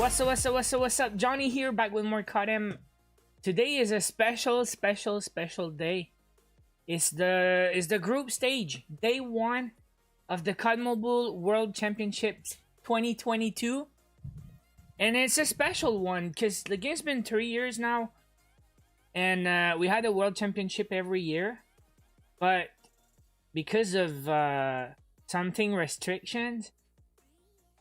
What's up? Johnny here, back with more CODM. Today is a special day. It's the group stage, day 1 of the COD Mobile World Championships 2022. And it's a special one because the game's been 3 years now. And we had a World Championship every year. But because of something restrictions,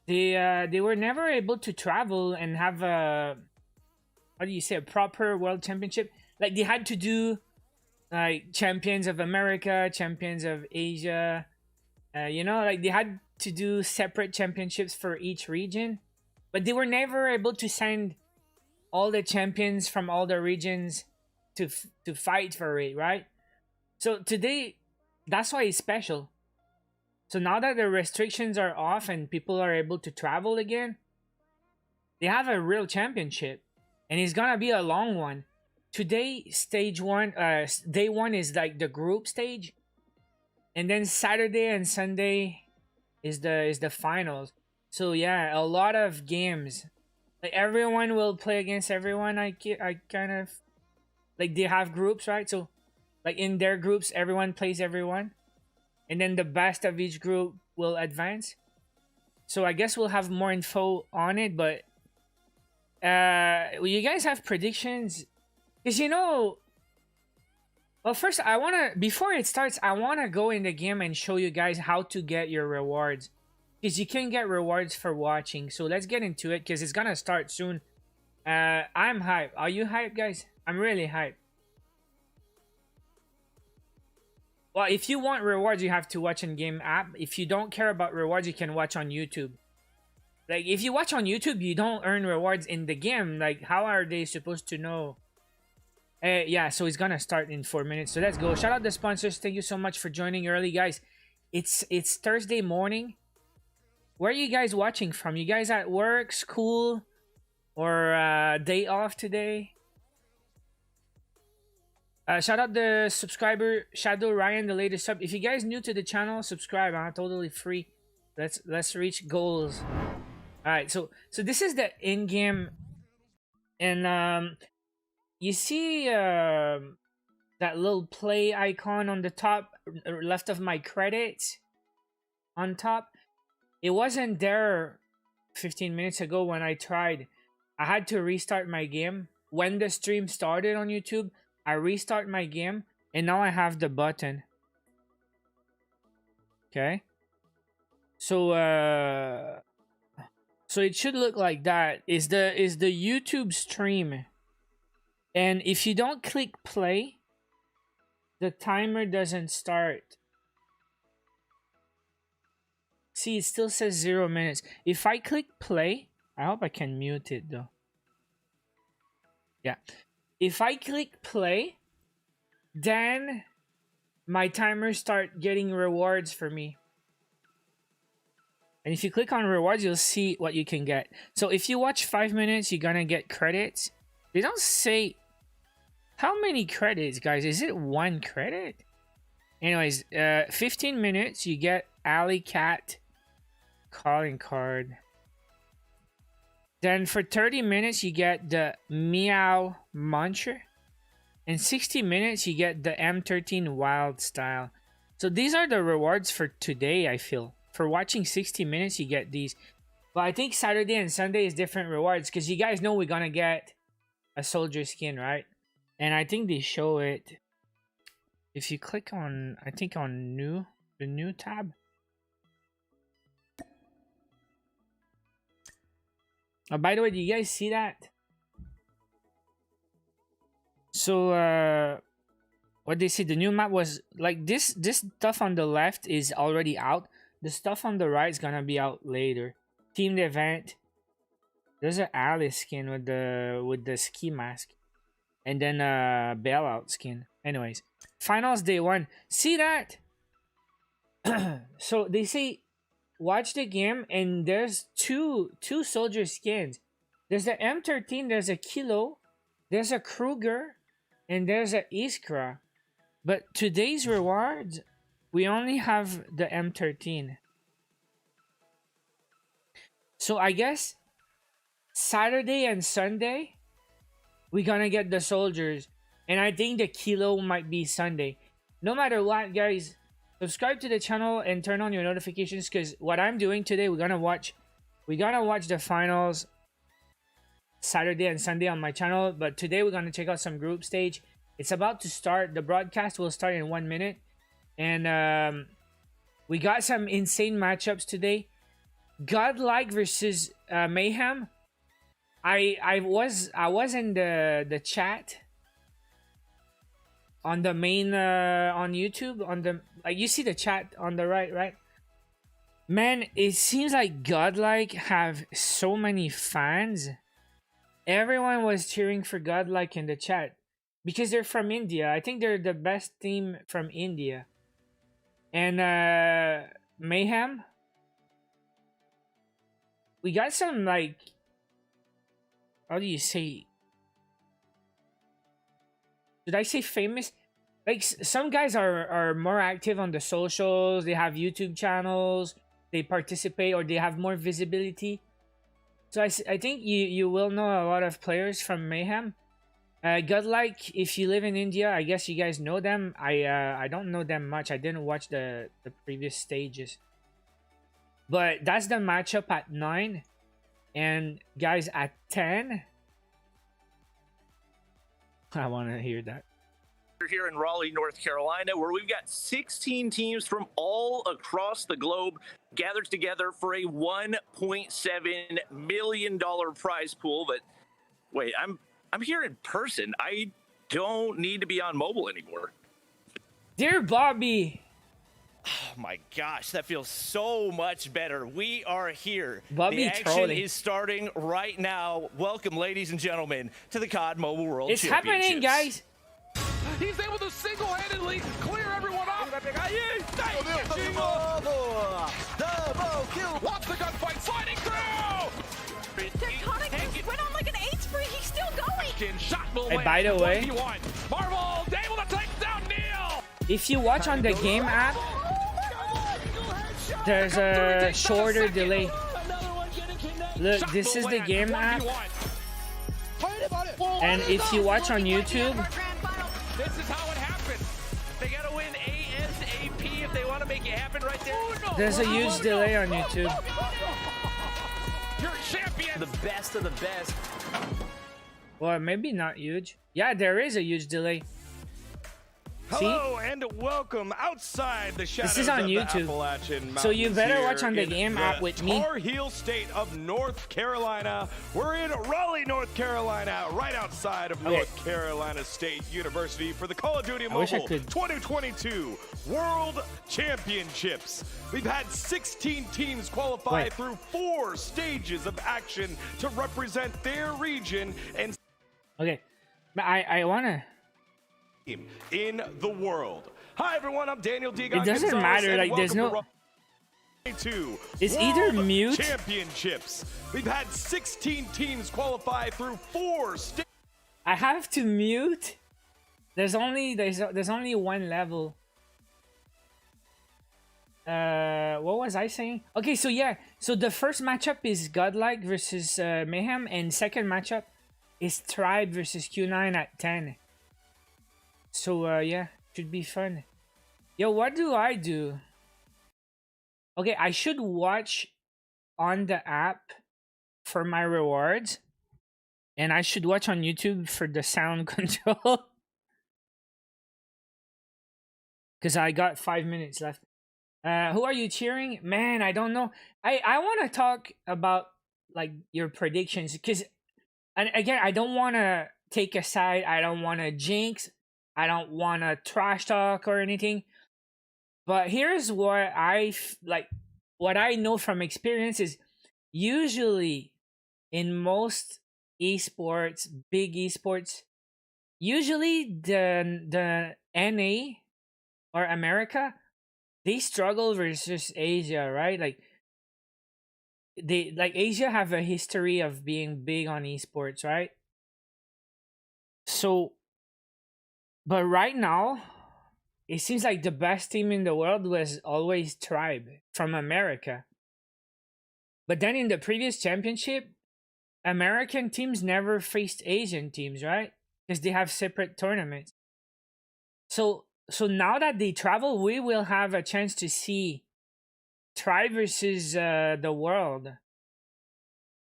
they were never able to travel and have a a proper World Championship. Like, they had to do like Champions of America, Champions of Asia, like they had to do separate championships for each region, but they were never able to send all the champions from all the regions to fight for it, right? So today, that's why it's special. So now that the restrictions are off and people are able to travel again, they have a real championship, and it's gonna be a long one. Today, day 1 is like the group stage, and then Saturday and Sunday is the finals. So yeah, a lot of games. Like, everyone will play against everyone. I kind of like, they have groups, right? So like, in their groups, everyone plays everyone, and then the best of each group will advance. So I guess we'll have more info on it, but you guys have predictions? Because, well, first, before it starts, I want to go in the game and show you guys how to get your rewards. Because you can get rewards for watching. So let's get into it, because it's going to start soon. I'm hyped. Are you hyped, guys? I'm really hyped. Well, if you want rewards, you have to watch in-game app. If you don't care about rewards, you can watch on YouTube. Like, if you watch on YouTube, you don't earn rewards in the game. Like, how are they supposed to know? Yeah, so it's gonna start in 4 minutes. So let's go. Shout out the sponsors. Thank you so much for joining early, guys. It's Thursday morning. Where are you guys watching from? You guys at work, school, or day off today? Shout out the subscriber Shadow Ryan, the latest sub. If you guys new to the channel, subscribe. Totally free. Let's reach goals. All right, so this is the in-game, and you see that little play icon on the top left of my credits on top. It wasn't there 15 minutes ago when I tried. I had to restart my game. When the stream started on YouTube, I restart my game, and now I have the button. Okay. So it should look like that. Is the YouTube stream. And if you don't click play, the timer doesn't start. See, it still says 0 minutes. If I click play, I hope I can mute it though. Yeah. If I click play, then my timers start getting rewards for me. And if you click on rewards, you'll see what you can get. So if you watch 5 minutes, you're gonna get credits. They don't say how many credits, guys. Is it 1 credit? Anyways, 15 minutes, you get Alley Cat calling card. Then for 30 minutes, you get the Meow Muncher. And 60 minutes, you get the M13 Wild Style. So these are the rewards for today, I feel. For watching 60 minutes, you get these. But I think Saturday and Sunday is different rewards, because you guys know we're gonna get a soldier skin, right? And I think they show it. If you click on, I think on the new tab. Oh, by the way, do you guys see that? So, what they say, the new map was like this stuff on the left is already out. The stuff on the right is gonna be out later. Teamed event. There's an Alice skin with the ski mask, and then a bailout skin. Anyways, finals day 1. See that? So they say watch the game, and there's two soldier skins. There's the M13. There's a Kilo. There's a Kruger, and there's a Iskra. But today's rewards, we only have the M13. So I guess Saturday and Sunday, we're gonna get the soldiers. And I think the kilo might be Sunday. No matter what, guys, subscribe to the channel and turn on your notifications, because what I'm doing today, we're gonna watch the finals Saturday and Sunday on my channel. But today we're gonna check out some group stage. It's about to start. The broadcast will start in 1 minute. And we got some insane matchups today. Godlike versus Mayhem. I was in the chat on the main on YouTube, on the, like, you see the chat on the right? Man, it seems like Godlike have so many fans. Everyone was cheering for Godlike in the chat because they're from India. I think they're the best team from India. And Mayhem, we got some, like, how do you say, should I say famous? Like, some guys are more active on the socials. They have YouTube channels. They participate, or they have more visibility. So I think you will know a lot of players from Mayhem. Godlike, if you live in India, I guess you guys know them. I don't know them much. I didn't watch the previous stages. But that's the matchup at 9. And guys, at 10... I want to hear that. We're here in Raleigh, North Carolina, where we've got 16 teams from all across the globe gathered together for a $1.7 million prize pool. But wait, I'm here in person. I don't need to be on mobile anymore. Dear Bobby. Oh my gosh, that feels so much better. We are here. Bobby the action trolling. is starting right now. Welcome, ladies and gentlemen, to the COD Mobile World It's happening, guys. He's able to single-handedly clear everyone off. Watch the gunfight sliding through. Tectonic just went on like an 8 spree. He's still going. Shot will Hey, by the way, Marvel able to take down Neil. if you watch on the game app, there's a shorter delay. Look, this is the game app. And if you watch on YouTube, This is how it happens. They gotta win ASAP if they want to make it happen right there. there's a huge delay on YouTube. You're champion. The best of the best. Well, maybe not huge. Yeah, there is a huge delay. Hello and welcome outside the shadows is on of YouTube. the Appalachian So you Mountains better here watch on the in game app with me. Tar Heel state of North Carolina. We're in Raleigh, North Carolina, right outside of Okay. North Carolina State University for the Call of Duty wish I Mobile could- 2022 World Championships. We've had 16 teams qualify Wait. through 4 stages of action to represent their region and Okay, but I wanna. team in the world. Hi everyone, I'm Daniel D. It doesn't matter, like, there's no. It's either World mute. Championships. We've had 16 teams qualify through 4 stages. I have to mute. There's only one level. What was I saying? Okay, so yeah, so the first matchup is Godlike versus Mayhem, and second matchup is Tribe versus Q9 at 10. So yeah, should be fun. Yo, what do I do? Okay, I should watch on the app for my rewards, and I should watch on YouTube for the sound control. Because I got 5 minutes left. Who are you cheering? Man, I don't know. I want to talk about, like, your predictions, because, and again, I don't want to take a side. I don't want to jinx. I don't want to trash talk or anything. But here's what what I know from experience is, usually in most esports, big esports, usually the NA or America, they struggle versus Asia, right? Like Asia have a history of being big on esports, right? So, but right now, it seems like the best team in the world was always Tribe from America. But then in the previous championship, American teams never faced Asian teams, right? Because they have separate tournaments. So now that they travel, we will have a chance to see Tri versus the world.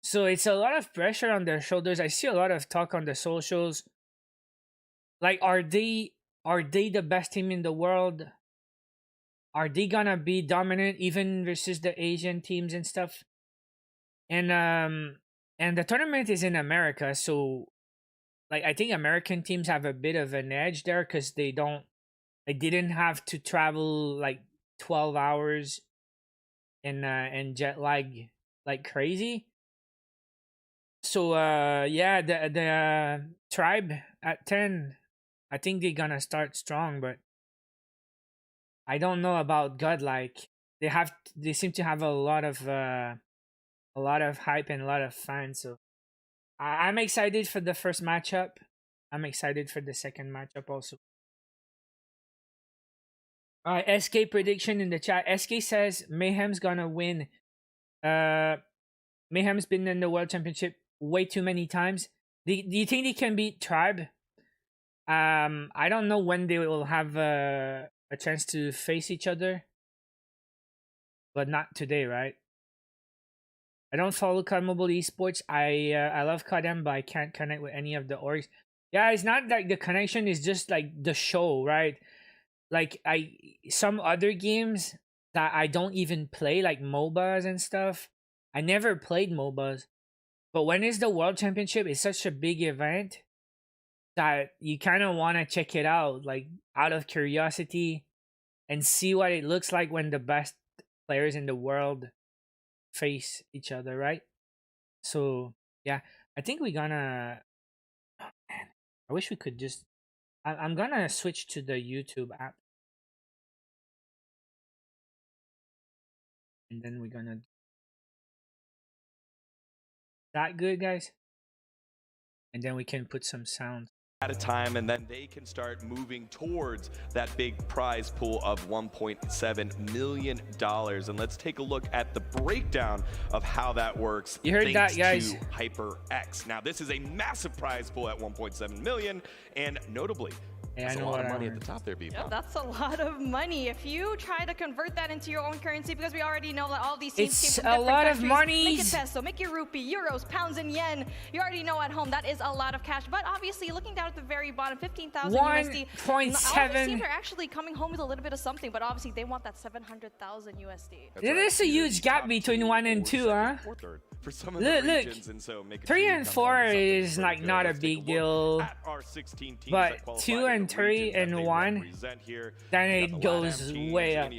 So it's a lot of pressure on their shoulders. I see a lot of talk on the socials. Like, are they the best team in the world? Are they gonna be dominant even versus the Asian teams and stuff? And the tournament is in America, so like I think American teams have a bit of an edge there because they didn't have to travel like 12 hours and jet lag like crazy. So yeah, the tribe at 10, I think they're gonna start strong, but I don't know about Godlike. They seem to have a lot of hype and a lot of fans. So I'm excited for the first matchup. I'm excited for the second matchup also. SK prediction in the chat. SK says Mayhem's gonna win. Mayhem's been in the World Championship way too many times. Do you think they can beat Tribe? I don't know when they will have a chance to face each other, but not today, right? I don't follow COD Mobile esports. I love CODM, but I can't connect with any of the orgs. Yeah, it's not like the connection is just like the show, right? Like some other games that I don't even play, like MOBAs and stuff. I never played MOBAs, but when it's the World Championship, it's such a big event that you kind of want to check it out, like out of curiosity, and see what it looks like when the best players in the world face each other, right? So yeah, I think we're gonna, oh, man, I wish we could just, I'm gonna switch to the YouTube app, and then we're gonna, that good, guys? And then we can put some sound at a time, and then they can start moving towards that big prize pool of $1.7 million. And let's take a look at the breakdown of how that works. You heard that, guys? To HyperX. Now, this is a massive prize pool at $1.7 million, and notably, that's a lot of money at the top there, Beep. Yep, that's a lot of money. If you try to convert that into your own currency, because we already know that all these teams came from different countries. It's a lot of money. Make it peso, make it rupee, euros, pounds, and yen. You already know at home that is a lot of cash. But obviously, looking down at the very bottom, 15,000 USD. 1.7. Teams are actually coming home with a little bit of something, but obviously they want that 700,000 USD. There is a huge gap between 1 and 2, huh? For some of the regions, and so 3 and 4 is like not a big deal, but 2 and 3 and 1, then it goes way up.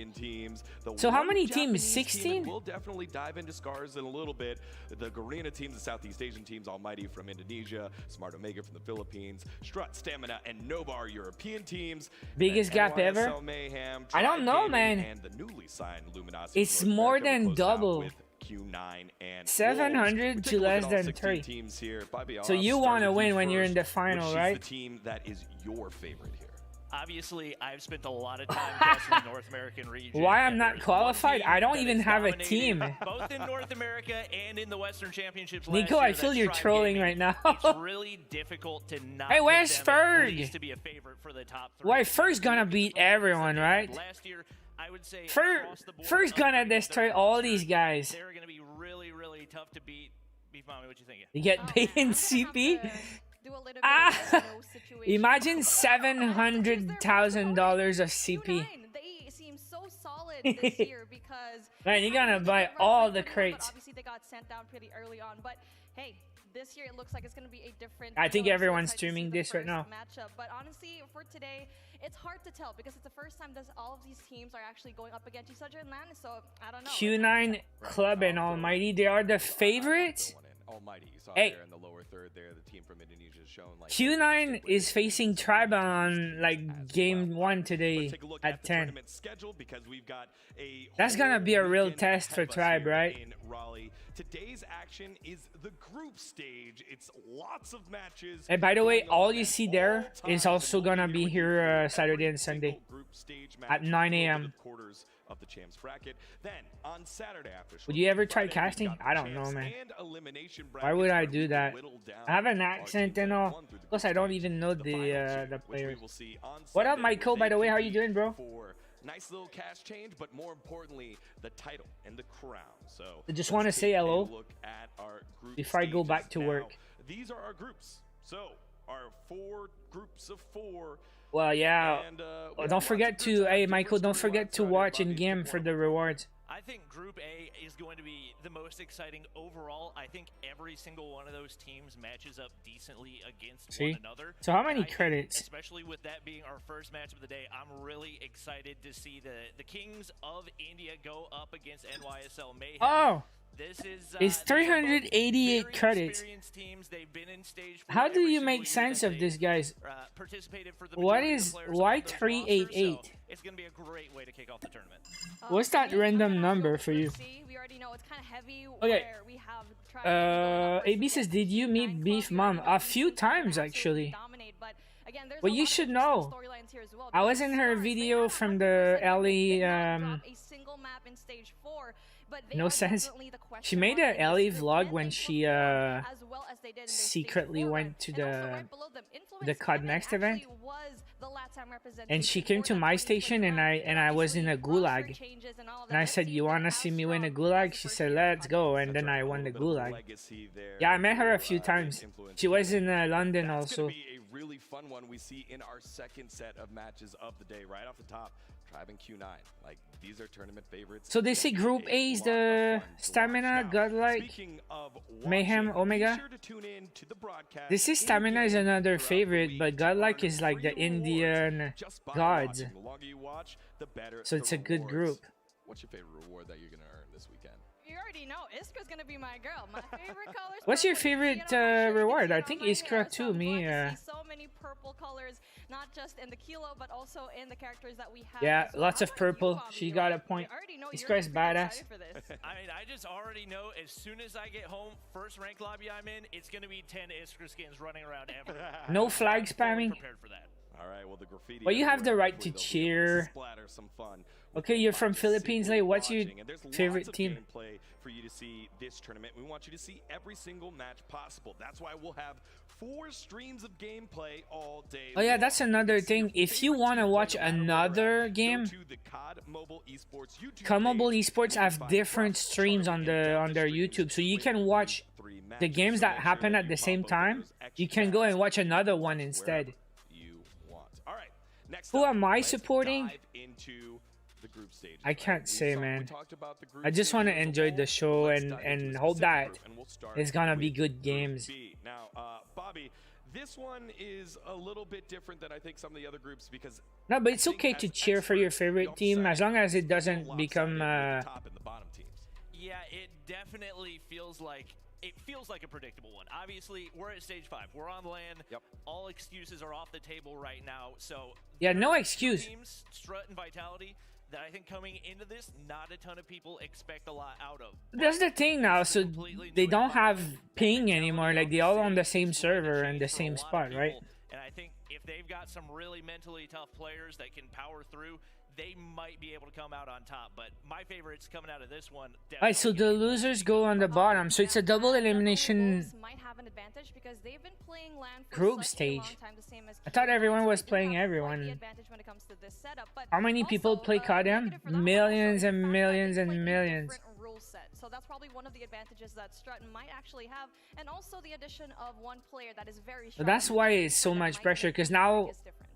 So how many teams? 16? We'll definitely dive into scars in a little bit. The Garena teams, the Southeast Asian teams, Almighty from Indonesia, Smart Omega from the Philippines, Strut, Stamina, and Nobar European teams. Biggest gap ever? Mayhem, I don't know, man. And the newly signed Luminosity. It's more than double. Q9 and 700 to less than 3. Teams here. So you want to win when you're in the final, right? The team that is your favorite here. Obviously, I've spent a lot of time across the North American region. Why I'm not qualified? I don't even have a team. Both in North America and in the Western Championships. Nico, I feel you're trolling right now. It's really difficult to not. Hey, where's Ferg? To be a favorite for the top 3. Why, Ferg's gonna beat everyone, right? Last year, I would say Ferg's gonna destroy all these guys. They're gonna be really, really tough to beat. Beef Mommy, what you thinking? You get paid in CP? Imagine $700,000 of CP. They seem so solid this year because man, you're gonna buy all the crates. Obviously, they got sent down pretty early on, but hey, this year it looks like it's gonna be a different. I think everyone's streaming this right now. Matchup, but honestly, for today, it's hard to tell because it's the first time that all of these teams are actually going up against each other in LAN. So I don't know. Q9 Club and Almighty, they are the favorites. Almighty, you saw hey, there in the lower third there, the team from Indonesia is shown like Q9 is facing Tribe on like game 1 today at 10. That's gonna be a real test for Tribe, right? In Raleigh. Today's action is the group stage. It's lots of matches. And by the way, all you see there is also gonna be here Saturday and Sunday. Group stage at match 9 over a.m. the quarters of the champs bracket. Then on Saturday after Would you ever try Friday, we've casting? got the I don't know, champs man. and elimination Why would brackets I where do we that? whittle down I have an our accent teams and that all. have won through the Plus, I group don't stage. even know The final two, the which we players. will see on What up, Sunday, Michael? where By they the way, how you compete doing, bro? for nice little cash change, but more importantly, the title and the crown. So I just let's want to say take a hello look at our group before I go stages. back to Now, work. these are our groups. So our 4 groups of 4. Well, yeah. And, Oh, don't forget to, hey, Michael, don't forget to watch in game for the rewards. I think Group A is going to be the most exciting overall. I think every single one of those teams matches up decently against one another. So how many And I think, credits? especially with that being our first match of the day, I'm really excited to see the Kings of India go up against NYSL Mayhem. Oh, This is it's 388 credits. Teams. They've been in stage How do every you single make year sense that of this, they've, guys? participated for the What majority of is the players why on those rosters, 388? so it's going to be a great way to kick off the tournament. What's that random number for you? We already know it's kind of heavy. Okay. Where we have AB says, did you meet Beef Mom? A few times, actually. Well, you should know. I was in her video from the Ellie, no sense. She made a Ellie vlog when she secretly went to the COD Next event, and she came to my station, and I was in a gulag, and I said, "You wanna see me win a gulag?" She said, "Let's go," and then I won the gulag. Yeah, I met her a few times. She was in London also. Really fun one we see in our second set of matches of the day. Right off the top, Tribe and Q9, like these are tournament favorites. So they say Group A is the Stamina, Godlike, Mayhem, Omega. This is Stamina is another favorite, but Godlike is like the Indian gods. So it's a good group. What's your favorite reward that you're gonna earn this weekend? You already know Iskra's gonna be my girl. My favorite colors. What's your favorite reward? I think Iskra too. Me. So many purple colors, not just in the kilo, but also in the characters that we have. Yeah, lots of purple. She got a point. Iskra's badass. I mean, I just already know as soon as I get home, first rank lobby I'm in, it's gonna be 10 Iskra skins running around everywhere. No flag spamming. Prepared for that. All right, well, the graffiti. Well, you have the right to cheer. Some fun. Okay, you're from Philippines, like, what's your favorite team? For you to see this tournament, we want you to see every single match possible. That's why we'll have 4 streams of gameplay all day. Oh yeah, that's another thing. If you want to watch another game, COD Mobile Esports have different streams on their YouTube, so you can watch the games that happen at the same time. You can go and watch another one instead. All right. Next Who up, am I let's supporting? dive into the group stages. I can't say, man. We talked about the group I just want to stages as a enjoy the whole. show Let's and dive into a hope specific that group, and we'll start it's gonna be with good Group games. B. Now, Bobby, this one is a little bit different than I think some of the other groups because No, but it's okay to cheer for your favorite team as long as it doesn't become top and the bottom teams. Yeah, it definitely feels like a predictable one. Obviously, we're at stage 5. We're on land. Yep. All excuses are off the table right now. So yeah, no excuse. Teams, Strut and Vitality, that I think coming into this, not a ton of people expect a lot out of. That's the thing now, so they don't have ping anymore, like they all on the same server and the same spot, right? And I think if they've got some really mentally tough players that can power through, they might be able to come out on top. But my favorites coming out of this one. Alright, so the losers go on the bottom, so it's a double elimination group stage. I thought everyone was playing everyone. How many people play CODM? Millions and millions and millions. So that's probably one of the advantages that Strutton might actually have, and also the addition of one player that is very strong. That's why it's so much pressure, because now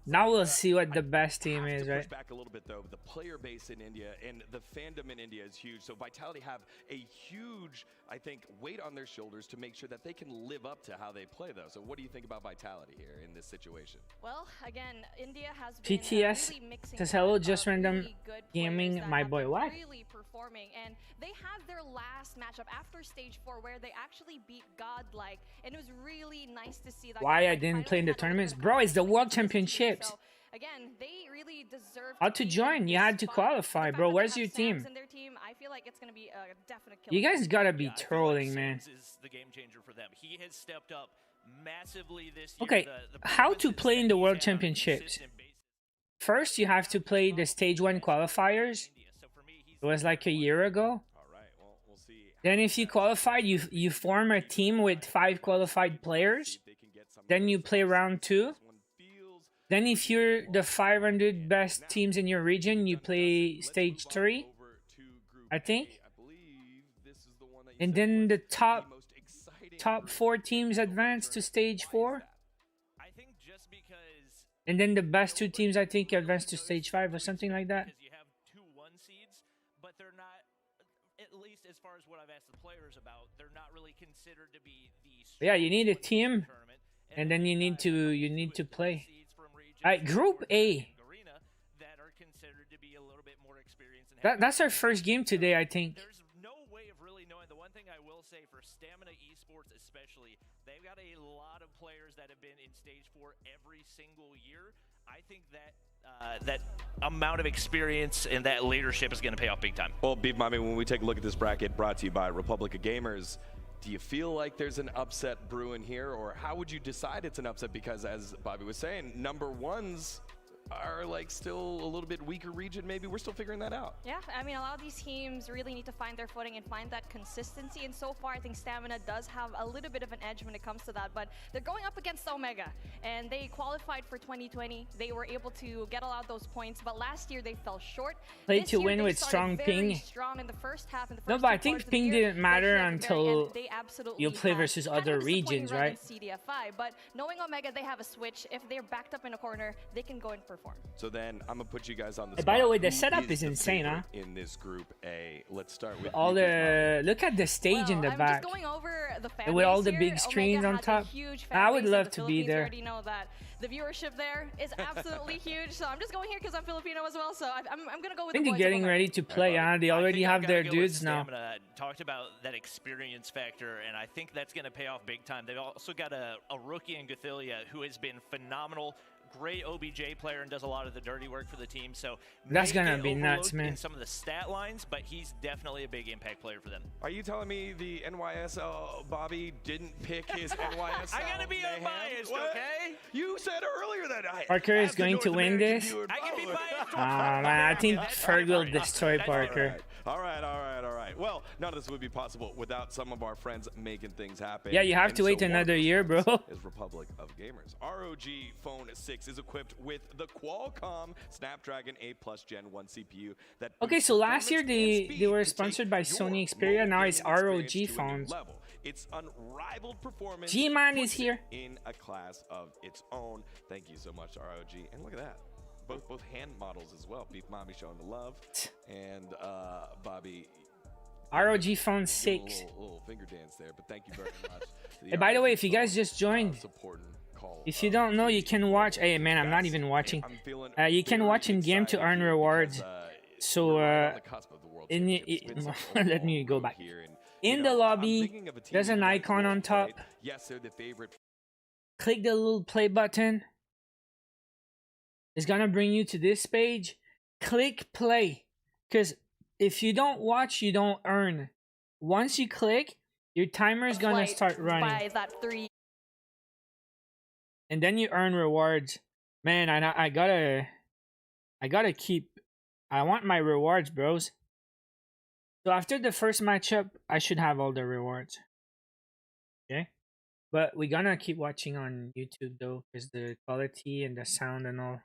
we'll see what the best team is, right? Push back a little bit though. The player base in India and the fandom in India is huge. So Vitality have a huge, I think, weight on their shoulders to make sure that they can live up to how they play though. So what do you think about Vitality here in this situation? Well, again, India has been PTS really mixing says hello, up just random really good gaming, players that my have boy. been What? Really performing, and they had their last matchup after stage 4 where they actually beat Godlike, and it was really nice to see that. Why I didn't play in the tournaments, bro? It's the World Championships. So, again, they really deserve How to join? You had to qualify, bro. Where's your team? I feel like it's gonna be a definite You guys gotta be Yeah, I feel like trolling, man. Slums is the game changer for them. He has stepped up massively this year. Okay, The how to performances play in the that World he's had on a Championships? consistent basis first you have to play the stage 1 qualifiers. It was like a year ago. Then if you qualified, you form a team with 5 qualified players. Then you play round 2. Then if you're the 500 best teams in your region, you play stage 3, I think. And then the top 4 teams advance to stage 4. And then the best 2 teams, I think, advance to stage 5 or something like that. You have 2 1 seeds, but they're not, at least as far as what I've asked the players about, they're not really considered to be the. Yeah, you need a team, and then you need to play. Alright, Group A. That's our first game today, I think. There's no way of really knowing. The one thing I will say for Stamina Esports especially, they've got a lot of players that have been in stage 4 every single year. I think that that amount of experience and that leadership is going to pay off big time. Well, Beef Mommy, when we take a look at this bracket brought to you by Republic of Gamers, do you feel like there's an upset brewing here, or how would you decide it's an upset? Because as Bobby was saying, number ones are like still a little bit weaker region. Maybe we're still figuring that out. Yeah, I mean, a lot of these teams really need to find their footing and find that consistency. And so far, I think Stamina does have a little bit of an edge when it comes to that. But they're going up against Omega, and they qualified for 2020. They were able to get a lot of those points, but last year they fell short. Play to win with strong ping. Strong in the first half. No, but I think ping didn't matter until you play versus other regions, right? CDFI, but knowing Omega, they have a switch. If they're backed up in a corner, they can go and perform. So then I'm gonna put you guys on the Hey, spot. by the way, the Who setup is the insane, huh? favorite in this group A? Let's start with All you, Beef Mommy. the look at the stage in the I'm back just going over the fan with all base the here. big screens Omega on has a top. huge fan I would base in love the to be Philippines. there. You already know that the viewership there is absolutely huge. So I'm just going here because I'm Filipino as well. So I'm gonna go with. I think the they're boys getting over. ready to play, huh? They already have their dudes now. Talked about that experience factor, and I think that's going to pay off big time. They've also got a rookie in Gothilia who has been phenomenal. Great OBJ player and does a lot of the dirty work for the team. So That's gonna be nuts, man. In some of the stat lines, but he's definitely a big impact player for them. Are you telling me the NYSL Bobby didn't pick his NYSL? I gotta be Mayhem? unbiased, What? okay? You said earlier that Parker is going to win this. I can be biased. Man, I think Ferg will destroy Parker. All right. Well, none of this would be possible without some of our friends making things happen. Yeah, you have And to wait so another one of year, those bro. Is Republic of Gamers. ROG Phone 6 is equipped with the Qualcomm Snapdragon 8 Plus Gen 1 CPU. That Okay, so last year boosts they were performance and speed sponsored by to take Sony your Xperia. Now mobile it's gaming ROG experience to a new phones. level. It's unrivaled performance. G-Man is puts it here. in a class of its own. Thank you so much, ROG. And look at that. Both hand models as well. Beef Mommy showing the love, and Bobby. ROG Phone Give 6. a little finger dance there, but thank you very much. Hey, by the way, if you guys just joined, if you don't know, you can watch. Hey, man, I'm not even watching. You can watch in game to earn rewards. So, let me go back. In the lobby, there's an icon on top. Yes, they're the favorite. Click the little play button. It's gonna bring you to this page. Click play, because if you don't watch, you don't earn. Once you click, your timer is gonna start running. By that 3. And then you earn rewards. Man, I gotta keep. I want my rewards, bros. So after the first matchup, I should have all the rewards. Okay, but we're gonna keep watching on YouTube though, because the quality and the sound and all.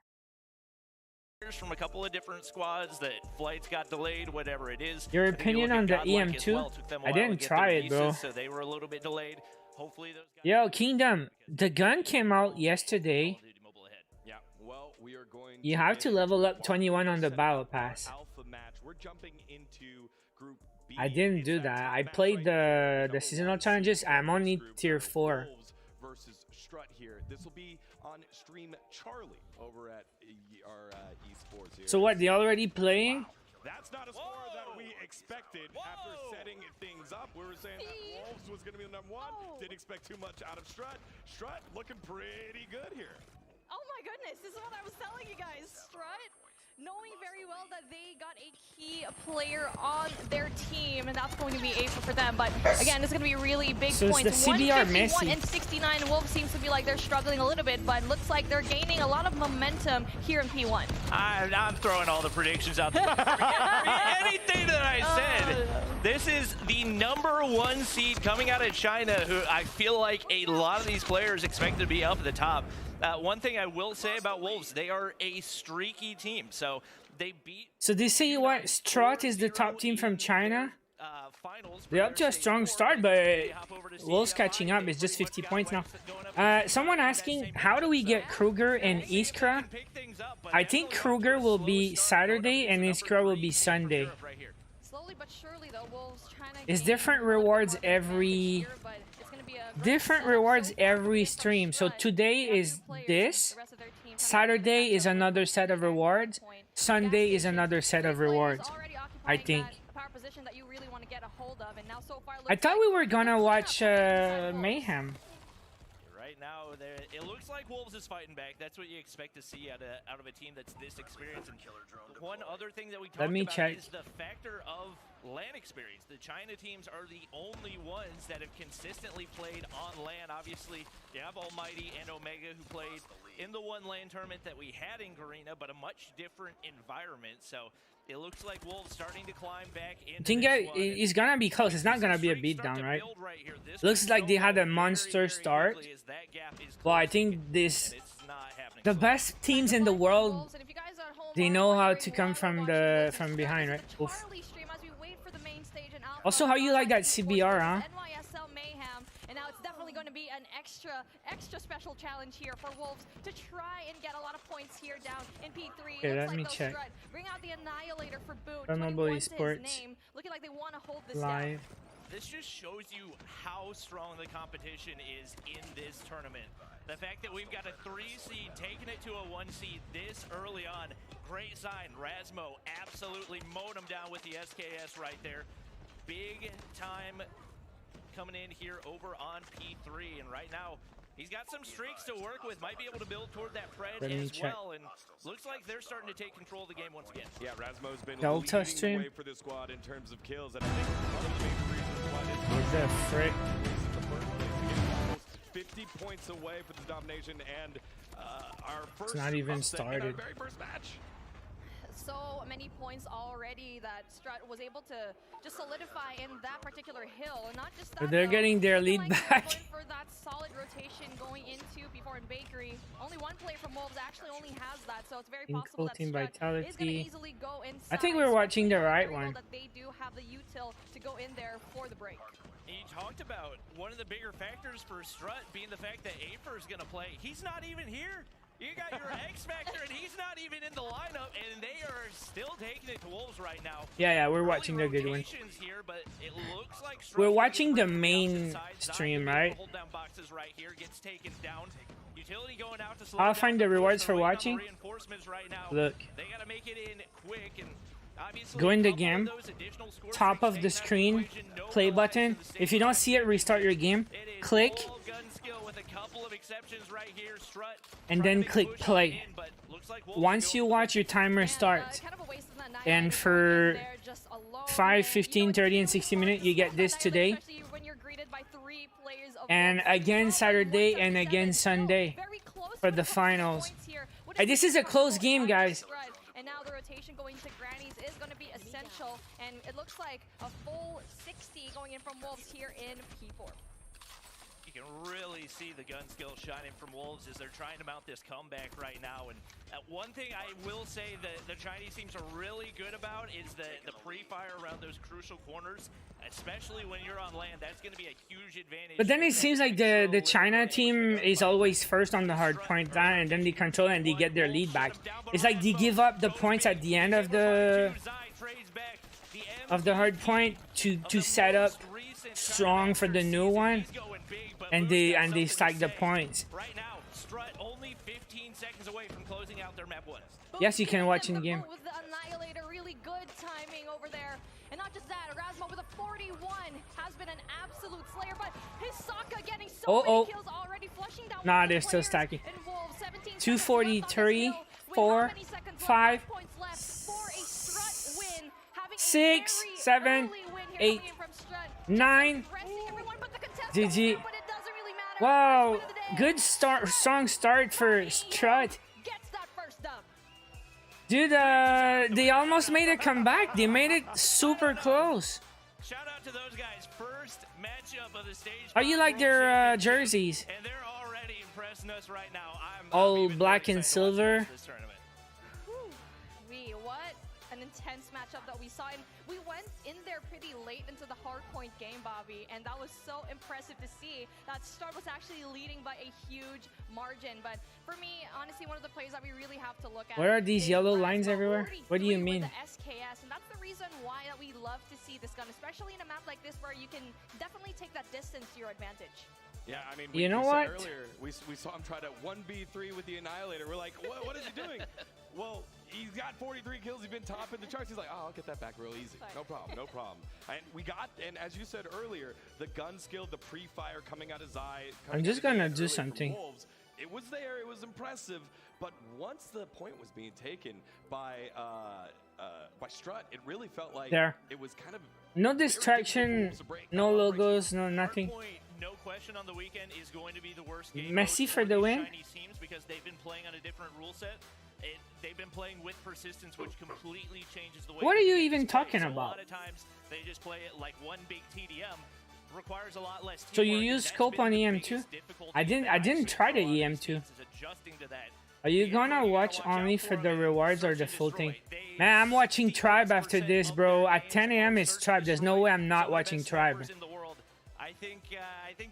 From a couple of different squads that flights got delayed, whatever it is. Your opinion on the Godlike as EM2? well. Took them a I while to didn't get try their it, bro. visas, so they were a little bit delayed. Hopefully those guys. Yo, Kingdom, the gun came out yesterday. Mobile ahead. Yeah, well, we are going. You have to level up 21 on the battle pass. Alpha match. We're jumping into Group B. I didn't do that. I played the seasonal challenges. I'm only tier 4. Versus Strut here. This will be on stream Charlie over at our esports here. So what? They already playing? That's not a score that we expected after setting things up. We were saying that Wolves was going to be the number 1. Didn't expect too much out of Strut. Strut looking pretty good here. Oh my goodness, this is what I was telling you guys. Strut knowing very well that they got a key player on their team, and that's going to be a for them. But again, it's going to be really big so points. It's the CBR 151 Messi. and 69. Wolves seems to be like they're struggling a little bit, but looks like they're gaining a lot of momentum here in P1. I'm throwing all the predictions out there. Anything that I said. This is the #1 seed coming out of China, who I feel like a lot of these players expect to be up at the top. One thing I will say about Wolves, they are a streaky team. So they beat... So they say what? Strut is the top team from China? They're up to a strong start, but Wolves catching up. It's just 50 points now. Someone asking, how do we get Kruger and Iskra? I think Kruger will be Saturday and Iskra will be Sunday. Slowly but surely, though, Wolves trying to It's different rewards every stream. So today is this. Saturday is another set of rewards. Sunday is another set of rewards, I think. I thought we were gonna watch Mayhem. Right now, it looks like Wolves is fighting back. That's what you expect to see out of a team that's this experienced. And one other thing that we talked about is the factor of LAN experience. The China teams are the only ones that have consistently played on LAN. Obviously, you have Almighty and Omega who played in the one LAN tournament that we had in Garena, but a much different environment. So it looks like Wolves starting to climb back into I think it's gonna be close. It's not gonna be a beatdown, right? Looks like they had a monster start. Well, I think the best teams in the world, they know how to come from behind, right? Oof. Also, how you like that CBR, huh? And now it's definitely going to be an extra special challenge here for Wolves to try and get a lot of points here down in P3. Okay, let me check. Bring out the Annihilator for boot. COD Mobile Esports Looking like they want to hold this live. down. This just shows you how strong the competition is in this tournament. The fact that we've got a 3 seed taking it to a 1 seed this early on, great sign. Rasmo absolutely mowed him down with the SKS right there. Big time coming in here over on P3, and right now he's got some streaks to work with. Might be able to build toward that Pred as well, and looks like they're starting to take control of the game once again. Yeah, Rasmo's been Delta leading stream. the way for this squad in terms of kills, and I think one of the main reasons why this Where's that frick? is the first place to get almost 50 points away for the domination, and our first not even upset in our started. very first match. So many points already that Strut was able to just solidify in that particular hill, and not just that. But they're getting their lead back. For that solid rotation going into P4 and Bakery, only one player from Wolves actually only has that, so it's very possible that Team Strut is going to Vitality. easily go inside. I think we're watching the right one. That they do have the util to go in there for the break. He talked about one of the bigger factors for Strut being the fact that Afer is going to play. He's not even here. You got your X Factor, and he's not even in the lineup, and they are still taking it to Wolves right now. Yeah, we're watching the good one. Here, but it looks like we're watching the main stream, right? Hold down boxes right here, gets taken down. Utility going out to slow I'll down find the rewards for watching. Right now. Look. They gotta make it in quick, and obviously go in the game. Top of the screen, play button. If you don't see it, restart your game. Click. And then click play. Once you watch, your timer starts. And for 5, 15, 30, and 60 minutes, you get this today. And again Saturday and again Sunday for the finals. And this is a close game, guys. And now the rotation going to Grannies is going to be essential. And it looks like a full 60 going in from Wolves here in P4. You can really see the gun skill shining from Wolves as they're trying to mount this comeback right now. And one thing I will say that the Chinese teams are really good about is the pre-fire around those crucial corners, especially when you're on land. That's going to be a huge advantage. But then it seems like the China team is always first on the hard point, and then they control and they get their lead back. It's like they give up the points at the end of the hard point to set up strong for the new one. And they stack the points. Right now, Strut only 15 seconds away from closing out their map 1. Yes, you can watch in the game. With the Annihilator, really good timing over there. And not just that, Rasmo with a 41 has been an absolute slayer, but his Sokka getting so many kills already, flushing down. Nah, they're still stacking. 243, 4, 5, 6, 7, 8, 9. GG. Wow, good start, strong start for Strut. Dude, they almost made a comeback. They made it super close. Shout out to those guys. First matchup of the stage. How you like their jerseys? And they're already impressing us right now. I'm All even black more and excited to watch silver. this tournament. What an intense matchup that we saw. And we went in there pretty late into the hardpoint game, Bobby, and that was so impressive to see. That Start was actually leading by a huge margin. But for me, honestly, one of the plays that we really have to look at. Where are these is yellow Braswell, lines everywhere? What do you 43 with mean? The SKS, and that's the reason why that we love to see this gun, especially in a map like this where you can definitely take that distance to your advantage. Yeah, I mean, You know we said what? Earlier, we saw him try to 1v3 with the Annihilator. We're like, what is he doing? Well, he's got 43 kills. He's been top in the charts. He's like, oh, I'll get that back real easy. No problem, no problem. And we got, and as you said earlier, the gun skill, the pre-fire coming out of Zai. I'm just gonna do something. Wolves, it was there. It was impressive. But once the point was being taken by Strut, it really felt like it was kind of no distraction, no logos, no nothing. No question on the weekend is going to be the worst game Messi for the win. Chinese teams because they've been playing on a different rule set. They've been playing with persistence, which completely changes the way. What are you the even game's talking played. So about? A lot of times they just play it like one big TDM. Requires a lot less So you teamwork, use and that's scope been on the EM2? biggest difficulty I didn't that try the a lot of these EM2. teams is adjusting to that. Are you The gonna area you watch gotta watch only out for the man, rewards or search the and full destroy. thing? They Man, I'm watching Tribe 66% after this, of bro. their At games 10 a.m. are it's search and Tribe. There's no destroy. way I'm not Some of the watching best Tribe. snipers in the world. I think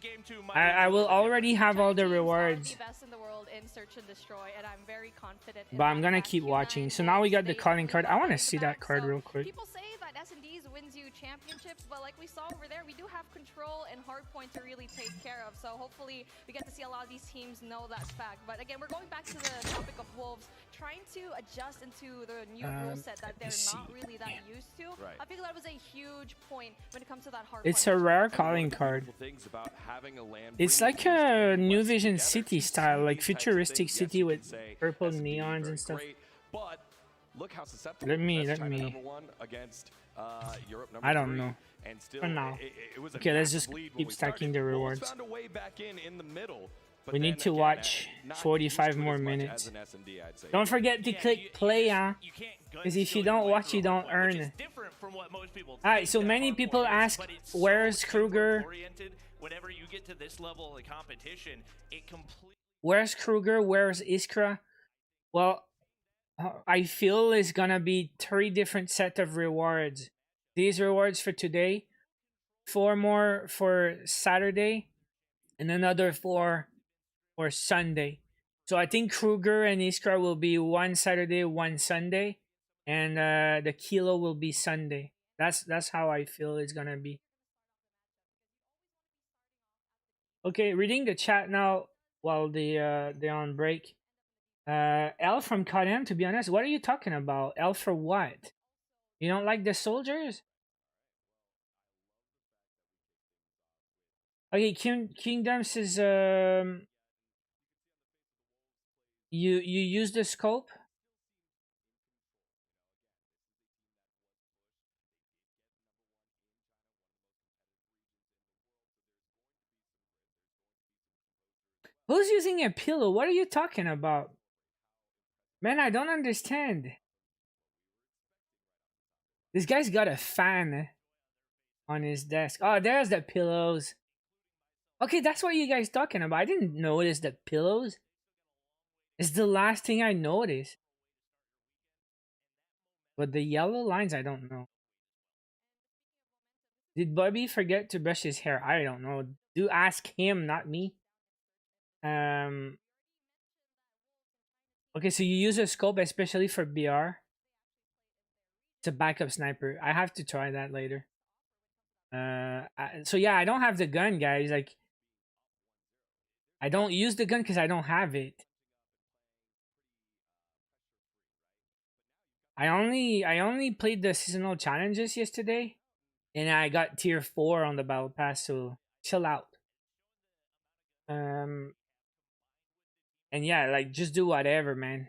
game 2 might I will already have all the Teams are rewards. the best in the world in search and destroy, and I'm very confident in But I'm that gonna fact. keep Q9 watching. So now we got the stays calling card. I want to in the see that back, card so real quick. People say that SNDs wins you championships, but like we saw over there, we do have control and hardpoint to really take care of. So hopefully we get to see a lot of these teams know that fact. But again, we're going back to the topic of Wolves, trying to adjust into the new rule set that they're not really that used to. Right. I think that was a huge point when it comes to that hardpoint. It's a rare calling card. things about having a land It's bringing like these a two New clusters Vision together. City You've style, seen like these types of futuristic things. Yes, city you with can say purple SND neons very and stuff. great, but look how susceptible. Let me- That's let China me- #1 against Europe I don't 3, know. And still, For now. it was a Okay, let's massive just lead when keep we stacking started. the Wolves rewards. found a way back in the middle. But We then need to again, watch not 45 used to it more as much minutes. as an S&D, I'd say. Don't forget to Yeah, click play, huh? you can't gun 'Cause if steal you your don't way watch, through you a don't hardpoint, which earn. is different from what most people Alright, think so that many hardpoint people is, ask, but it's where's so Kruger? teamwork-oriented. Whenever you get to this level of competition, it completely. Where's Kruger? Where's Iskra? Well, I feel it's gonna be 3 different set of rewards. These rewards for today, 4 more for Saturday, and another 4 for Sunday. So I think Kruger and Iskra will be one Saturday, one Sunday, and the Kilo will be Sunday. That's how I feel it's gonna be. Okay, reading the chat now while they're on break. L from CODM, to be honest, what are you talking about? L for what? You don't like the soldiers? Okay, Kingdom says you use the scope? Who's using a pillow? What are you talking about? Man, I don't understand. This guy's got a fan on his desk. Oh, there's the pillows. Okay, that's what you guys talking about. I didn't notice the pillows. It's the last thing I noticed. But the yellow lines, I don't know. Did Bobby forget to brush his hair? I don't know. Do ask him, not me. Okay, so you use a scope especially for BR. It's a backup sniper. I have to try that later. So yeah, I don't have the gun, guys. Like, I don't use the gun because I don't have it. I only played the seasonal challenges yesterday, and I got tier 4 on the battle pass. So chill out. And yeah, like, just do whatever, man.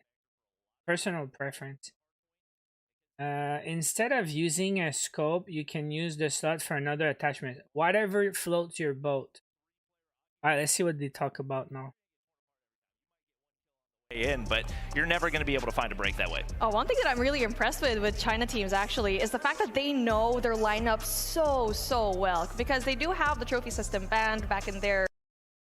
Personal preference. Instead of using a scope, you can use the slot for another attachment. Whatever floats your boat. All right, let's see what they talk about now. In, but you're never going to be able to find a break that way. Oh, one thing that I'm really impressed with China teams actually is the fact that they know their lineup so well, because they do have the trophy system banned back in their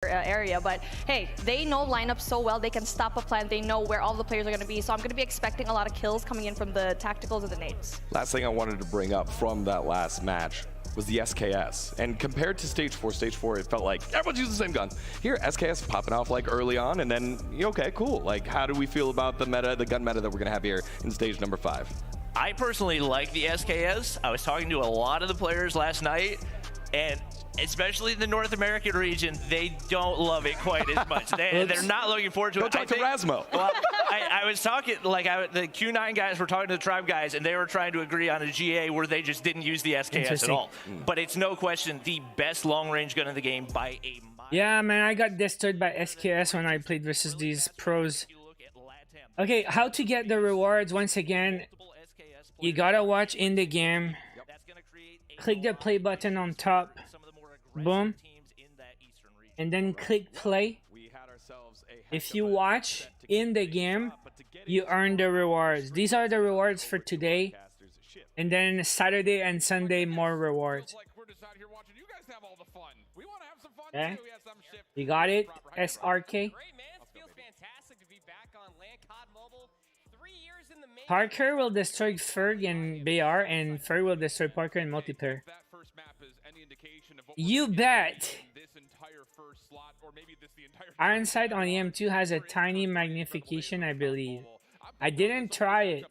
area, but hey, they know lineups so well. They can stop a plan. They know where all the players are going to be, so I'm going to be expecting a lot of kills coming in from the tacticals and the nades. Last thing I wanted to bring up from that last match was the SKS. And compared to Stage 4, it felt like everyone's using the same gun. Here, SKS popping off like early on, and then, okay, cool. Like, how do we feel about the meta, the gun meta that we're gonna have here in stage number 5? I personally like the SKS. I was talking to a lot of the players last night, and especially the North American region, they don't love it quite as much. They're not looking forward to it. Go talk to Rasmo. Well, I was talking, like, the Q9 guys were talking to the Tribe guys, and they were trying to agree on a GA where they just didn't use the SKS at all. But it's no question the best long-range gun in the game by a mile. Yeah, man, I got destroyed by SKS when I played versus these pros. Okay, how to get the rewards? Once again, you gotta watch in the game. Click the play button on top. Boom. And then click play. If you watch in the game, you earn the rewards. These are the rewards for today. And then Saturday and Sunday, more rewards. Okay. You got it, SRK. Parker will destroy Ferg and BR, and Ferg will destroy Parker in multiplayer. You bet. Ironside on EM2 has a tiny magnification, I believe. I didn't try it.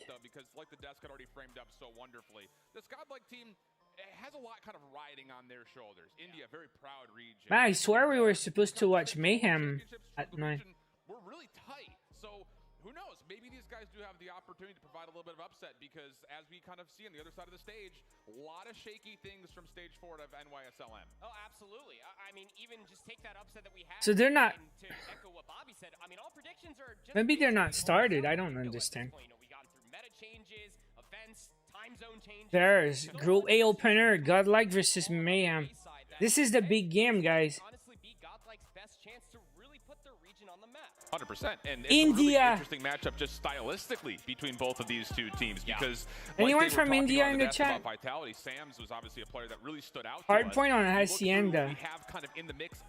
Man, I swear we were supposed to watch Mayhem at 9. We're really tight, so who knows? Maybe these guys do have the opportunity to provide a little bit of upset, because as we kind of see on the other side of the stage, a lot of shaky things from stage 4 of NYSLM. Oh, absolutely. I mean, even just take that upset that we had. So they're not. To echo what Bobby said, I mean, all predictions are just Maybe they're not started. I don't understand. You know, we got through meta changes, events, time zone changes. There's Group A opener, Godlike versus Mayhem. This is the big game, guys. Honestly, be Godlike's best chance to really put their region on the map. 100%, and it's India. a really interesting matchup just stylistically between both of these two teams, because anyone from India in the chat? Vitality, Sams was obviously a player that really stood out. Hard point on Hacienda.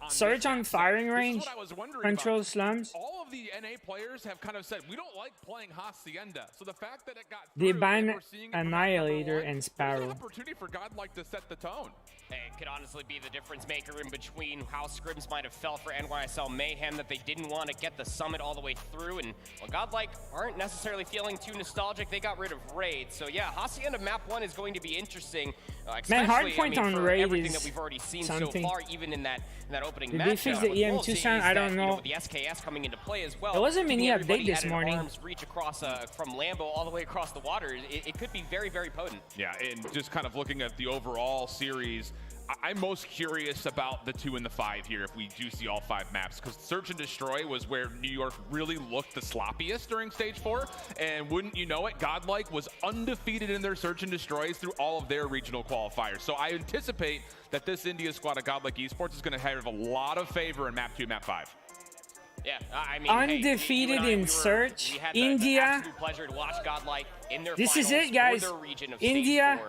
Surge on firing range. Control Slums. All of the NA players have kind of said we don't like playing Hacienda, so the fact that it got they ban Annihilator and Sparrow. Opportunity for Godlike to set the tone. It could honestly be the difference maker in between how scrims might have felt for NYSL Mayhem, that they didn't want to get the summit all the way through, and well, Godlike aren't necessarily feeling too nostalgic. They got rid of Raid, so yeah, Hacienda map 1 is going to be interesting. Man, hard point on Raid everything is that we've already seen something. so far, even in that opening Did match. they fix the EM2 sound? I don't know. With the SKS coming into play as well. There was a mini update this morning. Arms reach across from Lambo all the way across the water. It could be very, very potent. Yeah, and just kind of looking at the overall series, I'm most curious about the 2 and the 5 here if we do see all 5 maps, because Search and Destroy was where New York really looked the sloppiest during stage 4, and wouldn't you know it, Godlike was undefeated in their Search and Destroys through all of their regional qualifiers. So I anticipate that this India squad of Godlike Esports is going to have a lot of favor in map 2, map 5. Yeah, I mean, undefeated in Search, India. Pleasure to watch Godlike in their this is it, guys. India.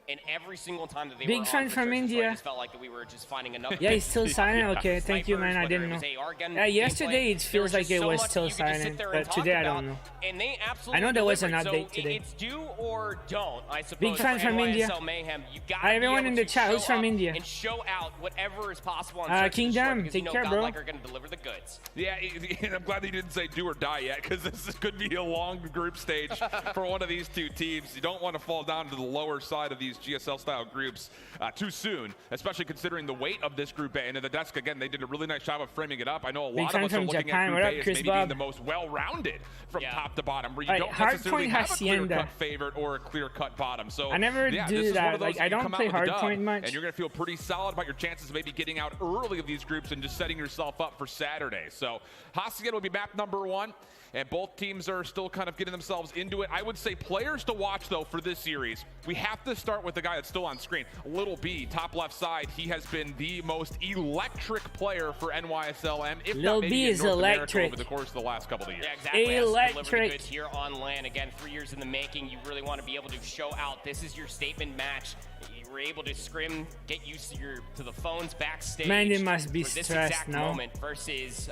And every single time that they big were fan from India. I just felt like that we were just finding another. Yeah, he's still silent. Okay, thank you, man. I didn't know. Yesterday it feels like it was still silent, but today I don't know. And they absolutely I know there was an delivered. update today. It's do or don't, I suppose. Big fan from India. Mayhem, you Hi everyone in the chat. Who's from India? And show out whatever is possible on Kingdom. Take care, bro. Are going to deliver the goods. Yeah, and I'm glad that you didn't say do or die yet, because this could be a long group stage for one of these two teams. You don't want to fall down to the lower side of these GSL style groups too soon, especially considering the weight of this Group A. And at the desk, again, they did a really nice job of framing it up. I know a lot of us are looking at Group A as maybe being the most well-rounded from top to bottom, where you don't necessarily have a clear-cut favorite or a clear-cut bottom. So I never do that. Like, I don't play hardpoint much. And you're going to feel pretty solid about your chances of maybe getting out early of these groups and just setting yourself up for Saturday. So Hacienda will be map number 1. and both teams are still kind of getting themselves into it. I would say players to watch, though, for this series. We have to start with the guy that's still on screen. Little B, top left side. He has been the most electric player for NYSL, if Lil not maybe B in is North America electric over the course of the last couple of years. Yeah, exactly. Electric. Here on LAN, again, 3 years in the making. You really want to be able to show out. This is your statement match. You were able to scrim, get used to the phones backstage. Man, they must be for this stressed exact now. moment versus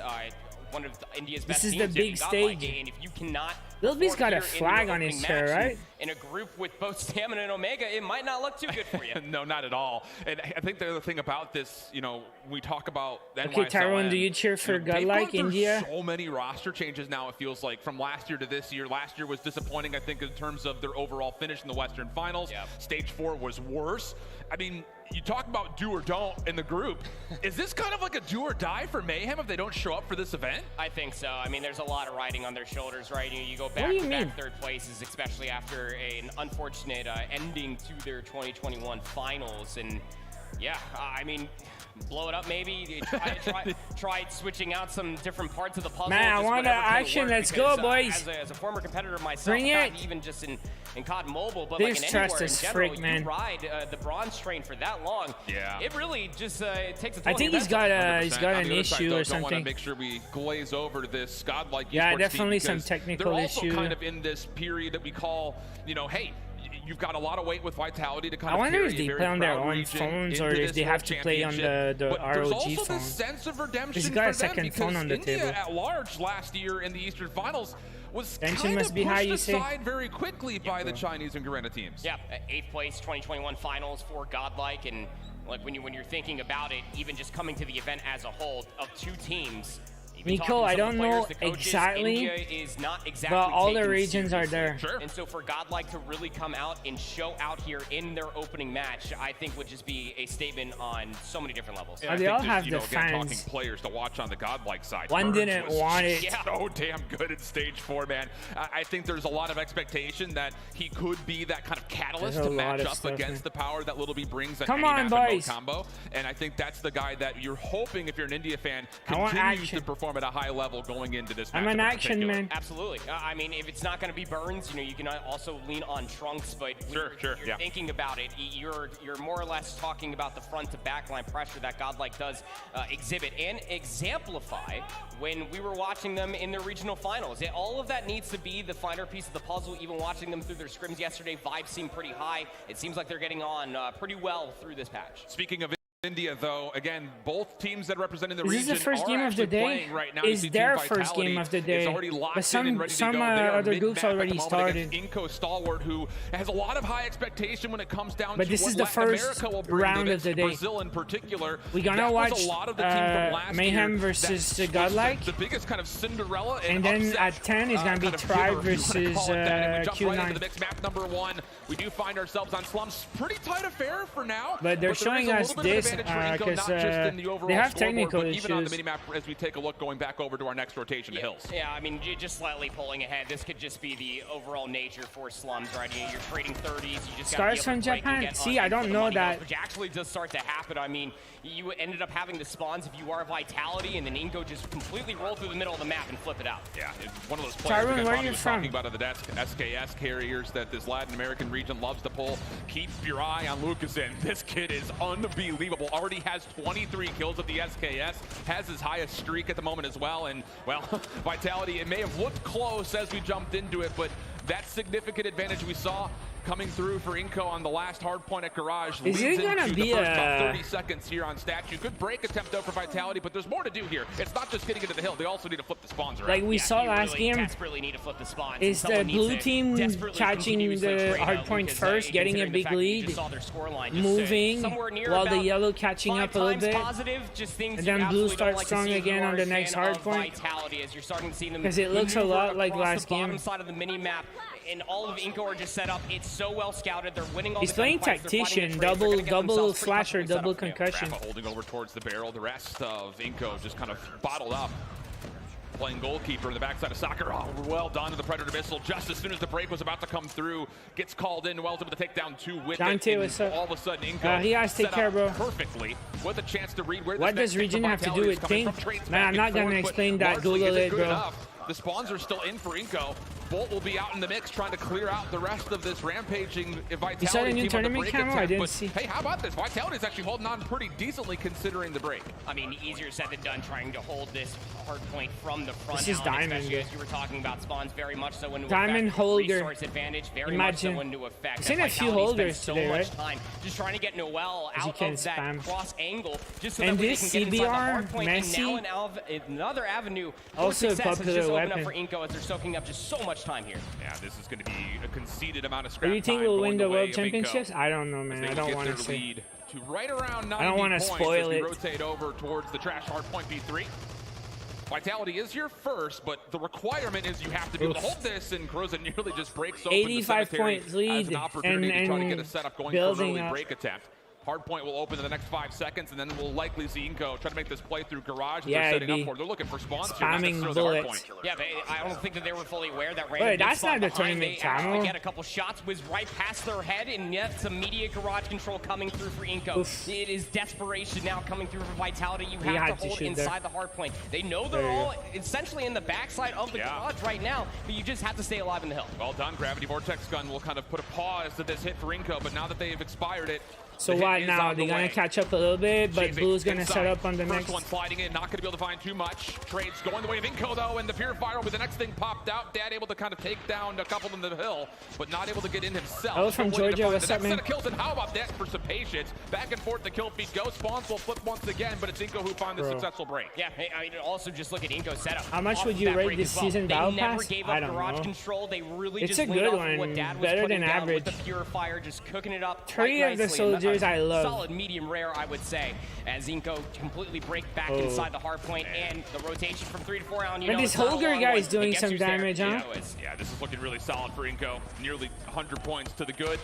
one of India's best This is teams. the big Godlike, stage. and if you cannot Lil B's got a perform here flag in your on his opening chair, match right? In a group with both Stamina and Omega, it might not look too good for you. No, not at all. And I think the other thing about this, you know, we talk about NYSL. Okay, Tyrone, do you cheer for Godlike India? So many roster changes now, it feels like, from last year to this year. Last year was disappointing, I think, in terms of their overall finish in the Western Finals. Yep. Stage 4 was worse. I mean, you talk about do or don't in the group. Is this kind of like a do or die for Mayhem if they don't show up for this event? I think so. I mean, there's a lot of riding on their shoulders, right? You go What do you mean? back third places, especially after an unfortunate ending to their 2021 finals. And yeah, I mean, blow it up maybe. Try switching out some different parts of the puzzle. Man, I just want whatever can action. work, Let's because, go, boys. As a former competitor myself, Bring not it. even just in COD Mobile, but This like in trust anywhere is in general, freak, man. you ride the bronze train for that long. Yeah. It really just it takes a toll I think on your he's got mental. a he's got On an the other side, issue though, or don't want to something. make sure we glaze over this Godlike Yeah, esports definitely team some because technical they're also issue. kind of in this period that we call, you know, hey, you've got a lot of weight with Vitality to kind I of wonder carry if they a very play on their proud own region phones or into if this they have World to play on the Championship. But there's ROG also phone. this sense of redemption He's got a for them second phone because on the India table. at large last year in the Eastern Finals was Tension kind must of be high, you pushed say? aside very quickly by the Chinese and Garena teams. Yeah, 8th place 2021 finals for Godlike, and like when you're thinking about it, even just coming to the event as a whole of 2 teams. even Nico, talking to I some don't of the players, know the coaches, exactly, India is not exactly but all the taken regions are seriously. there. Sure. And so for Godlike to really come out and show out here in their opening match, I think would just be a statement on so many different levels. And Oh, I they think all just, have you the know, again, fans. talking players to watch on the Godlike side. One Burns didn't was want it. Yeah. so damn good in stage 4, man. I think there's a lot of expectation that he could be that kind of catalyst There's to a lot match of up stuff, against man. the power that Little B brings at Come any on, map and mode boys. combo. And I think that's the guy that you're hoping, if you're an India fan, I want continues action. to perform at a high level going into this I'm matchup an in action particular. man. Absolutely. I mean, if it's not going to be Burns, you know, you can also lean on Trunks, but when Sure, you're yeah. thinking about it, you're more or less talking about the front to back line pressure that Godlike does exhibit and exemplify when we were watching them in their regional finals. All of that needs to be the finer piece of the puzzle. Even watching them through their scrims yesterday, vibes seem pretty high. It seems like they're getting on pretty well through this patch. Speaking of India, though, again, both teams that represent in the Is region this the first are game of the actually day? playing right now. You Is see their Team first game Vitality of the is day? already locked But in and ready some to go. They are other groups mid-map at already the moment started. against Inco Stalwart, who has a lot of high expectation when it comes down But to this what is the Latin first America will bring round to of the this, day. Brazil in particular. We gonna That was watch a lot of the team from last Mayhem year versus that was Godlike. the biggest kind of Cinderella And then upset, at 10 is gonna be kind of Tribe giver, if you wanna versus, call it that. And we jump right Q9. into the mix. Map number 1. We do find ourselves on Slums. Pretty tight affair for now. But they're there showing is a us little bit of this, advantage for Inco, 'cause, not just in the overall they have scoreboard, technical but even on the issues. minimap as we take a look going back over to our next rotation to Hills. Yeah, I mean, just slightly pulling ahead. This could just be the overall nature for Slums, right? You're trading 30s. You just Scars got from Japan? See, I don't know that. Which actually does start to happen. I mean, you ended up having the spawns if you are Vitality, and then Inco just completely roll through the middle of the map and flip it out. Yeah, it's one of those players Tyrone, that where Bobby you was from? talking about at the desk, SKS carriers that this Latin American region loves to pull. Keep your eye on Lucasen. This kid is unbelievable. Already has 23 kills at the SKS, has his highest streak at the moment as well. And, well, Vitality, it may have looked close as we jumped into it, but that significant advantage we saw coming through for Inco on the last hard point at Garage Is leads it gonna into be the first about a- 30 seconds here on Statue. Good break attempt though for Vitality, but there's more to do here. It's not just getting into the hill. They also need to flip the spawns around. Like we saw you last really game, desperately need to flip the spawns. is the Someone needs blue to team desperately catching continuously the trade hard out point because, first, getting a considering the big fact that you lead, just saw their scoreline just, moving, somewhere near while the about yellow catching 5 up a little times bit. positive, just things And you then blue absolutely don't starts like to strong see. again You on are the a next fan hard of point. Vitality as you're starting to see them 'Cause it looks a maneuver lot like across last the bottom game. side of the mini map, and all of Inco are just set up. It's so well scouted. They're winning all He's the playing gunfights. They're fighting the tactician, trades. They're double gonna get themselves pretty flasher, comfortably set double up. Yeah. concussion. Rafa holding over towards the barrel. The rest of Inco just kind of bottled up. Playing goalkeeper in the backside of soccer. Oh, well done to the Predator missile. Just as soon as the break was about to come through, gets called in. Wells able to take down 2 with Dante, it. what's up? All of a sudden, Inco he has to take set care, up bro. perfectly with a chance to read where What this does next pick region from have to do Vitality with is coming thing? from. Trades Man, back I'm and not gonna forth, but explain that. largely Google isn't it, good bro. enough. The spawns are still in for Inco. Bolt will be out in the mix trying to clear out the rest of this rampaging Vitality You saw the new team on the tournament break camera? attempt. I didn't But see. hey, how about this? Vitality's actually holding on pretty decently considering the break. I mean, easier said than done trying to hold this hard point from the front. This is Alan, Diamond, especially yeah. as you were talking about spawns, very much so into Diamond effect. holder. Resource advantage, very Imagine. much so into effect. I've seen a few Vitality holders spent today, so right? much time just trying to get Noel As you out can of that spam. cross angle, just so And that way they this can get inside the CBR, hard point. Messi, and now another avenue for also a success has popular just opened weapon. up for Inco as they're soaking up just so much time here. Yeah, this is going to be a conceded amount of Do scrap you think time we'll going win the way World of Championships? Inco. I don't know, man. They I will don't get want to their say. lead to right around 90 I don't wanna points spoil as we it. rotate over towards the trash hardpoint B3. Vitality is here first, but the requirement is you have to be able to hold this, and Groza nearly just breaks open 85 the cemetery points lead as an opportunity to try to get a and setup going for an building early up. break attempt. Hardpoint will open in the next 5 seconds, and then we'll likely see Inco try to make this play through garage that Yeah, they're it'd setting be up for. They're looking for spawns here, not spamming necessarily the bullets. hardpoint. Yeah, but I don't think that they were fully aware that Wait, random that's not the behind, tournament they actually channel. get a couple shots, was right past their head, and yet some immediate garage control coming through for Inco. Oof. It is desperation now coming through for Vitality. You He have had to to hold shoot inside the hard point. They know they're There you all essentially in the backside of the garage right now, but you just have to stay alive in the hill. Well done. Gravity Vortex gun will kind of put a pause to this hit for Inco, but now that they've expired it, So the hit what is now? on They're the gonna way. catch up a little bit, but Chasing Blue's gonna inside. set up on the First next. one sliding in, not going to be able to find too much. Trades going the way of Inco though, and the Purifier will be the next thing popped out. Dad able to kind of take down a couple in the hill, but not able to get in himself. Hello from Still waiting to Georgia, find what's the up, next man? set of kills, and how about that for some patience? Back and forth the kill feed goes. Spawns will flip once again, but it's Inco who found the Bro. successful break. Yeah, I mean, also just look at Inco's setup. How much Off would of you that rate break this as well. season They battle never pass? gave I up don't garage know. control. They really It's just a leaned good off of what one, Dad was better putting than down average. with the Purifier, just cooking it up Three quite of the nicely. soldiers I love. Solid medium rare, I would say, as Inco completely break back Oh. inside the hard point, and the rotation from 3 to 4 on. You But know, this it's not a Holger long guy one. is doing It gets some you there. damage, You huh? know, it's- Yeah, this is looking really solid for Inco. Nearly 100 points to the good.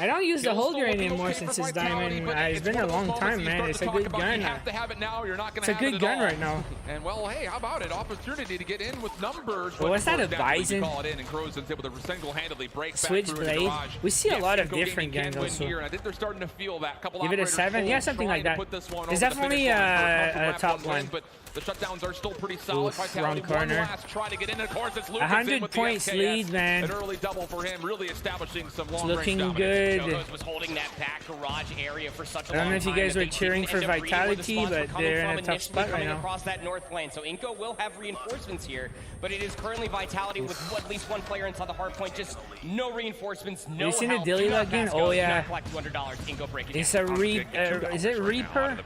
I don't use the Kills still Holger looking anymore okay since for it's Vitality, Diamond. but It's been one a of those long moments time, you man. start It's to a talk good about, gun. You have to have it now. You're not going It's to a have good it at gun all. right now. And well, hey, how about it? Opportunity to get in with numbers. Well, what's that, of a Bison? Call it in, and Grozen's able to single-handedly break back through the Switchblade. garage. We see a Yes, lot of Inco different Gaming guns can win also. here, and I think they're starting to feel that. Couple Give it a operators 7? Yeah, pulled, something like trying that. to put this one It's over the definitely finish line for a a comfortable top lap win, one. but the shutdowns are still pretty solid. Oof, Vitality wrong one corner. last try to get in, and of course it's Lucas 100 in with points the SKS. lead, man. An early double for him, really establishing some long looking range good. dominance. Jogos was holding that back garage area for such a I don't long know if you time guys that were they cheering didn't for end up reading where the Vitality, spawns were but coming they're in from a tough initially spot right coming now. across that north lane. So Inco will have reinforcements here, but it is currently Vitality with at least one player inside the hard point. Just no reinforcements, no you seen the help. Dilly Do not again? pass Oh, go. Do yeah. not collect $200. Inco break it It's down. a is it Reaper?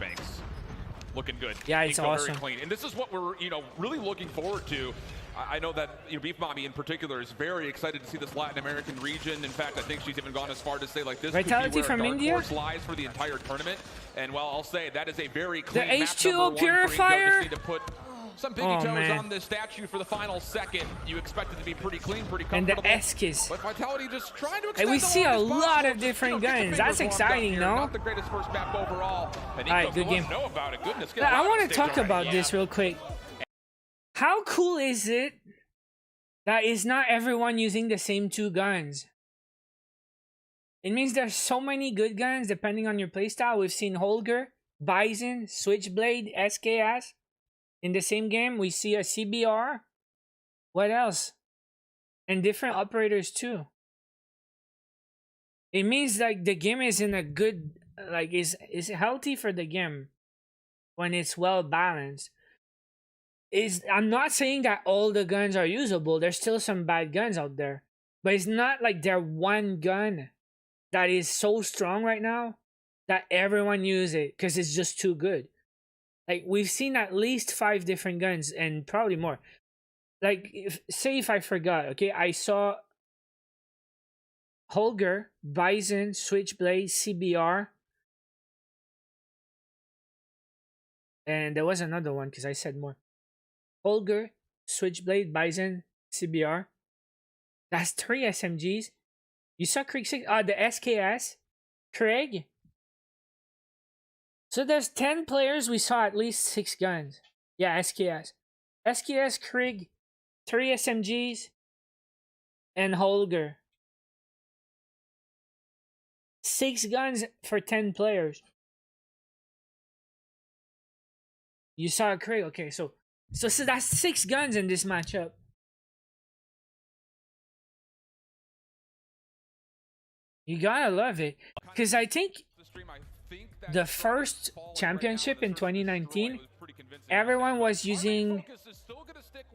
Looking good. Yeah, it's Inco awesome. Very clean. And this is what we're, really looking forward to. I know that Beef Mommy in particular is very excited to see this Latin American region. In fact, I think she's even gone as far to say like this Vitality could be where from a dark India? horse lies for the entire tournament. And well, I'll say that is a very clean map H2O number 1 for Inco. Purifier? Just need to put some piggy Oh, toes man. on this statue for the final second. You expect it to be pretty clean, pretty And the comfortable. Eskis. But Vitality just trying to Hey, extend we the see a longest lot possible. of different Get your guns. fingers That's warmed up exciting, here. no? Not the greatest first map overall. And Alright, Inco good let game. us know about it. Goodness, get Now, a lot I on want stage to talk already. about this real quick. How cool is it that is not everyone using the same 2 guns? It means there's so many good guns depending on your playstyle. We've seen Holger, Bison, Switchblade, SKS in the same game. We see a CBR. What else? And different operators too. It means like the game is in a good, like is healthy for the game when it's well balanced. I'm not saying that all the guns are usable. There's still some bad guns out there, but it's not like they're one gun that is so strong right now that everyone use it because it's just too good. Like we've seen at least 5 different guns and probably more. Like say if I forgot, okay, I saw Holger, Bison, Switchblade, CBR, and there was another one because I said more. Holger, Switchblade, Bison, CBR. That's 3 SMGs. You saw Krieg 6, the SKS, Craig. So there's 10 players. We saw at least 6 guns. Yeah, SKS. SKS, Krieg, 3 SMGs, and Holger. 6 guns for 10 players. You saw Craig. Okay, so that's 6 guns in this matchup. You gotta love it. Because I think the first championship in 2019, everyone was using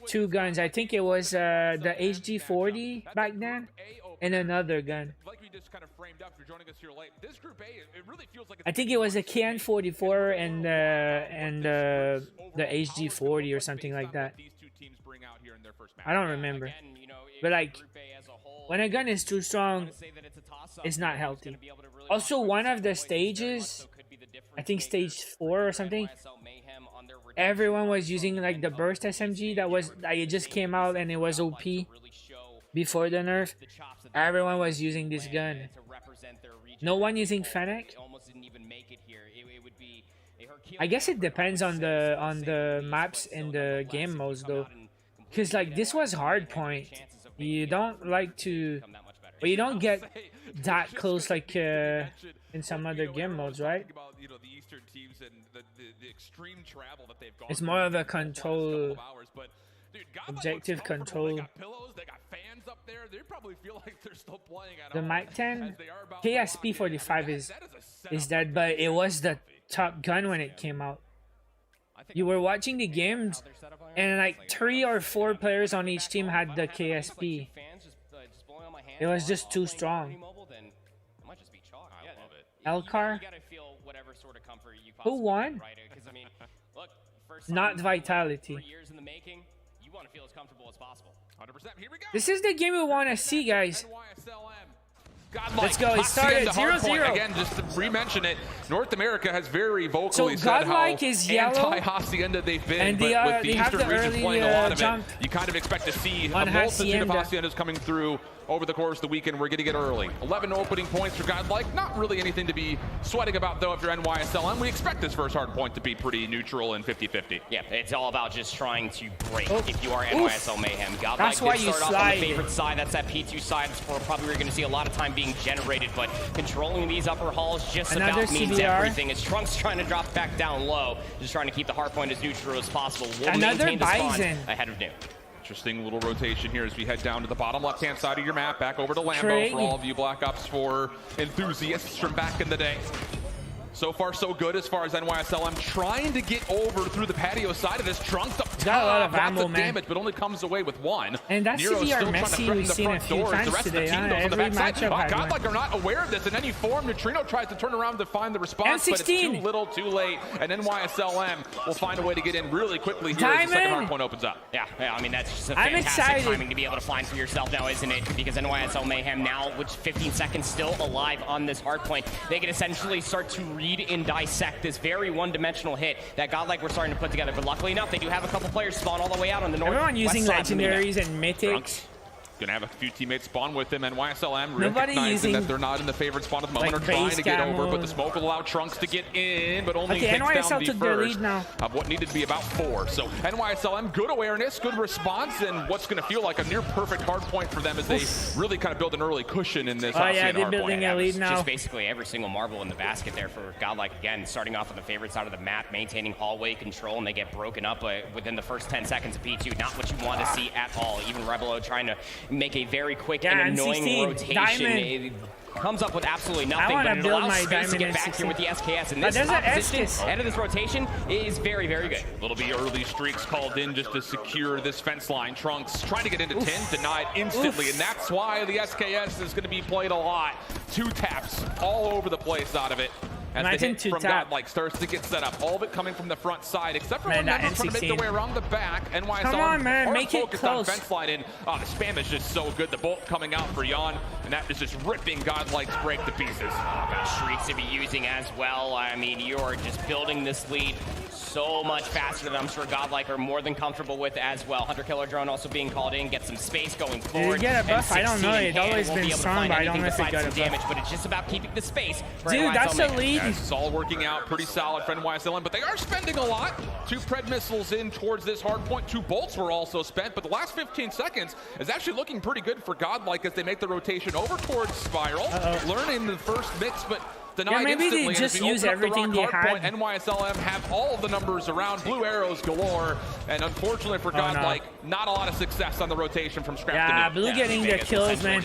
2 guns. I think it was the HG40 back then and another gun. I think it was a KN44 and the HG40 or something like that. I don't remember. But like, when a gun is too strong, it's not healthy. Also, one of the stages, I think stage 4 or something, everyone was using like the burst SMG that was like, it just came out and it was OP before the nerf. Everyone was using this gun. No one using Fennec. I guess it depends on the maps and the game modes though, because like this was hardpoint. You don't like to, but you don't get that close like in some other game modes, right? It's more of a control, objective control. The Mic 10 KSP 45 is dead, but it was the top gun when it came out. You were watching the games and like 3 or 4 players on each team had the KSP. It was just too strong. Elcar? Who won? Not Vitality. This is the game we want to see, guys. Godlike. Let's go. It started 0-0. Again, just to re-mention it, North America has very vocally said Godlike how is yellow, anti-Hacienda they've been, and but with the Eastern region early, playing a lot of jump it, you kind of expect to see a on multitude of Hacienda. Haciendas coming through over the course of the weekend. We're getting it early. 11 opening points for Godlike. Not really anything to be sweating about, though, if you're NYSLM. We expect this first hard point to be pretty neutral and 50-50. Yeah, it's all about just trying to break if you are NYSL Mayhem. Godlike That's why did you start off on the slide. favorite side. That's that P2 side. It's for probably we're going to see a lot of time being generated, but controlling these upper halls just Another about means CBR. everything. As Trunks trying to drop back down low, just trying to keep the hard point as neutral as possible. Will Another maintain the spawn Bison. ahead of New. Interesting little rotation here as we head down to the bottom left-hand side of your map, back over to Lambo Trade. for all of you Black Ops 4 enthusiasts from back in the day. So far, so good as far as NYSLM trying to get over through the patio side of this. Trunks up top, got a lot of lots ammo, of man. damage, but only comes away with 1. And that Nero's CBR still Messi trying to we've threaten seen the a front few doors. times The rest today, of the team huh? goes on the Every backside. matchup had one. Godlike are not aware of this in any form. Neutrino tries to turn around to find the response, but it's M16. too little, too late. And NYSLM will find a way to get in really quickly here as the second hard point opens up. Yeah, I mean, that's just a I'm fantastic excited. timing to be able to find for yourself now, isn't it? Because NYSL Mayhem now, with 15 seconds still alive on this hard point, they can essentially start to read and dissect this very one-dimensional hit that Godlike we're starting to put together. But luckily enough, they do have a couple players spawn all the way out on the north. Everyone using legendaries and mythics. Trunks gonna have a few teammates spawn with him. NYSLM Nobody recognizing using, that they're not in the favorite spot at the moment, like, are trying base to get over, camo. but the smoke will allow Trunks to get in, but only Okay, takes NYSL down the took the first lead now. of what needed to be about 4. So NYSLM, good awareness, good response, and what's gonna feel like a near perfect hard point for them as they really kind of build an early cushion in this. Oh yeah, Hacienda they're hard building point. a lead now. Just basically every single marble in the basket there for Godlike. Again, starting off on the favorite side of the map, maintaining hallway control, and they get broken up within the first 10 seconds of P2. Not what you want to see at all. Even Rebelo trying to make a very quick and annoying rotation. Diamond. It comes up with absolutely nothing, wanna but it build allows my space to Diamond get back M16. here with the SKS. And But this there's an opposition SKS. ahead of this rotation is very, very good. Little bit early streaks called in just to secure this fence line. Trunks trying to get into 10, denied instantly, and that's why the SKS is going to be played a lot. 2 taps all over the place out of it. As the hit from Godlike starts to get set up. All of it coming from the front side, except for one member trying to make their way around the back. NYSL Come on, man, make it focused close. on fence line in. Oh, the spam is just so good. The bolt coming out for Jan, and that is just ripping Godlike's break to pieces. Oh, got streaks to be using as well. I mean, you're just building this lead so much faster than I'm sure Godlike are more than comfortable with as well. Hunter Killer Drone also being called in, get some space going forward. Did it get a buff? I don't know. M16 It's always won't been be able to strong, find but I don't anything know if it besides got a some buff. damage, but it's just about keeping the space for Dude, NYSL that's a Mayhem. lead. It's all working out pretty solid for NYSLM, but they are spending a lot. 2 Pred missiles in towards this hard point. 2 bolts were also spent, but the last 15 seconds is actually looking pretty good for Godlike as they make the rotation over towards Spiral. Learning the first mix, but denied maybe they instantly. just And as we use open up the everything rock they hard had. point, NYSLM have all of the numbers around, blue arrows galore, and unfortunately for Godlike, not a lot of success on the rotation from Scrap Yeah, to blue getting the kills, man.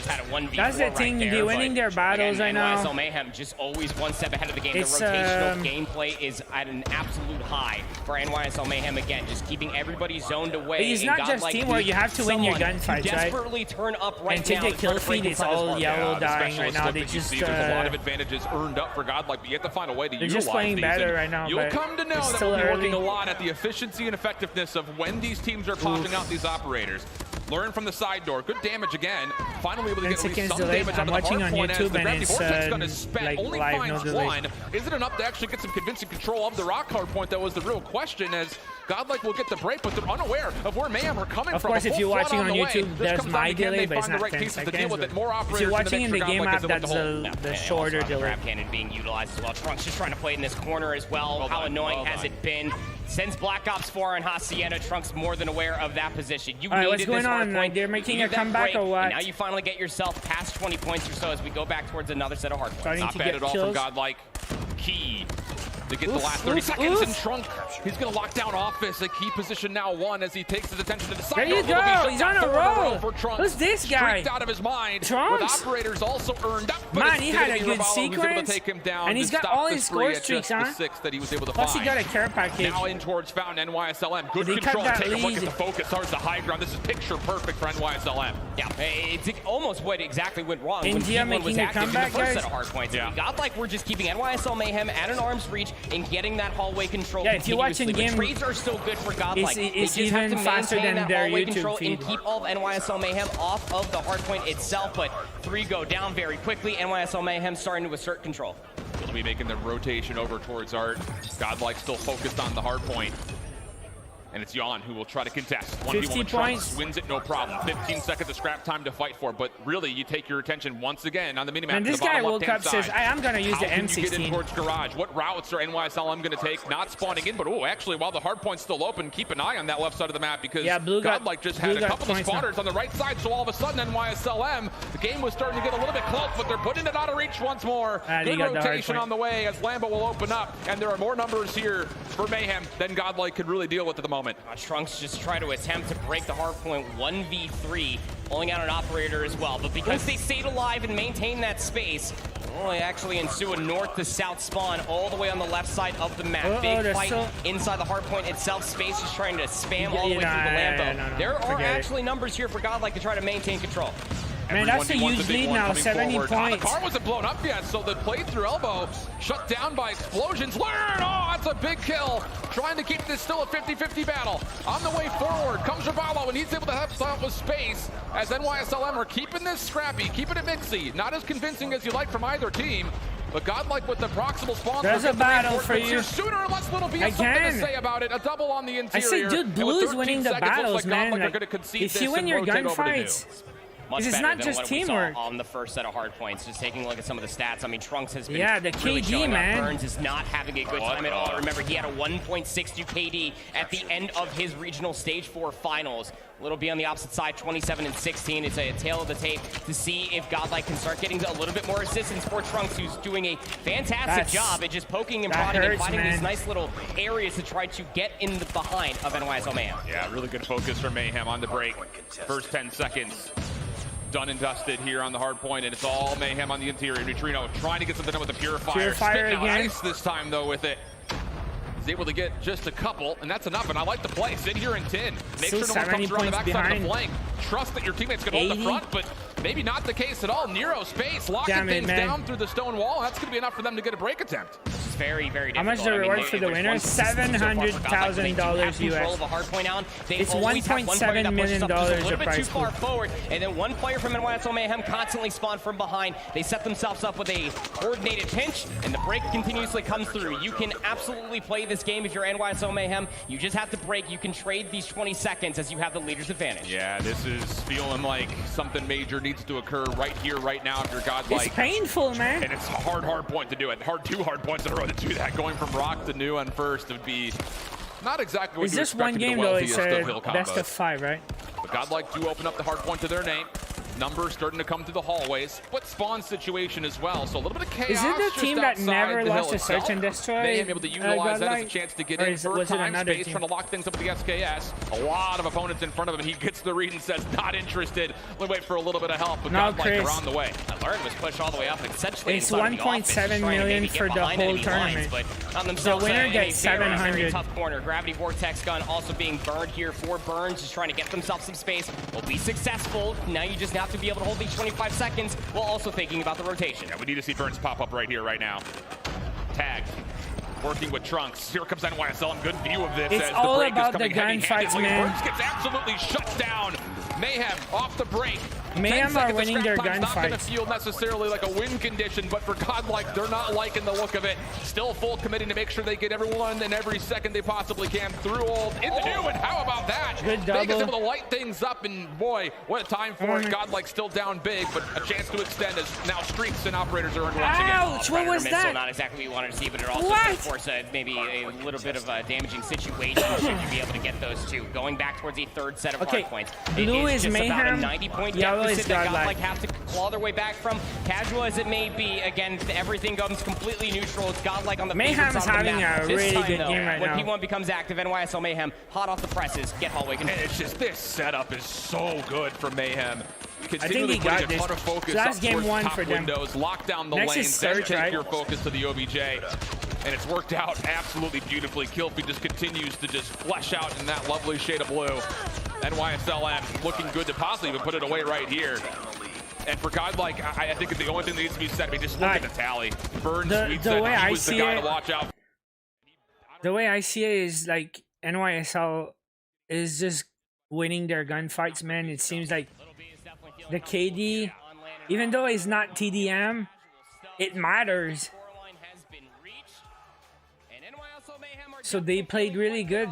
That's the thing, they're winning their battles right now. NYSL Mayhem just always one step ahead of the game. It's, the rotational gameplay is at an absolute high for NYSL Mayhem again, just keeping everybody zoned away. It's not just teamwork, you have to win your gunfights, desperately turn up right and take now the kill feed, it's all yellow dying right now. They just there's a lot of advantages earned up for Godlike, but you have to find a way to utilize just playing these. better right now. You'll but come to know it's that still we'll be working early. a lot at the efficiency and effectiveness of when these teams are popping out these operators. Learn from the side door. Good damage again. Finally able to get at least some delayed. damage I'm out of the watching hard on point YouTube as the and Gravity it's Vortex gun is spent. like Only live, finds no delay. one. Is it enough to actually get some convincing control of the rock hard point? That was the real question, as Godlike will get the break, but they're unaware of where Mayhem are coming from. Of course, if you're watching on YouTube, there's my delay, they but it's find the not right 10 pieces to seconds. deal with it. More If you're operators watching in the game app, that's the shorter delay. Grab cannon being utilized as well. Trunks just trying to play in this corner as well. How annoying has it been? Since Black Ops 4 and Hacienda, Trunks more than aware of that position. You All right, needed what's going this on? hard Like point. they're making You a needed that comeback break, or what? and now you finally get yourself past 20 points or so as we go back towards another set of hard points. Starting Not to bad get at all from kills. Godlike. Key to get the last 30 seconds in Trunk. He's going to lock down Office. A key position now one as he takes his attention to the side. There you go. He's on a roll. Who's this guy? Streaked out of his mind. Trunks. With operators also earned up. But Man, he had a good Ravallo who's able to sequence. take him down And he's to got stop all the his spree score at streaks, just huh? the 6 that he was able to Plus, find. he got a care package. Now in towards Fountain, NYSLM. Good They control. cut that Take a look lead. at the focus towards the high ground. This is picture perfect for NYSLM. Yeah, it's almost what exactly went wrong India when P1 was making a active comeback, in the first guys? set of hard points. Yeah. Godlike we're just keeping NYSL Mayhem at an arm's reach and getting that hallway control. Yeah, if you watch in continuously. game, But trades are still good for Godlike. it's they just have even to faster maintain than that their hallway YouTube control feed. and keep all of NYSL Mayhem off of the hard point itself. But 3 go down very quickly. NYSL Mayhem starting to assert control. He'll be making the rotation over towards Art. Godlike still focused on the hard point. And it's Yon who will try to contest. 50 1v1 points. Wins it, no problem. 15 seconds of scrap time to fight for. But really, you take your attention once again on the minimap. And this guy woke up, says, I'm going to use the How can you get in M16. towards Garage? What routes are NYSLM going to take? Not spawning in, but actually, while the hard point's still open, keep an eye on that left side of the map because Godlike just had a couple of spotters on the right side. So all of a sudden, NYSLM, the game was starting to get a little bit close, but they're putting it out of reach once more. Good rotation on the way as Lambo will open up, and there are more numbers here for Mayhem than Godlike could really deal with at the moment. Trunks just try to attempt to break the hard point 1v3, pulling out an operator as well. But because they stayed alive and maintained that space, they actually ensue a north to south spawn all the way on the left side of the map. Big fight inside the hard point itself. Space is trying to spam all the way through the Lambo. There are actually numbers here for Godlike to try to maintain control. Man, that's a huge lead now, 70 points. The car wasn't blown up yet, so the play-through elbow shut down by explosions. Learn! Oh, that's a big kill. Trying to keep this still a 50-50 battle. On the way forward comes Ravallo, and he's able to help out with space as NYSLM are keeping this scrappy, keeping it mixy. Not as convincing as you like from either team. But Godlike with the proximal spawn. There's a battle for you. Sooner or less, Little B has something to say about it. A double on the interior. I say, dude, blue is winning the battles, man. Like, if you win your gunfights, Much it's better not than just what we teamwork. saw on the first set of hard points. Just taking a look at some of the stats. I mean, Trunks has been the really KD, showing man. up. Burns is not having a good time at all. Remember, he had a 1.62 KD at the end of his regional stage 4 finals. Little B on the opposite side, 27 and 16. It's a tail of the tape to see if Godlike can start getting a little bit more assistance for Trunks, who's doing a fantastic job at just poking and prodding and finding these nice little areas to try to get in the behind of NYSL Mayhem. Yeah, really good focus for Mayhem on the break. First 10 seconds. Done and dusted here on the hard point, and it's all Mayhem on the interior. Neutrino trying to get something done with the Purifier. Spitting out ice this time, though, with it. He's able to get just a couple, and that's enough. And I like the play. Sit here and tin. Make sure no one comes around the backside of the flank. Trust that your teammates can hold the front, but maybe not the case at all. Nero space, locking things down through the stone wall. That's going to be enough for them to get a break attempt. This is very, very difficult. How much the reward for the winner? $700,000 US. It's $1.7 million a little bit too prize far forward, and then one player from NYSL Mayhem constantly spawned from behind. They set themselves up with a coordinated pinch, and the break continuously comes through. You can absolutely play this game if you're NYSL Mayhem. You just have to break. You can trade these 20 seconds as you have the leader's advantage. Yeah, this is feeling like something major needs to occur right here, right now if you're Godlike. It's painful, man. And it's a hard point to do it. Two hard points in a row to do that. Going from rock to new on first would be not exactly what you expect. Is this one game, though? It's a best of 5, right? But Godlike do open up the hard point to their name. Numbers starting to come through the hallways, but spawn situation as well. So a little bit of chaos. Is it the team that never lost a search and destroy? Mayhem able to utilize that as a chance to get in for time space, team? trying to lock things up with the SKS. A lot of opponents in front of him, and he gets the read and says, not interested. We'll wait for a little bit of help, but Godlike are on the way. Learn was pushed all the way up, essentially. It's 1.7 million for the whole tournament. But on the winner gets 700. Tough corner. Gravity Vortex gun also being burned here for Burns, just trying to get themselves some space. Will be successful. Now you just have to be able to hold these 25 seconds while also thinking about the rotation. Yeah, we need to see Burns pop up right here, right now. Tagged. Working with Trunks. Here comes NYSL. Good view of this. It's as all the break about is the gunfights, man. Burns gets absolutely shut down. Mayhem off the break. Mayhem are winning their gunfights. Not going to feel necessarily like a win condition, but for Godlike, they're not liking the look of it. Still full committing to make sure they get everyone and every second they possibly can through old into new. And how about that? Good double. Vegas able to light things up, and boy, what a time for it. Godlike still down big, but a chance to extend as now streaks and operators are once again. Ouch! What was that? Not exactly what you wanted to see, but it also could force maybe a little bit of a damaging situation should you be able to get those two. Going back towards a third set of hard points. Blue is Mayhem. 90-point Yellow deficit is that Godlike. Godlike have to claw their way back from. Casual as it may be, again, everything goes completely neutral. It's Godlike on the Mayhem's having a really good game right now. When P1 becomes active, NYSL Mayhem hot off the presses. Get hallway control. And it's just this setup is so good for Mayhem. I think he got this. Last game one for them. Windows, lock down the Next lanes, is Surge, take right? your focus to the OBJ. And it's worked out absolutely beautifully. Kilpie just continues to just flesh out in that lovely shade of blue. NYSLM looking good to possibly even put it away right here. And for Godlike, I think the only thing that needs to be said, I mean, just look at the tally. Burns, the way I see it, to watch out. The way I see it is like NYSL is just winning their gunfights, man. It seems like the KD, even though it's not TDM, it matters. So they played really good,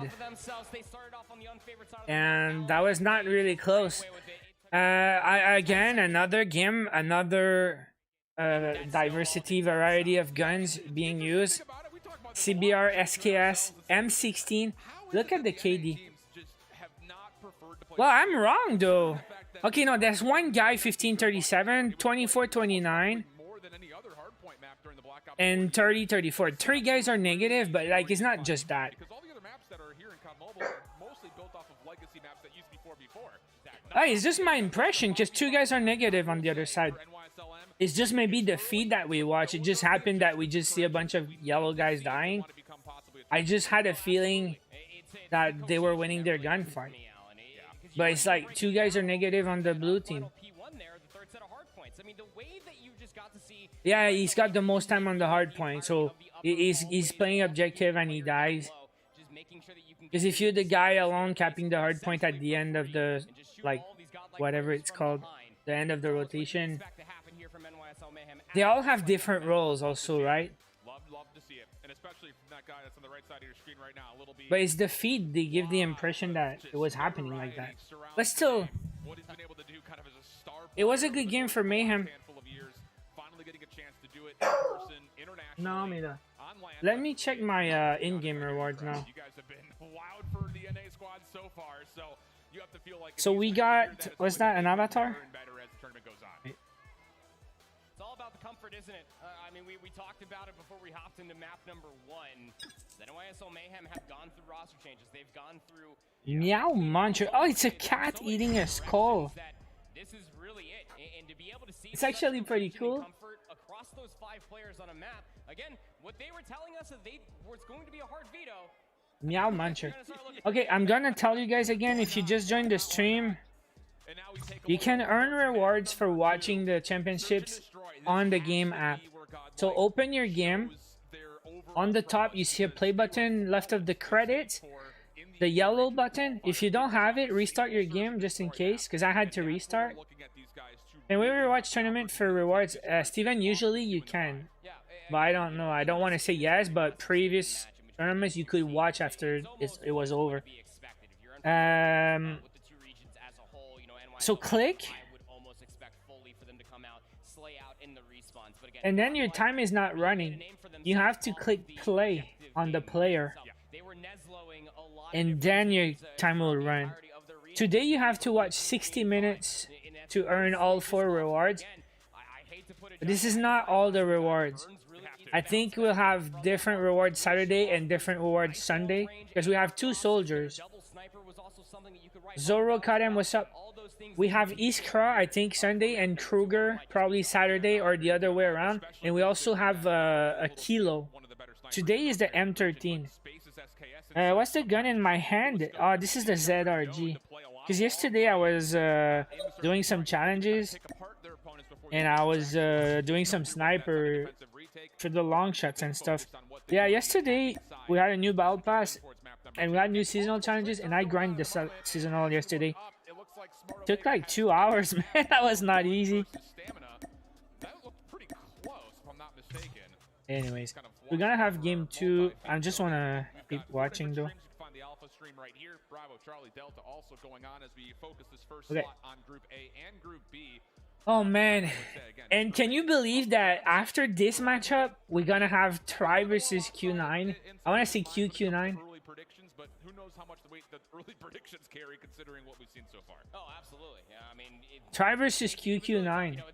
and that was not really close. Again, another game, another diversity, variety of guns being used. CBR, SKS, M16. Look at the KD. Well, I'm wrong though. Okay, no, there's one guy 1537, 2429, and 3034. 3 guys are negative, but like it's not just that. Because all the other maps that are here in COD Mobile are mostly built off of legacy maps that used before. Hey, it's just my impression, because 2 guys are negative on the other side. It's just maybe the feed that we watch. It just happened that we just see a bunch of yellow guys dying. I just had a feeling that they were winning their gunfight. But it's like 2 guys are negative on the blue team. Yeah, he's got the most time on the hard point, so he's playing objective and he dies. Because if you're the guy alone capping the hard point at the end of the, like, whatever it's called, the end of the rotation, they all have different roles also, right? Love to see it, and especially from that guy that's on the right side of your screen right now. A little bit. But it's the feed, they give the impression that it was happening like that. But still, it was a good game for Mayhem. No, mira. Let me check my in-game rewards now. So we got, what's that, an avatar? It's all about the comfort, isn't it? I mean, we talked about it before we hopped into map number 1. The NYSL Mayhem have gone through roster changes. They've gone through... Meow Muncher. Oh, it's a cat eating a skull. This is really it. And to be able to see... It's actually pretty cool. Across those 5 players on a map. Again, what they were telling us is was going to be a hard veto. Meow Muncher. Okay, I'm gonna tell you guys again, if you just joined the stream, you can earn rewards for watching the championships on the game app. So open your game. On the top, you see a play button left of the credits. The yellow button. If you don't have it, restart your game just in case, because I had to restart. And we rewatch tournament for rewards. Steven, usually you can. But I don't know. I don't want to say yes, but previous tournaments you could watch after it was over. So click. And then your time is not running. You have to click play on the player. And then your time will run. Today you have to watch 60 minutes to earn all 4 rewards. But this is not all the rewards. I think we'll have different rewards Saturday and different rewards Sunday, because we have 2 soldiers. Zoro CODM, what's up? We have Iskra, I think, Sunday, and Kruger probably Saturday, or the other way around. And we also have a Kilo. Today is the M13. What's the gun in my hand? Oh, this is the ZRG. Because yesterday I was doing some challenges, and I was doing some sniper for the long shots and stuff. Yeah, yesterday we had a new battle pass, and we had new seasonal challenges, and I grinded the seasonal yesterday. Took like 2 hours, man. That was not easy. Anyways, we're gonna have game 2. I just wanna keep watching though. Okay. Oh man, and can you believe that after this matchup we're gonna have Tri versus Q9? I wanna see QQ9. But who knows how much the weight that early predictions carry, considering what we've seen so far. Oh, absolutely. Yeah, I mean, Tri versus QQ9. You know,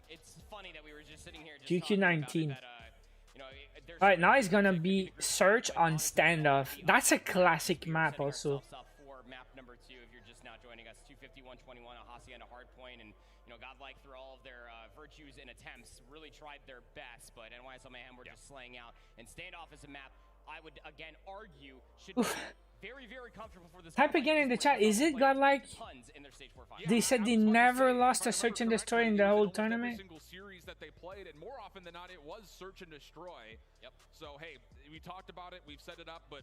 it's funny that we were just sitting here just QQ19. All right, now it's gonna be search on standoff. That's a classic map also. For map number 2, if you're just now joining us, 251-21 on Hacienda Hardpoint, and you know, Godlike through all of their virtues and attempts really tried their best, but NYSL Mayhem were just slaying out. And standoff is a map I would again argue should be very, very comfortable for this. Type again in the chat. Is it Godlike? They said they never lost a search and destroy in the whole tournament. Every single series that they played, and more often than not, it was search and destroy. Yep. So hey, we talked about it, we've set it up, but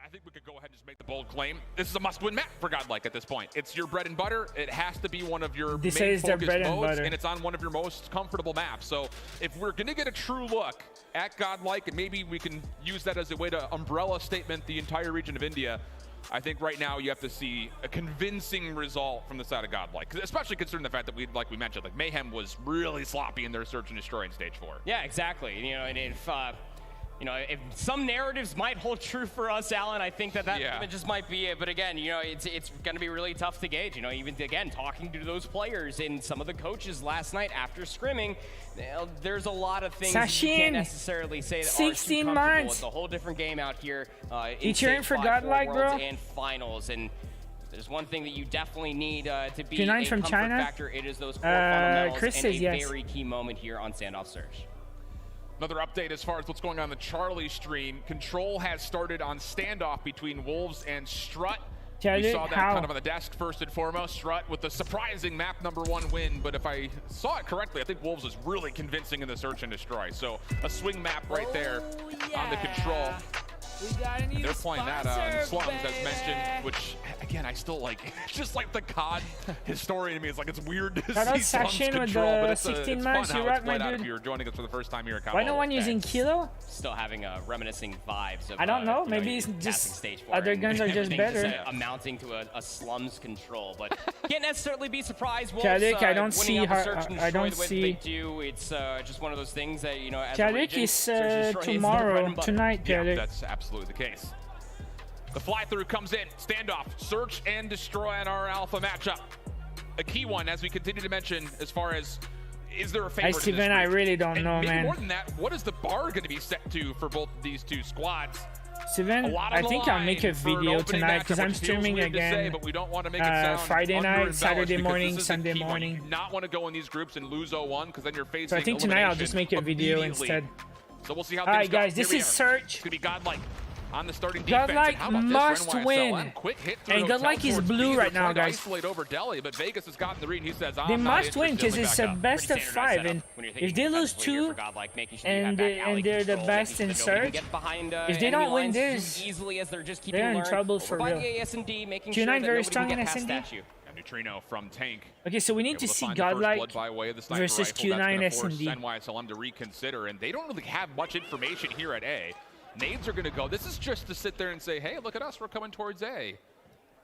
I think we could go ahead and just make the bold claim. This is a must-win map for Godlike at this point. It's your bread and butter. It has to be one of your main focus modes, and it's on one of your most comfortable maps. So if we're going to get a true look at Godlike, and maybe we can use that as a way to umbrella statement the entire region of India, I think right now you have to see a convincing result from the side of Godlike, especially considering the fact that like we mentioned, like Mayhem was really sloppy in their search and destroy in stage 4. Yeah, exactly. You know, and if you know, if some narratives might hold true for us, Alan, I think that just might be it. But again, you know, it's going to be really tough to gauge. You know, even again, talking to those players and some of the coaches last night after scrimming, there's a lot of things that you can't necessarily say that 16 are too months. comfortable. It's a whole different game out here. You cheering for Godlike, bro? And finals, and there's one thing that you definitely need to be Q9 a from comfort China? factor. It is those core fundamentals Chris and says a yes. very key moment here on Standoff Search. Another update as far as what's going on the Charlie stream. Control has started on standoff between Wolves and Strut. We saw that kind of on the desk first and foremost. Strut with the surprising map #1 win, but if I saw it correctly, I think Wolves was really convincing in the search and destroy. So a swing map right there on the Control. We got a new They're playing that on Slums, baby. as mentioned, which, again, I still like. It's just like the COD historian to me. It's like, it's weird to see Slums Control, but it's 16 fun months. how You're it's right, played my out dude. if you're joining us for the first time here at COD Why no Mobile. one using Kilo? Still having reminiscing vibes of I don't know. you Maybe it's passing just stage 4 other and guns are just everything better. amounting to a Slums Control, but can't necessarily be surprised. Chadwick, I don't winning see out the her. search and I don't destroy the way see. that they do. It's just one of those things that, you know, as Chadwick a region, is search and destroy is the bread tomorrow, and butter. tonight. Yeah, Chadwick. that's absolutely the case. The fly-through comes in. Standoff, search and destroy on our alpha matchup. A key one, as we continue to mention, as far as, is there a favorite in this Steven, I group? really don't And know, maybe man. more than that, what is the bar going to be set to for both of these two squads? Steven, I think I'll make a video tonight because I'm streaming again Friday night, Saturday morning, Sunday morning. You do not want to go in these groups and lose 0-1 because then you're facing So I think tonight I'll just make a video instead. So we'll see how Alright things go. guys, this Here we is are. Search. It's going to be Godlike on the starting defense. Godlike And how about this must for NYSL? win. Quick hit through And hotel Godlike is towards blue B. right They're now, trying to guys. isolate over Delhi, but Vegas has gotten the read. He says, They must win because it's a best of Pretty 5, standardized and setup when you're if thinking they lose defensively here 2 for Godlike, making sure you have back alley and they're the control, best making in sure that nobody can search, get behind, if they enemy don't win lines this, too easily as they're just keeping they're in learn trouble over for by real. the AS&D, making Q9 sure that very nobody strong can in get past SND. that you. Neutrino from Tank. Okay, so we need to Able see find the first Godlike blood by way of the sniper versus rifle. That's gonna Q9 force SND. NYSLM to reconsider, and they don't really have much information here at A. Nades are going to go. This is just to sit there and say, hey, look at us, we're coming towards A.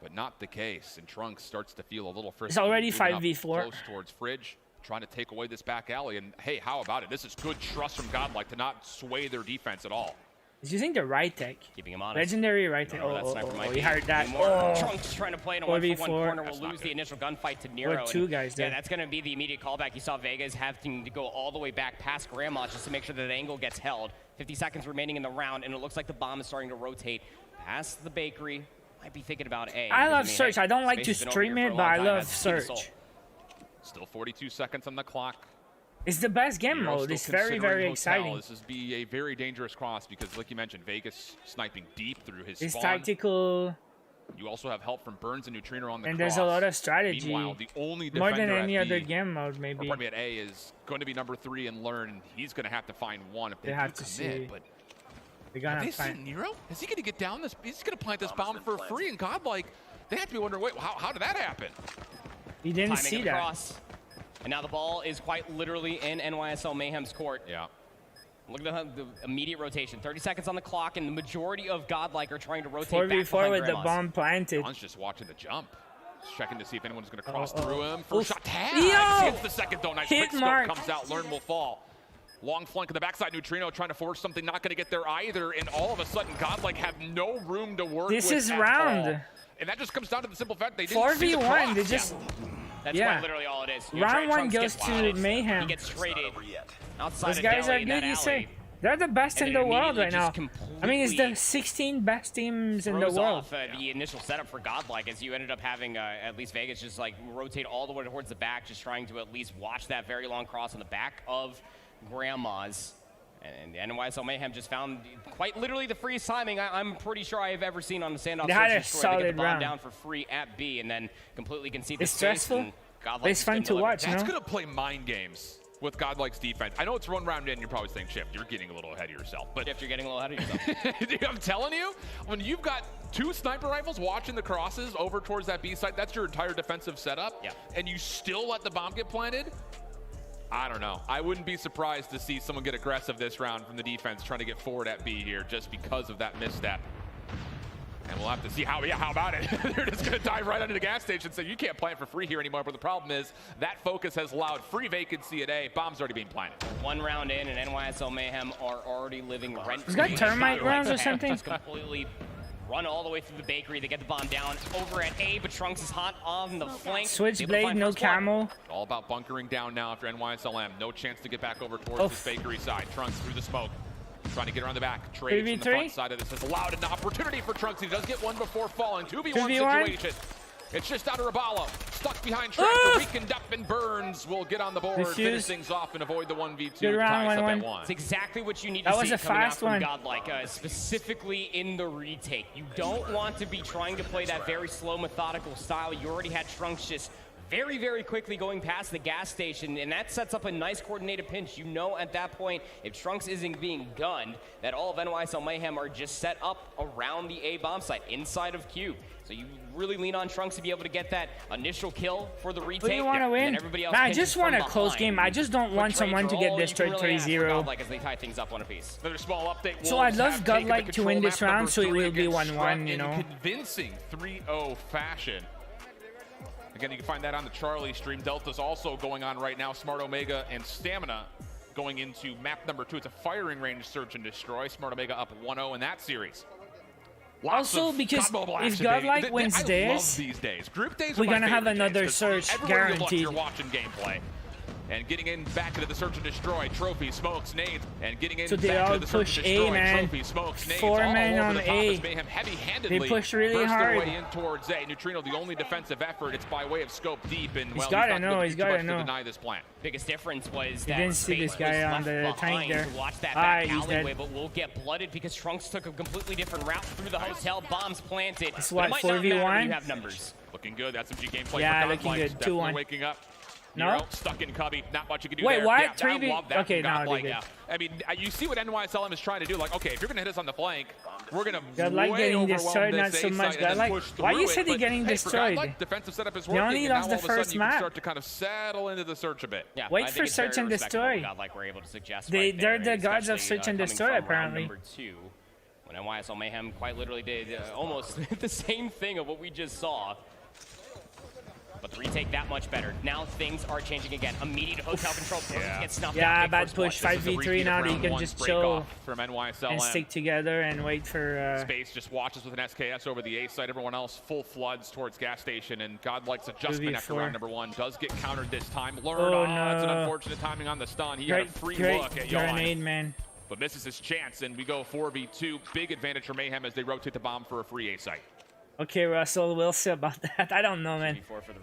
But not the case, and Trunks starts to feel a little frisky. It's already moving up 5v4. Close towards Fridge, trying to take away this back alley, and hey, how about it? This is good trust from Godlike to not sway their defense at all. He's using the right tech. Keeping him honest. Legendary right tech. Oh, he heard that. Oh. Trunks trying to play in a 1-for-1 corner will lose the initial gunfight to Nero. Or two guys there. Yeah, that's going to be the immediate callback. You saw Vegas having to go all the way back past Grandma just to make sure that the angle gets held. 50 seconds remaining in the round, and it looks like the bomb is starting to rotate past the bakery. Might be thinking about A. I love Search. I don't like to stream it, but I love Search. Still 42 seconds on the clock. It's the best game mode. It's very, very exciting. This is be a very dangerous cross because, like you mentioned, Vegas sniping deep through his It's spawn. Tactical. You also have help from Burns and Neutrino on the and cross. there's a lot of strategy. Meanwhile, the only more than any at other B, game mode, maybe. or at A is going to be number 3 and Learn, and he's going to have to find one if they have do to commit. see. But They gotta have they find. seen Nero? Is he going to get down this? He's going to plant this bomb for free and Godlike. They have to be wondering, wait, how did that happen? He didn't Timing see of that. cross. And now the ball is quite literally in NYSL Mayhem's court. Yeah. Look at the immediate rotation. 30 seconds on the clock, and the majority of Godlike are trying to rotate 4v4 back behind with the Grandma's. bomb planted. John's just watching the jump. Just checking to see if anyone's going to cross through him. First Oof. shot, tag! Yo! Hits the second, though. Nice Hit quick mark. scope comes out. Learn will fall. Long flank on the backside. Neutrino trying to force something, not going to get there either. And all of a sudden, Godlike have no room to work This with is at round. all. And that just comes down to the simple fact they didn't see the 4v1. cross. They just. That's Yeah. quite literally all it is. Round one Trunks goes gets to wilded. Mayhem. He gets traded outside Those of guys Deli are in good, that you say? alley. They're the best And in it the world immediately right now. just I mean, it's the completely 16 best teams in the throws world. off the initial setup for Godlike, as you ended up having at least Vegas just like rotate all the way towards the back, just trying to at least watch that very long cross on the back of Grandma's. And NYSL Mayhem just found quite literally the freest timing I'm pretty sure I have ever seen on the Standoff They had a They get the solid bomb round. down for free at B, and then completely concede the It's space, stressful, and Godlike but it's just fun couldn't to deliver. watch, you That's know? going to play mind games with Godlike's defense. I know it's 1 round in, you're probably saying, Chip, you're getting a little ahead of yourself. But If you're getting a little ahead of yourself. I'm telling you, when you've got 2 sniper rifles watching the crosses over towards that B site, that's your entire defensive setup, Yeah. and you still let the bomb get planted, I don't know. I wouldn't be surprised to see someone get aggressive this round from the defense trying to get forward at B here just because of that misstep. And we'll have to see how about it? They're just going to dive right under the gas station and say, you can't plant for free here anymore. But the problem is that focus has allowed free vacancy at A. Bomb's already being planted. 1 round in, and NYSL Mayhem are already living rent-free. Is that termite rounds or something? Just completely run all the way through the bakery. They get the bomb down over at A, but Trunks is hot on the flank. Switchblade, no camo. All about bunkering down now after NYSLM. No chance to get back over towards this bakery side. Trunks through the smoke. Trying to get around the back. Trade from the front side of this has allowed an opportunity for Trunks. He does get one before falling. 2v1 situation. It's just out of Rabalo. Stuck behind Tractor. Weakened up, and Burns will get on the board. Finish things off and avoid the 1v2. Good round, ties up at 1-1. 1. It's exactly what you need That to was see a coming out fast from one. Godlike, specifically in the retake. You don't want to be trying to play that very slow, methodical style. You already had Trunks just very, very quickly going past the gas station, and that sets up a nice coordinated pinch. You know at that point, if Trunks isn't being gunned, that all of NYSL Mayhem are just set up around the A bomb site, inside of Q. So you really lean on Trunks to be able to get that initial kill for the retake. But you want to win? Else Nah, I pinches just want from a close behind. game. I just don't want But someone to trades are get all you destroyed can really ask for 3-0. Godlike as they tie things up one apiece. Another small update. So I'd Wolves love have taken the Godlike to control win of this map round, number so it 3 will be against 1-1, Strutt you in know. convincing 3-0 fashion. Again, you can find that on the Charlie stream. Delta's also going on right now. Smart Omega and Stamina going into map number 2. It's a firing range search and destroy. Smart Omega up 1-0 in that series. Lots Also, of because COD Mobile if action, Godlike baby. wins I love this, these days. Group days we're are my gonna have favorite another days, 'cause search, everywhere you look, guaranteed. you're watching gameplay. And getting in back into the search and destroy. Trophy, smokes, nades. And getting in So they back all into the search push and A, destroy. man. Trophy, smokes, nades. 4 all men over on the top A. as Mayhem heavy-handedly They push really burst hard. their way in towards A. Neutrino, the only defensive effort. It's by way of scope deep. And, well, gotta not know, gonna he's do too gotta much know. to deny this plan. Biggest difference was You that didn't see space this guy was on the left tank behind there. to watch that Ah, back he's alleyway, dead. but will get blooded because Trunks took a completely different route through the hotel. Bombs planted. It's But what, it might not matter when 4v1? you have numbers. Looking good. That's some G gameplay. Yeah, for looking Godlike. good. Definitely 2-1. waking up. No? Nero stuck in Cubby. Not much you can do Wait, there. what? Yeah, 3v? I love that Okay, from now they Godlike. did. I mean, you see what NYSLM is trying to do. Like, okay, if you're going to hit us on the flank, we're going to Godlike way getting overwhelm destroyed, this not so A much site and then Godlike. push Why through you said it. he getting But, hey, destroyed? For Godlike, defensive setup is They working. only And lost now the all of a sudden first you can map. start to kind of settle into the search a bit. Yeah, Wait I for think it's search very and respectable destroy. what Godlike were able to suggest They're right there, the gods of especially, search and coming destroy, from round apparently. number 2, when NYSL Mayhem quite literally did almost the same thing of what we just saw. but the retake that much better. Now things are changing again. Immediate hotel control. Gets snuffed out. Yeah, bad push. 5v3 now. You can just chill from NYSLM and stick together and wait for... Space just watches with an SKS over the A side. Everyone else full floods towards gas station, and Godlike's adjustment after round number 1 does get countered this time. It's an unfortunate timing on the stun. He had a free look at grenade, man. But misses his chance, and we go 4v2. Big advantage for Mayhem as they rotate the bomb for a free A site. Okay, Russell, we'll see about that. I don't know, man.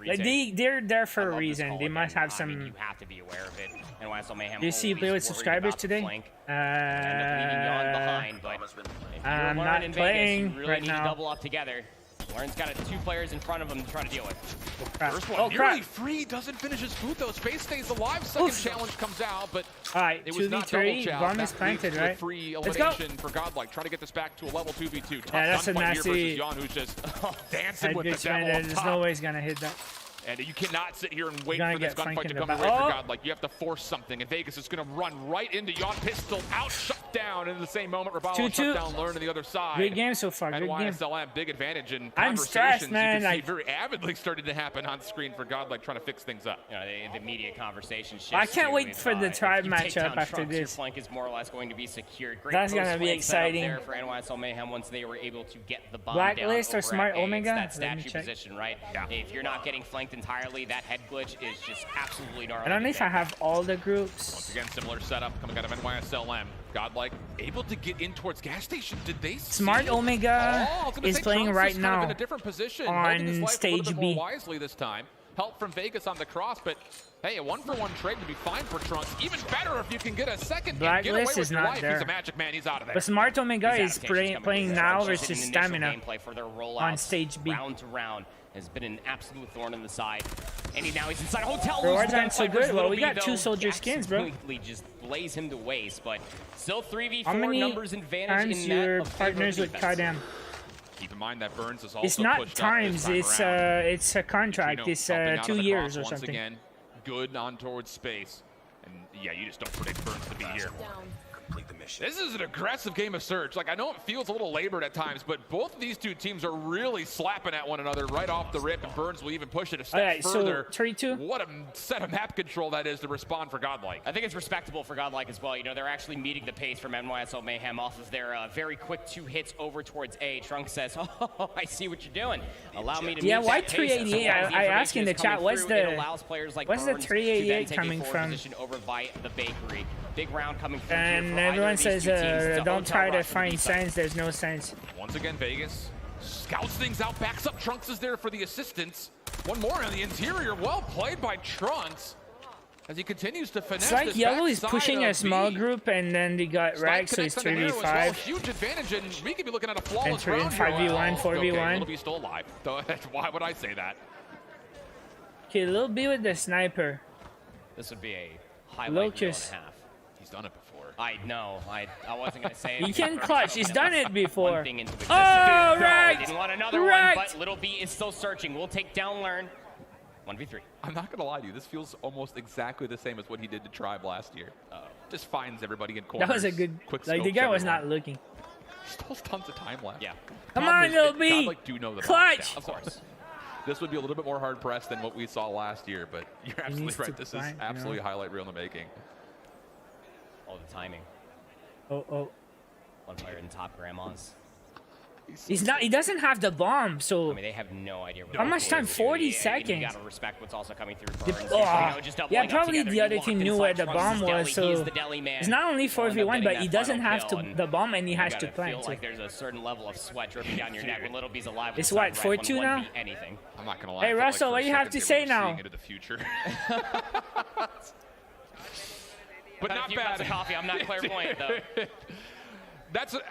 Like, they're there for a reason. They must have some... you have to be aware of it. NYSL Mayhem. Do you see you play with subscribers today? I'm not playing right now. Double up together. Lauren's got 2 players in front of him to try to deal with. First one nearly free, doesn't finish his boot though. Space stays alive. Second challenge comes out, but alright, it was 2v3. Bomb is planted, right? Free elimination for Godlike. Try to get this back to a level 2v2. Tough that's a nasty. Jan, who's just dancing with the devil. There's no way he's gonna hit that. And you cannot sit here and wait for this gunfight to come right for Godlike. You have to force something. And Vegas is going to run right into Yon. Pistol out, shut down. And in the same moment, Rabalo shut down Learn on the other side. Good game so far. Good game. YSLM, big advantage. And I'm stressed, man. You can see very avidly starting to happen on screen for Godlike trying to fix things up. You know, the media conversation shifts. I can't wait for the tribe matchup after this. Your flank is more or less going to be secured. Great That's going to be exciting. There for NYSL Mayhem once they were able to get the bomb Blacklist or Smart Omega? That statue position, right? Yeah. If you're not getting flanked entirely, that head glitch is just absolutely gnarly. I don't know if I have all the groups. Once again, similar setup coming out of NYSLM. Godlike able to get in towards gas station. Did they see Smart Omega is playing right now in a different position, on stage B. Wisely this time. Help from Vegas on the cross, but hey, a 1-for-1 trade would be fine for Trunks. Even better if you can get a second. Blacklist is not there. He's a magic man. He's out of there. But Smart Omega is playing now versus Stamina on stage B. Round to round has been an absolute thorn in the side. And now he's inside a hotel. Rewards aren't so good. Well, we got 2 soldier skins, bro. Just blaze him to waste, but still 3v4 How many numbers advantage in your partners with CODM? Keep in mind that Burns is also it's not times, it's a contract. It's 2 years or something. Again, good on towards space. And yeah, you just don't predict Burns to be here. This is an aggressive game of Surge. Like, I know it feels a little labored at times, but both of these 2 teams are really slapping at one another right off the rip, and Burns will even push it a step further. So 3-2. What a set of map control that is to respond for Godlike. I think it's respectable for Godlike as well. You know, they're actually meeting the pace from NYSL Mayhem off of their very quick 2 hits over towards A. Trunk says, oh, I see what you're doing. Allow me to meet why that 388? I asked in the chat, what's the 388 coming from? Over by the bakery. Big round coming through. And everyone says, don't try to find signs. There's no signs. Once again, Vegas scouts things out, backs up. Trunks is there for the assistance. One more on the interior. Well played by Trunks as he continues to finesse. It's like Yellow is pushing a small group, and then they got Rags, so it's 3v5. Well. Huge advantage, and we could be looking at a flawless round 5v1, 4v1. Little B still alive. Why would I say that? Okay, Lil B with the sniper. This would be a highlight reel and a half. He's done it before. I know. I wasn't going to say it. He can clutch. He's done it before. Oh, right. Didn't want another one, but Little B is still searching. We'll take down Learn. 1v3. I'm not going to lie to you. This feels almost exactly the same as what he did to Tribe last year. Just finds everybody in corners. That was a good... Like, the guy was not looking. Still tons of time left. Yeah. Come on, Lil B. Like, do know the clutch. Of course. This would be a little bit more hard-pressed than what we saw last year, but you're absolutely right. This is absolutely a highlight reel in the making. Oh, the timing. Oh. One player in top grandmas. He's not. He doesn't have the bomb, so. I mean, they have no idea. How much time? 40 seconds. You gotta respect what's also coming through. Burns. Yeah, probably the other team knew where the bomb was, so it's not only 4v1, but he doesn't have the bomb, and he has to plant. Feel like there's a certain level of sweat dripping down your neck when Little B's alive. It's what, 4-2 now? Anything. I'm not gonna lie. Hey Russell, what do you have to say now? Into the future. But not bad. Of coffee. I'm not clairvoyant though.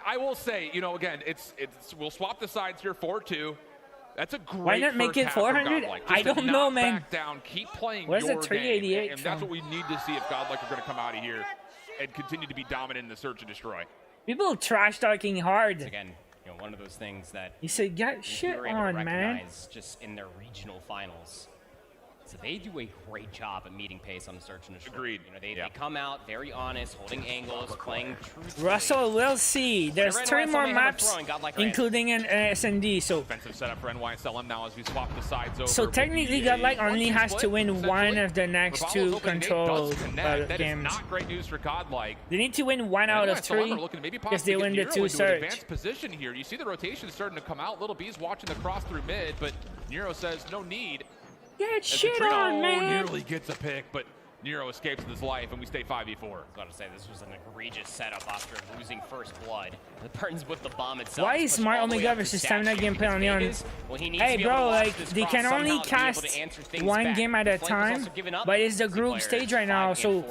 I will say, you know, again, we'll swap the sides here, 4-2. That's a great. Why not make it 400? I don't know, man. Back down, keep playing. Where's your the 388 game, and that's what we need to see if Godlike are going to come out of here and continue to be dominant in the search and destroy. People trash talking hard. Again, you know, one of those things that you said, "Get shit on, man." Just in their regional finals. So they do a great job at meeting pace on the search and destroy. Agreed. You know, they come out very honest, holding angles, playing truthfully. Russell, we'll see. There's 3 more maps, including an SND. So defensive setup for NYSLM now as we swap the sides over. so technically, Godlike only has to win one of the next 2 control That games. is not great news for Godlike. They need to win 1 out of 3 because they win the 2 search. Advanced position here. You see the rotation starting to come out. Little B's watching the cross through mid, but Nero says no need. Get shit on, man. Nearly gets a pick, but Nero escapes with his life, and we stay 5v4. I was about to say, this was an egregious setup after losing first blood. The Burns with the bomb itself. Why is Smart Omega versus Stamina gameplay on Neon? Hey, bro, like, they can only cast 1 game at a time, but it's the group stage right now, so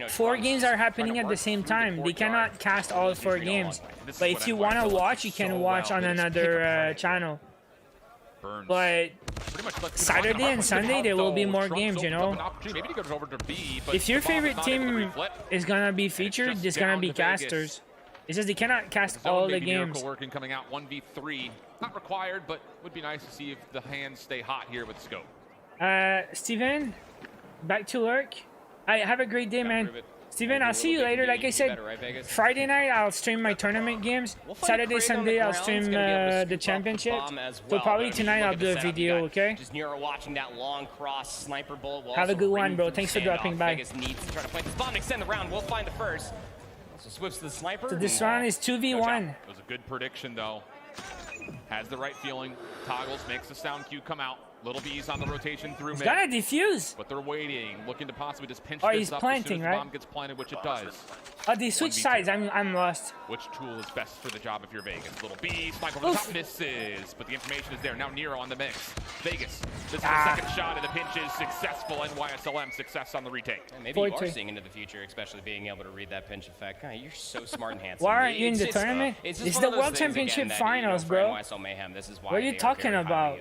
4 games are happening at the same time. They cannot cast all 4 games. But if you want to watch, you can watch on another channel. But Saturday and Sunday, there will be more games, you know? If your favorite team is going to be featured, it's going to be casters. It's just they cannot cast all the games. Working coming out 1v3. Not required, but would be nice to see if the hands stay hot here with Scope. Steven, back to work. Have a great day, man. Steven, I'll see you later. Like I said, Friday night, I'll stream my tournament games. Saturday, Sunday, I'll stream the championship. So probably tonight, I'll do a video, okay? Just Nero watching that long cross sniper bullet. Have a good one, bro. Thanks for dropping by. Vegas needs to try to play this bomb, extend the round. We'll find the first. So switch to the sniper. So this round is 2v1. It was a good prediction, though. Has the right feeling. Toggles, makes the sound cue come out. Little B's on the rotation through mid. He's gotta defuse. But they're waiting, looking to possibly just pinch this this he's up planting, as soon as right? the bomb gets planted, which it does. Oh, they switch sides. I'm lost. Which tool is best for the job if you're Vegas? Little B, sniper over the top, misses. But the information is there. Now Nero on the mix. Vegas, this is the second shot, and the pinch is successful. NYSLM success on the retake. Yeah, maybe you are seeing into the future, especially being able to read that pinch effect. God, you're so smart and handsome. Why aren't you in the tournament? It's the World Championship Finals, bro. What are you talking about?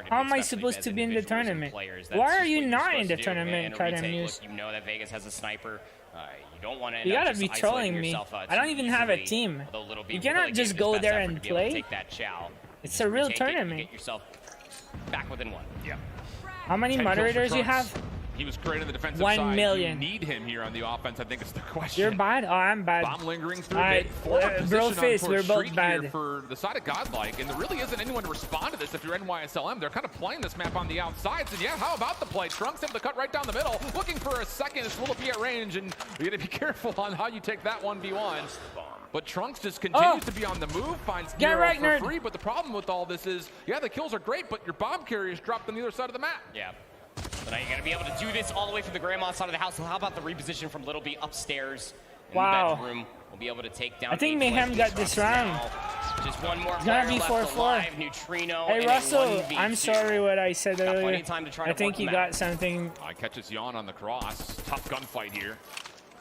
How am I supposed to be in the tournament? Why are you not in the tournament, CODM News? You know that Vegas has a sniper. You don't want to. You gotta be trolling me. I don't even have a team. You cannot just go there and play. It's a real tournament. Get yourself back within 1. Yeah. How many moderators you have? He was great on the defensive 1 side. million. You need him here on the offense, I think is the question. You're bad? Oh, I'm bad. Bomb lingering through Alright, bro face, we're both bad. For the side of Godlike, and there really isn't anyone to respond to this if you're NYSLM. They're kind of playing this map on the outsides, and yeah, how about the play? Trunks able to cut right down the middle, looking for a second. It's Little B at range, and you gotta be careful on how you take that 1v1. But Trunks just continues to be on the move, finds Nero for free, but the problem with all this is, yeah, the kills are great, but your bomb carriers dropped on the other side of the map. Yeah. So now you're going to be able to do this all the way from the grandma's side of the house. So how about the reposition from Little B upstairs in the bedroom? We'll be able to take down. I think Mayhem got this round. Just one more it's gonna be 4-4. Neutrino. Hey Russell, I'm sorry what I said earlier. I think you got something. I catches Yawn on the cross. Tough gunfight here.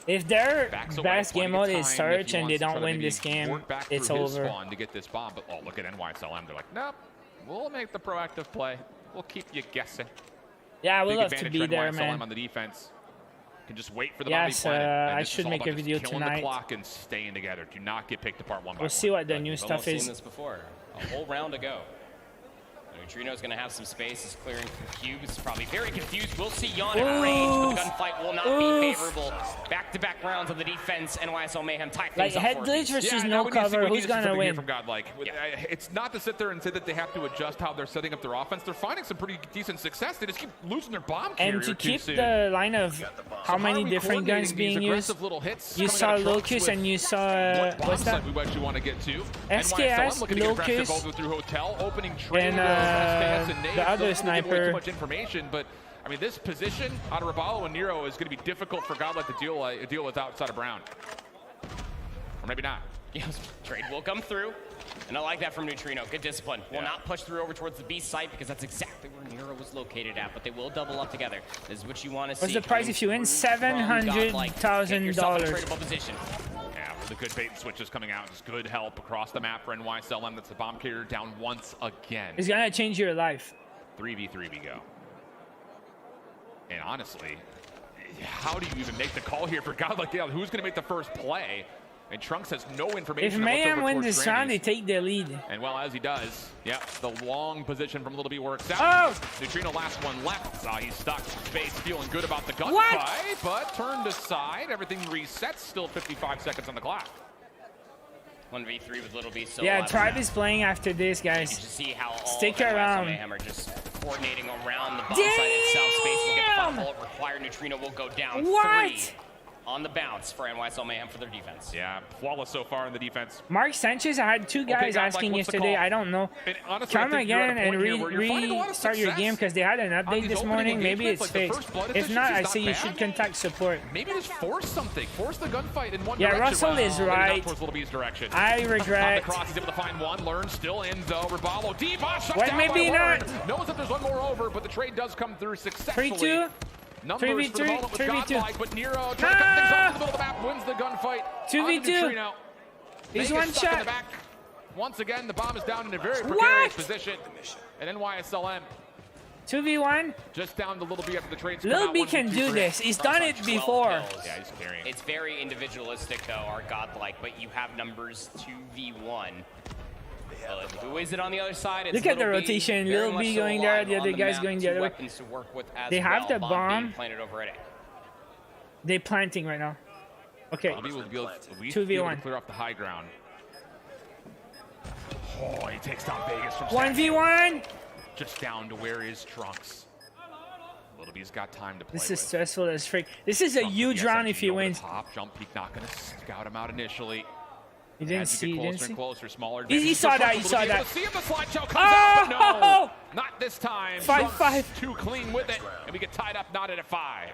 If their best game mode is search and they don't win this game, it's over. To get this bomb, but oh, look at NYSLM. They're like, nope, we'll make the proactive play. We'll keep you guessing. Yeah, I would love to be there, man. On the defense. Can just wait for the yes, I should make a video tonight. The clock and staying together. Do not get picked apart one by one. We'll see what the new stuff is. Seen this before. A whole round to go. Neutrino's going to have some space. He's clearing from cubes. Probably very confused. We'll see Yawn at range, but the gunfight will not be favorable. Back-to-back rounds of the defense. NYSL Mayhem tie things up. Head glitch versus no cover. Who's going to win? From Godlike. It's not to sit there and say that they have to adjust how they're setting up their offense. They're finding some pretty decent success. They just keep losing their bomb carrier. And to keep the line of how many different guns being used, you saw Locust and you saw what's that? We actually want to get to SKS, Locust, through hotel, opening and the other sniper. Too much information, but I mean, this position out of Rabalo and Nero is going to be difficult for Godlike to deal with outside of Brown, or maybe not. Yes, trade will come through, and I like that from Neutrino. Good discipline. Will not push through over towards the B site because that's exactly where Nero was located at, but they will double up together. This is what you want to see. What's the price if you win? $700,000. Position. The good bait and switches coming out. Just good help across the map for NYSLM. That's the bomb carrier down once again. It's gonna change your life. 3v3 we go. And honestly, how do you even make the call here for Godlike? Who's gonna make the first play? And Trunks has no information. If on what's Mayhem over wins towards this round, they Granny's. take the lead. And well, as he does, yeah, the long position from Little B works out. Oh! Neutrino last one left. He's stuck in space, feeling good about the gunfight, but turned aside. Everything resets. Still 55 seconds on the clock. 1v3 with Little B still Yeah, alive. Tribe is playing after this, You guys. just see how all Stick of NYSL around. Mayhem are just coordinating around the bomb site itself. Space will get Damn! the bullet required. Neutrino will go down. What? 3 on the bounce for NYSL Mayhem for their defense. Yeah, flawless so far in the defense. Mark Sanchez, I had 2 guys Godlike, asking what's the yesterday. call? I don't know. And honestly, I Come think you're at a again and point here where you're finding a lot of restart your success game because they had an on update these this opening morning. Maybe engagements, it's like the fixed. first blood If not, efficiency's I not say you bad. should contact support. Maybe just force something. Force the gunfight in one Yeah, direction. Russell is Well, right. not towards Little B's direction. I On the regret. cross, he's able to find one. Learn still in though. Raballo deep. Shut What, down maybe by not. Warren. Knows that there's one more over, but the trade does come through successfully. 3-2. Numbers 3v3, for the moment with 3v2. Godlike, but Nero trying to cut things off in the middle of the map, wins the gunfight. 2v2. On to Neutrino. He's Vegas one stuck in shot. the back. Once again, the bomb is down in a very What? precarious position. And NYSLM 2v1. just down to Little B after the trades. Lil B can do this. He's done it 12 before. kills. Yeah, he's carrying. It's very individualistic, though, our Godlike, but you have numbers 2v1. Who is it on the other side? It's Look at the Lil B, rotation. very Lil much B so going there, alive the on other guy's map, going the 2 other way. weapons to work with as They have the being bomb. planted over at A. They planting right now. Okay. Bobby will be able to at least 2v1. be able to clear off the high ground. Oh, he takes down Vegas from 1v1. just down to where is Trunks. Little B's got time to play This is with. stressful as frick. This is a Trunks with huge the round SMG if he over the wins. Top jump peek not going to scout him out initially. He didn't As you see. get He closer didn't see. and closer, smaller He advantage. saw So that, Trunks he will saw be able that. to see him, the slideshow comes out, but Oh! no, not this time. 5-5. Trunks too clean with it, and we get tied up, not at a 5.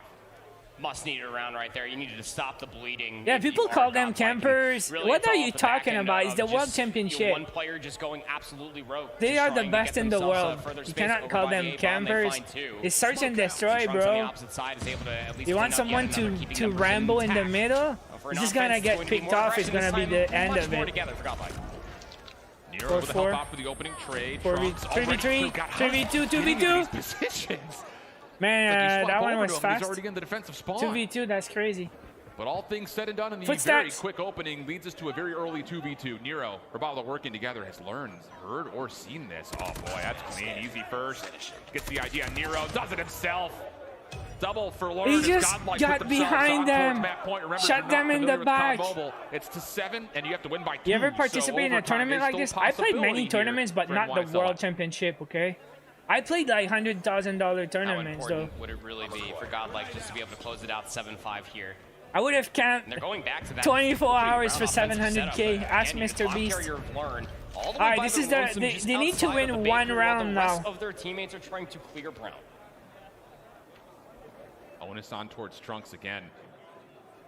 Must need it around right there. You needed to stop the bleeding. Yeah, if you people are call them Godlike. And campers. really, What it's are all you at the back talking end about? of It's the world just, championship. One player just going absolutely rogue. They just are the trying to best get in the themselves world. further You space cannot over call by the them A bomb. They campers. find 2. It's search and destroy, Trunks on the bro. opposite side is able to at least You want clean up yet someone another, keeping to numbers ramble in the intact. middle? For an This is gonna offense, get going to be picked more off. It's aggression gonna be this the time, end much of more it. together for Godlike. Nero with a help 4-4. out for the opening trade. 4v, Trunks already 3v3, got 3v2, getting into 2v2. these positions. Man, Like he that swapped one over was to him, fast. He's already in the defensive spawn. 2v2, that's crazy. But all things said and done in the Footsteps. very quick opening leads us to a very early 2v2. Nero, Raballo working together, has learned, heard, or seen this. Oh boy, that's clean. Easy first. Gets the idea. Nero does it himself. Double for Lauren. He just Godlike got put themselves behind on them. towards map point. Remember, Shut if you're them not in the familiar with COD back. Mobile, it's to 7, and you have to win by 2. You ever So participate in a overtime tournament is like still this? a I played many possibility tournaments, here but for not the NYSL. World Championship, okay? I played like $100,000 How tournaments, though. important would it really be for Godlike just to be able to close it out 7-5 here? I would have camped And they're going back to that 24 hours for offensive 700K. setup. Ask Again, Mr. top Beast. carrier have learned all the way Alright, by this the is the- lonesome, they- just they need to outside win of the one bakery while round the rest now. of their teammates are trying to clear Brown. Onus on towards Trunks again.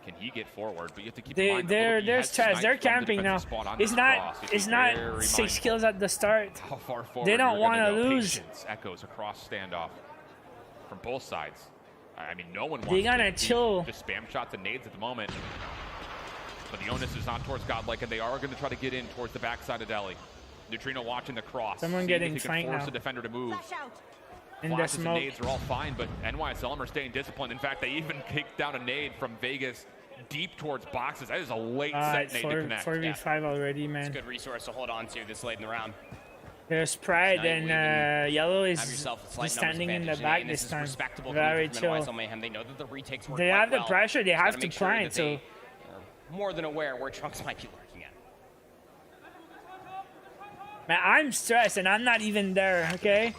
Can he get forward? But you have to keep in mind that There's Little B has chest. They're sniped from the camping now. defensive spot on It's this not. cross. You have to It's be not very 6 mindful kills at the start. how far forward They don't you're gonna wanna go. lose. Patience echoes across standoff from both sides. I mean, no one wants They gotta to chill. just spam shots and nades at the moment. But the onus is on towards Godlike, and they are going to try to get in towards the backside of Delhi. Neutrino watching the cross. Someone seeing getting if he can flanked force now. the defender to move. In the Flashes and smoke. nades are all fine, but NYSLM are staying disciplined. In fact, they even kicked down a nade from Vegas deep towards boxes. That is a late set nade to connect. 4v5 already, It's a man. good resource to hold on to this late in the round. There's Pride Now you and Yellow Have is yourself a slight just standing in numbers the advantage, back and this is time. respectable Very from chill. NYSL Mayhem. They know that the retakes work They quite have the well. pressure. They Just have gotta to make sure plant, that so they are more than aware where Trunks might be lurking at. man, I'm stressed and I'm not even there. Okay.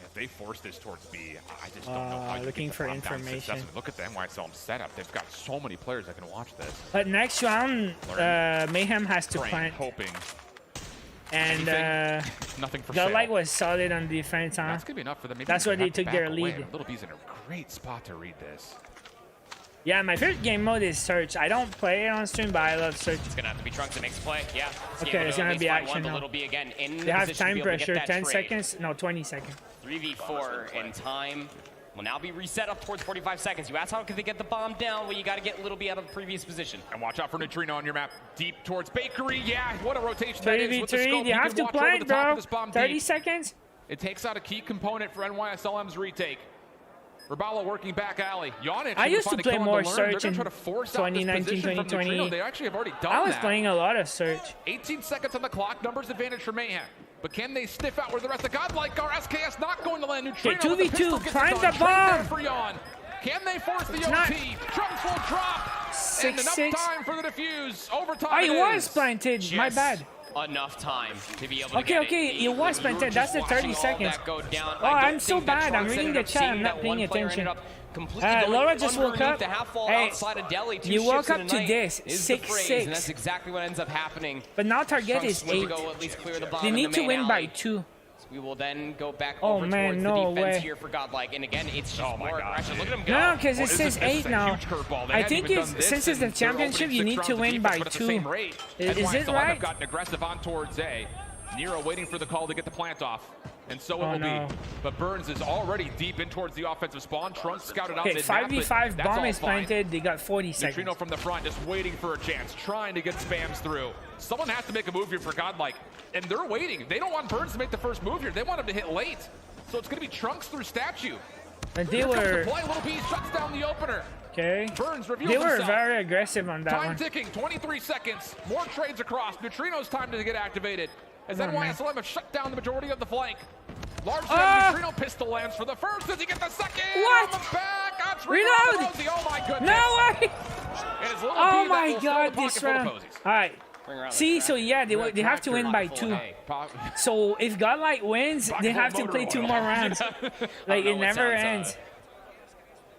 If they force this towards B, I just don't know how you Looking get the for top down information. successfully. Look at the NYSLM setup. They've got so many players that can watch this. But next round, Mayhem has to Praying, plant, hoping. and Nothing for Godlike sale. was solid on defense, huh? That's going to be enough for them. Maybe That's they why they have to took their back away. lead. Little B's in a great spot to read this. Yeah, my favorite game mode is Search. I don't play it on stream, but I love Search. It's gonna have to be Trunks that makes a play. Yeah. Okay, it's gonna be action now. Little B again in They have position to time be able to get pressure. that 10 trade. seconds? No, 20 seconds. 3v4 and time will now be reset up towards 45 seconds. You asked how could they get the bomb down? Well, you got to get Little B out of the previous position. And watch out for Neutrino on your map. Deep towards Bakery. Yeah, what a rotation that is. With the 3v3, scope, you he have can to watch over plant, the top of bro. this bomb 30 deep. seconds? It takes out a key component for NYSLM's retake. Rabalo working back alley. Yonich, I used to play more Search in They're gonna try to force out this 2019, position from 2020. Neutrino. They actually have already done I was that. playing a lot of Search. 18 seconds on the clock. Numbers advantage for Mayhem. But can they sniff out where the rest of Godlike are? SKS not going to land. Neutrino Okay, with the 2v2. pistol gets Climb it the done. Trade there bomb. for Yon. Can they force the OT? not- Trunks will drop. 6-6. And enough time for the defuse. Overtime. Oh, he it was is. planted. My Just bad. Enough time to be able to Okay, get okay, it. it was We were planted. That's just the 30 watching all seconds. that go down. Oh, I don't I'm so think that bad. I'm Trunks reading ended the up chat. seeing I'm not that paying one player attention. ended up completely going Laura just woke underneath up. the half wall Hey, outside of Delhi. Two you woke shifts in up a to night this, is the phrase, 6-6. and that's exactly what ends up happening. But now target Trunks is went to 8. go at least clear the bomb They in need the to main win by alley. 2. We will then go back Oh, over man, towards no the defense way. here for Godlike. And again, it's just Oh my more God. aggression. Look at him go. No, because it Well, says this is 8 a now. huge curveball. They I hadn't think even it's done this since it's the in their championship, opening you 6 need to rounds of win defense, by but at the 2. same rate. Is NYSL it right? have gotten aggressive on towards A. Nero waiting for the call to get the plant off. And so it Oh, will no. be. But Burns is already deep in towards the offensive spawn. Trunks scouted out Okay, mid-map, 5v5 but that's bomb all is fine. planted. They got 40 seconds. Neutrino from the front just waiting for a chance, trying to get spams through. Someone has to make a move here for Godlike. And they're waiting. They don't want Burns to make the first move here. They want him to hit late. So it's going to be Trunks through statue. And they Here comes were the play. Little B shuts down the opener. okay. Burns reveals They were himself. very aggressive on that Time one. ticking, 23 seconds. More trades across. Neutrino's time to get activated. As Come on, man. NYSL have shut down the majority of the flank. Large Ah! Neutrino pistol lands for the first. Does he get the second? What? On the back. That's Reload! Rosie. Oh my goodness. No way! And it's Little Oh B that my will fill God, the pocket this full of round. posies. All right. Bring around the See, track. so yeah, they have to win by Pocket full 2. of hay. So if Godlike wins, Pocket they full have of to motor play 2 oil. more rounds. I Like don't know it what never sounds, ends.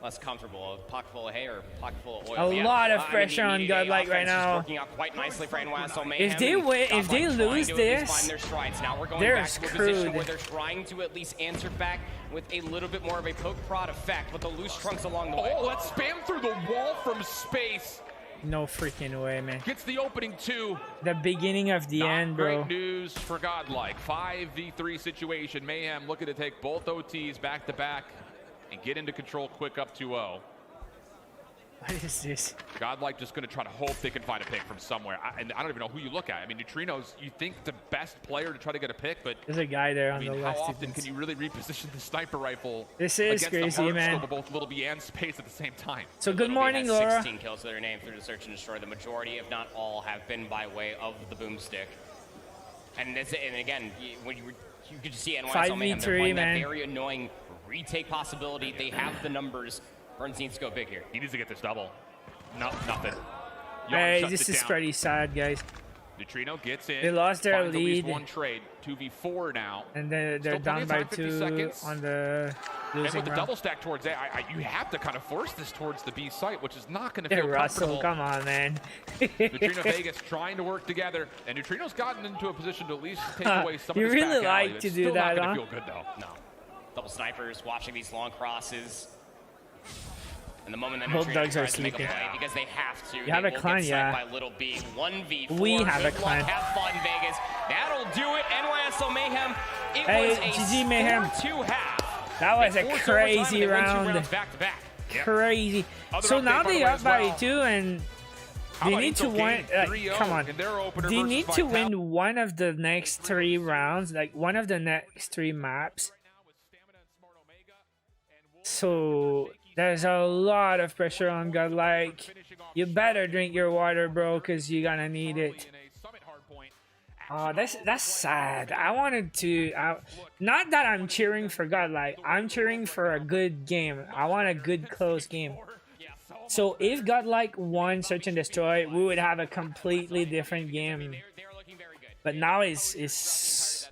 Less comfortable, a pocket full of hay or a pocket full of oil. A Yeah. lot of I mean, pressure the on immediate Godlike right offense is now. working out quite nicely for NYSL Mayhem. If they and win- if Godlike they trying lose to at least this, find their strides. Now we're going they're back to a position screwed. where they're trying to at least answer back with a little bit more of a poke prod effect with the loose Trunks along the way. Oh, let's spam through the wall from space. No freaking way, man. Gets the opening 2. The beginning of the Not end, bro. great news for Godlike. 5v3 situation. Mayhem looking to take both OTs back to back and get into control quick up 2-0. What is this? Godlike just going to try to hope they can find a pick from somewhere. And I don't even know who you look at. I mean, Neutrino's, you think the best player to try to get a pick, but There's a guy there I on mean, the how left. often can you really reposition the sniper rifle This is against crazy, the man. of both Little B and Space at the same time? So good Little B morning, has Laura. 16 kills to their name through the search and destroy. The majority, if not all, have been by way of the boomstick. And again, when you could see NYSL Mayhem, they're 5v3, playing man. that very annoying retake possibility. They have the numbers. Burns needs to go big here. He needs to get this double. No, nothing. Yon Hey, shuts this it is down. pretty sad, guys. Neutrino gets in. They lost their finds at least lead. one trade. 2v4 now. And they're Still plenty down of by time, 50 2 seconds. on the And losing with the round. double stack towards A, you have to kind of force this towards the B site, which is not going to Hey, feel Russell, comfortable. come on, man. Neutrino Vegas trying to work together, and Neutrino's gotten into a position to at least take away some You of this really back alley. like It's to do still that, not gonna huh? feel good though. No. Double snipers, watching these long crosses. And the moment that Both Neutrino dogs are tries to make a sleeping. play, because they have to, have they a will clan, get yeah. sniped by Little B. 1v4. We have a Good clan. luck. Have fun, Vegas. That'll do it. NYSL Mayhem. It Hey, was a GG Mayhem. 4-2 half. That was They a forced crazy overtime and they win 2 round. rounds back to back. Crazy. Other So update, now by they the way, up as by well. 2, and How they about need to Intel win. gained 3-0 Come on. in their opener They versus need to Vitality. win one of the next 3 rounds, like one of the next 3 maps. So there's a lot of pressure on Godlike. You better drink your water, bro, because you're gonna need it. Oh, that's sad. I wanted to. Not that I'm cheering for Godlike. I'm cheering for a good game. I want a good close game. So if Godlike won Search and Destroy, we would have a completely different game. But now it's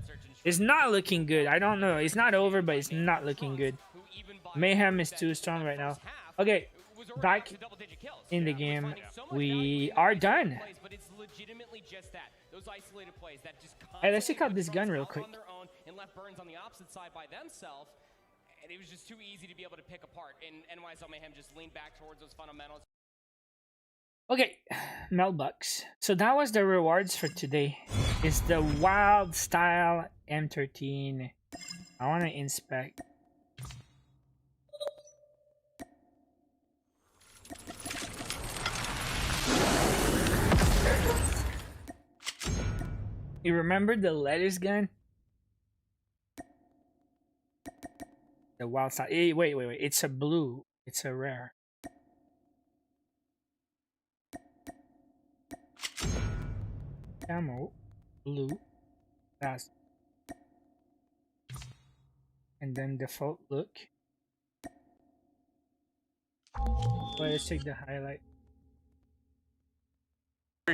not looking good. I don't know. It's not over, but it's not looking good. Mayhem is too strong right now. Okay, back in the game. We are done. Hey, let's check out this gun real quick. And left Burns on the opposite side by themselves. And it was just too easy to be able to pick apart. And NYSL Mayhem just leaned back towards those fundamentals. Okay, Melbucks. So that was the rewards for today. It's the Wild Style M13. I want to inspect. You remember the lettuce gun? The wild side. Hey, wait. It's a blue. It's a rare. Camo, blue, fast. And then default look. Let's take the highlight.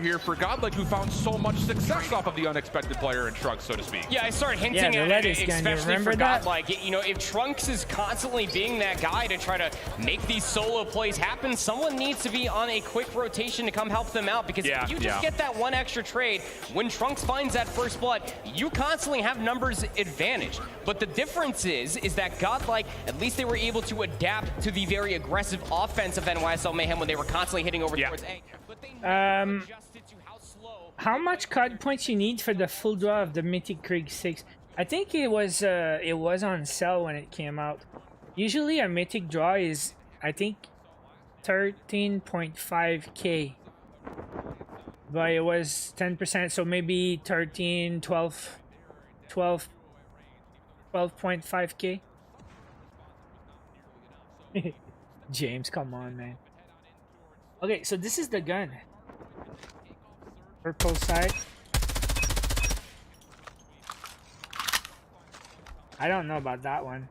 Here for Godlike, who found so much success off of the unexpected player and Trunks, so to speak. Yeah, I started hinting at it, especially for Godlike. You know, if Trunks is constantly being that guy to try to make these solo plays happen, someone needs to be on a quick rotation to come help them out, because if you just get that one extra trade, when Trunks finds that first blood, you constantly have numbers advantage. But the difference is that Godlike, at least they were able to adapt to the very aggressive offense of NYSL Mayhem when they were constantly hitting over towards A. But they how much COD points you need for the full draw of the Mythic Krieg 6? I think it was on sale when it came out. Usually a Mythic draw is, I think, 13.5k. But it was 10%, so maybe 13, 12, 12.5k. James, come on, man. Okay, so this is the gun. Purple side. I don't know about that one.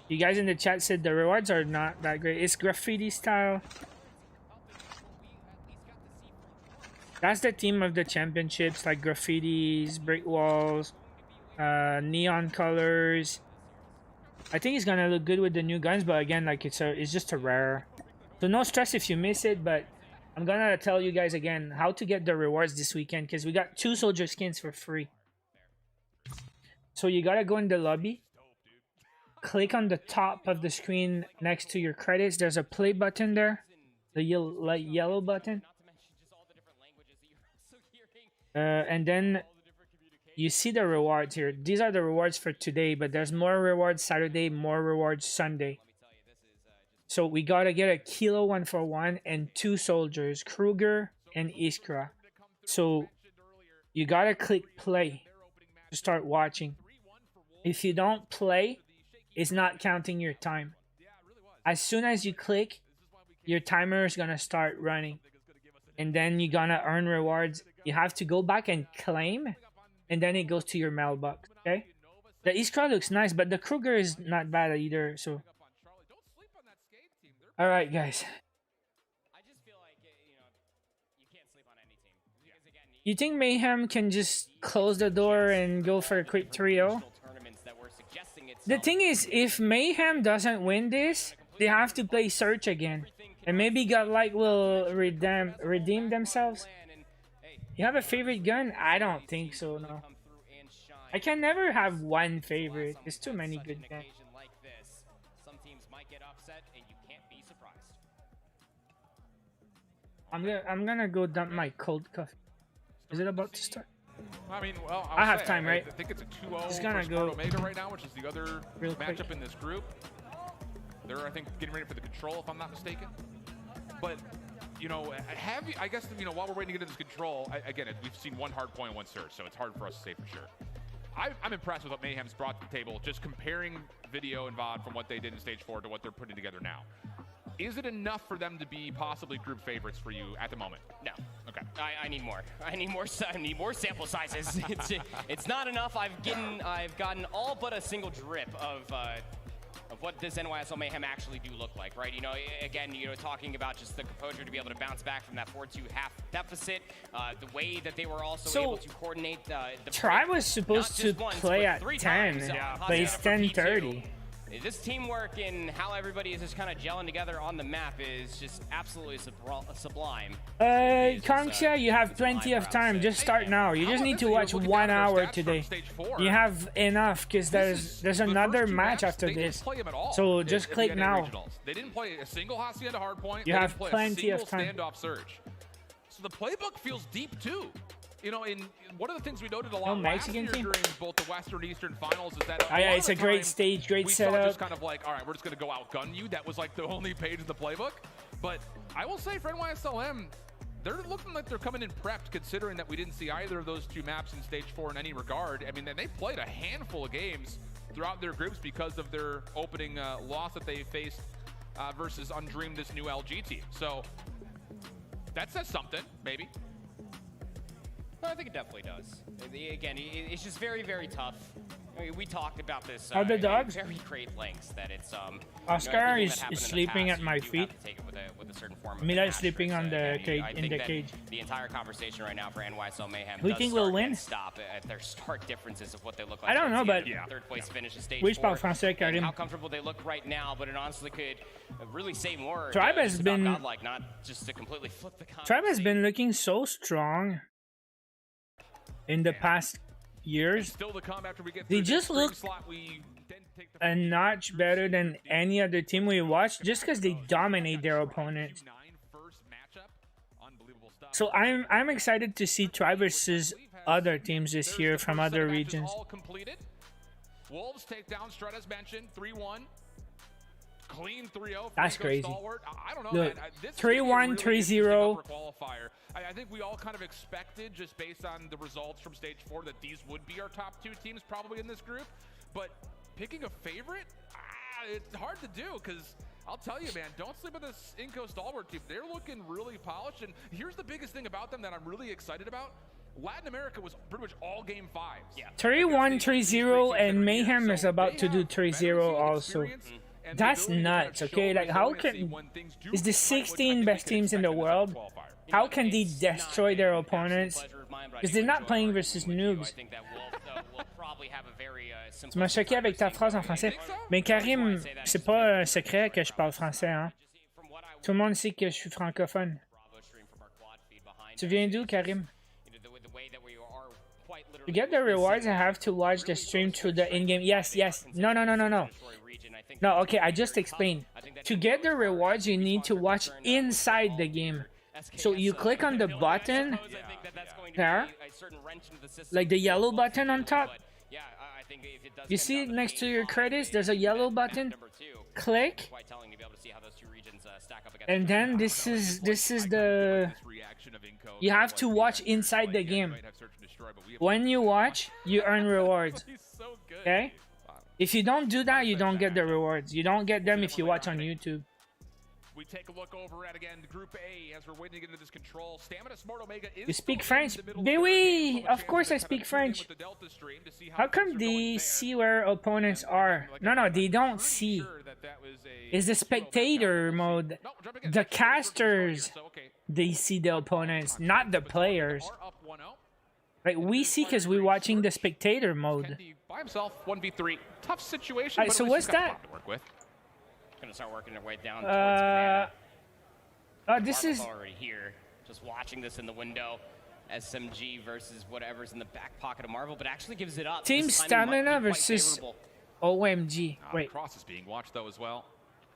You guys in the chat said the rewards are not that great. It's graffiti style. That's the theme of the championships, like graffitis, brick walls, neon colors. I think it's gonna look good with the new guns, but again, like it's just a rare. So no stress if you miss it, but I'm gonna tell you guys again how to get the rewards this weekend, because we got 2 soldier skins for free. So you gotta go in the lobby, click on the top of the screen next to your credits. There's a play button there, the yellow button, and then you see the rewards here. These are the rewards for today, but there's more rewards Saturday, more rewards Sunday. So we gotta get a kilo 1-for-1 and 2 soldiers, Kruger and Iskra. So you gotta click play to start watching. If you don't play, it's not counting your time. As soon as you click, your timer is gonna start running, and then you're gonna earn rewards. You have to go back and claim, and then it goes to your mailbox. Okay, the Iskra looks nice, but the Kruger is not bad either. So all right, guys. I just feel like, you can't sleep on any team. Because again, you think Mayhem can just close the door and go for a quick 3-0? The thing is, if Mayhem doesn't win this, they have to play Search again. And maybe Godlike will redeem themselves. You have a favorite gun? I don't think so, no. I can never have one favorite. There's too many good guns. I'm gonna go dump my cold coffee. Is it about to start? I mean, well, I have time, right? I think it's a 2-0 Just gonna for go Omega right now, which is the other real matchup quick in this group. They're, I think, getting ready for the control, if I'm not mistaken. But, I guess, while we're waiting to get into this control, again, we've seen one hard point and one surge, so it's hard for us to say for sure. I'm impressed with what Mayhem's brought to the table, just comparing video and VOD from what they did in Stage 4 to what they're putting together now. Is it enough for them to be possibly group favorites for you at the moment? No. Okay. I need more. I need more sample sizes. It's not enough. I've gotten all but a single drip of what this NYSL Mayhem actually do look like, right? Again, talking about just the composure to be able to bounce back from that 4-2 half deficit, the way that they were also able to coordinate the Try was supposed to play at 10, but it's 10:30. This teamwork and how everybody is just kind of gelling together on the map is just absolutely sublime. Konxia, you have plenty of time. Just start now. You just need to watch 1 hour today. You have enough, because there's another match after this. So just click now. They didn't play a single Hacienda hardpoint. You have plenty of time. Standoff surge. So the playbook feels deep too. In one of the things we noted a lot last year during both the Western Eastern finals is that it's a great stage, great setup. Just kind of like, all right, we're just going to go outgun you. That was like the only page of the playbook. But I will say for NYSLM, they're looking like they're coming in prepped, considering that we didn't see either of those 2 maps in Stage 4 in any regard. I mean, they played a handful of games throughout their groups because of their opening loss that they faced versus Undream, this new LG team. So that says something, maybe. I think it definitely does. Again, it's just very, very tough. I mean, we talked about this How the dogs? very great lengths that it's Oscar is sleeping at my feet. Mila is sleeping on the cage, in the cage. The entire conversation right now for NYSL Mayhem. Who do you think will win? Stop at their stark differences of what they look like. I don't know, but third place finish at stage oui, je parle 4, français, Karim. how comfortable they look right now, but it honestly could really say more. Tribe has been Godlike, not just to completely flip the Tribe has been looking so strong in the past years. They just look a notch better than any other team we watched just because they dominate their opponents. So I'm excited to see Tribe versus other teams this year from other regions. Wolves take down Strut as mentioned, 3-1. Clean 3-0. That's crazy. I don't know, Look, man. 3-1, 3-0. I think we all kind of expected, just based on the results from stage 4, that these would be our top 2 teams probably in this group. But picking a favorite, it's hard to do because I'll tell you, man, don't sleep on this Inco Stalwart team. They're looking really polished. And here's the biggest thing about them that I'm really excited about. Latin America was pretty much all game 5s. Yeah. 3-1, 3-0, and Mayhem is about to do 3-0 also. That's nuts, okay? Like, how can... Is the 16 best teams in the world? How can they destroy their opponents? Because they're not playing versus noobs. Tu m'as choqué avec ta phrase en français. Mais Karim, c'est pas un secret que je parle français, hein? Tout le monde sait que je suis francophone. Tu viens d'où, Karim? To get the rewards, I have to watch the stream through the in-game. Yes, yes. No. No, okay, I just explained. To get the rewards, you need to watch inside the game. So you click on the button there, like the yellow button on top. You see next to your credits, there's a yellow button. Click, and then this is the... You have to watch inside the game. When you watch, you earn rewards. Okay? If you don't do that, you don't get the rewards. You don't get them if you watch on YouTube. We take a look over at, again, Group A as we're waiting to get into this control. Stamina Smart Omega is... You speak French? Mais oui! Of course I speak French. How come they see where opponents are? No, they don't see. It's the spectator mode. The casters, they see the opponents, not the players. Like, we see because we're watching the spectator mode. By himself, 1v3. Tough situation. Right, so what's that? Gonna start working their way down towards this is already here. Just watching this in the window. SMG versus whatever's in the back pocket of Marvel, but actually gives it up. Team Stamina versus OMG. Wait. Cross is being watched though as well.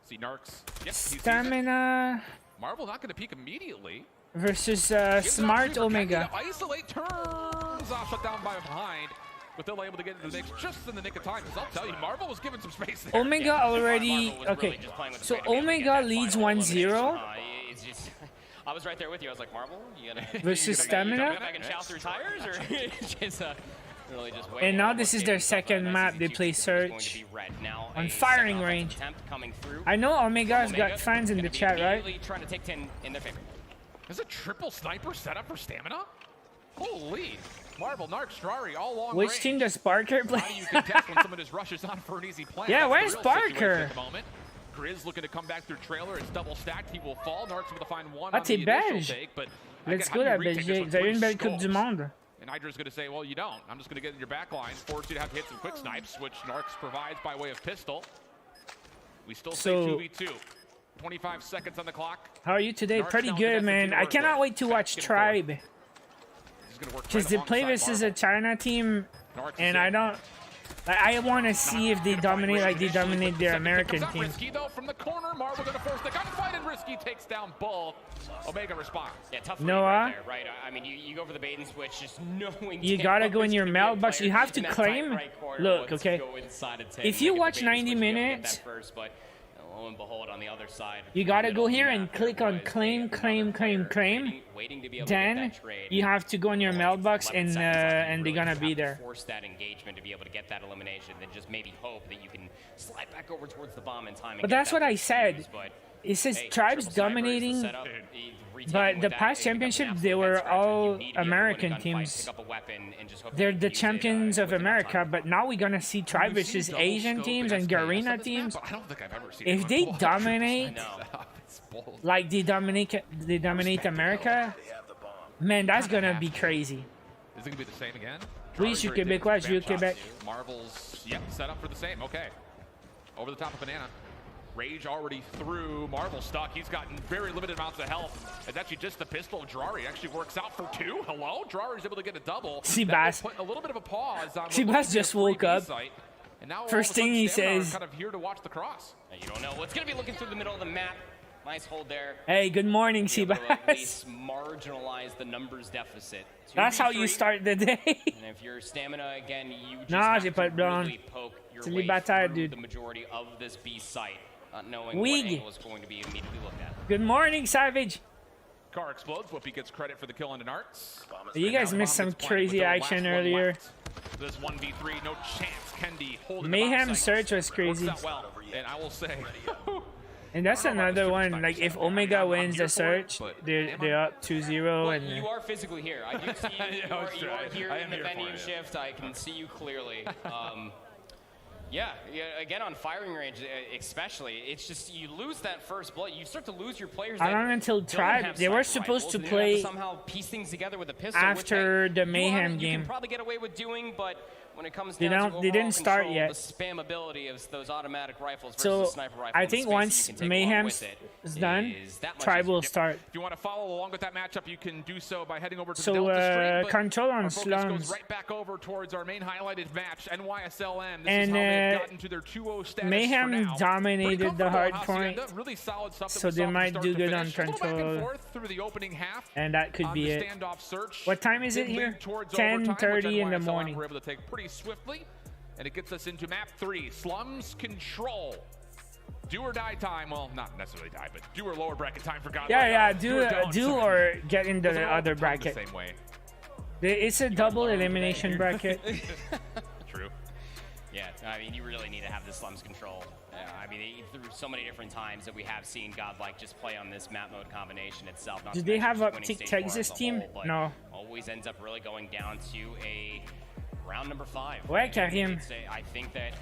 See Narcs. Yep, Stamina. Marvel not gonna peek immediately. Versus Smart Omega. Isolate turns off, shut down by behind. But they're able to get into the mix just in the nick of time. Because I'll tell you, Marvel was given some space there. Omega already... Okay, so Omega leads 1-0. I was right there with you. I was like, Marvel, you gonna... Versus Stamina? I can chow through tires, or just, really just and now this is their second map. They play Search on firing range. I know Omega's got fans in the chat, right? Trying to take 10 in their favor. Is a triple sniper setup for Stamina? Holy... Marvel, Narc, Strari, all long Which range. team does Barker play? How do you contest when someone just rushes on for an easy plan? Yeah, That's where's Barker? At the moment. Grizz looking to come back through trailer. It's double stacked. He will fall. Narc's able to find one on the initial take, but let's go la Belgique. Vous avez une belle Coupe du Monde. And Hydra's going to say, well, you don't. I'm just going to get in your back line, force you to have to hit some quick snipes, which Narcs provides by way of pistol. We still say 2v2. 25 seconds on the clock. How are you today? Pretty good, man. I cannot wait to watch Tribe. Because they play versus a China team, and I don't... I want to see if they dominate like they dominate their American team. Risky though from the corner, Marvel going to force the gunfight, and Risky takes down Bull. Omega responds. Yeah, tough Noah, right there, right? I mean, you go for the bait and switch, just knowing you gotta go in your mailbox. You have to claim. Look, okay. If you watch 90 minutes, lo and behold, on the other side, you gotta go here and click on claim. waiting to be able to get Then that trade. you have to go in your mailbox and they're gonna be there. Force that engagement to be able to get that elimination, then just maybe hope that you can slide back over towards the bomb in time. And But get that's that what I said. defuse, but, It says hey, Tribes triple cyber is the dominating, setup. Retaking but with the that, past picking up an championship, absolute they were head scratcher. You all need to be able to win a American gunfight, teams. pick up a weapon, and just hope They're you the can use it, champions of with enough America, time. but now we're gonna see Tribe We've seen versus double Asian scope teams and in SPS Garena on this teams. map, but I don't think I've ever seen If it they on dominate, It's bold. like they dominate America, man, that's gonna be crazy. Is it gonna be the same again? Oui, je suis Québécois, je vis au Québec. Marvel's, yep, set up for the same. Okay. Over the top of Banana. Rage already through. Marvel stuck. He's gotten very limited amounts of health. It's actually just the pistol. Drari actually works out for 2. Hello? Drari's able to get a double. Seabass. Put a little bit of a pause on Seabass just woke up. And now First thing he says, kind of here to watch the cross. You don't know what's going to be looking through the middle of the map. Nice hold there. hey, good morning, Be able to at Seabass. least marginalize the numbers deficit. That's how you 2v3. start the day. And if your stamina, again, you just Nah, have j'ai to pas de blonde. really poke your C'est way célibataire, through dude. the majority of this B site, not knowing Wig. what angle is going to be immediately looked at. Good morning, Savage. Car explodes. Whoopi gets credit for the kill into Narts. You And now guys the missed bomb some gets planted crazy with the action last one earlier. left. This 1v3, no chance. Kendi holding Mayhem the bomb site. search was crazy. Works out well. And I will say, And that's I don't know about another the one. search Like if sniper. Omega I'm wins here the for it, search, but they're up 2-0 Well, and you are physically here. I do see you. Yeah, You are, that's you true. are here I in am the here for venue it. shift. I can see you clearly. Yeah, again on firing range, especially, it's just you lose that first blood. You start to lose your players. How that long until don't Tribe? have They were sniper supposed rifles, to and you have play somehow piece things together with a pistol. after which, the hey, Mayhem you game. can probably get away with doing, but when it comes They down don't- to they didn't overall start control, yet. the spammability of those automatic rifles versus So the sniper rifle, I and the think space once you can take along Mayhem's with it is done, is that much Tribe will easier. start. if you want to follow along with that matchup, you can do so by heading over to So, the Delta stream. But control on our focus Slums. goes right back over towards our main highlighted match, NYSLM. This And, is how they've gotten to their 2-0 status Mayhem for now. dominated Pretty the hard comfortable on point, Hacienda. Really solid stuff that so we they saw from might start do to good on finish. A little back and control. forth through the opening half. And that could on be the it. standoff search. What time is it Did here? lead towards overtime, which 10:30 in the NYSLM morning. were able to take pretty swiftly, and it gets us into map 3, Slums Control. Do or die time. Well, not necessarily die, but do or lower bracket time for Godlike. Yeah, Do do or get in Doesn't the all other come bracket. The same way. It's a double elimination bracket. True. Yeah, I mean, you really need to have the Slums control. I mean, through so many different times that we have seen Godlike just play on this map mode combination itself. Not Do to they mention have just up winning Tick stage 4 Texas as a team? whole, but No. Always ends up really going down to a round number 5. Ouais, Karim. I think that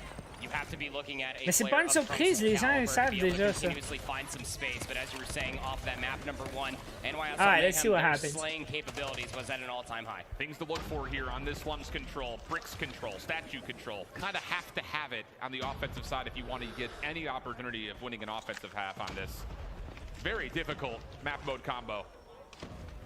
you have to be looking at a Mais c'est player pas une of surprise, Trump's les gens caliber le to savent be able to déjà, ça. continuously find some space, but as you were saying, off that map number 1, NYSL Alright, let's see what Mayhem, their happens. slaying capabilities was at an all-time high. Things to look for here on this Slums control, bricks control, statue control. Kind of have to have it on the offensive side if you want to get any opportunity of winning an offensive half on this. Very difficult map mode combo.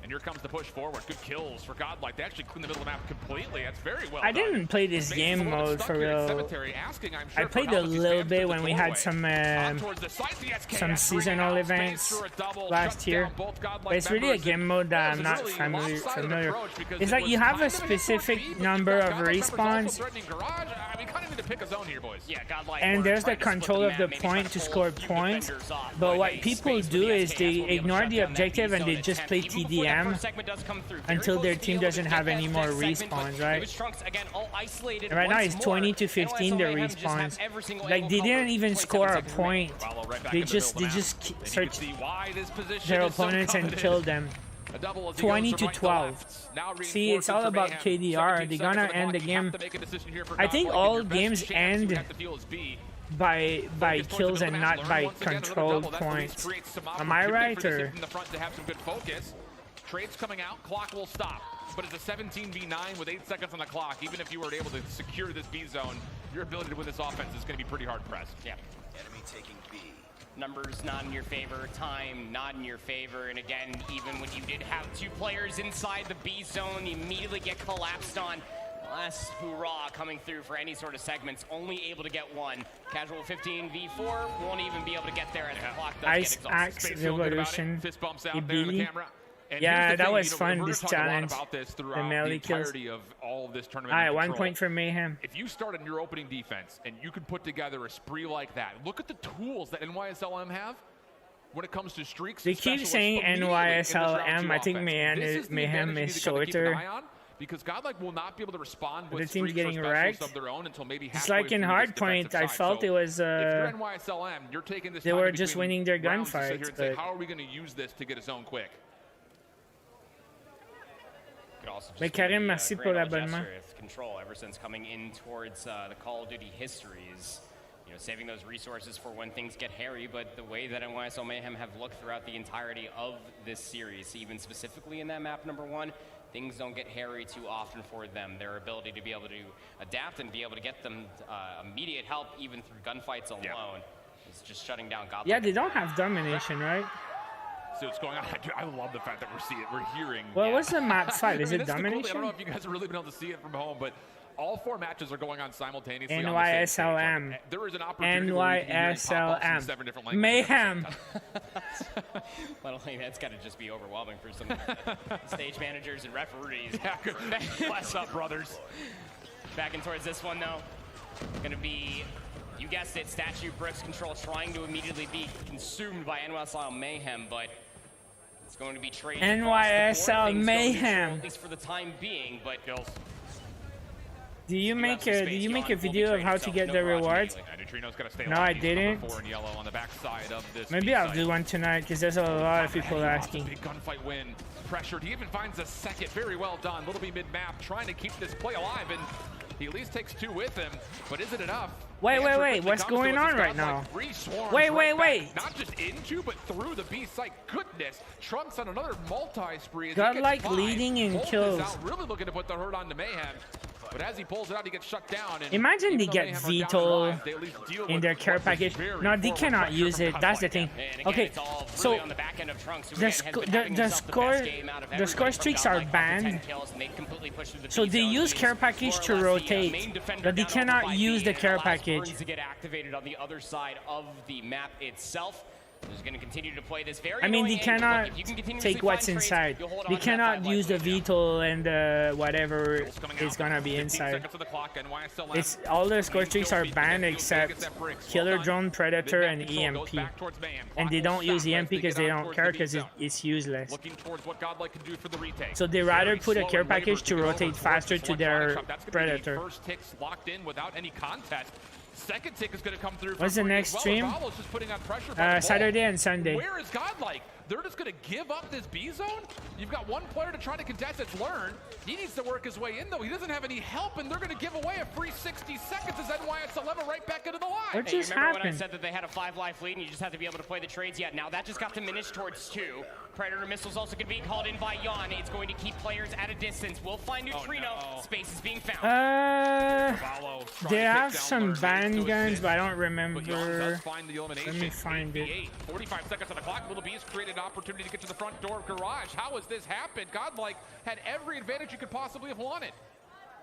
And here comes the push forward. Good kills for Godlike. They actually cleaned the middle of the map completely. That's very well I done. didn't play this Bases game a little bit mode stuck for here in real. Cemetery, asking, I'm sure, I for played help a as he little spams bit to when the we had doorway. some On towards the side, the SKS some seasonal bringing out events space for a double, last shuts year. down both Godlike But it's really a members. game mode that I'm It was a not really familiar. lopsided approach because It's it like was you have kind a of an specific enforced speed, but number the of Godlike members also respawns, threatening garage. I mean, kind of need to pick a zone here, boys. Yeah, Godlike and were there's the trying to split control of map, the maybe try point to pull score a few points. defenders off, But what hey, people space do for the is SKS they will be able to ignore shut the down that objective B and they zone just at play 10. Even before that TDM first segment does come through, very until close their to be team able to doesn't get have that any more next segment, but respawns, it right? was Trunks again, all isolated And right now once it's more. 20 to 15 the NYSL Mayhem just have respawns. every single Like angle they didn't covered, even 27 score a seconds remaining. point. Follow right back They into the just middle they of the just map. And you search can see why this position their is so opponents and coveted. kill them. A double as he 20 goes to from right 12. left. Now See, it's all reinforcements about for Mayhem. KDR. 17 They're seconds gonna on the end the clock. You have game. to make a decision here for I think Godlike, and all your best games chance you end have to feel is B. by Focus towards the kills middle and map. not Learn by once again another controlled double. That at least points. creates some Am I opportunity right, for this or? hit from the front to have some good focus. Trades coming out, clock will stop. But it's a 17v9 with 8 seconds on the clock. Even if you were able to secure this B zone, your ability to win this offense is going to be pretty hard pressed. Yeah. Enemy taking B. Numbers not in your favor, time not in your favor, and again, even when you did have 2 players inside the B zone, you immediately get collapsed on. Last hoorah coming through for any sort of segments, only able to get 1. Casual 15v4 won't even be able to get there as the clock does Ice get exhausted. Axe Space feeling good about it. Revolution. Fist bumps out there in the Ibili. camera. And Yeah, here's the that thing, was you know, fun, we're this gonna talk a lot challenge. about this The throughout the melee kills. entirety of all all of this tournament. All right, in 1 control. point for Mayhem. If you start in your opening defense and you could put together a spree like that, look at the tools that NYSLM have when it comes to streaks. They keep saying NYSLM. I think Mayhem is shorter. Because Godlike will not be able to respond with the team's streaks getting or specials wrecked. of their own until maybe It's like in Hardpoint, I felt it was if you're NYSLM, you're taking this they time were in just between winning their rounds to sit gunfights. here and say, how are we going to use this to get a zone quick? Mais Karim, merci pour l'abonnement. Control ever since coming in towards the Call of Duty histories, saving those resources for when things get hairy. But the way that NYSL Mayhem have looked throughout the entirety of this series, even specifically in that map number 1, things don't get hairy too often for them. Their ability to be able to adapt and be able to get them immediate help even through gunfights alone is just shutting down Godlike. Yeah, they don't have domination, right? So what's going on? I love the fact that we're hearing. Well, what's the map fight? Is it domination? Cool, I don't know if you guys have really been able to see it from home, but all 4 matches are going on simultaneously. NYSLM. Like, there is an opportunity NYSLM. 7 different languages. Mayhem. Well, that's got to just be overwhelming for some stage managers and referees. Yeah, bless up, brothers. Backing towards this one, though. Going to be, you guessed it, Statue Bricks Control trying to immediately be consumed by NYSL Mayhem, but it's going to be traded. NYSL Mayhem. At least for the time being, but kills. Do you make a video of how to get the rewards? No, I didn't. Maybe I'll do one tonight because there's a lot of people asking. Big gunfight win. Pressured. He even finds a second. Very well done. Little B mid-map trying to keep this play alive, and he at least takes 2 with him. But is it enough? Wait. What's going on right now? Wait. Not just into, but through the B site. Goodness. Trunks on another multi-spree. Godlike leading in kills. Really looking to put the hurt on to Mayhem. But as he pulls it out, he gets shut down. And imagine they get veto in their care package. No, they cannot use it. That's the thing. Okay, so the score streaks are banned. So they use care package to rotate, but they cannot use the care package. To get activated on the other side of the map itself. Who's going to continue to play this very I mean, they cannot take what's inside. They cannot use the veto and whatever is going to be inside. It's all the score streaks are banned except Killer Drone, Predator, and EMP. And they don't use EMP because they don't care because it's useless. So they rather put a care package to rotate faster to their Predator. First ticks locked in without any contest. Second tick is going to come through. What's the next stream? Just putting on pressure Saturday and Sunday. Where is Godlike? They're just going to give up this B zone? You've got one player to try to contest. It's Learn. He needs to work his way in, though. He doesn't have any help, and they're going to give away a free 60 seconds as NYSLM right back into the line. What just remember happened? When I said that they had a 5-life lead and you just have to be able to play the trades? Yeah, now that just got diminished towards 2. Predator missiles also going to be called in by Yon. It's going to keep players at a distance. We'll find Neutrino. Oh, no. Space is being found. They have some banned guns, but I don't remember. Let me find it. 45 seconds on the clock. Little B's created an opportunity to get to the front door of Garage. How has this happened? Godlike had every advantage you could possibly have wanted.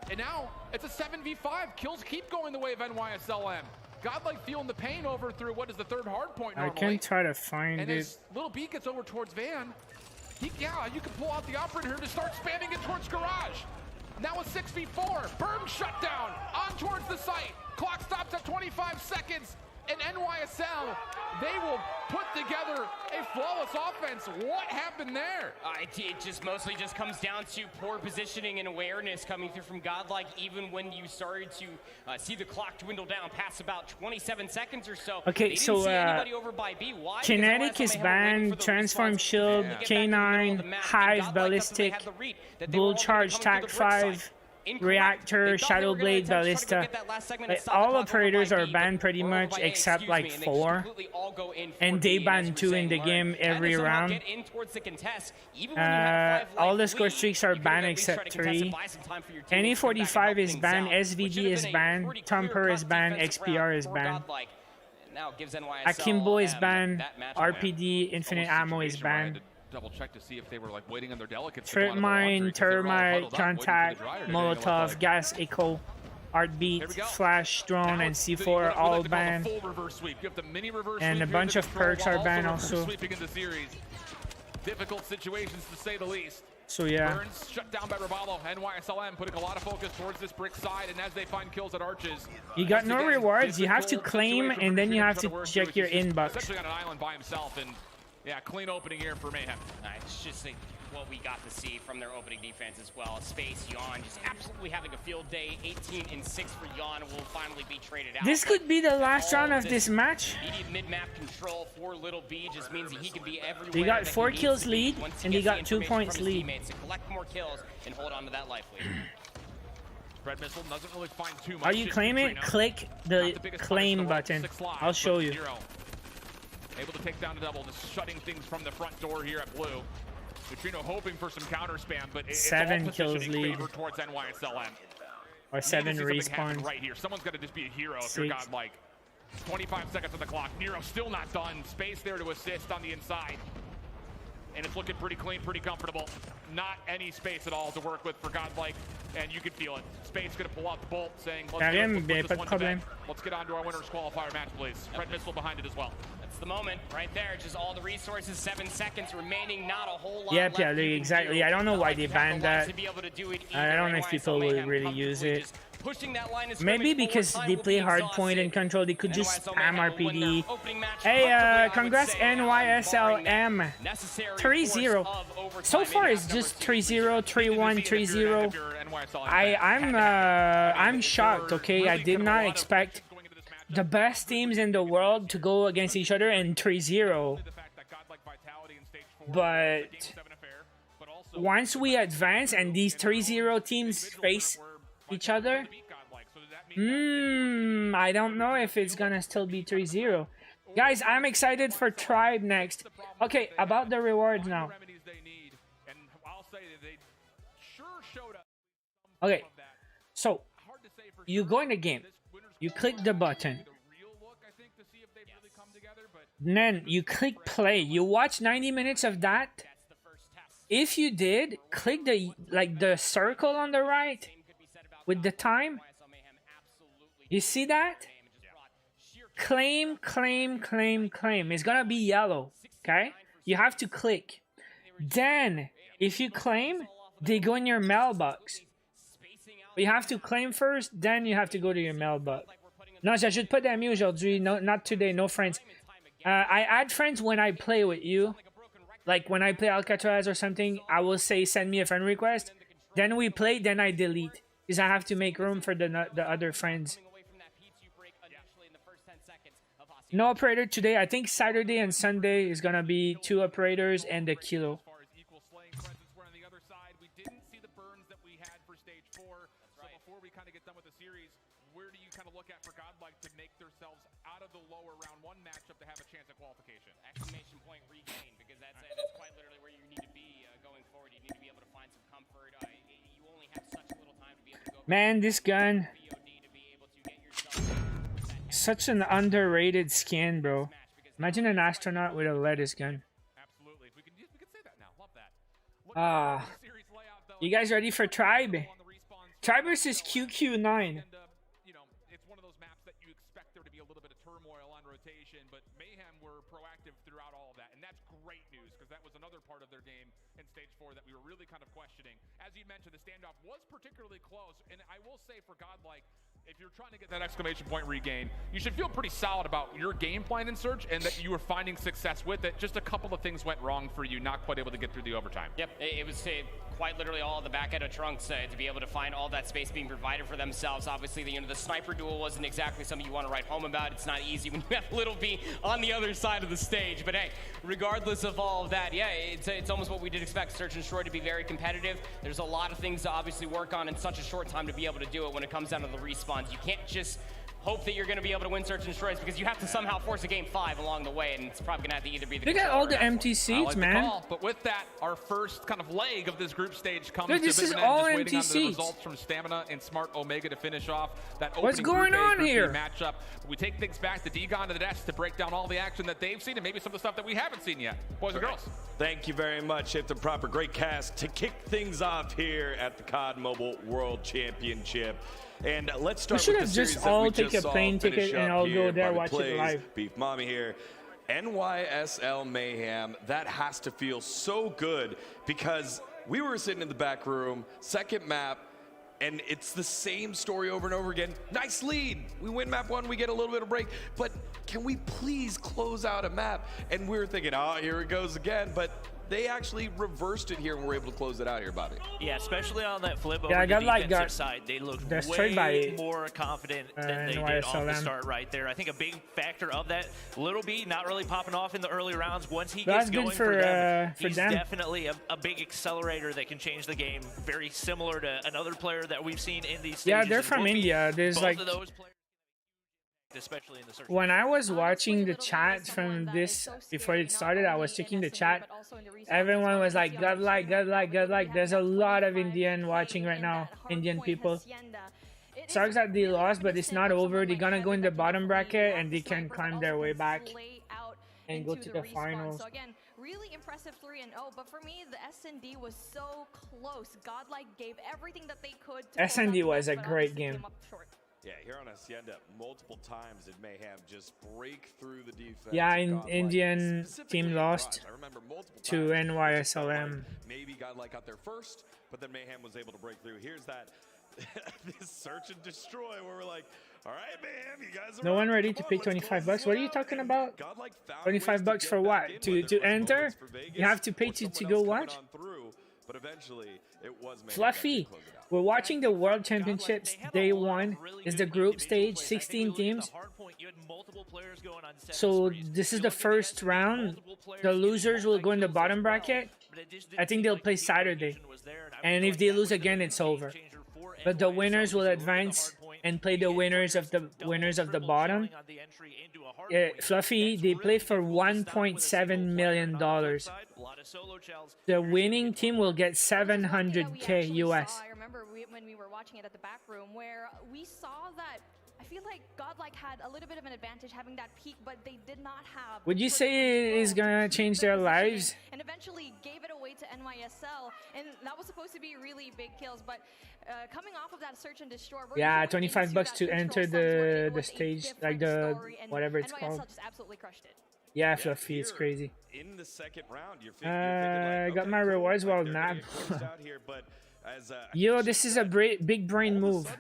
And now it's a 7v5. Kills keep going the way of NYSLM. Godlike feeling the pain over through what is the 3rd hard point normally. I can try to find and it. as Little B gets over towards Van, you can pull out the operator here to start spamming it towards Garage. Now a 6v4. Berm shut down on towards the site. Clock stops at 25 seconds. And NYSL, they will put together a flawless offense. What happened there? It just mostly just comes down to poor positioning and awareness coming through from Godlike, even when you started to see the clock dwindle down past about 27 seconds or so. Okay, so Kinetic is banned, Transform Shield, K9, Hive, Ballistic, Bull Charge, TAC 5, Reactor, Shadow Blade, Ballista. Like, all operators are banned pretty much except like 4, and they ban 2 in the game every round. All the score streaks are banned except 3. Any 45 is banned, SVD is banned, Thumper is banned, XPR is banned. Akimbo is banned, RPD, Infinite Ammo is banned. Double check to see if they were like waiting on their delegates. Trip Mine, Termite, Contact, Molotov, Gas Echo, Heartbeat, Flash, Drone, and C4 all banned. And a bunch of perks are banned also. Difficult situations to say the least. So yeah. Burns shut down by Ravallo. NYSLM putting a lot of focus towards this brick side, and as they find kills at arches, You got no rewards. You have to claim, and then you have to check your inbox. Especially on an island by himself, and yeah, clean opening here for Mayhem. It's just like what we got to see from their opening defense as well. Space, Yawn, just absolutely having a field day. 18-6 for Yawn will finally be traded out. This could be the last round of this match. Immediate mid-map control for Little B just means that he can be everywhere. They got 4 kills lead, and they got 2 points lead. To collect more kills and hold on to that life lead. Red Missile doesn't really find too much. Are you claiming? Click the claim button. I'll show you. Able to take down the double, just shutting things from the front door here at blue. Neutrino hoping for some counter spam, but it's 7 kills lead. Towards NYSLM. Or 7 respawns. Right here. Someone's got to just be a hero if you're Godlike. 25 seconds on the clock. Nero still not done. Space there to assist on the inside. And it's looking pretty clean, pretty comfortable. Not any space at all to work with for Godlike, and you can feel it. Space gonna pull out the bolt, saying, let's get on to our winner's qualifier match, please. Red Missile behind it as well. That's the moment right there. Just all the resources, 7 seconds remaining, not a whole lot Yep, left. yeah, exactly. I don't know why they banned that. I don't know if people will really use it. Maybe because they play hardpoint and control, they could just spam RPD. Hey, congrats NYSLM. 3-0. So far it's just 3-0, 3-1, 3-0. I'm shocked, okay? I did not expect the best teams in the world to go against each other in 3-0. But once we advance and these 3-0 teams face each other, I don't know if it's gonna still be 3-0. Guys, I'm excited for Tribe next. Okay, about the rewards now. Okay, so you go in the game, you click the button, then you click play, you watch 90 minutes of that. If you did, click the circle on the right with the time. You see that? Claim, claim, claim, claim. It's gonna be yellow, okay? You have to click. Then, if you claim, they go in your mailbox. You have to claim first, then you have to go to your mailbox. Non, j'ajoute pas d'amis aujourd'hui. No, not today. No friends. I add friends when I play with you. Like when I play Alcatraz or something, I will say send me a friend request. Then we play, then I delete. Because I have to make room for the other friends. No operator today. I think Saturday and Sunday is gonna be 2 operators and the kilo. Where do you kind of look at for Godlike to make themselves out of the lower round 1 matchup to have a chance at qualification? Exclamation point regain, because that's quite literally where you need to be going forward. You need to be able to find some comfort. You only have such little time to be able to go. Man, this gun. Such an underrated skin, bro. Imagine an astronaut with a lettuce gun. Absolutely. We can say that now. Love that. You guys ready for Tribe? Tribe versus QQ9. And, you know, it's one of those maps that you expect there to be a little bit of turmoil on rotation, but Mayhem were proactive throughout all of that, and that's great news because that was another part of their game in Stage 4 that we were really kind of questioning. As you mentioned, the standoff was particularly close, and I will say for Godlike, if you're trying to get that exclamation point regain, you should feel pretty solid about your game plan in Surge and that you were finding success with it. Just a couple of things went wrong for you, not quite able to get through the overtime. Yep, it was quite literally all the back end of Trunks to be able to find all that space being provided for themselves. Obviously, the sniper duel wasn't exactly something you want to write home about. It's not easy when you have Little B on the other side of the stage. But hey, regardless of all of that, yeah, it's almost what we did expect Search and Destroy to be very competitive. There's a lot of things to obviously work on in such a short time to be able to do it when it comes down to the respawns. You can't just hope that you're going to be able to win Search and Destroys because you have to somehow force a game 5 along the way, and it's probably going to have to either be the Look at all the empty seats, man. But with that, our first kind of leg of this group stage comes Dude, to this is Big all Men, empty just waiting on seats. the results from Stamina and Smart Omega to finish off that opening What's going Group A on Group B here? matchup. We take things back to Degon to the desk to break down all the action that they've seen and maybe some of the stuff that we haven't seen yet. Boys and girls. Thank you very much. Hit the proper great cast to kick things off here at the COD Mobile World Championship. And let's start with the series just that all we take just a saw plane finish ticket and up I'll here go there by the watch it plays. live. Beef Mommy here. NYSL Mayhem, that has to feel so good because we were sitting in the back room, second map, and it's the same story over and over again. Nice lead. We win map 1, we get a little bit of break, but can we please close out a map? And we were thinking, oh, here it goes again, but they actually reversed it here and were able to close it out here, Bobby. Yeah, especially on that flip over Yeah, the Godlike defensive side. They looked way more confident than they did off the start right there. I think a big factor of that, Little B not really popping off in the early rounds. Once he gets going for them, he's definitely a big accelerator that can change the game. Very similar to another player that we've seen in these stages. Yeah, they're from India. There's like... Especially in the search. When I was watching the chat from this before it started, I was checking the chat. Everyone was like, Godlike, Godlike, Godlike. There's a lot of Indian watching right now, Indian people. Sucks that they lost, but it's not over. They're gonna go in the bottom bracket and they can climb their way back and go to the finals. So again, really impressive 3-0, but for me, the SND was so close. Godlike gave everything that they could. SND was a great game. Yeah, here on Hacienda, multiple times did Mayhem just break through the defense. Yeah, Indian team lost to NYSLM. Maybe Godlike got there first, but then Mayhem was able to break through. Here's that this search and destroy where we're like, all right, Mayhem, you guys are no one ready to pay 25 bucks. What are you talking about? 25 bucks for what? To enter? You have to pay to go watch? But eventually, it was Fluffy. We're watching the World Championships. Day 1 is the group stage, 16 teams. So this is the first round. The losers will go in the bottom bracket. I think they'll play Saturday. And if they lose again, it's over. But the winners will advance and play the winners of the bottom. Fluffy, they play for $1.7 million. The winning team will get $700K US. I remember when we were watching it at the back room where we saw that I feel like Godlike had a little bit of an advantage having that peak, but they did not have. Would you say it is gonna change their lives? And eventually gave it away to NYSL, and that was supposed to be really big kills. But coming off of that search and destroy, yeah, 25 bucks to enter the stage, like the whatever it's called. Just absolutely crushed it. Yeah, Fluffy, it's crazy. In the second round, I got my rewards while not. Yo, this is a big brain move.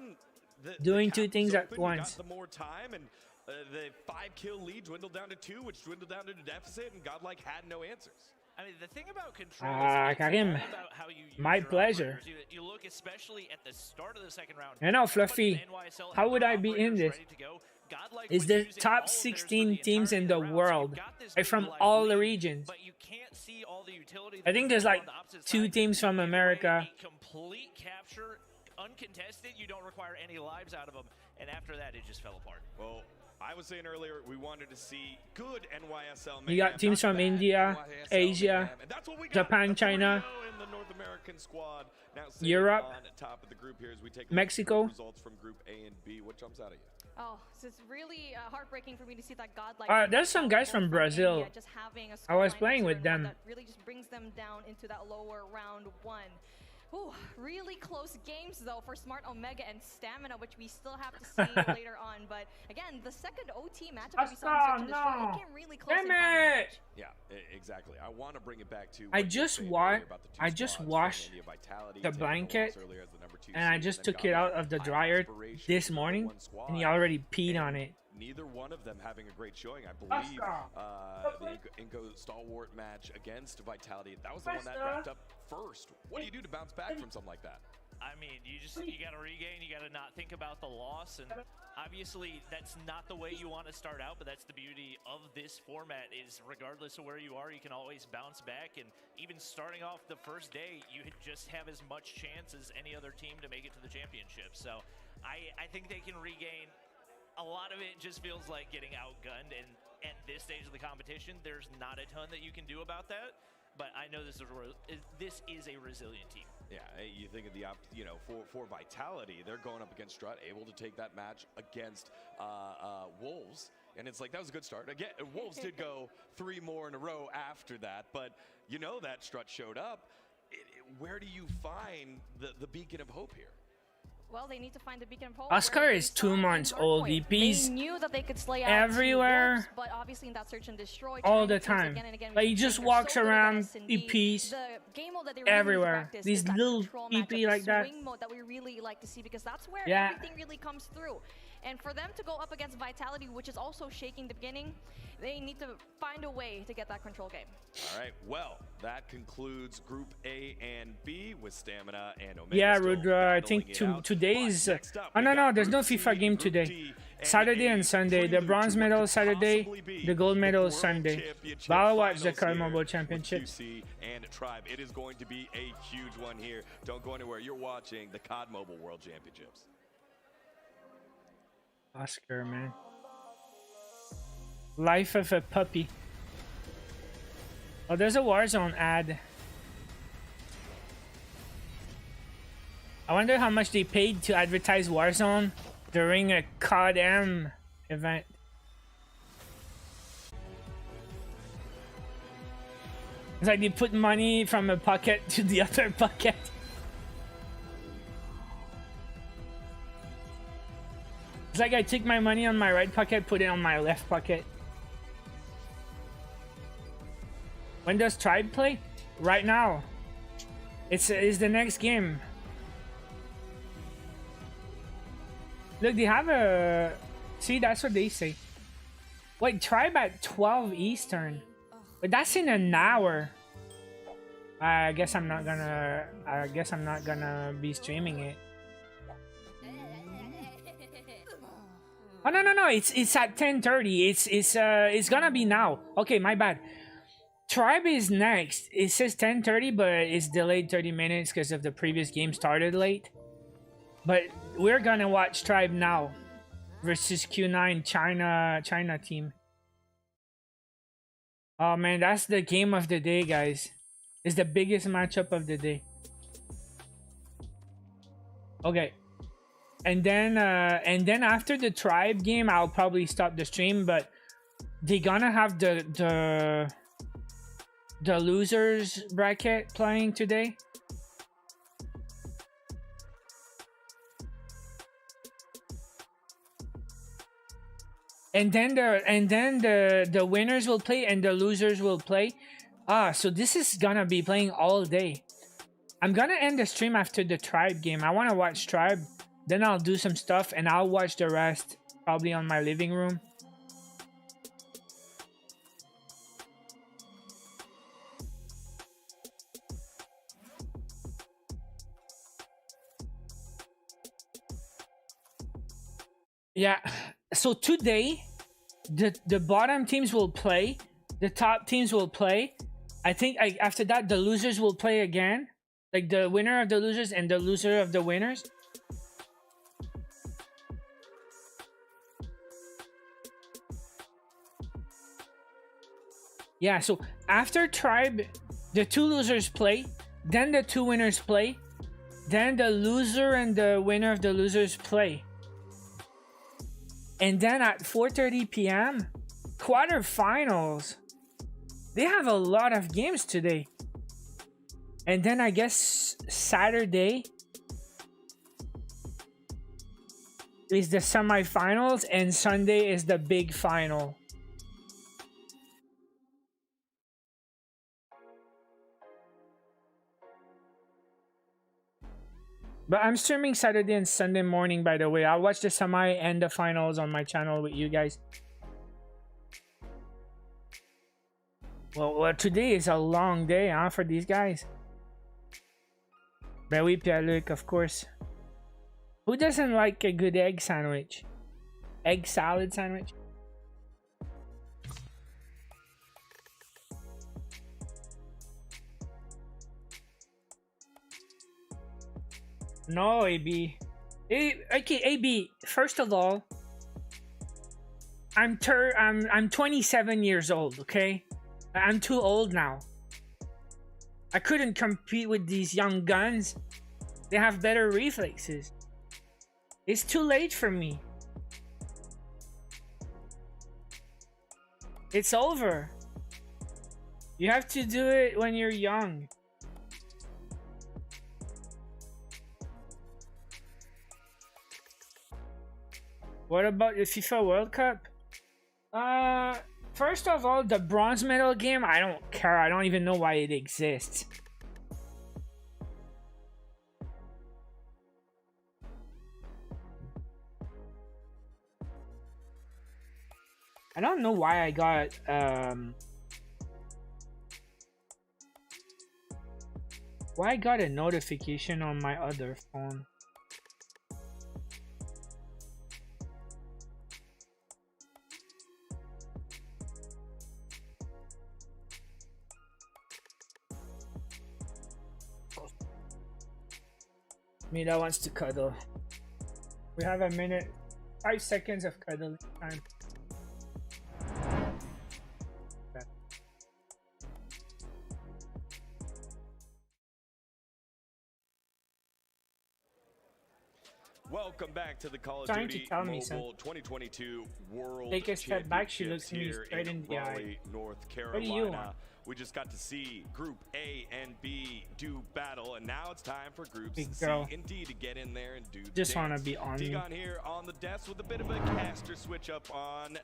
Doing two things at once. The more time and the 5-kill lead dwindled down to 2, which dwindled down to the deficit, and Godlike had no answers. I mean, the thing about control Karim, my pleasure. You look especially at the start of the second round. I know, Fluffy. How would I be in this? It's the top 16 teams in the world, like from all the regions. I think there's like 2 teams from America. Complete capture, uncontested. You don't require any lives out of them, and after that, it just fell apart. Well, I was saying earlier we wanted to see good NYSL. You got teams from India, Asia, Japan, China, Europe, Mexico. Results from Group A and B. What jumps out at you? Oh, so it's really heartbreaking for me to see that Godlike. There's some guys from Brazil. Just having a I was playing with them. that really just brings them down into that lower round 1. Ooh, really close games though for Smart Omega and Stamina, which we still have to see later on. But again, the second OT matchup we saw in Search and Destroy, it came really close. Damn it! Yeah, exactly. I want to bring it back to. I just washed the blanket and I just took it out of the dryer this morning, and he already peed on it. Neither one of them having a great showing. I believe the Inco Stalwart match against Vitality, that was the one that wrapped up first. What do you do to bounce back from something like that? I mean, you got to regain, you got to not think about the loss, and obviously that's not the way you want to start out, but that's the beauty of this format is regardless of where you are, you can always bounce back, and even starting off the first day, you just have as much chance as any other team to make it to the championship. So I think they can regain. A lot of it just feels like getting outgunned, and at this stage of the competition, there's not a ton that you can do about that. But I know this is a resilient team. Yeah, you think of the for Vitality, they're going up against Strut, able to take that match against Wolves, and it's like that was a good start. Again, Wolves did go 3 more in a row after that, but you know that Strut showed up. Where do you find the beacon of hope here? Well, they need to find the beacon of hope. Oscar is 2 months old. EPs They knew that they could slay out everywhere, wolves, but obviously in that search and destroy all the time. again and again, Like he just walks around EPs the game mode that they really everywhere. practice These is that little control EP matchup, like that. swing mode that we really like to see, because that's where Yeah. everything really comes through. And for them to go up against Vitality, which is also shaking the beginning, they need to find a way to get that control game. All right, well, that concludes Group A and B with Stamina and Omega. Yeah, still Rudra, I battling think it out. today's... But next up, oh, we no, got there's no Group C, FIFA game Group today. D, Saturday a and Sunday. The prelude bronze to what medal could Saturday, possibly be the gold medal World Sunday. Championship But I'll watch the finals COD here Mobile with Championships. QC and Tribe. It is going to be a huge one here. Don't go anywhere. You're watching the COD Mobile World Championships. Oscar, man. Life of a puppy. Oh, there's a Warzone ad. I wonder how much they paid to advertise Warzone during a CODM event. It's like they put money from a pocket to the other pocket. It's like I took my money on my right pocket, put it on my left pocket. When does Tribe play? Right now. It's the next game. Look, they have a... See, that's what they say. Wait, Tribe at 12 Eastern. But that's in an hour. I guess I'm not gonna... I guess I'm not gonna be streaming it. Oh, no. It's at 10:30. It's gonna be now. Okay, my bad. Tribe is next. It says 10:30, but it's delayed 30 minutes because of the previous game started late. But we're gonna watch Tribe now versus Q9 China team. Oh man, that's the game of the day, guys. It's the biggest matchup of the day. Okay. And then after the Tribe game, I'll probably stop the stream, but they're gonna have the losers bracket playing today. And then the winners will play and the losers will play. So this is gonna be playing all day. I'm gonna end the stream after the Tribe game. I wanna watch Tribe. Then I'll do some stuff and I'll watch the rest probably on my living room. Yeah, so today the bottom teams will play, the top teams will play. I think after that the losers will play again, like the winner of the losers and the loser of the winners. Yeah, so after Tribe, the two losers play, then the two winners play, then the loser and the winner of the losers play. And then at 4:30 p.m, quarterfinals. They have a lot of games today. And then I guess Saturday is the semifinals and Sunday is the big final. But I'm streaming Saturday and Sunday morning, by the way. I'll watch the semi and the finals on my channel with you guys. Well, today is a long day, huh, for these guys. Ben oui, Pierre-Luc, of course. Who doesn't like a good egg sandwich? Egg salad sandwich? No, AB. Okay, AB. First of all, I'm 27 years old. Okay, I'm too old now. I couldn't compete with these young guns. They have better reflexes. It's too late for me. It's over. You have to do it when you're young. What about the FIFA World Cup? First of all, the bronze medal game, I don't care. I don't even know why it exists. I don't know why I got a notification on my other phone. Mila wants to cuddle. We have a minute, 5 seconds of cuddling time. Welcome back to the Call of Trying Duty to tell me, Mobile 2022 World Take a step back, she looks me Championships straight here in the eye. Raleigh, North What do you want? Carolina. We just got to see Group A and B do battle, and now it's time for Groups Big C girl. and D to get in there and do Just want wanna be on me. Digon here on the desk with a bit of a caster switch up on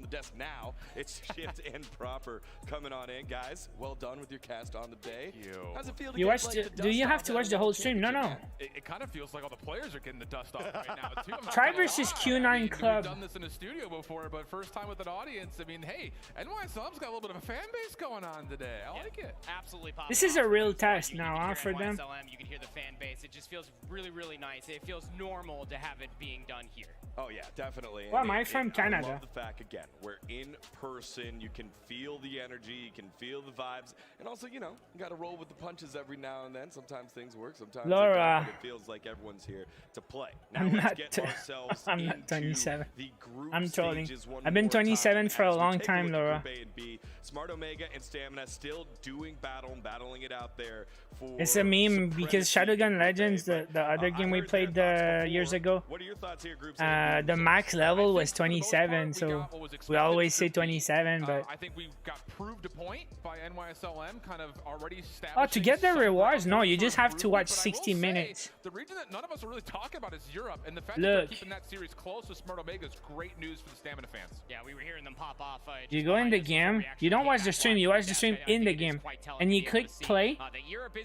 the desk now. It's Shift and Proper coming on in. Guys, well done with your cast on the day. How's it feel to You get, watched like, it? the Do you dust have off to that watch the whole World stream? No, no. Championship? It kind of feels like all the players are getting the dust off right now too. I'm not Try gonna versus lie. Q9 I mean, Club. We've done this in a studio before, but first time with an audience. I mean, hey, NY Slums got a little bit of a fan base going on today. I like it. Absolutely possible. This is a real test You now, can huh, hear for them. NYSLM, you can hear the fan base. It just feels really, really nice. It feels normal to have it being done here. Oh yeah, definitely. Well, And I'm from I Canada. love the fact, again, we're in person. You can feel the energy, you can feel the vibes, and also, you know, you got to roll with the punches every now and then. Sometimes things work, sometimes they Laura. don't, but it feels like everyone's here to play. Now I'm let's not- get ourselves I'm not into 27. the group I'm trolling. stages one I've been more 27 time for a as we long take time, look at Laura. Group A and B. Smart Omega and Stamina still doing battle and battling it out there for It's a meme because supremacy Shadowgun in Legends, Group A, the other I game we heard their played thoughts years before. ago, What are your thoughts here, Groups A and B the results? max level was I think for the most 27, part, so got what was we expected always to say be. 27, but I think we got proved a point by NYSLM, kind of already established. oh, to get the rewards, no, you just have to watch 60 minutes. The region that none of us are really talking about is Europe, and the fact that they're Look. keeping that series close with Smart Omega is great news for the Stamina fans. Yeah, we were hearing them pop off. You go in the game, you don't watch the stream, you watch the stream in the game, and you click play,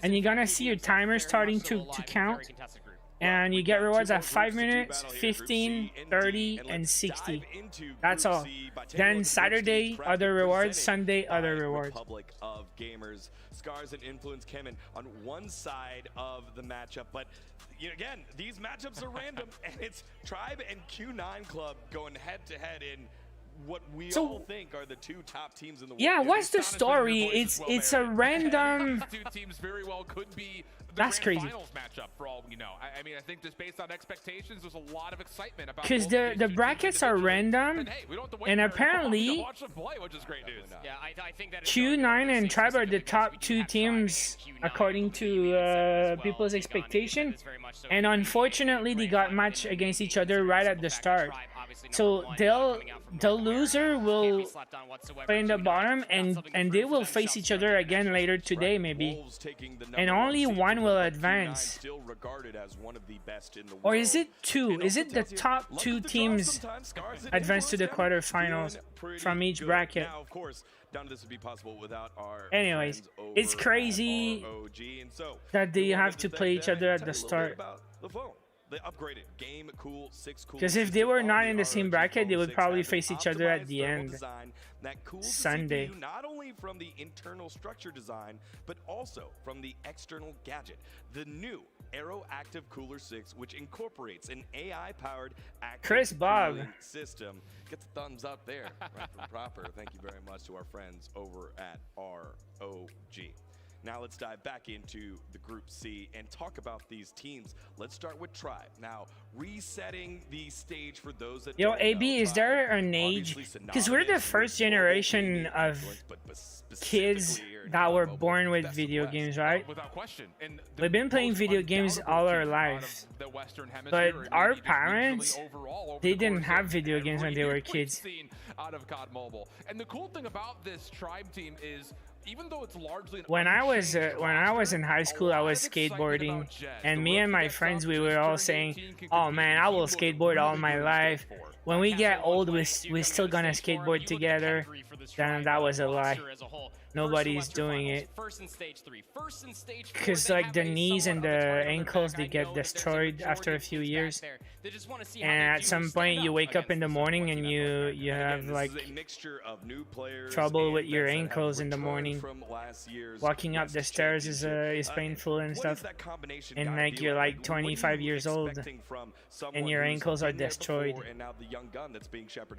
and you're gonna see your timer starting to count, and you get rewards at 5 minutes, 15, 30, and 60. That's all. Then Saturday, other rewards, Sunday, other rewards. Republic of Gamers, Scars and Influence came in on one side of the matchup, but you know, again, these matchups are random, and it's Tribe and Q9 Club going head to head in what we all think are the two top teams in the world. Yeah, what's the Honestly, story? your voice is well It's a buried. random. These two teams very well could be the That's grand crazy. finals matchup for all we know. I mean, I think just based on expectations, there's a lot of excitement about Because both the these two teams brackets are individually. random, And, hey, we don't have to wait and very long to apparently watch them play, which is great news. Yeah, I think that Q9 and Tribe are the top two teams according to people's expectation, and unfortunately they got matched against each other right at the start. So the loser will play in the bottom, and they will face each other again later today maybe, Wolves taking the and number one only seed, one will Q9 advance. still regarded as one of the best in the Or world. is it two? And Is also it the tells you, top luck two of the draw teams sometimes. Scars and advance to the Influence quarterfinals doing pretty from each good. bracket? Now, of course, none of this would be possible without our Anyways, friends over it's at crazy ROG. And so, that they we wanted have to thank play each them other and at the tell you a little bit start. about the phone. They upgraded Game Cool 6 Cool. Because if they system were on not the in the same ROG bracket, they Phone would 6 probably has an face each other at optimized the thermal end. design that cools the Sunday. CPU not only from the internal structure design, but also from the external gadget. The new Aero Active Cooler 6, which incorporates an AI-powered active Chris Bob. cooling system. Get the thumbs up there, right from Proper. Thank you very much to our friends over at ROG. Now let's dive back into the Group C and talk about these teams. Let's start with Tribe. Now, resetting the stage for those that Yo, don't AB, know, is there Tribe, an age? obviously Because we're the synonymous first with mobile generation gaming of influence, but kids specifically here in that were mobile, born with best of video West. games, right? Without question. And the We've been playing most video games undoubtable all our team out lives. of the Western But Hemisphere, and our maybe just parents, regionally overall over they the didn't course have of video games when they were every kids. scene out of COD Mobile. And the cool thing about this Tribe team is even though it's largely when I was in high school, I was skateboarding, and me and my friends, we were all saying, "Oh man, I will skateboard all my life. When we get old, we're still gonna skateboard together." Then that was a lie. Nobody's doing it. Because like the knees and the ankles, they get destroyed after a few years. And at some point you wake up in the morning and you have like trouble with your ankles in the morning. Walking up the stairs is painful and stuff. And like you're like 25 years old and your ankles are destroyed.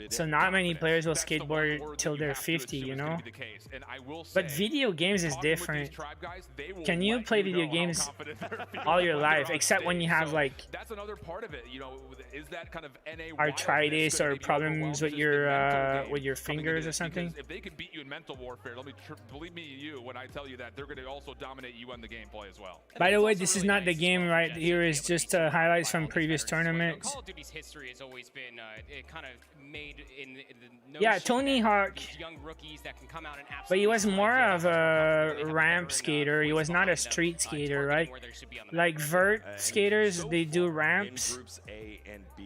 So not many players will skateboard till they're 50, you know? But video games is different. Can you play video games all your life, except when you have like arthritis or problems with your fingers or something? If they can beat you in mental warfare, believe me, when I tell you that, they're going to also dominate you on the gameplay as well. By the way, this is not the game right here. Is just highlights from previous tournaments. Call of Duty's history has always been kind of made in the yeah, Tony Hawk. Young rookies that can come out and but he was more of a ramp skater. He was not a street skater, right? Like vert skaters, they do ramps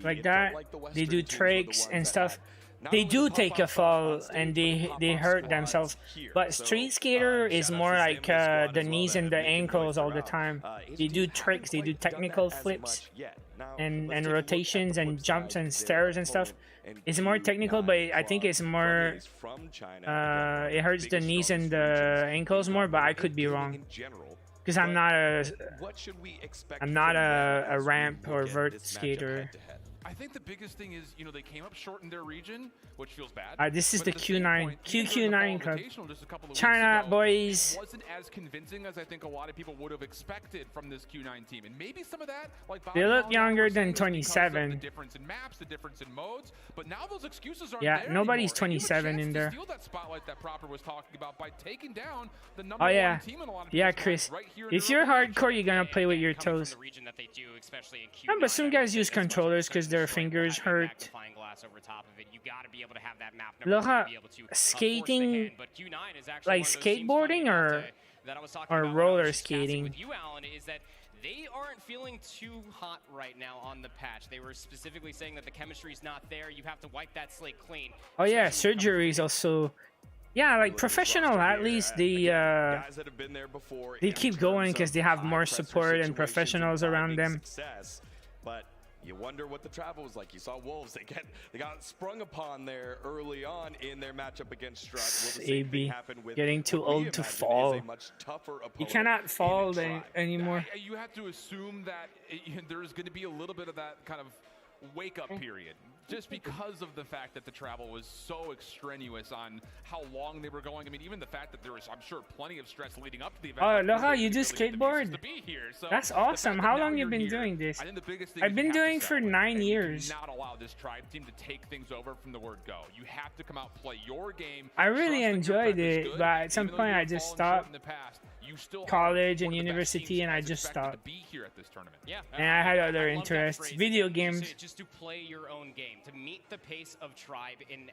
like that. They do tricks and stuff. They do take a fall and they hurt themselves. But street skater is more like the knees and the ankles all the time. They do tricks, they do technical flips and rotations and jumps and stairs and stuff. It's more technical, but I think it's more it hurts the knees and the ankles more, but I could be wrong because I'm not a ramp or vert skater. I think the biggest thing is, they came up short in their region, which feels bad. This is the QQ9 Cup. China, boys. It wasn't as convincing as I think a lot of people would have expected from this Q9 team, and maybe some of that, like they look younger than 27. The difference in maps, the difference in modes, but now those excuses aren't yeah, there nobody's anymore. 27 in there. Steal that spotlight that Proper was talking about by taking down the number one team in a lot of yeah, Chris. Right here if you're hardcore, you're gonna play with your toes. But some guys use controllers because their fingers hurt. Laura, skating, like skateboarding or roller skating? They aren't feeling too hot right now on the patch. They were specifically saying that the chemistry's not there. You have to wipe that slate clean. Oh yeah, surgeries also. Yeah, like professional athletes, they keep going because they have more support and professionals around them. But you wonder what the travel was like. You saw Wolves; they got sprung upon there early on in their matchup against Strut. AB getting too old to fall. You cannot fall anymore. You have to assume that there's going to be a little bit of that kind of wake-up period, just because of the fact that the travel was so extraneous on how long they were going. I mean, even the fact that there was, I'm sure, plenty of stress leading up to the event. Oh, Laura, you do skateboard? That's awesome. How long have you been doing this? I've been doing for 9 years. Not allow this tribe team to take things over from the word go. You have to come out, play your game. I really enjoyed it, but at some point I just stopped. College and university, and I just stopped. Yeah, and I had other interests, video games. Just to play your own game, to meet the pace of tribe and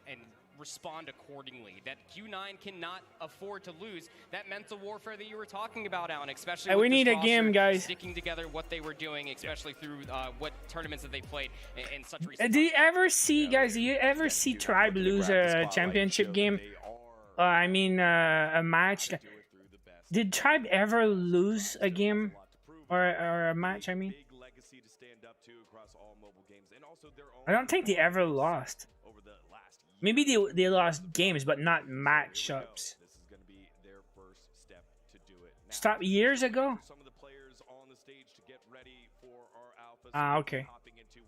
respond accordingly. That Q9 cannot afford to lose. That mental warfare that you were talking about, Alan, especially with we need a game, guys. Sticking together what they were doing, especially through what tournaments that they played in such recent Do you ever see, guys? Do you ever see tribe lose a championship game? I mean, a match. Did tribe ever lose a game or a match? I mean, I don't think they ever lost. Maybe they lost games, but not matchups. Stop years ago? Okay.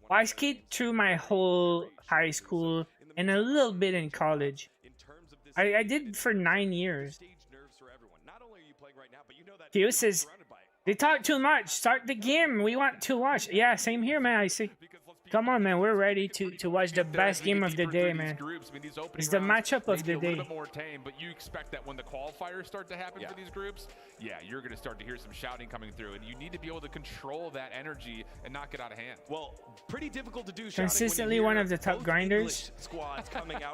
Well, I skated through my whole high school and a little bit in college. I did for 9 years. Theo says, they talk too much. Start the game. We want to watch. Yeah, same here, man. I see. Come on, man. We're ready to watch the best game of the day, man. It's the matchup of the day. A little bit more tame, but you expect that when the qualifiers start to happen for these groups, you're going to start to hear some shouting coming through, and you need to be able to control that energy and not get out of hand. Well, pretty difficult to do. Consistently one of the top grinders.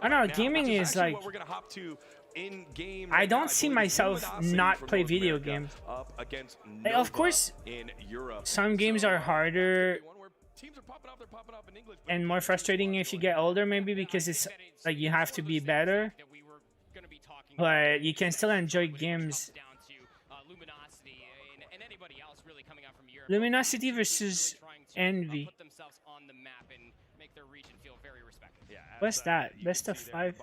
I know, gaming is like... We're gonna hop to in game I don't see myself not play video games. Of course, in Europe. some games are harder and more frustrating if you get older, maybe because it's like you have to be better, but you can still enjoy games. Luminosity versus Envy. What's that? Best of 5.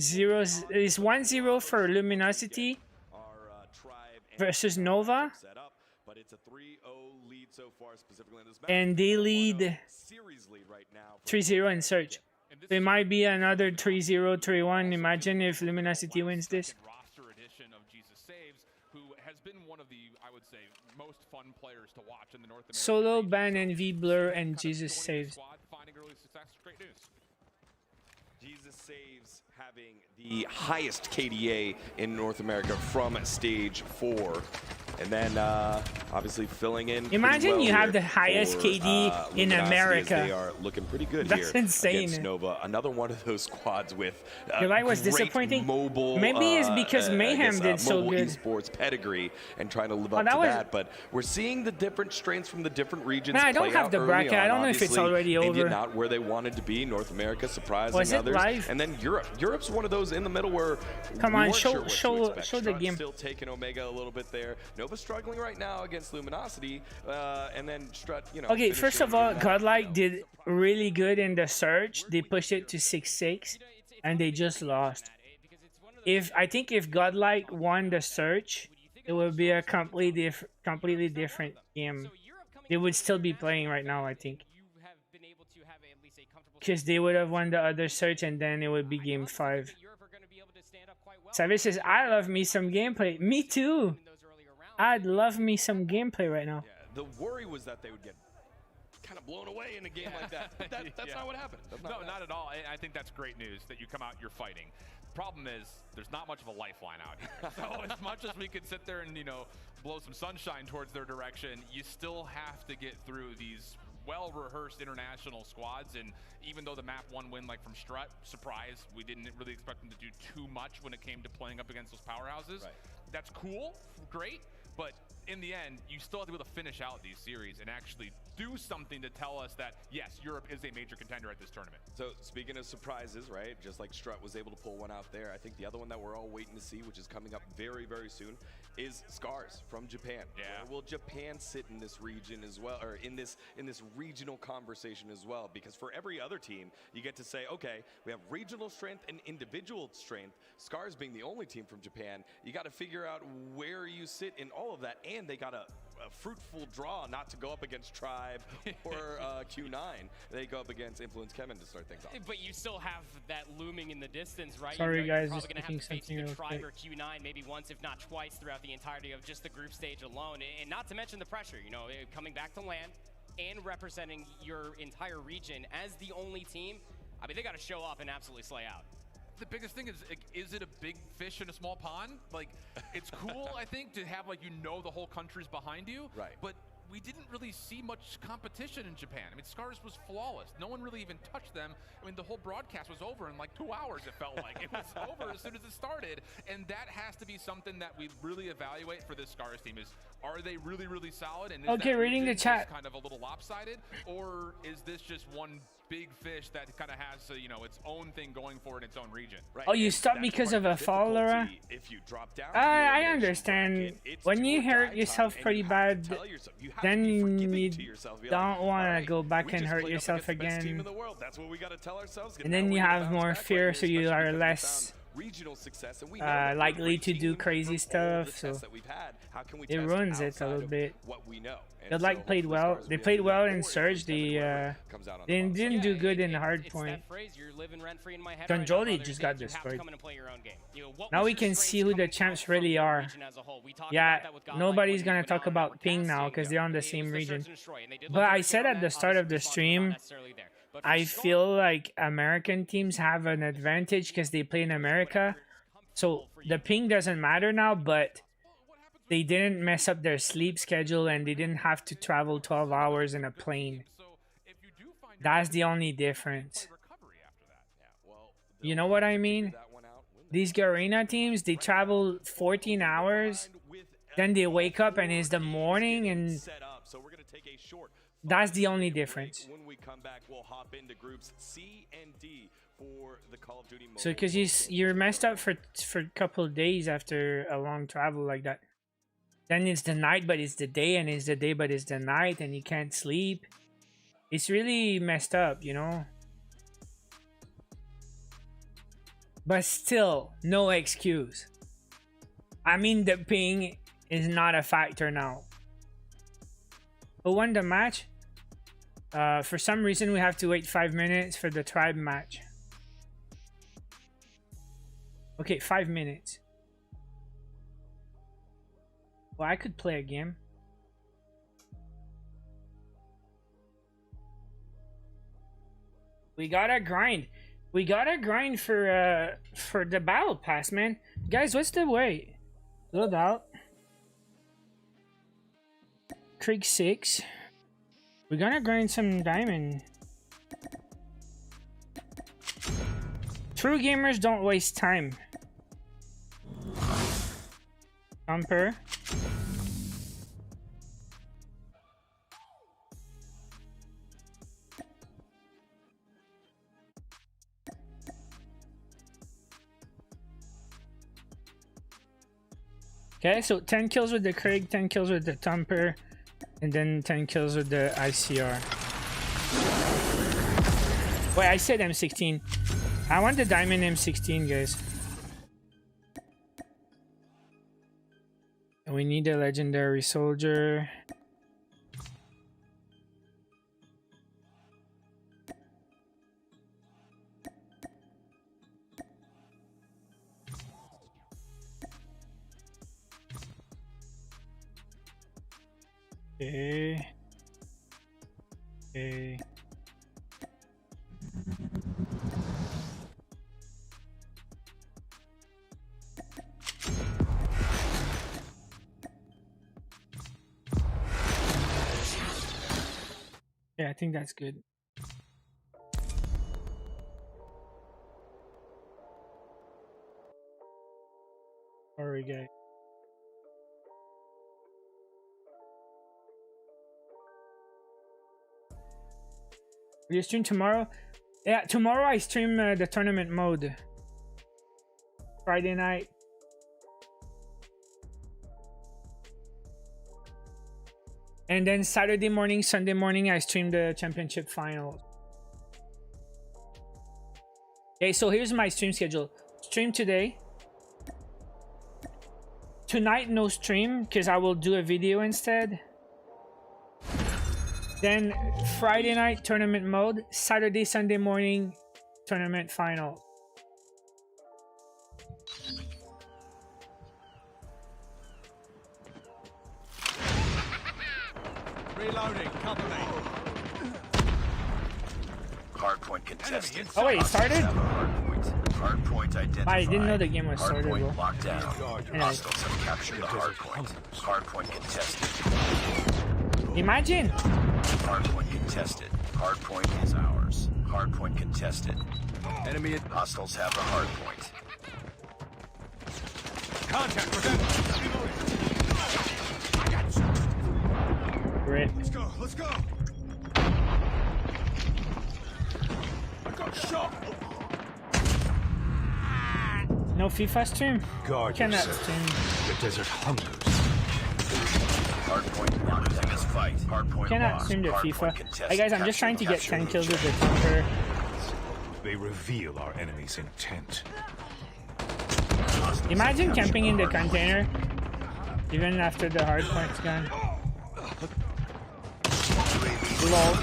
Zeros is 1-0 for Luminosity versus Nova, and they lead 3-0 in Search. There might be another 3-0, 3-1. Imagine if Luminosity wins this. Solo, Ban, Envy, Blur, and Jesus Saves. Jesus Saves having the highest KDA in North America from stage 4. And then obviously filling in. Imagine you have the highest KD in America. They are looking pretty good That's here insane. against Nova. Another one of those squads with Godlike was disappointing. Mobile, maybe it's because Mayhem did so good. Esports pedigree and trying to live up to that. But we're seeing the different strengths from the different regions. Man, I don't have the bracket. I don't know if it's already over. India not where they wanted to be. North America surprising Was it others. live? And then Europe. Europe's one of those in the middle where come on, show the Strut game. Still taking Omega a little bit there. Nova struggling right now against Luminosity, and then Strut, you know. Okay, first of all, Godlike did really good in the search. They pushed it to 6-6, and they just lost. I think if Godlike won the search, it would be a completely different game. They would still be playing right now, I think, because they would have won the other search, and then it would be game 5. Savage says, "I love me some gameplay." Me too. I'd love me some gameplay right now. Yeah, the worry was that they would get kind of blown away in a game like that. But that's not what happened. Not at all. I think that's great news that you come out, you're fighting. Problem is, there's not much of a lifeline out here. So as much as we could sit there and, blow some sunshine towards their direction, you still have to get through these well-rehearsed international squads. And even though the map 1 win like from Strut, surprise, we didn't really expect them to do too much when it came to playing up against those powerhouses. Right. That's cool, great. But in the end, you still have to be able to finish out these series and actually do something to tell us that, yes, Europe is a major contender at this tournament. So speaking of surprises, right, just like Strut was able to pull one out there, I think the other one that we're all waiting to see, which is coming up very, very soon, is Scars from Japan. Yeah. Where will Japan sit in this region as well, or in this regional conversation as well? Because for every other team, you get to say, okay, we have regional strength and individual strength. Scars being the only team from Japan, you got to figure out where you sit in all of that, and they got a fruitful draw not to go up against Tribe or Q9. They go up against Influence Kevin to start things off. But you still have that looming in the distance, right? Sorry, you're guys, probably going to have to face something Tribe or Q9 maybe once, if not twice, throughout the entirety of just the group stage alone. And not to mention the pressure, coming back to land and representing your entire region as the only team. I mean, they got to show up and absolutely slay out. The biggest thing is it a big fish in a small pond? Like, it's cool, I think, to have, the whole country's behind you. Right. But we didn't really see much competition in Japan. I mean, Scars was flawless. No one really even touched them. I mean, the whole broadcast was over in 2 hours, it felt like. It was over as soon as it started. And that has to be something that we really evaluate for this Scars team is, are they really, really solid? And is okay, reading the chat. Kind of a little lopsided? Or is this just one big fish that kind of has, its own thing going for it in its own region? Right. Oh, you stopped because of a follower? If you drop down I understand. When you hurt yourself pretty bad, then you don't want to go back and hurt yourself again. That's what we got to tell ourselves. And then you have more fear, so you are less regional success, and we know that likely to do crazy stuff, so it ruins it a little bit. Godlike played well. They played well in Surge. They didn't do good in Hardpoint. Conjoli just got destroyed. Now we can see who the champs really are. Yeah, nobody's gonna talk about ping now because they're on the same region. But I said at the start of the stream, I feel like American teams have an advantage because they play in America. So the ping doesn't matter now, but they didn't mess up their sleep schedule and they didn't have to travel 12 hours in a plane. That's the only difference. You know what I mean? These Garena teams, they travel 14 hours, then they wake up and it's the morning, and that's the only difference. When we come back, we'll hop into groups C and D for the Call of Duty Mobile. So because you're messed up for a couple of days after a long travel like that. Then it's the night, but it's the day, and it's the day, but it's the night, and you can't sleep. It's really messed up, you know? But still, no excuse. I mean, the ping is not a factor now. Who won the match? For some reason, we have to wait 5 minutes for the tribe match. Okay, 5 minutes. Well, I could play a game. We gotta grind. We gotta grind for the battle pass, man. Guys, what's the wait? Load out. Krieg 6. We're gonna grind some diamond. True gamers don't waste time. Thumper. Okay, so 10 kills with the Krieg, 10 kills with the Thumper, and then 10 kills with the ICR. Wait, I said M16. I want the diamond M16, guys. And we need a legendary soldier. Okay. Okay. Yeah, I think that's good. Sorry, guys. Will you stream tomorrow? Yeah, tomorrow I stream the tournament mode. Friday night. And then Saturday morning, Sunday morning, I stream the championship finals. Okay, so here's my stream schedule. Stream today. Tonight, no stream, because I will do a video instead. Then Friday night, tournament mode. Saturday, Sunday morning, tournament final. Reloading, cover me. Hardpoint contested. Oh wait, it started? Hardpoint identified. I didn't know the game was started. Hardpoint locked down. Anyway. Hostiles have captured the hardpoint. Hardpoint contested. Imagine. Hardpoint contested. Hardpoint is ours. Hardpoint contested. Enemy. Hostiles have the hardpoint. Contact with them. I got you. Great. Let's go. Let's go. I got shot. No FIFA stream? Guard Cannot yourself. stream. The desert hungers. Hardpoint locked in this fight. Hardpoint Cannot lost. stream the Hardpoint FIFA. contested. Hey guys, I'm just trying to get Capture 10 the kills with the objective. Thumper. They reveal our enemy's intent. Imagine camping in the container, even after the hard point's gone. Lol.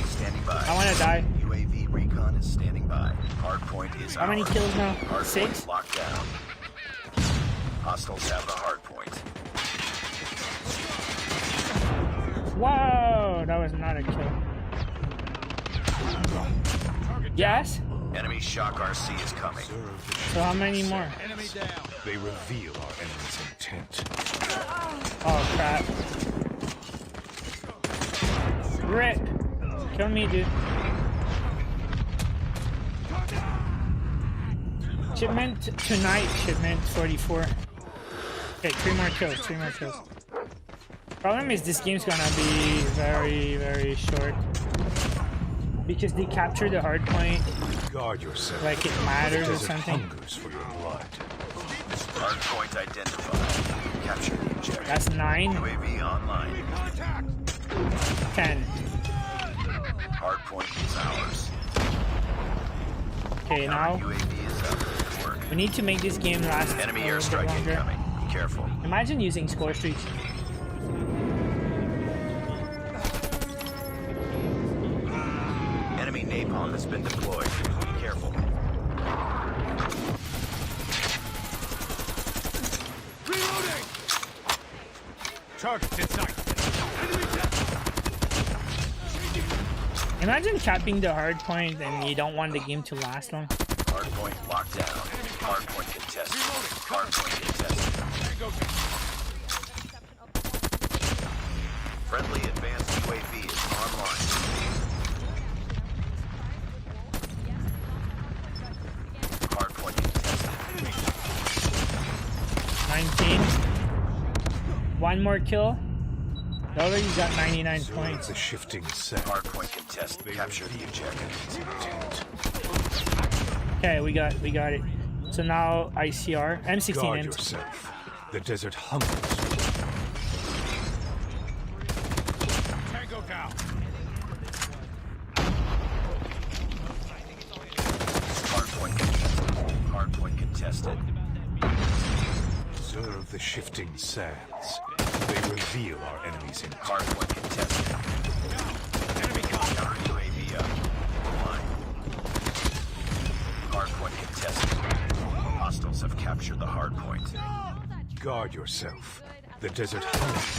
I wanna die. UAV recon is standing by. Hardpoint is How many kills now? Hardpoint 6? locked down. Hostiles have the hardpoint. Whoa, that was not a kill. Yes? Enemy shock RC is coming. So how many more? Enemy down. They reveal our enemy's intent. Oh crap. Rip. Kill me, dude. Shipment tonight, shipment 44. Okay, 3 more kills, 3 more kills. Problem is this game's gonna be very, very short. Because they capture the hard point. Guard yourself. Like it matters or Desert something. hungers for your blood. Hardpoint identified. Capture the objective. That's 9. UAV online. 10. Hardpoint is ours. Okay, now UAV is up. Good work. we need to make this game last Enemy a little bit airstrike longer. incoming. Be careful. Imagine using score streaks. Enemy napalm has been deployed. Be careful. Reloading! Targets in sight. Imagine capping the hard point and you don't want the game to last long. Hardpoint locked down. Hardpoint contested. Hardpoint contested. Friendly advanced UAV is online. Hardpoint contested. 19. 1 more kill. They already got 99 points. The shifting set. Hardpoint contested. Capture the objective. Okay, we got it. So now ICR, M16 Guard M. yourself. The desert hungers. Tango down. Hardpoint contested. Hardpoint contested. Observe the shifting sands. They reveal our enemy's intent. Hardpoint contested. Enemy counter UAV up. Online. Hardpoint contested. Hostiles have captured the hardpoint. Guard yourself. The desert hungers.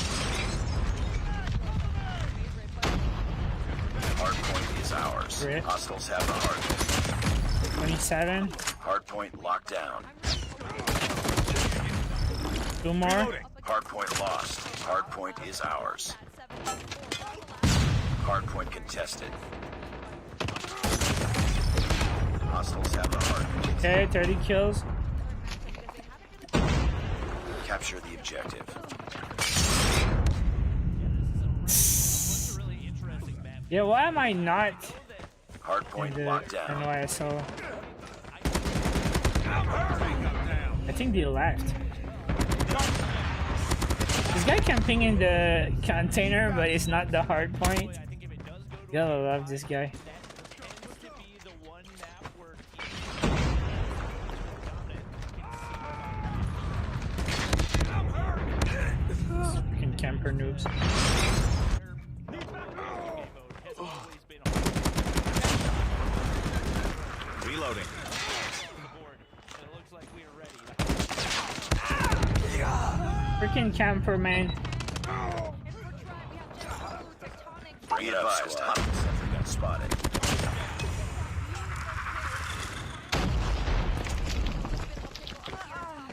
Hardpoint is ours. Great. Hostiles have the hardpoint. 27. Hardpoint locked down. 2 more. Hardpoint lost. Hardpoint is ours. Hardpoint contested. Hostiles have the hardpoint. Okay, 30 kills. Capture the objective. Yeah, why am I not Hardpoint in the locked down. NYSL? I think they left. This guy camping in the container, but it's not the hard point. Gotta love this guy. Freaking camper noobs. Reloading. Freaking camper, man. Be advised, hostiles have been spotted.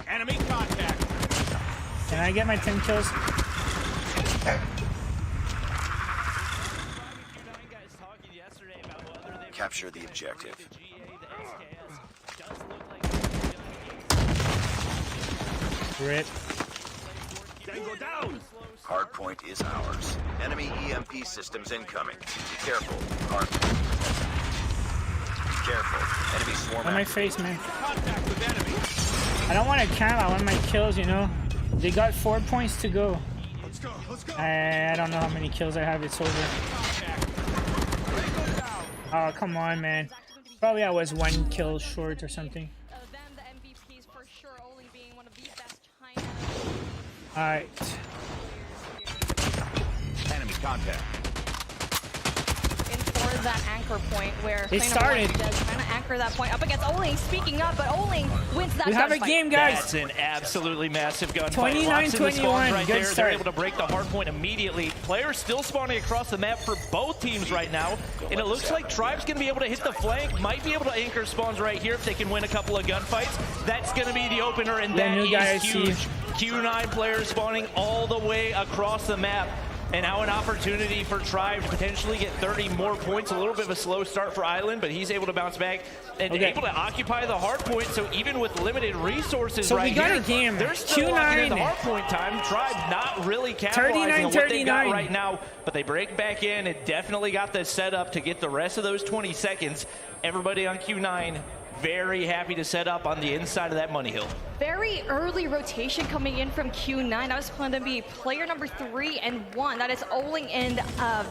Enemy contact. Can I get my 10 kills? Capture the objective. Rip. Hardpoint is ours. Enemy EMP systems incoming. Be careful. Hardpoint. Be careful. Enemy swarm On my active. face, man. I don't want to camp. I want my kills, you know. They got 4 points to go. I don't know how many kills I have. It's over. Oh, come on, man. Probably I was 1 kill short or something. Then the MVPs for sure only being one of the All right. Enemy contact. For that anchor point where it started trying to anchor that point up against Oling. Speaking up, but Oling wins that. We have a game, guys. That's an absolutely massive gunfight. 29-21. Right Good there. start. They're able to break the hard point immediately. Players still spawning across the map for both teams right now, and it looks like Tribe's going to be able to hit the flank. Might be able to anchor spawns right here if they can win a couple of gunfights. That's going to be the opener, and that is huge. Q9 players spawning all the way across the map. And now an opportunity for Tribe to potentially get 30 more points. A little bit of a slow start for Island, but he's able to bounce back and able to occupy the hard point. So even with limited resources we got a game. they're still locking in the hard point time. Tribe not really capitalizing on what they got right now, but they break back in and definitely got the setup to get the rest of those 20 seconds. Everybody on Q9 very happy to set up on the inside of that money hill. Very early rotation coming in from Q9. That was planned to be player number 3 and 1. That is Oling and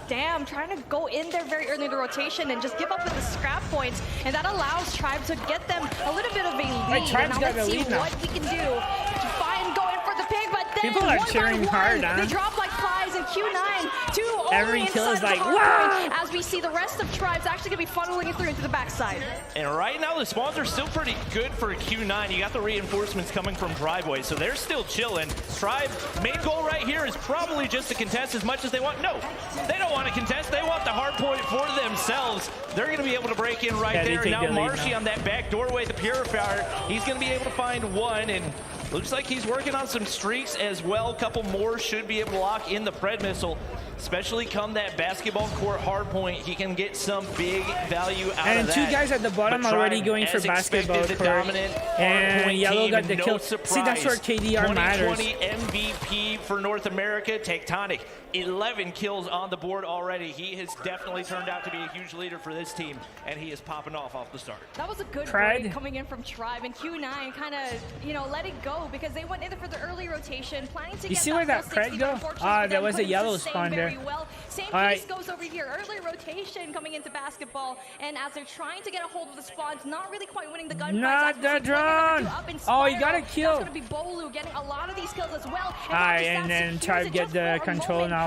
Dam trying to go in there very early in the rotation and just give up with the scrap points. And that allows Tribe to get them a little bit of a lead. Tribe's got let's the see lead now. what we can do to find going for the pig. But then people are cheering hard, they drop like flies in Q9 to Oling. Every kill is like, wow! As we see the rest of Tribe's actually going to be funneling it through into the backside. And right now the spawns are still pretty good for Q9. You got the reinforcements coming from Driveway, so they're still chilling. Tribe, main goal right here is probably just to contest as much as they want. No, they don't want to contest. They want the hard point for themselves. They're going to be able to break in right there. Now Marshy on that back doorway, the Purifier, he's going to be able to find one, and looks like he's working on some streaks as well. A couple more should be able to lock in the Pred missile. Especially come that basketball court hard point, he can get some big value out of that. And 2 guys at the bottom already going for basketball court. And Yellow got the kill. See, that's where KDR matters. 2020 MVP for North America, Tectonic. 11 kills on the board already. He has definitely turned out to be a huge leader for this team, and he is popping off the start. That was a good break coming in from Tribe, and Q9 kind of, let it go because they went in for the early rotation, planning to you see where that Pred go? There was a yellow spawn there. Well. Same case goes over here. Early rotation coming into basketball, and as they're trying to get a hold of the spawns, not really quite winning the gunfight. Not the drone! Oh, he got a kill. That's going to be Bolu getting a lot of these kills as well. And then try to get the control now.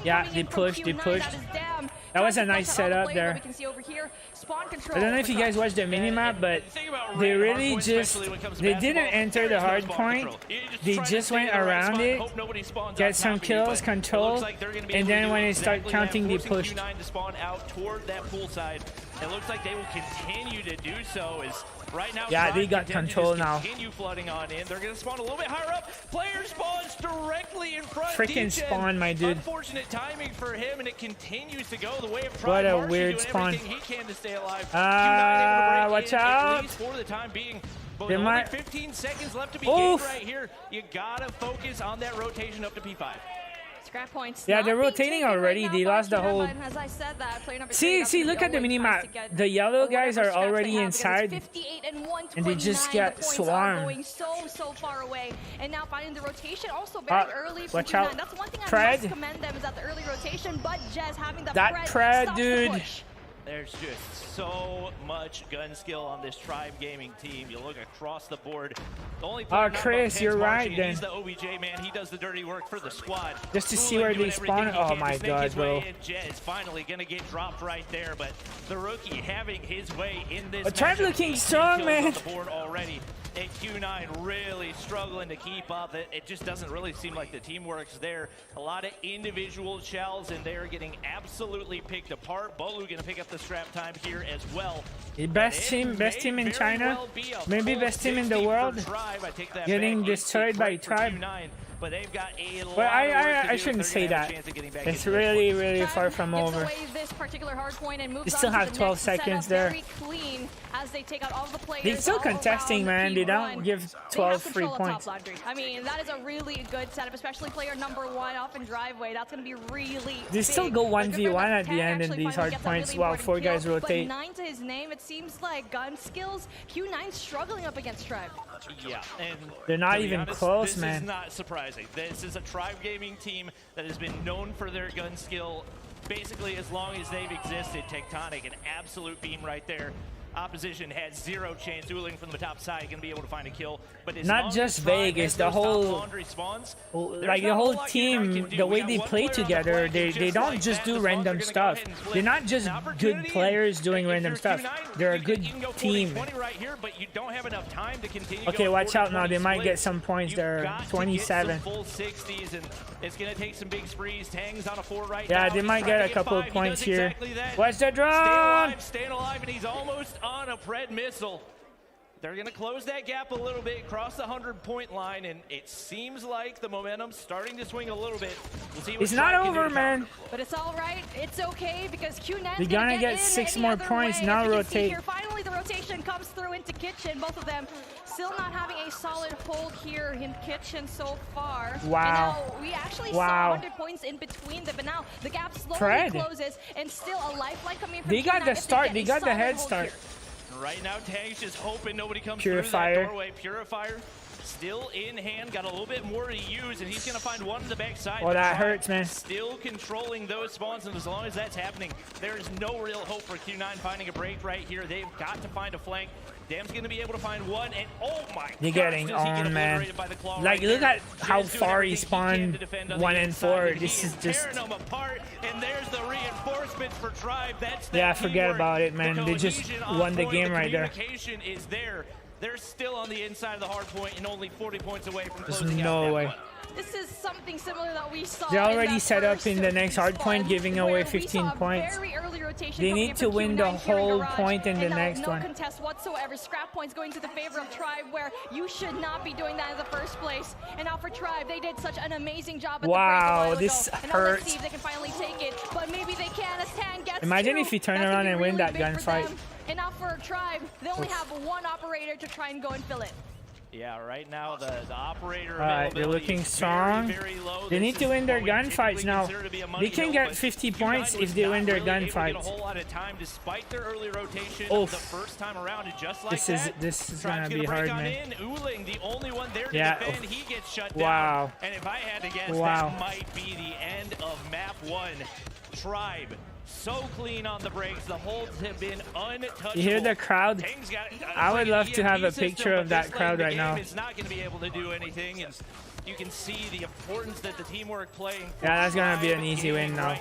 Yeah, they pushed. That was a nice setup there. I don't know if you guys watched the minimap, but they really they didn't enter the hard point. They just went around it, get some kills, control, and then when they start counting, they pushed. It looks like they will continue to do so as right now. Yeah, they got control now. Continue flooding on in. They're going to spawn a little bit higher up. Player spawns directly in front. Freaking spawn, my dude. Unfortunate timing for him, and it continues to go the way of What a weird spawn. He can to stay alive. Watch out. At least for the time being. But they only 15 seconds left to be gained right here. You gotta focus on that rotation up to P5. Scrap points. Yeah, they're rotating already. They lost the whole. As I said that, player number See, look at the minimap. The yellow guys are already inside, and they just get swarmed. Going so far away, and now finding the rotation also very early. Watch out! That's one thing Pred. I must commend them is that the early rotation, but Jez having that Pred, dude. There's just so much gun skill on this Tribe Gaming team. You look across the board. The only Chris, you're right then. He's the OBJ man. He does the dirty work for the squad. Just to see where they spawn. Oh my god, bro. Jez finally gonna get dropped right there, but the rookie having his way in this. Tribe looking strong, man. On the board already. And Q9 really struggling to keep up. It just doesn't really seem like the teamwork's there. A lot of individual shells, and they're getting absolutely picked apart. Bolu gonna pick up the scrap time here as well. The best team in China, maybe best team in the world, getting destroyed by Tribe. But they've got a lot but I shouldn't say that. It's really far from over. They still have 12 seconds there. They're still contesting, man. They don't give 12 free points. I mean, that is a really good setup, especially player number 1 off in driveway. That's going to be really They still go 1v1 at the end in these hard points while 4 guys rotate. But 9 to his name, it seems like gun skills, Q9 struggling up against Tribe. Yeah, and they're not even honest, close, man. This is not surprising. This is a Tribe Gaming team that has been known for their gun skill basically as long as they've existed. Tectonic, an absolute beam right there. opposition had zero chance. Dueling from the top side, going to be able to find a kill. But not just Vegas, the whole, like the whole team, the way they play together, they don't just do random stuff. They're not just good players doing random stuff. They're a good team. Okay, watch out now. They might get some points there. 27. It's going to take some big sprees. Tang's on a 4 right yeah, now. They might get a couple of points here. Watch the drone! Staying alive, and he's almost on a Pred missile. They're going to close that gap a little bit, cross the 100-point line, and it seems like the momentum's starting to swing a little bit. We'll see it's not over, man. But it's all right. It's okay because Q9's they're gonna get 6 more points. Way. Now rotate. Here, finally, the rotation comes through into Kitchen. Both of them still not having a solid hold here in Kitchen so far. Wow. And now we actually saw 100 points in between them, but now the gap slowly closes, and still a lifeline coming from They got the start. They got the head start. Right now, Tang's just hoping nobody comes Purifier. through that doorway. Purifier still in hand, got a little bit more to use, and he's going to find one in the backside. Oh, that hurts, man. Still controlling those spawns, and as long as that's happening, there is no real hope for Q9 finding a break right here. They've got to find a flank. Dam's going to be able to find one, and oh my god, you're getting on, man. Like, look at how far he spawned 1 and 4. This is just them apart, and there's the reinforcements for Tribe. That's yeah, forget about it, man. They just won the game right there. Communication is there. They're still on the inside of the hard point and only 40 points away from There's closing no out way. one. This is something similar that we saw. They're already set up in the next hard point, giving away 15 points. They need to win the whole point in the next one. No contest whatsoever. Scrap points going to the favor of Tribe, where you should not be doing that in the first place. And now for Tribe, they did such an amazing job at wow, the this hurts. hurts. See if they can finally take it, but maybe they can as Tang gets Imagine if you turn around and win that gunfight. And now for Tribe, they only have one operator to try and go and fill it. Yeah, right now the operator they're looking strong. Very low. They need to win their gunfights now. They can get 50 points if they win their gunfights. A whole lot of time despite their early rotation the first time around, and just like this is gonna be hard, man. Uling, the only one there to defend, he gets shut down. And if I had to guess, that might be the end of map 1. Tribe. So clean on the brakes. The holds have been untouchable. You hear the crowd? I would love to have a picture of that crowd right now. It's not going to be able to do anything, and you can see the importance that the teamwork playing. Yeah, that's gonna be an easy win now.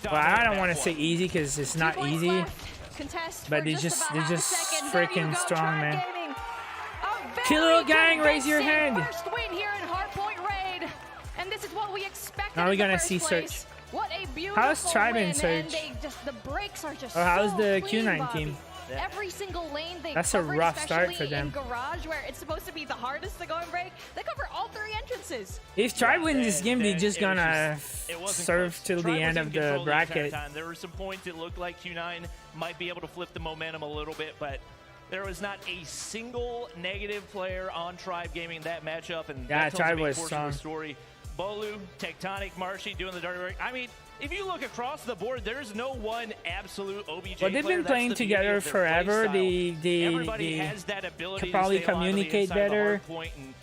Well, I don't want to say easy because it's not easy, but they're just freaking strong, man. Killer Gang, raise your hand. First win here in Hardpoint Raid, and this is what we expected. Now we're gonna see Search. What a beautiful how's Tribe in Search? The brakes are just how's the clean, Q9 Bobby. team? Every single lane they That's a covered, rough start for them. In Garage, where it's supposed to be the hardest to go and break, they cover all 3 entrances. If Tribe wins this game, they're just gonna serve till the end of the bracket. There were some points it looked like Q9 might be able to flip the momentum a little bit, but there was not a single negative player on Tribe Gaming that matchup, and yeah, that Tribe was strong. Story. Bolu, Tectonic, Marshy doing the dirty work. I mean, if you look across the board, there's no one absolute OBJ Well, they've been playing together forever. Everybody has that ability could probably to stay communicate better. And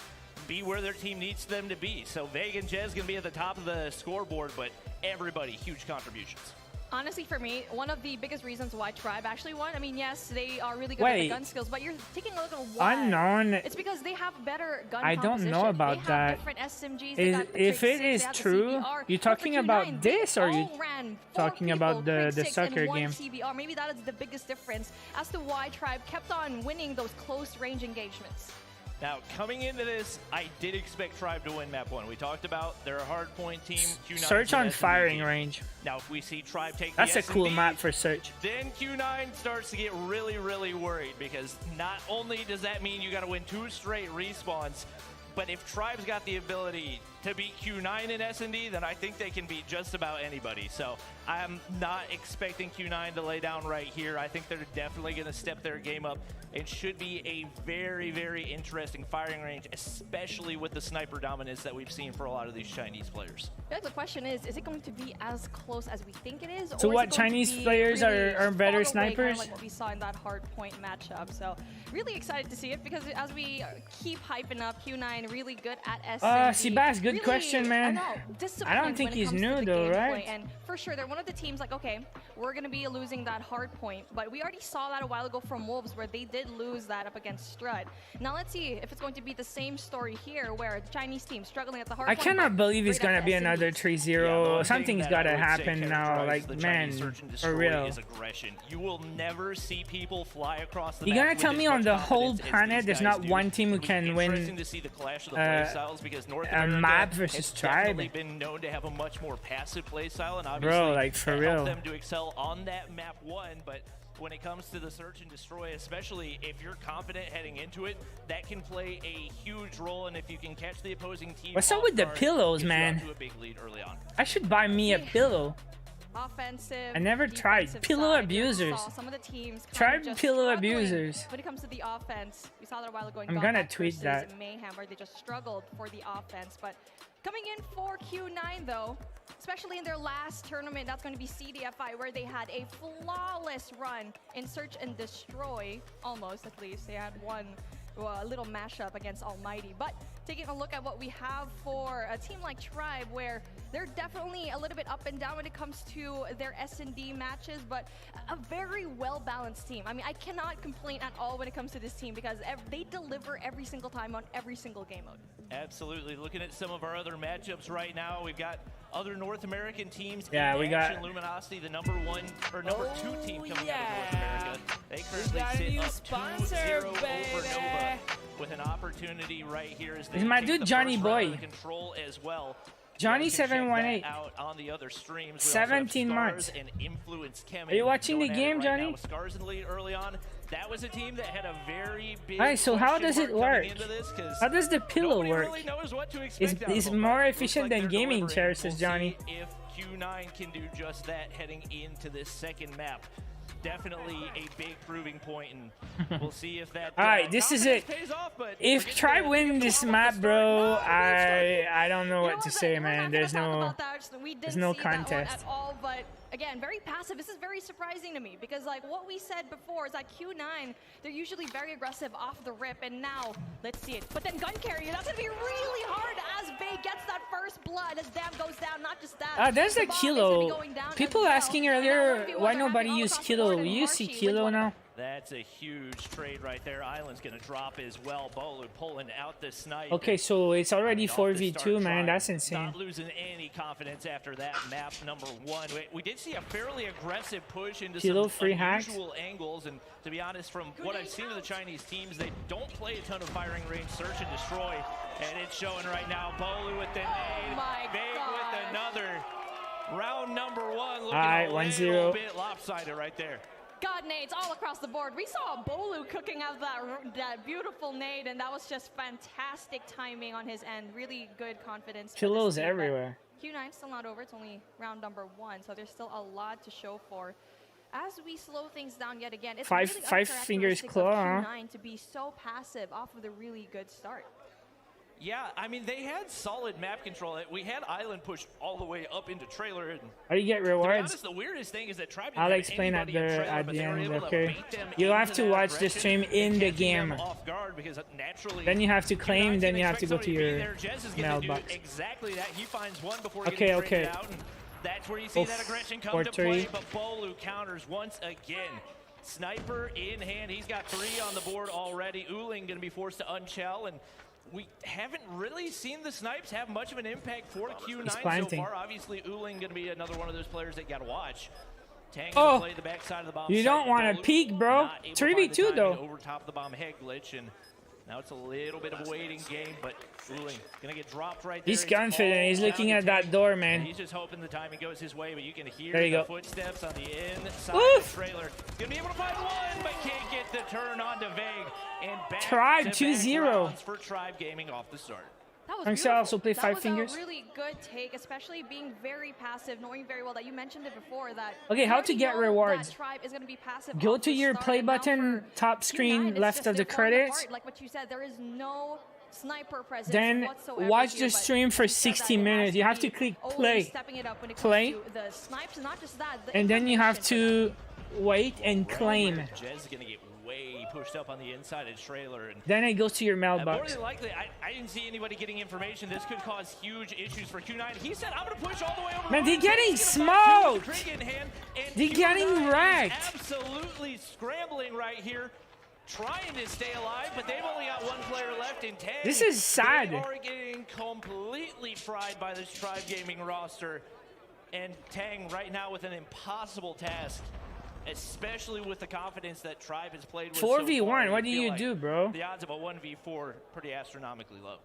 be where their team needs them to be. So Vega and Jez going to be at the top of the scoreboard, but everybody, huge contributions. Honestly, for me, one of the biggest reasons why Tribe actually won, I mean, yes, they are really good at the gun skills, but you're taking a look at why. Unknown. It's because they have better gun I don't know about that. If it is true, you're talking about this, or are you talking about the soccer game? CBR. Maybe that is the biggest difference as to why Tribe kept on winning those close range engagements. Now, coming into this, I did expect Tribe to win map 1. We talked about they're a hardpoint team. Q9 Search on firing range. Now, if we see Tribe take that's the a cool map for Search. Then Q9 starts to get really, really worried, because not only does that mean you got to win 2 straight respawns, but if Tribe's got the ability to beat Q9 in SND, then I think they can beat just about anybody. So I'm not expecting Q9 to lay down right here. I think they're definitely going to step their game up. It should be a very, very interesting firing range, especially with the sniper dominance that we've seen for a lot of these Chinese players. Yeah, the question is it going to be as close as we think it is? So or what, is it Chinese really players are better snipers? Like what we saw in that hard point matchup. So really excited to see it, because as we keep hyping up Q9 really good at SND. Sebas, good good question, man. I don't think he's new though, right? And for sure, they're one of the teams like, okay, we're gonna be losing that hard point, but we already saw that a while ago from Wolves, where they did lose that up against Strud. Now let's see if it's going to be the same story here, where the Chinese team struggling at the hard point. I cannot believe it's gonna be another 3-0. Something's gotta happen now. Like, man, for real. You will never see people fly across the You're gonna tell me on the whole planet there's not one team who can win a map versus Tribe? Been known to have a much more passive play style, and bro, like, for real. help them to excel on that map one. But when it comes to the search and destroy, especially if you're confident heading into it, that can play a huge role. And if you can catch the opposing team, what's up with the pillows, man? To a big lead early on. I should buy me a pillow. Offensive. I never tried pillow abusers. Some of the teams try pillow abusers. When it comes to the offense, we saw that a while ago. I'm gonna tweet that. Mayhem, where they just struggled for the offense, but coming in for Q9 though, especially in their last tournament, that's going to be CDFI, where they had a flawless run in search and destroy, almost at least. They had one little mashup against Almighty. But taking a look at what we have for a team like Tribe, where they're definitely a little bit up and down when it comes to their S&D matches, but a very well-balanced team. I mean, I cannot complain at all when it comes to this team, because they deliver every single time on every single game mode. Absolutely. Looking at some of our other matchups right now, we've got other North American teams. Yeah, we got Luminosity, the number 2 team coming out of North America. They currently sit up 2-0 over Nova, with an opportunity right here as they my dude Johnny Boy. Control as well. Johnny 718. Out on the other streams. 17 months. And Influence Are you watching the game, Johnny? With Scars in the lead early on. That was a team that had a very big. Alright, so how does it work? How does the pillow work? Really knows what to expect it's more efficient than gaming chairs, says Johnny. If Q9 can do just that heading into this second map. Definitely a big proving point, and we'll see if that. All right, this is it. If Tribe win this map, bro, I don't know what to say, man. There's no contest. At all, but again, very passive. This is very surprising to me, because like what we said before is that Q9, they're usually very aggressive off the rip, and now let's see it. But then gun carrier, that's gonna be really hard as Bay gets that first blood as Dam goes down. Not just that. There's a Kilo. People asking earlier why nobody used Kilo. You see Kilo now? That's a huge trade right there. Island's gonna drop as well. Bolu pulling out the snipe. Okay, so it's already 4v2, man. That's insane. Not losing any confidence after that map number 1. We did see a fairly aggressive push into Kilo some unusual angles, and to be honest, from what I've seen of the Chinese teams, they don't play a ton of firing range search and destroy, and it's showing right now. Bolu with the nade, Big with another. Round number 1 looking a little bit lopsided right there. God nades all across the board. We saw Bolu cooking out that beautiful nade, and that was just fantastic timing on his end. Really good confidence. Kilos everywhere. Q9 still not over. It's only round number 1, so there's still a lot to show for. As we slow things down yet again, it's five fingers claw. Q9 to be so passive off of the really good start. Yeah, I mean, they had solid map control. We had Island push all the way up into trailer. And how do you get rewards? To be honest, the weirdest thing is that Tribe I'll explain at the end, okay? You'll have to watch the stream in the game. Then you have to claim, then you have to go to your mailbox. Exactly that. He finds one before okay. out, and that's where you see that aggression come to play, but Bolu counters once again. Sniper in hand. He's got 3 on the board already. Uling going to be forced to unshell, and we haven't really seen the snipes have much of an impact for Q9 so far. Obviously, Uling going to be another one of those players that you got to watch. Tang oh, play the backside of the bomb. You don't want to peek, bro. 3v2 though. Over top of the bomb head glitch, and now it's a little bit of a waiting game, but Uling gonna get dropped right there. He's confident. He's looking at that door, man. He's just hoping the timing goes his way, but you can hear the footsteps on the inside of the trailer. Gonna be able to find one, but can't get the turn on to Vague. And back Tribe to 2-0 for Tribe Gaming off the start. That was beautiful. Also play 5 fingers. That was a really good take, especially being very passive, knowing very well that you mentioned it before that. Okay, how to get rewards? Tribe is going to be passive. Go to your play button, top screen, left of the credits. Like what you said, there is no sniper presence. Then watch the stream for 60 minutes. You have to click play. Play. The snipes, not just that. And then you have to wait and claim. Jez is going to get way pushed up on the inside of trailer. And then it goes to your more mailbox. than likely, I didn't see anybody getting information. This could cause huge issues for Q9. He said, I'm going to push all the way over. Man, they're getting smoked. They're getting wrecked. Absolutely scrambling right here, trying to stay alive, but they've only got one player left in Tang. This is sad. They are getting completely fried by this Tribe Gaming roster. And Tang right now with an impossible task, especially with the confidence that Tribe has played with 4v1, so far. what do you like do, bro? The odds of a 1v4 pretty astronomically low.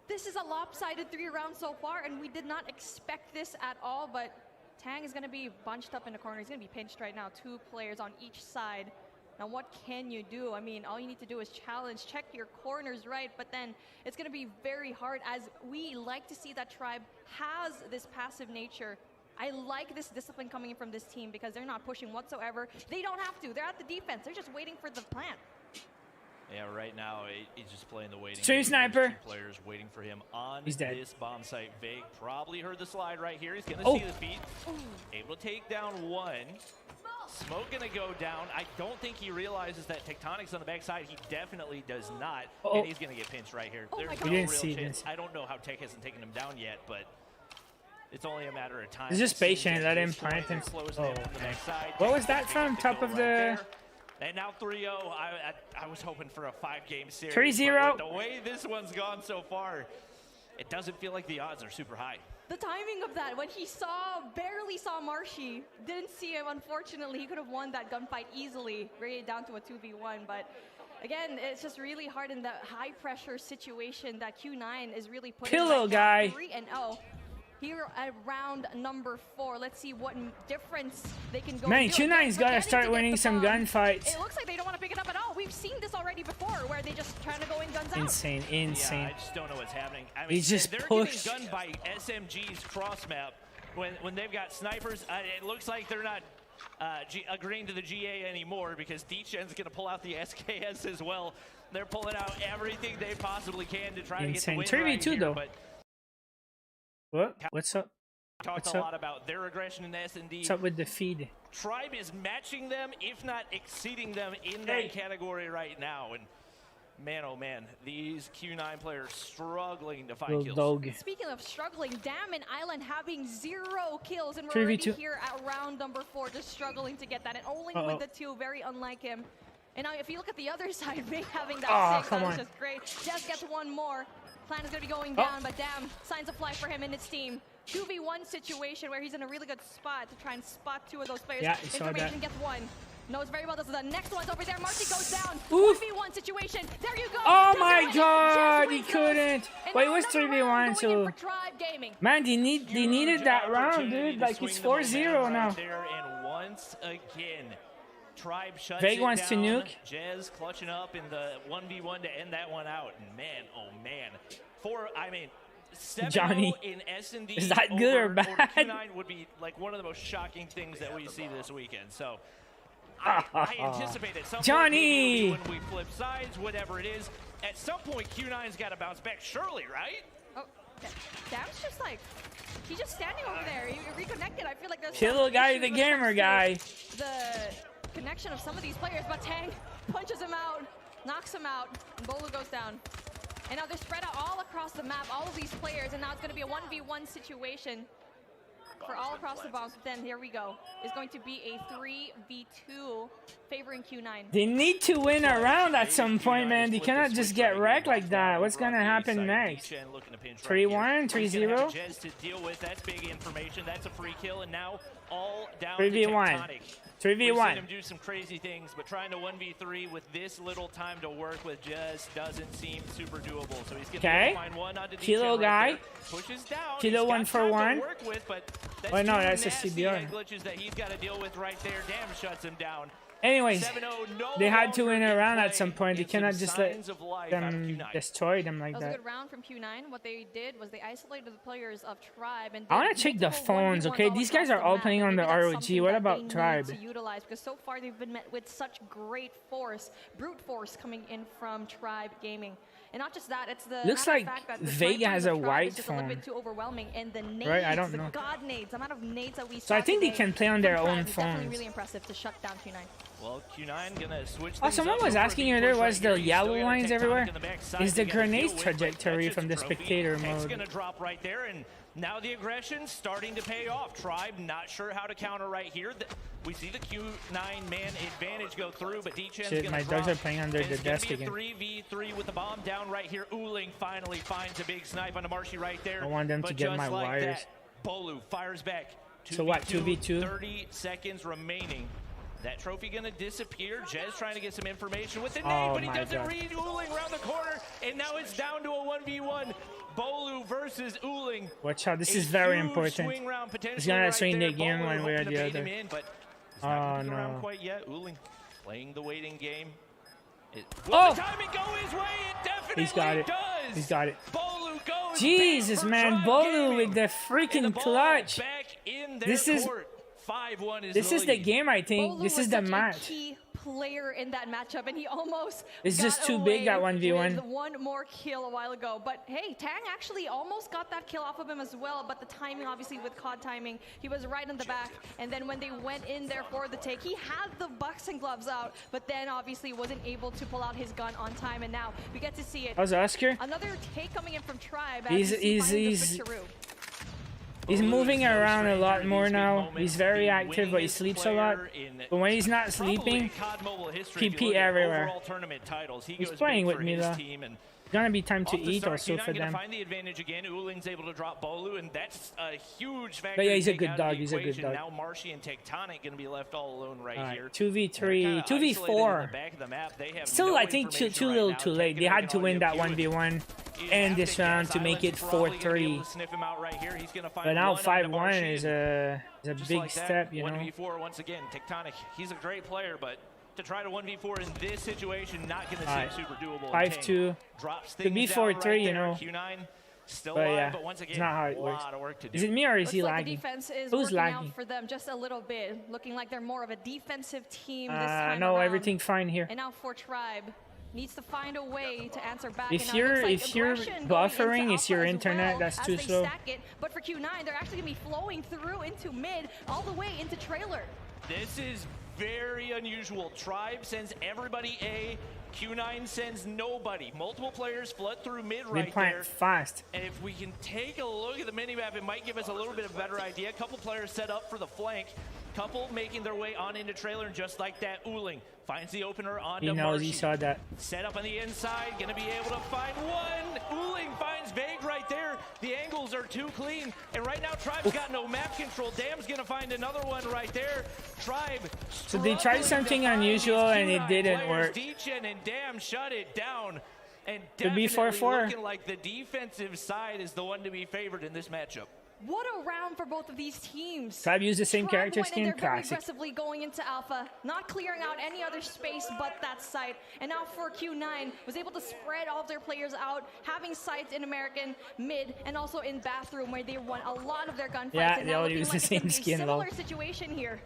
This is a lopsided 3 rounds so far, and we did not expect this at all, but Tang is going to be bunched up in the corner. He's going to be pinched right now. 2 players on each side. Now, what can you do? I mean, all you need to do is challenge, check your corners right, but then it's going to be very hard, as we like to see that Tribe has this passive nature. I like this discipline coming in from this team because they're not pushing whatsoever. They don't have to. They're at the defense. They're just waiting for the plant. Yeah, right now he's just playing the waiting. Stream sniper. 2 players waiting for him on He's dead. this bomb site. Vague probably heard the slide right here. He's going to Oh. see the feet. Able to take down 1. Smoke going to go down. I don't think he realizes that Tectonic's on the backside. He definitely does not. Oh. And he's going to get pinched right here. There's no We didn't real see chance. this. I don't know how Tech hasn't taken him down yet, but it's only a matter of time. He's just It seems patient, that let him this one plant him. slows Oh, down from the backside. what was Tech that from? to Top go of right the... there. And now 3-0. I was hoping for a 5-game series. 3-0. But with the way this one's gone so far, it doesn't feel like the odds are super high. The timing of that, when he barely saw Marshy, didn't see him, unfortunately. He could have won that gunfight easily, rated down to a 2v1. But again, it's just really hard in the high pressure situation that Q9 is really putting. Pillow guy. 3-0. Here at round number 4, let's see what difference they can go. Man, do. Q9's got to Forgetting start get winning the some bomb. gunfights. It looks like they don't want to pick it up at all. We've seen this already before, where they just trying to go in guns out. Insane, insane. Yeah, I just don't know what's happening. I mean, He's just they're pushed. getting gunned by SMG's cross map when they've got snipers. It looks like they're not agreeing to the GA anymore because D-Chen's going to pull out the SKS as well. They're pulling out everything they possibly can to try to get the win 3v2 right here, though. but What? What's up? talked What's a up? lot about their aggression in SND. What's up with the feed? Tribe is matching them, if not exceeding them, in that category right now. And man, oh man, these Q9 players struggling to find Little kills. dog. Speaking of struggling, Damn and Island having 0 kills, and we're 3v2. already here at round number 4, just struggling to get that, and only with the 2, very unlike him. And now, if you look at the other side, May having that 6, come that was on. just great. Just gets 1 more. Plan is going to be going down, but Damn, signs of life for him and his team. 2v1 situation where he's in a really good spot to try and spot 2 of those players. Yeah, you saw that. Information gets 1. Knows very well this is the next one's over there. Marcy goes down. Oof. 1v1 situation. There you go. Oh Doesn't my win it. god, Just he wins. couldn't. And Wait, it now was another 3v1, round going in so... for Tribe Gaming. Man, they needed that round, dude. Like, it's 4-0 now. Right there, and once again, Tribe shuts Vague it wants to down. nuke. Jez clutching up in the 1v1 to end that one out. And man, oh man. 7-0 Johnny, in S&D is that good or over bad? Q9 would be like one of the most shocking things that we see this weekend. So I anticipate at some Johnny! point, maybe when we flip sides, whatever it is, at some point Q9's got to bounce back, surely, right? Oh, Dam's just like, he's just standing over there. He reconnected. I feel like there's Pillow some guy, issues the when it gamer comes to guy. The connection of some of these players, but Tang punches him out, knocks him out, and Bolu goes down. And now they're spread out all across the map, all of these players, and now it's going to be a 1v1 situation for all across the bombs. But then here we go. It's going to be a 3v2 favoring Q9. They need to win a round at some point, man. They cannot just get wrecked like that. What's gonna happen next? 3-1, 3-0? Jez to deal with. That's big information. That's a free kill, and now all down 3v1. to Tectonic. 3v1. We've seen him do some crazy things, but trying to 1v3 with this little time to work with just doesn't seem super doable. So he's going to find one onto Kilo D-Chen guy. right there. Pushes down. Kilo He's got 1 for time to 1. work with, but that's Oh, no, two that's a nasty CBR. glitches that he's got to deal with right there. Damn, shuts him down. Anyways, 7-0, no they had to longer win a in round play, at some point. They and some cannot just let signs of life out of them Q9. destroy them like That was a that. good round from Q9. What they did was they isolated the players of Tribe. And I want did to check the multiple phones, 1v1s okay? all These guys across are the all map, playing and on the maybe that's ROG. something What that about they need Tribe? to utilize, because so far they've been met with such great force, brute force coming in from Tribe Gaming. And not just that, it's the Looks matter of like fact that the Vega snipers has of a Tribe white is just a little phone. bit too overwhelming, and the nades, Right, I don't the know. God nades, the amount of nades that we saw So I think they today can play on from their Tribe own is definitely phones. really impressive to shut down Q9. Well, Q9 gonna switch. Oh, someone was asking if there was the yellow lines everywhere. Is the grenade trajectory from the spectator mode? It's gonna drop right there, and now the aggression starting to pay off. Tribe not sure how to counter right here. We see the Q9 man advantage go through, but D-Chen's Shit, gonna my drop. dogs are playing under the desk It's again. gonna be a 3v3 with the bomb down right here. Uling finally finds a big snipe on the Marshy right there. I want them to But get just my like wires. that, Bolu fires back. So what, 2v2? 30 seconds remaining. That trophy gonna disappear. Jez trying to get some information with the nade, Oh but he my doesn't God. read Uling around the corner, and now it's down to a 1v1. Bolu versus Uling. Watch out, this is very Huge important. swing round potentially It's gonna right swing there. the game Bolu one way or hoping to the bait him other. in, but it's Oh, not coming no. around quite yet. Uling playing the waiting game. Will Oh! the timing go his way? It definitely He's got it. does. He's got it. Bolu goes Jesus, back for man. Tribe Bolu Gaming. with the And freaking the ball clutch. back in their This is- court. 5-1 is This the is the lead. game, I think. Bolu This was is the such a match. key player in that matchup, and he almost It's got just too big, that away 1v1. with one more kill a while ago. But hey, Tang actually almost got that kill off of him as well, but the timing, obviously with COD timing, he was right in the back, and then when they went in there for the take, he had the boxing gloves out, but then obviously wasn't able to pull out his gun on time, and now we get to see it. How's Oscar? Another take coming in from Tribe. He's- as he he's- finds the he's- switcheroo. He's Bolu moving is no around a lot stranger to more these big now. moments, He's very the active, but he winningest sleeps a lot. player in But when he's not probably sleeping, COD Mobile history, if you PP look at everywhere. overall tournament titles, he He's goes playing big with for me, his though. team, and it's gonna be time to off the eat start, also Q9 for gonna them. find the advantage again. Uling's able to drop Bolu, and that's a huge factor. But yeah, to he's a take good out of dog, the he's a good equation. dog. Now Marshy and Tectonic gonna be left all alone right Alright, here. 2v3, They're kinda isolated in 2v4. the back of the map. They have Still, no I think too information right little now. too late. Tech They gonna had to get win all that the queue, and 1v1 you and have this to round guess to make it Island's probably gonna be able 4-3. to sniff him out right here. He's gonna find But now one onto 5-1 Marshy, is and a just big like that, step, you know. 1v4 once again. Tectonic, he's a great player, but to try to 1v4 in this situation, not going to Alright, seem super doable. 5-2. Drops Could be things down 4-3, right you there. know. Q9 still But alive, yeah, but once it's again, not how it a works. lot of work to do. Is it me or is Looks he like lagging? the defense is Who's working lagging? out for them just a little bit, looking like they're more of a defensive team this time No, around. everything fine here. And now for Tribe, needs to find a way to answer back. If and now it you're- looks like if you're aggression going into buffering, it's your Alpha as internet well that's as too they slow. stack it. But for Q9, they're actually gonna be flowing through into mid, all the way into trailer. This is very unusual. Tribe sends everybody A. Q9 sends nobody. Multiple players flood through mid They right plant there. fast. And if we can take a look at the minimap, it might give us a little bit of a better idea. A couple players set up for the flank. Couple making their way on into trailer, and just like that, Uling finds the opener onto He knows, he Marshy. saw that. Set up on the inside, gonna be able to find one. Uling finds Vague right there. The angles are too clean, and right now Tribe's got no map control. Dam's gonna find another one right there. Tribe. So they tried struggling something to find unusual these and it Q9 didn't players. work. D-Chen and Dam shut it down. And Could be definitely 4-4. looking like the defensive side is the one to be favored in this matchup. What a round for both of these teams. Tribe used the same Tribe character went in skin, there very classic. aggressively going into Alpha, not clearing out any other space but that site. And now for Q9, was able to spread all of their players out, having sites in American, mid, and also in bathroom where they won a lot of their gunfights. Yeah, and they now all looking use like the it's gonna same be a skin, lol. Similar situation here.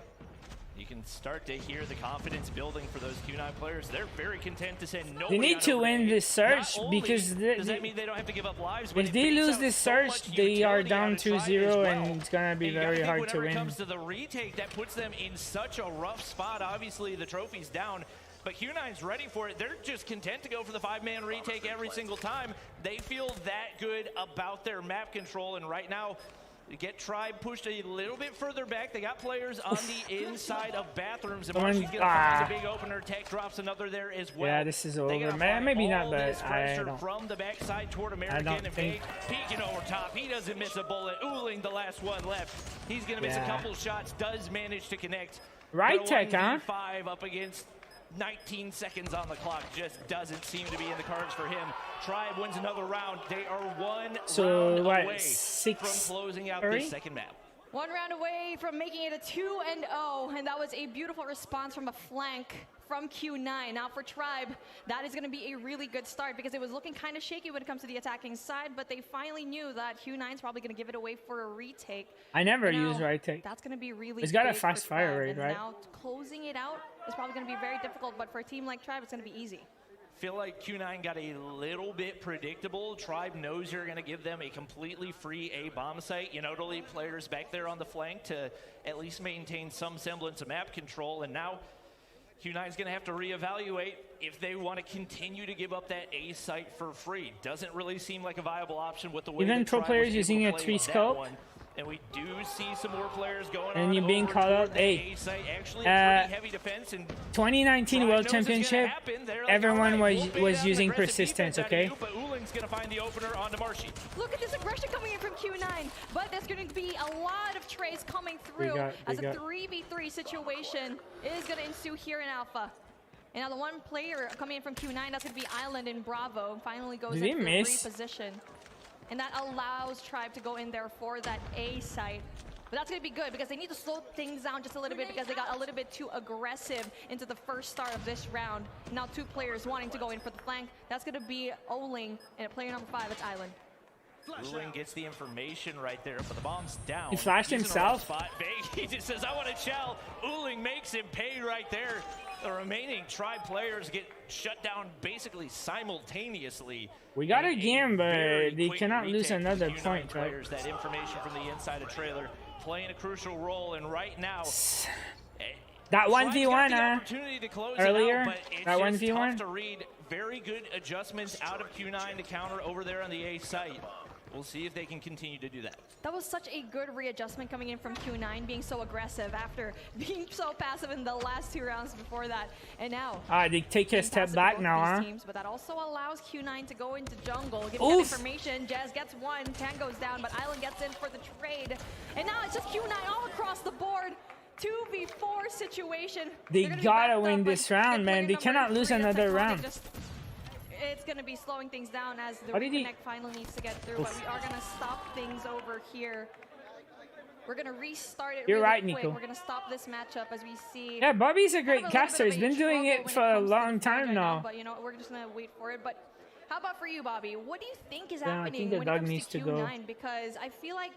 You can start to hear the confidence building for those Q9 players. They're very content to send nobody. They need on to over win A. this search Not only because does that mean they don't have to give up lives, but if it they beats lose out this so search, much they are utility down out of Tribe 2-0 as well. and it's gonna be And you gotta very think hard to whenever it win. comes to the retake, that puts them in such a rough spot. Obviously, the trophy's down. But Q9's ready for it. They're just content to go for the 5-man retake every single time. They feel that good about their map control, and right now, get Tribe pushed a little bit further back. They got players on the inside of bathrooms, and Marshy's gonna find a big opener. Tech drops another there as well. Yeah, this is They over. gotta Maybe fight not, all but this I pressure don't. from the backside toward American, don't and think- Vague peeking over top. He doesn't miss a bullet. Uling, the last one left. He's gonna miss a Yeah. couple shots. Does manage to connect. Right, But a Tech, huh? 1v5 up against 19 seconds on the clock just doesn't seem to be in the cards for him. Tribe wins another round. They are one So, round what, away 6-3? from closing out this second map. One round away from making it a 2-0, and that was a beautiful response from a flank from Q9. Now for Tribe, that is going to be a really good start because it was looking kind of shaky when it comes to the attacking side, but they finally knew that Q9 is probably going to give it away for a retake. I never Now, use right take. That's going to be really It's got a big for fast fire Tribe, rate, and right? now closing it out is probably going to be very difficult, but for a team like Tribe, it's going to be easy. Feel like Q9 got a little bit predictable. Tribe knows you're going to give them a completely free A bomb site, you know, to leave players back there on the flank to at least maintain some semblance of map control. And now Q9 is going to have to reevaluate if they want to continue to give up that A site for free. Doesn't really seem like a viable option with the way even pro players using a 3 scope. And we do see some more players going and on you're being called out. Hey, actually heavy defense, and 2019 World Championship, everyone was using persistence, okay? But Uling's going to find the opener onto Marshy. Look at this aggression coming in from Q9, but there's going to be a lot of trays coming through as a 3v3 situation is going to ensue here in Alpha. And now the one player coming in from Q9, that's going to be Island in Bravo, finally goes into the reposition. And that allows Tribe to go in there for that A site. But that's going to be good because they need to slow things down just a little bit because they got a little bit too aggressive into the first start of this round. Now 2 players wanting to go in for the flank. That's going to be Oling, and at player number 5, it's Island. Uling gets the information right there, but the bomb's down. He flashed himself. He just says, I want to chow. Uling makes him pay right there. The remaining Tribe players get shut down basically simultaneously. We got a game, but they cannot lose another point, right? That information from the inside of trailer playing a crucial role, and right now that 1v1 earlier, that 1v1 to read. Very good adjustments out of Q9 to counter over there on the A site. We'll see if they can continue to do that. That was such a good readjustment coming in from Q9, being so aggressive after being so passive in the last 2 rounds before that. And now they take a step back now, huh? Teams, but that also allows Q9 to go into jungle, give that information. Jazz gets 1, Tan goes down, but Island gets in for the trade. And now it's just Q9 all across the board. 2v4 situation. They gotta win this round, man. They cannot lose another round. It's going to be slowing things down as the reconnect finally needs to get through, but we are going to stop things over here. We're going to restart it really quick. Nico. We're going to stop this matchup as we see. Yeah, Bobby's a great caster. He's been doing it for a long time now. But, you know, we're just going to wait for it. But how about for you, Bobby? What do you think is happening I think the dog needs to go. Because I feel like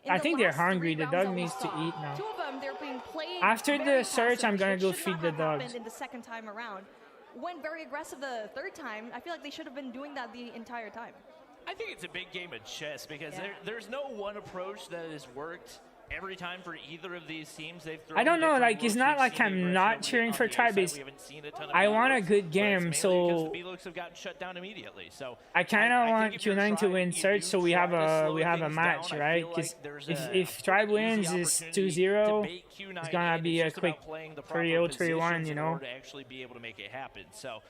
I think they're hungry. The dog needs to eat now. 2 of them, they're being played after the search, I'm going to go feed the dogs. In the second time around. Went very aggressive the 3rd time. I feel like they should have been doing that the entire time. I think it's a big game of chess because there's no one approach that has worked every time for either of these teams. They've thrown I don't know, like it's not like I'm not cheering for Tribe. I want a good game, so the looks have gotten shut down immediately. So I kind of want Q9 to win search, so we have a match, right? Because if Tribe wins, it's 2-0. It's gonna be a quick 3-0, 3-1, you know. To actually be able to make it happen. So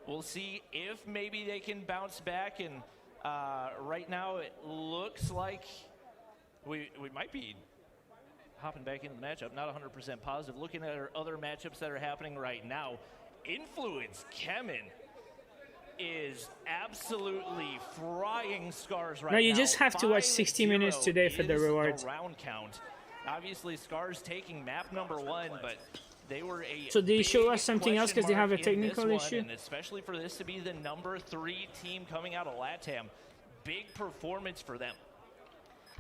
we'll see if maybe they can bounce back. And right now it looks like we might be hopping back into the matchup, not 100% positive. Looking at our other matchups that are happening right now, Influence Kemen is absolutely frying Scars right now. No, you just have to watch 60 minutes today for the rewards. The round count. Obviously, Scars taking map number 1, but they were a so they show us something else because they have a technical issue? And especially for this to be the number 3 team coming out of LATAM. Big performance for them.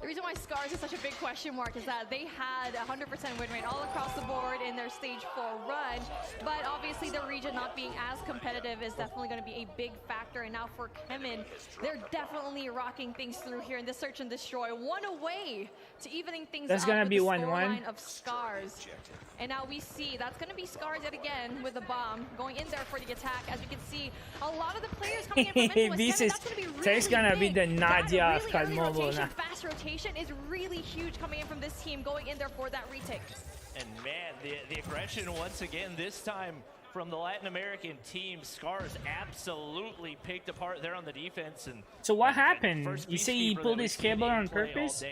The reason why Scars is such a big question mark is that they had 100% win rate all across the board in their stage 4 run, but obviously the region not being as competitive is definitely going to be a big factor. And now for Kemen, they're definitely rocking things through here in this search and destroy. 1 away to evening things that's up gonna with be the 1-1 scoreline of Scars. And now we see that's going to be Scars yet again with the bomb going in there for the attack. As you can see, a lot of the players coming in from this is gonna be the Nadia of COD Mobile now. Fast rotation is really huge coming in from this team going in there for that retake. And man, the aggression once again, this time from the Latin American team. Scars absolutely picked apart there on the defense. And so what happened? You say he pulled his cable on purpose?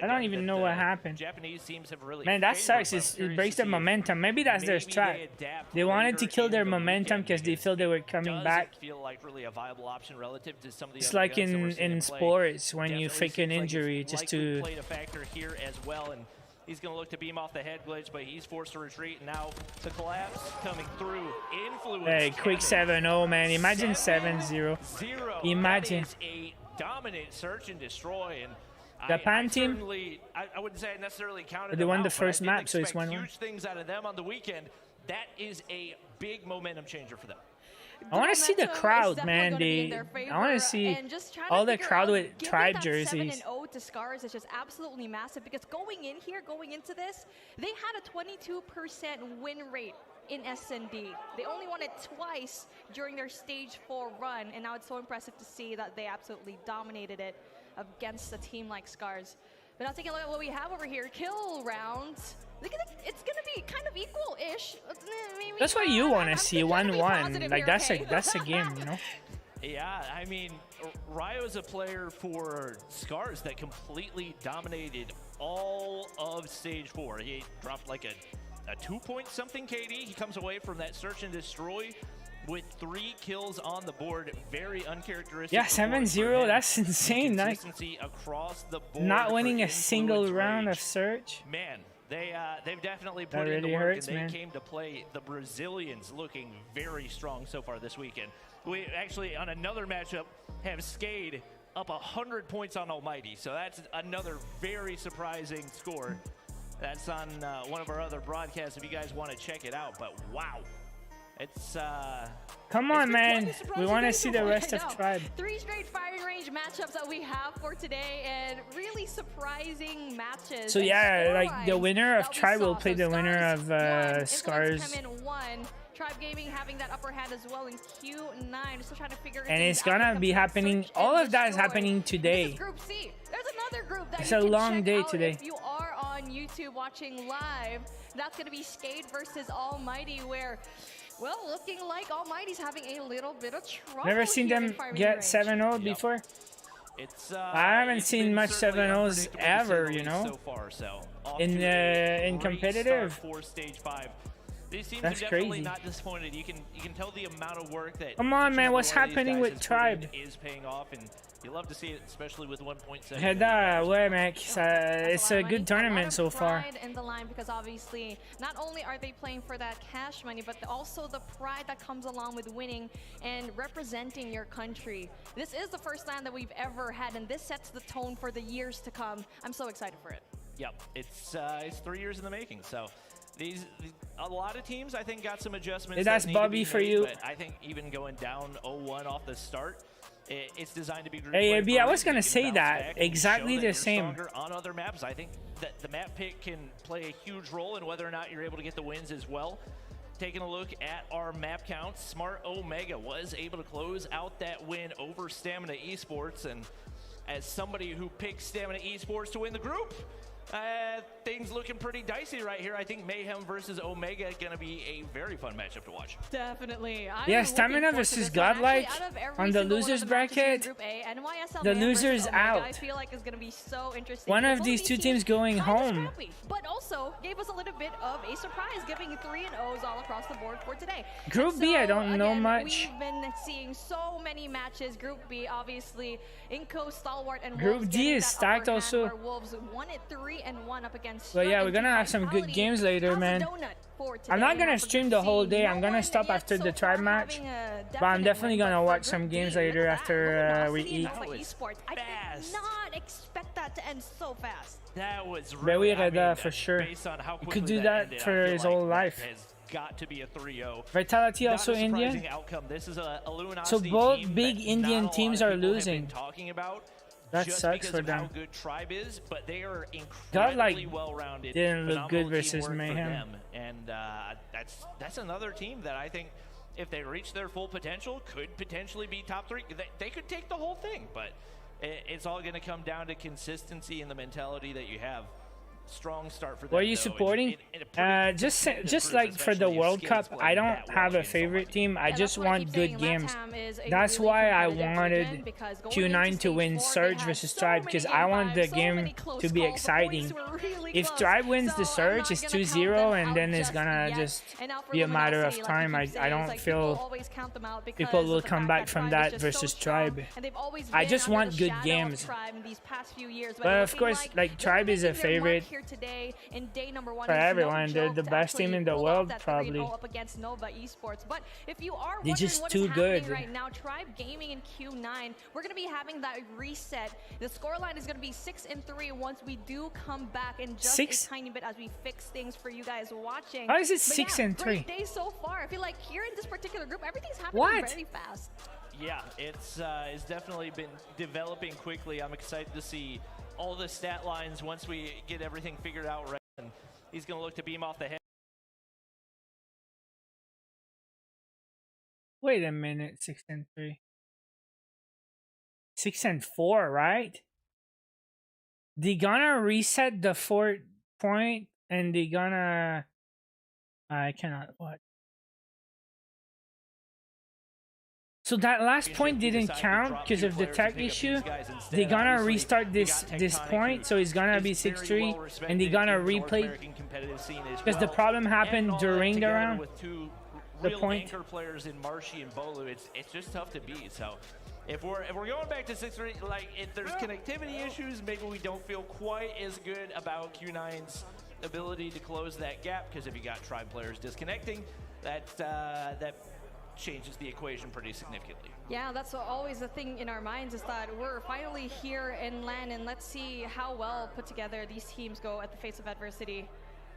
I don't even know what happened. Japanese teams have really, man, that sucks. It breaks their momentum. Maybe that's their strat. They wanted to kill their momentum because they feel they were coming back. Feel like really a viable option relative to some of the it's like in sports when you fake an injury just to play a factor here as well. And he's going to look to beam off the head glitch, but he's forced to retreat. And now the collapse coming through. Influence. Hey, quick 7-0, man. Imagine 7-0. Imagine. That is a dominant search and destroy. And the PAN team, I wouldn't say I necessarily counted they won out, the first map, so it's 1-1. Huge things out of them on the weekend. That is a big momentum changer for them. I want to see the crowd, man. I want to see all the crowd with Tribe jerseys. 7-0 to Scars is just absolutely massive because going into this, they had a 22% win rate in SND. They only won it twice during their Stage 4 run, and now it's so impressive to see that they absolutely dominated it against a team like Scars. But now taking a look at what we have over here, kill rounds. Look at it, it's gonna be kind of equal-ish. That's what you want to see, 1-1. Like that's a game, you know. Yeah, I mean, Ryo is a player for Scars that completely dominated all of Stage 4. He dropped like a 2-point-something KD. He comes away from that search and destroy with 3 kills on the board. Very uncharacteristic. Yeah, 7-0. That's insane. Consistency across the board. Not winning a single round of search. Man, they've definitely put in the work, and they came to play. The Brazilians looking very strong so far this weekend. We actually, on another matchup, have Skade up 100 points on Almighty. So that's another very surprising score. That's on one of our other broadcasts if you guys want to check it out. But wow. It's come on, man. We want to see the rest of Tribe. 3 straight firing range matchups that we have for today, and really surprising matches. So yeah, like the winner of Tribe will play the winner of Scars. Tribe Gaming having that upper hand as well in Q9. Still trying to figure and it's gonna be happening. All of that is happening today. This is Group C. There's another group that it's a long day today. If you are on YouTube watching live, that's gonna be Skade versus Almighty, where, well, looking like Almighty's having a little bit of trouble. Never seen them get 7-0 before. It's I haven't seen much 7-0s ever, you know. So far, so in competitive. For Stage 5. These teams That's are definitely crazy. not disappointed. You can tell the amount of work that. Come on, man! What's happening with Tribe? Is paying off, and you love to see it, especially with 1.7. Ouais, mec. It's a good tournament so far. Pride in the line, because obviously not only are they playing for that cash money, but also the pride that comes along with winning and representing your country. This is the first LAN that we've ever had, and this sets the tone for the years to come. I'm so excited for it. Yep, it's 3 years in the making. So. A lot of teams, I think, got some adjustments. That's Bobby for you. But I think even going down 0-1 off the start, it's designed to be. Hey, AB, I was gonna say that exactly the same. On other maps, I think that the map pick can play a huge role in whether or not you're able to get the wins as well. Taking a look at our map counts, Smart Omega was able to close out that win over Stamina Esports, and as somebody who picked Stamina Esports to win the group. Things looking pretty dicey right here. I think Mayhem versus Omega going to be a very fun matchup to watch. Definitely. Yeah, Stamina versus Godlike on the losers bracket. The losers out. I feel like it's going to be so interesting. One of these two teams going home. But also gave us a little bit of a surprise, giving 3-0s all across the board for today. Group B, I don't know much. We've been seeing so many matches. Group B, obviously, Inco, Stalwart, and Group Wolves D is stacked also. Wolves won it 3-1 up against. But yeah, we're gonna have some good games later, man. I'm not gonna stream the whole day. I'm gonna stop after the Tribe match, but I'm definitely gonna watch some games later after we eat. I did not expect that to end so fast. That was really, for sure. Based on how he could do that ended, for his whole life. Got to be a 3-0. Vitality also Indian. This is a so both big Indian teams are losing. Talking about. That just sucks for them. How good Tribe is, but they are incredibly Godlike well-rounded. didn't look good versus Mayhem. And that's another team that I think, if they reach their full potential, could potentially be top 3. They could take the whole thing, but it's all going to come down to consistency and the mentality that you have. Strong start for them. What are you supporting? Just like for the World Cup, I don't have a favorite team. I just want good games. That's why I wanted Q9 to win Surge versus Tribe, because I want the game to be exciting. If Tribe wins the Surge, it's 2-0, and then it's gonna just be a matter of time. I don't feel people will come back from that versus Tribe. I just want good games. But of course, like, Tribe is a favorite. Today in day number 1 for everyone. They're the best team in the world, probably. Up against Nova Esports. But if you are they're just what too is good right now, Tribe Gaming in Q9, we're going to be having that reset. The scoreline is going to be 6-3 once we do come back in just a tiny bit as we fix things for you guys watching. How is it 6-3? Great day so far. I feel like here in this particular group, everything's happening very fast. Yeah, it's definitely been developing quickly. I'm excited to see all the stat lines once we get everything figured out right. And he's going to look to beam off the head. Wait a minute, 6 and 3. 6 and 4, right? They gonna reset the 4th point and they gonna... I cannot watch. So that last point didn't count because of the tech issue. They're gonna restart this point, so it's gonna be 6-3, and they're gonna replay because the problem happened during the round. The point. Anchor players in Marshy and Bolu, it's just tough to beat. So if we're going back to 6-3, like if there's connectivity issues, maybe we don't feel quite as good about Q9's ability to close that gap, because if you got Tribe players disconnecting, that changes the equation pretty significantly. Yeah, that's always the thing in our minds, is that we're finally here in LAN, and let's see how well put together these teams go at the face of adversity.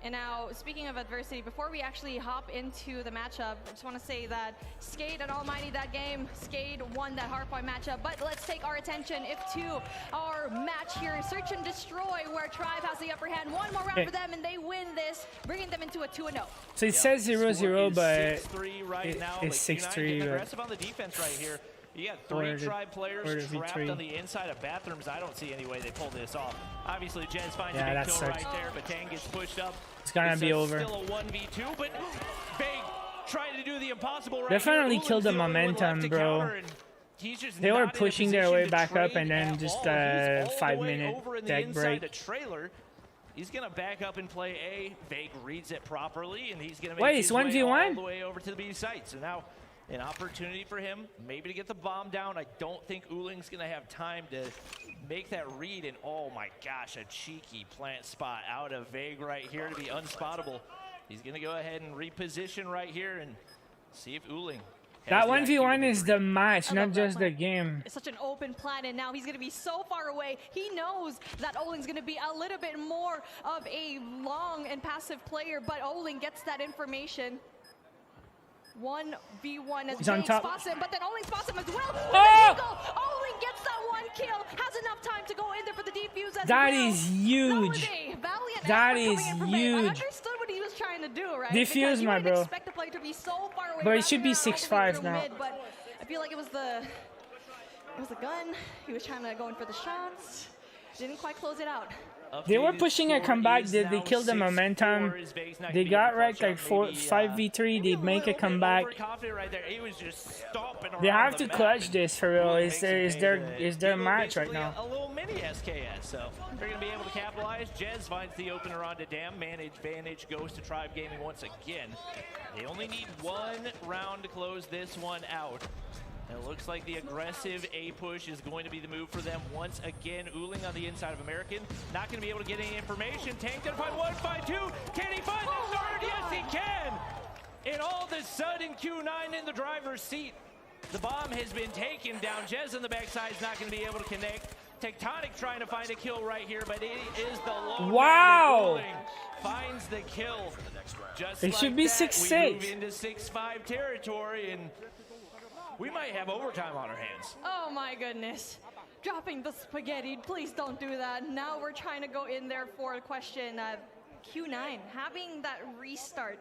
And now, speaking of adversity, before we actually hop into the matchup, I just want to say that Skade and Almighty that game, Skade won that hardpoint matchup, but let's take our attention to our match here, Search and Destroy, where Tribe has the upper hand. One more round for them, and they win this, bringing them into a 2-0. So it says 0-0, but 6-3 right now. it's 6-3. Aggressive on the defense right here. You got 3 Tribe players trapped on the inside of bathrooms. I don't see any way they pull this off. Obviously, Jens finds a big kill right there, but Tang gets pushed up. It's gonna be over. Still a 1v2, but Big trying to do the impossible right Definitely here. killed the momentum, bro. They were pushing their way back up, and then just a 5-minute deck break. He's gonna back up and play A. Vague reads it properly, and he's gonna make Wait, his it's way 1v1? all the way over to the B site. So now, an opportunity for him, maybe to get the bomb down. I don't think Uling's gonna have time to make that read, and oh my gosh, a cheeky plant spot out of Vague right here to be unspottable. He's gonna go ahead and reposition right here and see if Uling. That 1v1 is the match, not just the game. It's such an open plan, and now he's going to be so far away. He knows that Oling's going to be a little bit more of a long and passive player, but Oling gets that information. 1v1 as Jake spots him, but then Oling spots him as well. Oling gets that 1 kill, has enough time to go in there for the defuse as That well. is huge. That is huge. I understood what he was trying to do, right? Defuse, my bro. Expect the player to be so far away, but it should be 6-5 now. But I feel like it was the gun. He was trying to go in for the shots. Didn't quite close it out. They were pushing a comeback. They killed the momentum. They got wrecked like 5v3. They make a comeback. They have to clutch this for real. Is their match right now. A little mini SKS, so they're going to be able to capitalize. Jez finds the opener onto Dam. Vantage goes to Tribe Gaming once again. They only need 1 round to close this one out. It looks like the aggressive A push is going to be the move for them once again. Uling on the inside of American. Not going to be able to get any information. Tank going to find 1, find 2. Can he find the third? Yes, he can! And all of a sudden, Q9 in the driver's seat. The bomb has been taken down. Jez on the backside is not going to be able to connect. Tectonic trying to find a kill right here, but it is the lone wow! Finds the kill. Just it should be 6-6. We move into 6-5 territory, and we might have overtime on our hands. Oh my goodness. Dropping the spaghetti. Please don't do that. Now we're trying to go in there for a question. Q9, having that restart.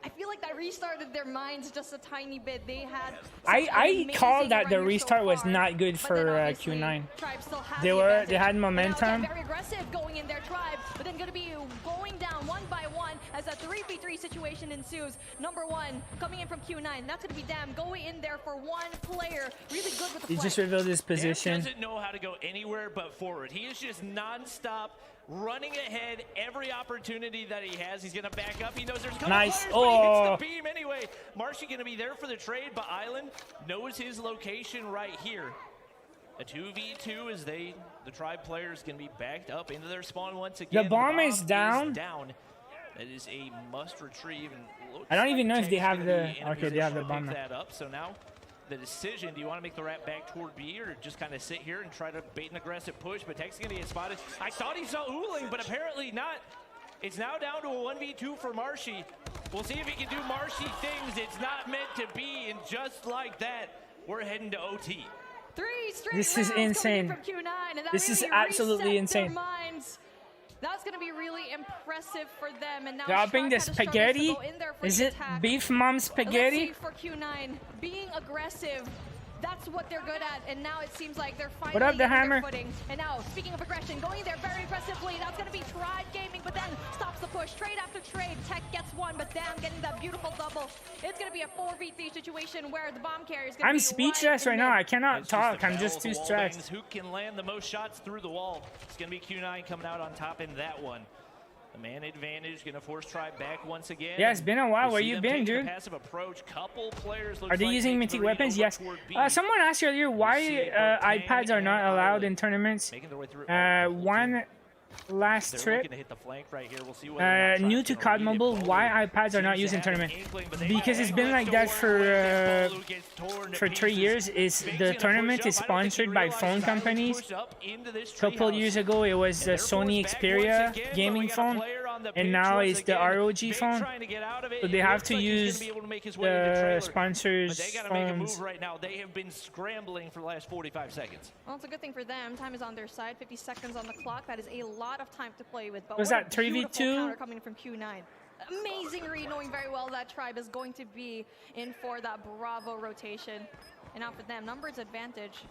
I feel like that restarted their minds just a tiny bit. They had I called that the restart was not good for Q9. They had momentum. Very aggressive going in their Tribe, but then going to be going down 1 by 1 as a 3v3 situation ensues. Number 1 coming in from Q9. That's going to be Dam going in there for 1 player. Really good with the He just revealed his position. Dam doesn't know how to go anywhere but forward. He is just non-stop running ahead every opportunity that he has. He's going to back up. He knows there's a couple nice. players, but he hits the beam anyway. Marshy going to be there for the trade, but Island knows his location right here. A 2v2 as the Tribe players going to be backed up into their spawn once again. The bomb is down. That is a must retrieve. And I don't even know if they have the... Okay, they have the bomb. That up. So now the decision, do you want to make the rat back toward B or just kind of sit here and try to bait an aggressive push? But Tech's going to get spotted. I thought he saw Uling, but apparently not. It's now down to a 1v2 for Marshy. We'll see if he can do Marshy things. It's not meant to be, and just like that, we're heading to OT. 3 straight this is insane. from Q9, and this is absolutely insane. That's going to be really impressive for them. And now dropping the spaghetti. Is it beef mom spaghetti? Let's see for Q9 being aggressive. That's what they're good at, and now it seems like they're finally what up, the hammer? footing. And now, speaking of aggression, going there very aggressively. That's going to be Tribe Gaming, but then stops the push. Trade after trade. Tech gets one, but damn, getting that beautiful double. It's going to be a 4v3 situation where the bomb carrier is going to be I'm speechless right now. I cannot talk. I'm just too stressed. Who can land the most shots through the wall? It's going to be Q9 coming out on top in that one. The man advantage going to force Tribe back once again. Yeah, it's been a while. Where you been, dude? Passive approach. Couple players are they using mythic weapons? Yes. Someone asked earlier why iPads are not allowed in tournaments. One last trip. New to COD Mobile, why iPads are not used in tournament? Because it's been like that for 3 years. Is the tournament is sponsored by phone companies. A couple years ago, it was the Sony Xperia gaming phone, and now it's the ROG phone. So they have to use the sponsors' phones. Right now, they have been scrambling for the last 45 seconds. Well, it's a good thing for them. Time is on their side. 50 seconds on the clock. That is a lot of time to play with. But was that 3v2? Coming from Q9. Amazing read, knowing very well that Tribe is going to be in for that Bravo rotation. And now for them, numbers advantage.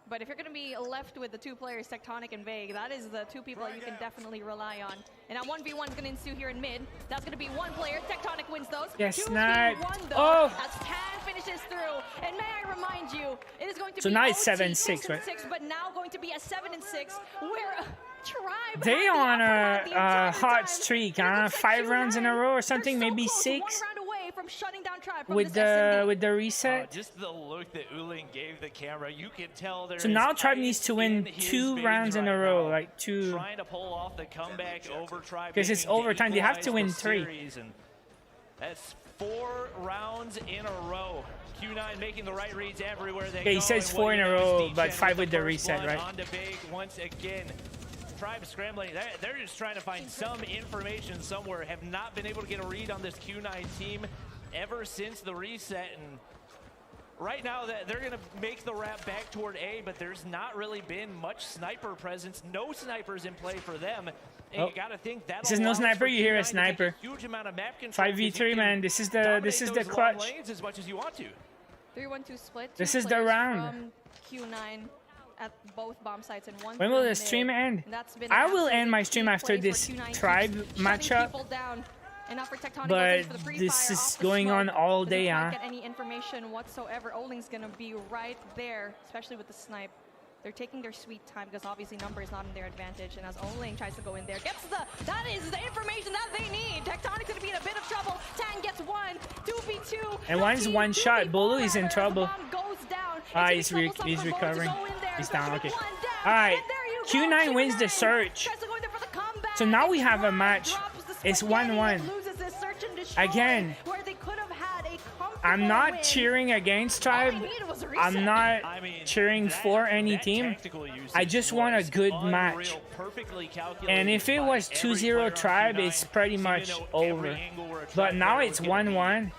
But if you're going to be left with the two players, Tectonic and Vague, that is the two people that you can definitely rely on. And now 1v1 is going to ensue here in mid. That's going to be one player. Tectonic wins those. Yes, snipe. Oh! As Tan finishes through. And may I remind you, it is going to so be now it's 7-6, right? But now going to be a 7-6, where Tribe they on a hot streak, 5 rounds in a row or something, maybe 6. 1 round away from shutting down Tribe with the reset. Just the look that Uling gave the camera, you can tell there. So now Tribe needs to win 2 rounds in a row, like 2. Trying to pull off the comeback over Tribe. Because it's overtime, they have to win 3. That's 4 rounds in a row. Q9 making the right reads everywhere they go. He says 4 in a row, but 5 with the reset, right? On to Big once again. Tribe scrambling. They're just trying to find some information somewhere. Have not been able to get a read on this Q9 team ever since the reset. And right now they're going to make the wrap back toward A, but there's not really been much sniper presence. No snipers in play for them. And you got to think that this is no sniper. You hear a sniper. Huge amount of map control. 5v3, man. This is the clutch. As much as you want to. 3-1-2 split. This is the round. From Q9 at both bomb sites and one. When will the stream end? I will end my stream after this Tribe matchup. But this is going on all day, huh? Get any information whatsoever. Oling's gonna be right there, especially with the snipe. They're taking their sweet time because obviously number is not in their advantage. And as Oling tries to go in there, that is the information that they need. Tectonic's gonna be in a bit of trouble. Tan gets 1, 2v2. And one's one shot. Bolu is in trouble. Goes down. He's recovering. He's down. Okay. All right. Q9 wins the search. So now we have a match. It's 1-1. Again, I'm not cheering against Tribe. I'm not cheering for any team. I just want a good match. And if it was 2-0 Tribe, it's pretty much over. But now it's 1-1.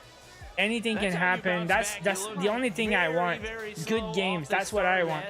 Anything can happen. That's the only thing I want. Good games. That's what I want.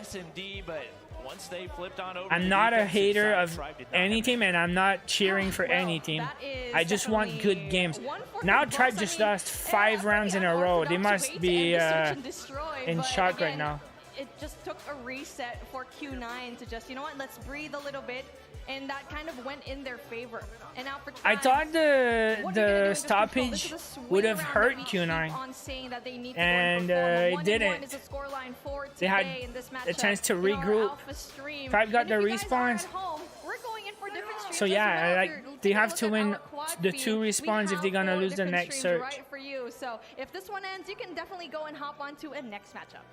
I'm not a hater of any team, and I'm not cheering for any team. I just want good games. Now Tribe just lost 5 rounds in a row. They must be in shock right now. It just took a reset for Q9 to just, you know what, let's breathe a little bit. And that kind of went in their favor. And now for Tribe, I thought the stoppage would have hurt Q9, and it didn't. They had a chance to regroup. Tribe got the respawns. So yeah, they have to win the 2 respawns if they're gonna lose the next search. So if this one ends, you can definitely go and hop onto a next matchup.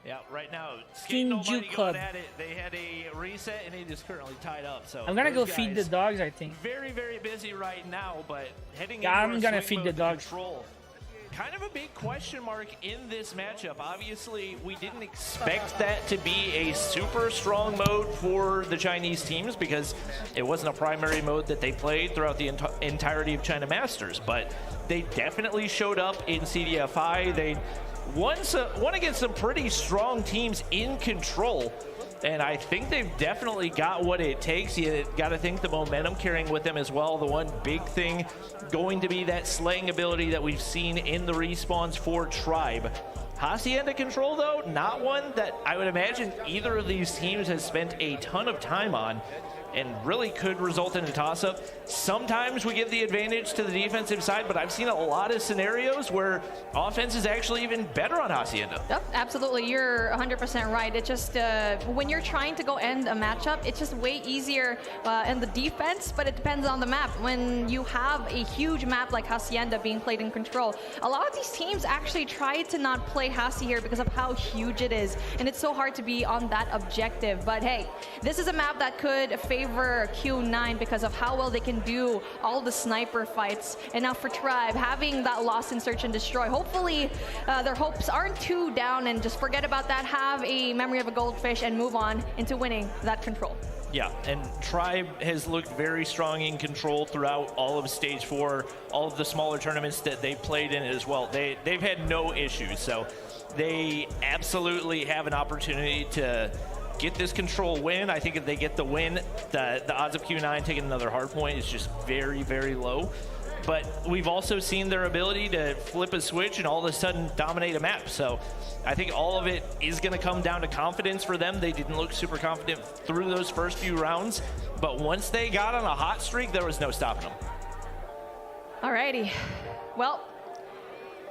Yeah, right now, Skinju Club. They had a reset, and it is currently tied up. So I'm gonna go feed the dogs, I think. Very, very busy right now, but heading yeah, I'm gonna feed the dogs. Kind of a big question mark in this matchup. Obviously, we didn't expect that to be a super strong mode for the Chinese teams because it wasn't a primary mode that they played throughout the entirety of China Masters. But they definitely showed up in CDFI. They won against some pretty strong teams in control. And I think they've definitely got what it takes. You got to think the momentum carrying with them as well. The one big thing going to be that slaying ability that we've seen in the respawns for Tribe. Hacienda control, though, not one that I would imagine either of these teams has spent a ton of time on, and really could result in a toss-up. Sometimes we give the advantage to the defensive side, but I've seen a lot of scenarios where offense is actually even better on Hacienda. Yep, absolutely. You're 100% right. It just, when you're trying to go end a matchup, it's just way easier in the defense, but it depends on the map. When you have a huge map like Hacienda being played in control, a lot of these teams actually try to not play Haci here because of how huge it is, and it's so hard to be on that objective. But hey, this is a map that could favor Q9 because of how well they can do all the sniper fights. And now for Tribe, having that loss in Search and Destroy, hopefully their hopes aren't too down and just forget about that, have a memory of a goldfish and move on into winning that control. Yeah, and Tribe has looked very strong in control throughout all of Stage 4, all of the smaller tournaments that they've played in as well. They've had no issues, so they absolutely have an opportunity to get this control win. I think if they get the win, the odds of Q9 taking another hard point is just very, very low. But we've also seen their ability to flip a switch and all of a sudden dominate a map. So I think all of it is going to come down to confidence for them. They didn't look super confident through those first few rounds, but once they got on a hot streak, there was no stopping them. Alrighty. Well,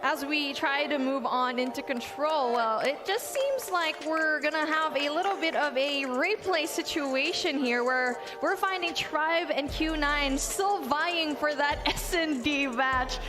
as we try to move on into control, well, it just seems like we're gonna have a little bit of a replay situation here where we're finding Tribe and Q9 still vying for that SND match.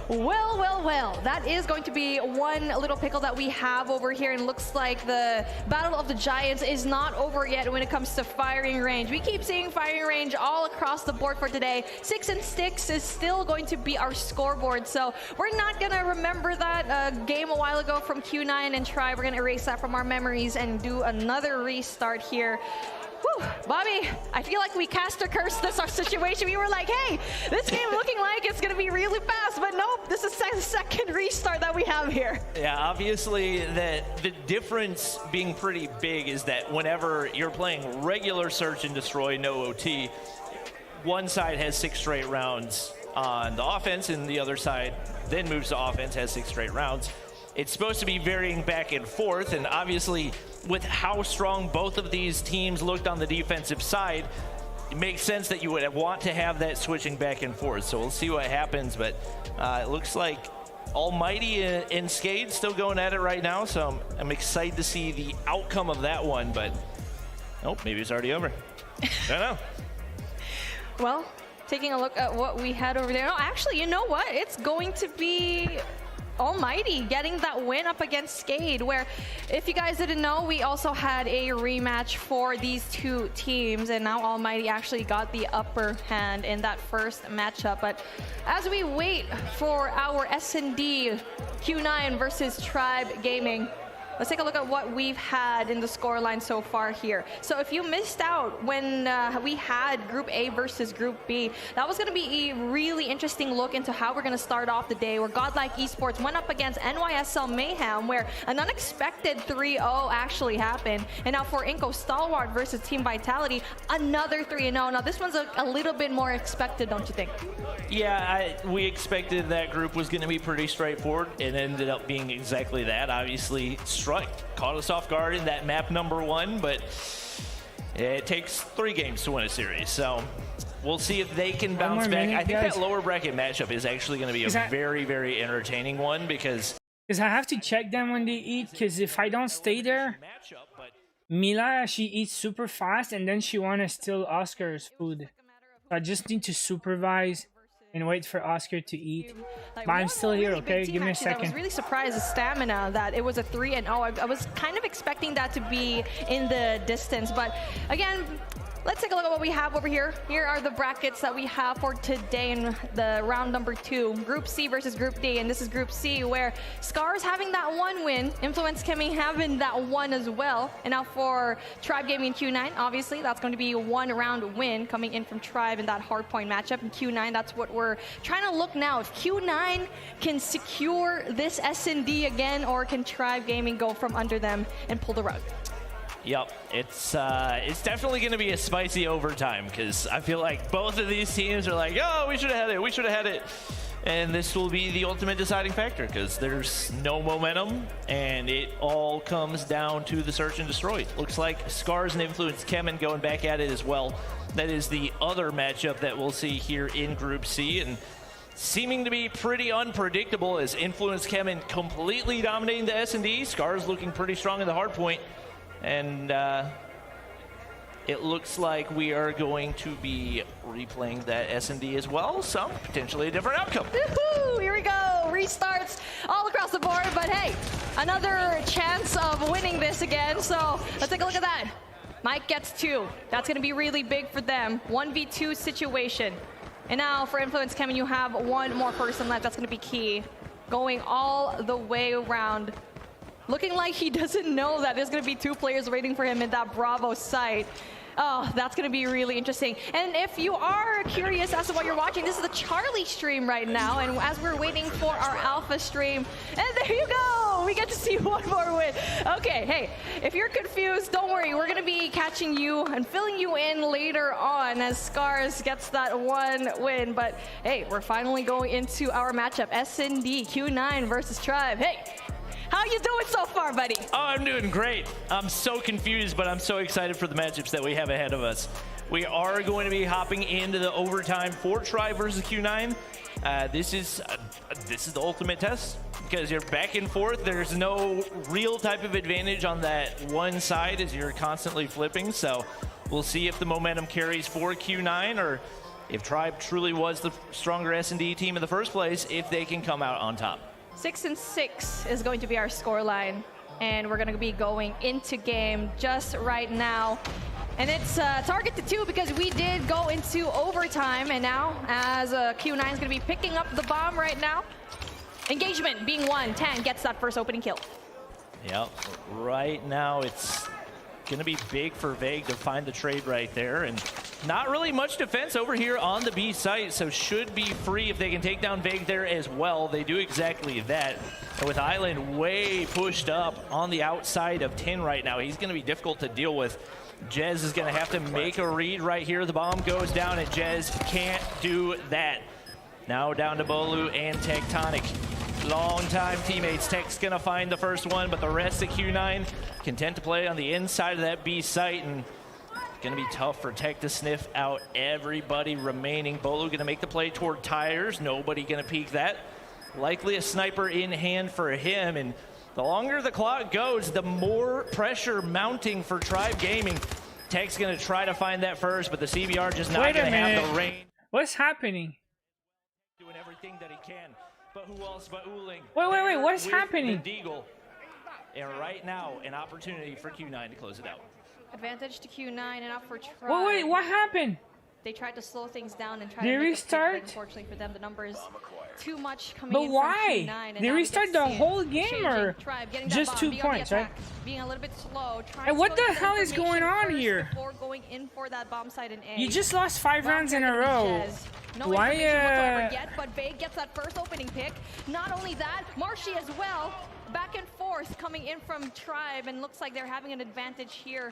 Well, well, well, that is going to be one little pickle that we have over here, and looks like the Battle of the Giants is not over yet when it comes to firing range. We keep seeing firing range all across the board for today. 6 and 6 is still going to be our scoreboard, so we're not gonna remember that game a while ago from Q9 and Tribe. We're gonna erase that from our memories and do another restart here. Whew, Bobby, I feel like we cast or cursed this our situation. We were like, hey, this game looking like it's going to be really fast, but nope, this is the second restart that we have here. Yeah, obviously the difference being pretty big is that whenever you're playing regular Search and Destroy, no OT, one side has 6 straight rounds on the offense and the other side then moves to offense, has 6 straight rounds. It's supposed to be varying back and forth, and obviously with how strong both of these teams looked on the defensive side, it makes sense that you would want to have that switching back and forth. So we'll see what happens, but it looks like Almighty and Skade still going at it right now, so I'm excited to see the outcome of that one, but oh, maybe it's already over. I don't know. Well, taking a look at what we had over there. No, actually, you know what? It's going to be Almighty getting that win up against Skade, where, if you guys didn't know, we also had a rematch for these two teams, and now Almighty actually got the upper hand in that first matchup. But as we wait for our SND Q9 versus Tribe Gaming, let's take a look at what we've had in the scoreline so far here. So if you missed out when we had Group A versus Group B, that was going to be a really interesting look into how we're going to start off the day, where Godlike Esports went up against NYSL Mayhem, where an unexpected 3-0 actually happened. And now for Inco Stalwart versus Team Vitality, another 3-0. Now this one's a little bit more expected, don't you think? Yeah, we expected that group was going to be pretty straightforward. It ended up being exactly that. Obviously, caught us off guard in that map #1, but it takes 3 games to win a series. So we'll see if they can bounce back. I think that lower bracket matchup is actually going to be a very, very entertaining one, because I have to check them when they eat, because if I don't stay there, Mila, she eats super fast and then she want to steal Oscar's food. So I just need to supervise and wait for Oscar to eat. But I'm still here, okay? Give me a second. I was really surprised at Stamina that it was a 3-0. I was kind of expecting that to be in the distance, but again, let's take a look at what we have over here. Here are the brackets that we have for today in the round #2. Group C versus Group D, and this is Group C, where Scar's having that 1 win, Influence Kimmy having that 1 as well. And now for Tribe Gaming and Q9, obviously that's going to be a 1-round win coming in from Tribe in that hardpoint matchup. And Q9, that's what we're trying to look now. If Q9 can secure this SND again, or can Tribe Gaming go from under them and pull the rug? Yep, it's definitely going to be a spicy overtime because I feel like both of these teams are like, oh, we should have had it, we should have had it. And this will be the ultimate deciding factor because there's no momentum and it all comes down to the search and destroy. Looks like Scars and Influence Kemen going back at it as well. That is the other matchup that we'll see here in Group C, and seeming to be pretty unpredictable as Influence Kemen completely dominating the S&D. Scars looking pretty strong in the hard point. And it looks like we are going to be replaying that S&D as well, so potentially a different outcome. Woohoo! Here we go. Restarts all across the board, but hey, another chance of winning this again. So let's take a look at that. Mike gets 2. That's going to be really big for them. 1v2 situation. And now for Influence Kemen, you have one more person left. That's going to be key. Going all the way around. Looking like he doesn't know that there's going to be 2 players waiting for him in that Bravo site. Oh, that's going to be really interesting. And if you are curious as to what you're watching, this is the Charlie stream right now. And as we're waiting for our Alpha stream, and there you go! We get to see one more win. Okay, hey, if you're confused, don't worry. We're going to be catching you and filling you in later on as Scars gets that 1 win. But hey, we're finally going into our matchup. SND Q9 versus Tribe. Hey! How you doing so far, buddy? Oh, I'm doing great. I'm so confused, but I'm so excited for the matchups that we have ahead of us. We are going to be hopping into the overtime for Tribe versus Q9. This is the ultimate test because you're back and forth. There's no real type of advantage on that one side as you're constantly flipping. So we'll see if the momentum carries for Q9 or if Tribe truly was the stronger S&D team in the first place, if they can come out on top. 6-6 is going to be our scoreline, and we're going to be going into game just right now. And it's target to 2 because we did go into overtime, and now as Q9 is going to be picking up the bomb right now. Engagement being 1, 10 gets that first opening kill. Yep, right now it's going to be big for Vague to find the trade right there, and not really much defense over here on the B site, so should be free if they can take down Vague there as well. They do exactly that. And with Island way pushed up on the outside of 10 right now, he's going to be difficult to deal with. Jez is going to have to make a read right here. The bomb goes down, and Jez can't do that. Now down to Bolu and Tectonic. Long-time teammates. Tech's going to find the first one, but the rest of Q9 content to play on the inside of that B site, and going to be tough for Tech to sniff out everybody remaining. Bolu going to make the play toward tires. Nobody going to peek that. Likely a sniper in hand for him, and the longer the clock goes, the more pressure mounting for Tribe Gaming. Tech's going to try to find that first, but the CBR just not going to have the range. What's happening? Doing everything that he can. But who else but Uling? Wait, what's happening? Deagle. And right now, an opportunity for Q9 to close it out. Advantage to Q9 and up for Tribe. Wait, what happened? They tried to slow things down and try they to restart? It, unfortunately for them, the numbers too much coming but in why? from Q9. They restart the whole game or just 2 points, right? Being a little bit slow. And what the hell is going on here? Before going in for that bomb site in A. You just lost 5 rounds in a row. No why? Yet, but Vague gets that first opening pick. Not only that, Marshy as well. Back and forth coming in from Tribe, and looks like they're having an advantage here.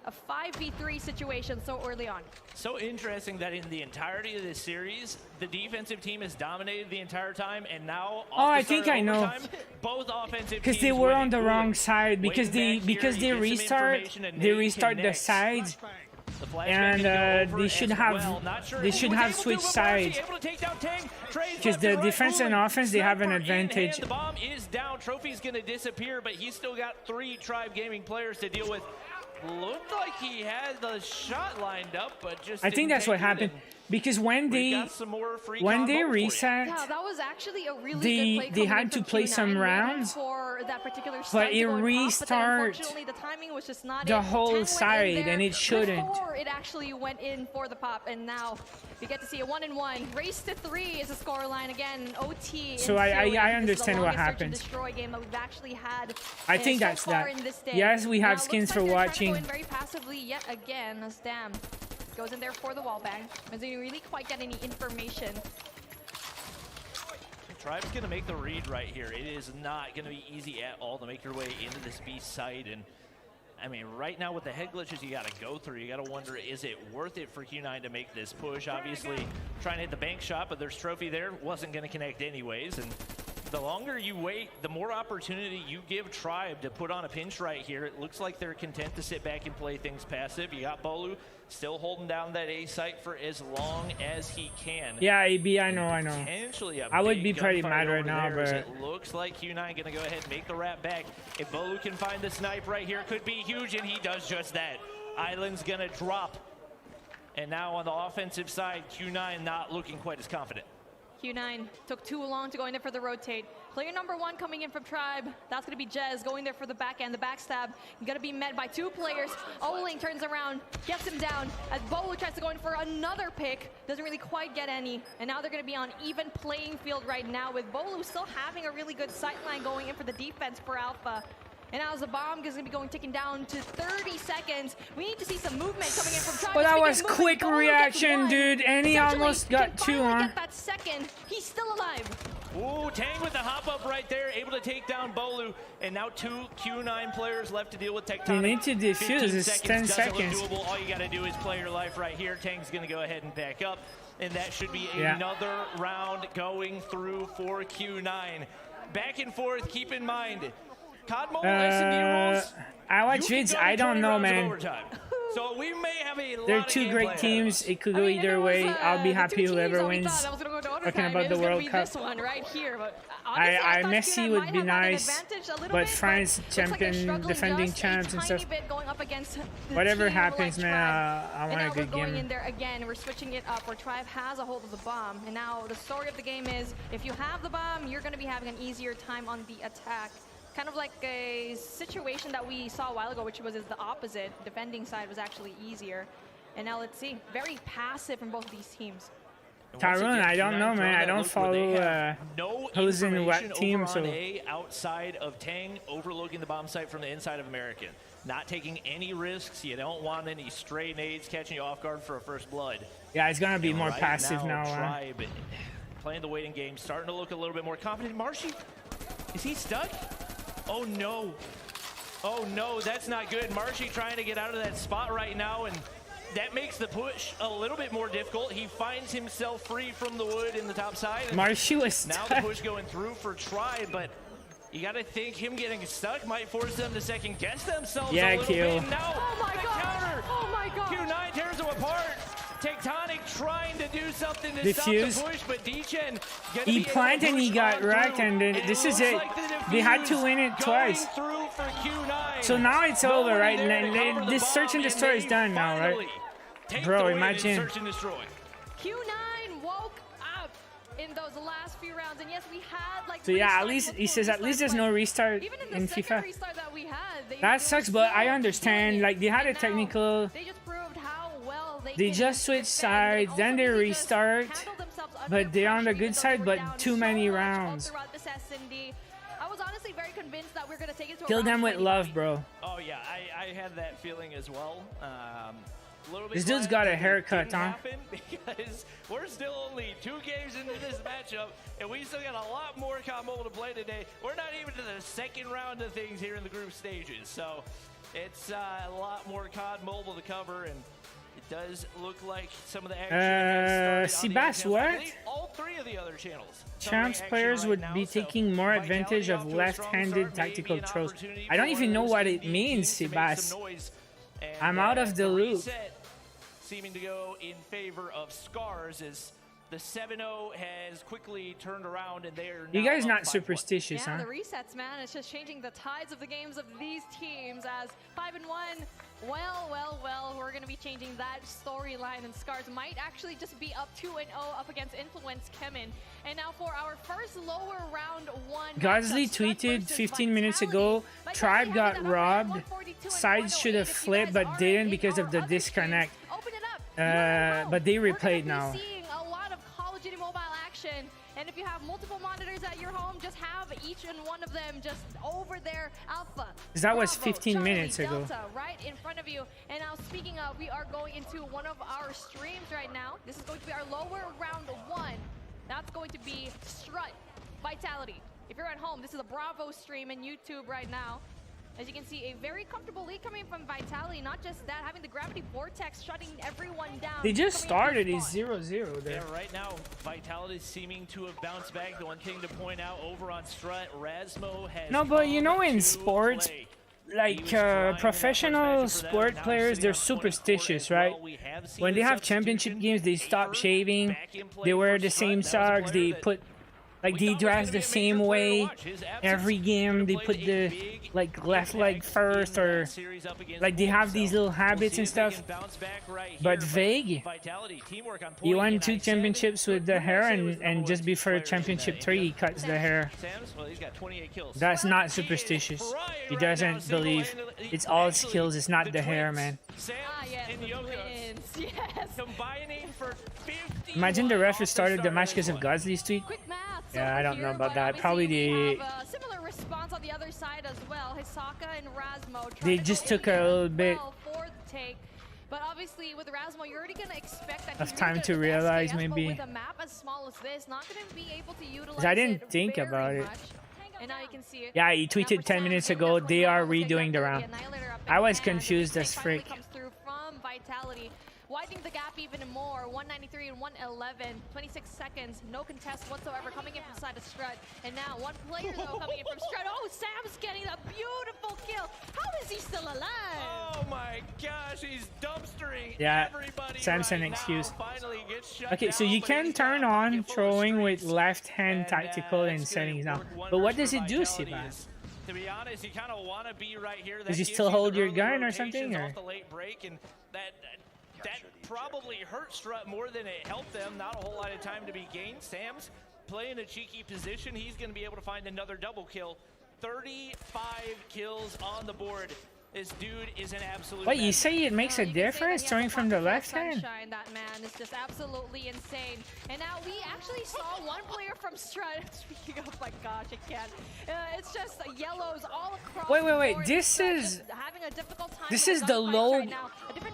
A 5v3 situation so early on. So interesting that in the entirety of this series, the defensive team has dominated the entire time, and now I think I know. Both offensive because they were on the wrong side because they restart the sides. And they should have switched sides because the defense and offense they have an advantage. The bomb is down. Trophy's gonna disappear, but he's still got 3 Tribe Gaming players to deal with. Looked like he had the shot lined up, but just I think that's what happened because when they reset, yeah, that was actually a really good play they had to play some rounds, for that particular but it restarted the whole side, and it shouldn't. Before it actually went in for the pop, and now we get to see a 1-1. Race to 3 is a scoreline again. OT. So I understand what happened. Destroy game that we've actually had. I think so that's that. Yes, we have skins for watching. Very passively yet again as Dam goes in there for the wall bang. As they really quite get any information. Tribe's gonna make the read right here. It is not gonna be easy at all to make your way into this B site, and I mean, right now with the head glitches you got to go through, you got to wonder, is it worth it for Q9 to make this push? Obviously, trying to hit the bank shot, but there's trophy there. Wasn't going to connect anyways. And the longer you wait, the more opportunity you give Tribe to put on a pinch right here. It looks like they're content to sit back and play things passive. You got Bolu still holding down that A site for as long as he can. Yeah, AB, I know. I would be pretty mad right now, but it looks like Q9 going to go ahead and make the wrap back. If Bolu can find the snipe right here, it could be huge, and he does just that. Island's going to drop. And now on the offensive side, Q9 not looking quite as confident. Q9 took too long to go in there for the rotate. Player number 1 coming in from Tribe. That's going to be Jez going there for the back end, the backstab. Going to be met by 2 players. Oling turns around, gets him down. As Bolu tries to go in for another pick. Doesn't really quite get any. And now they're going to be on even playing field right now with Bolu still having a really good sight line going in for the defense for Alpha. And now the bomb is going to be going ticking down to 30 seconds. We need to see some movement coming in from Tribe. Well, that was quick reaction, dude. And he almost got 2 on. Get that second. He's still alive. Ooh, Tang with the hop up right there, able to take down Bolu. And now 2 Q9 players left to deal with Tectonic. You need to defuse. It's 10 seconds. All you got to do is play your life right here. Tang's going to go ahead and back up. And that should be another round going through for Q9. Back and forth, keep in mind. COD Mobile SND rules. I watch vids. I don't know, man. So we may have a They're 2 great teams. It could go either way. I'll be happy whoever wins. Talking about the World Cup. I Messi would be nice, but France champion, defending champs and stuff. Whatever happens, man, I want a good game. Going in there again, we're switching it up. Where Tribe has a hold of the bomb, and now the story of the game is, if you have the bomb, you're going to be having an easier time on the attack. Kind of like a situation that we saw a while ago, which was the opposite. Defending side was actually easier. And now let's see. Very passive from both of these teams. Tyrone, I don't know, man. I don't follow who's in what team. So outside of Tang overlooking the bomb site from the inside of American. Not taking any risks. You don't want any stray nades catching you off guard for a first blood. Yeah, it's going to be more passive now. Tribe playing the waiting game, starting to look a little bit more confident. Marshy, is he stuck? Oh no. Oh no, that's not good. Marshy trying to get out of that spot right now, and that makes the push a little bit more difficult. He finds himself free from the wood in the top side. Marshy was stuck. Now the push going through for Tribe, but you got to think him getting stuck might force them to second guess themselves a little bit. Now, oh my god! Counter. Oh my god! Q9 tears them apart. Tectonic trying to do something to Diffuse. stop the push, but D-Chen he planted and he got wrecked, and then this is it. They had to win it twice. So now it's over, right? And this search and destroy is done now, right? Bro, imagine. Q9 woke up in those last few rounds, and yes, we had like. So yeah, at least he says at least there's no restart in FIFA. That sucks, but I understand. Like they had a technical. They just switch sides, then they restart, but they're on the good side, but too many rounds. I was honestly very convinced that we're going to take it to Kill them with love, bro. Oh yeah, I had that feeling as well. This dude's got a haircut, huh? Because we're still only 2 games into this matchup, and we still got a lot more COD Mobile to play today. We're not even to the second round of things here in the group stages, so it's a lot more COD Mobile to cover, and it does look like some of the action Seabass, what? All 3 of the other channels. Champs players would be taking more advantage of left-handed tactical throws. I don't even know what it means, Seabass. I'm out of the loop. Seeming to go in favor of Scars as the 7-0 has quickly turned around, and they're you guys not superstitious, yeah, huh? The resets, man. It's just changing the tides of the games of these teams as 5-1. Well, we're going to be changing that storyline, and Scars might actually just be up 2-0 up against Influence Kemin. And now for our first lower round 1. Godlike tweeted 15 minutes ago, Tribe got robbed. Sides should have flipped, but didn't because of the disconnect. But they replayed now. Seeing a lot of COD Mobile action. And if you have multiple monitors at your home, just have each and one of them just over there. Alpha. That was 15 minutes ago. Delta, right in front of you. And now speaking of, we are going into one of our streams right now. This is going to be our lower round 1. That's going to be Strut Vitality. If you're at home, this is a Bravo stream in YouTube right now. As you can see, a very comfortable lead coming from Vitality. Not just that, having the gravity vortex shutting everyone down. They just started a 0-0 there. Yeah, right now, Vitality seeming to have bounced back. The one thing to point out over on Strut, Rasmo has No, but you know, in sports, like professional sport players, they're superstitious, right? When they have championship games, they stop shaving, they wear the same socks, they put, like, they dress the same way every game. They put the left leg first, or like they have these little habits and stuff. But Vague, he won 2 championships with the hair, and just before championship 3 he cuts the hair. That's not superstitious. He doesn't believe it's all skills, it's not the hair, man. Imagine the ref started the match because of Godlike's tweet. Yeah, I don't know about that. Probably similar response on the other side as well. Hisaka and Rasmo. They just took a little bit for the take. But obviously, with Rasmo, you're already gonna expect that of time to realize, SKS, maybe. with a map as small as this, not gonna be able to utilize I didn't think about it. And now you can see it. Yeah, he tweeted 10 minutes ago, they are redoing the round. I was confused as frick. Comes through from Vitality, widening the gap even more. 193 and 111, 26 seconds, no contest whatsoever coming in from side of Strut. And now one player though coming in from Strut. Oh, Sam's getting a beautiful kill. How is he still alive? Oh my gosh, he's dumpstering. Yeah, everybody Sam's an right excuse. now. Okay, so you can turn on throwing with left hand tactical in settings now. But what does it do, Sivan? To be honest, you kind of want to be right here. Does he still hold your gun or something? Or? Off the late break, and that probably hurt Strut more than it helped them. Not a whole lot of time to be gained. Sam's playing a cheeky position. He's going to be able to find another double kill. 35 kills on the board. This dude is an absolute. Wait, you say it makes a difference throwing from the left hand? That man is just absolutely insane. And now we actually saw one player from Strut. Speaking of, my gosh, I can't. It's just yellows all across. Wait. This is the low.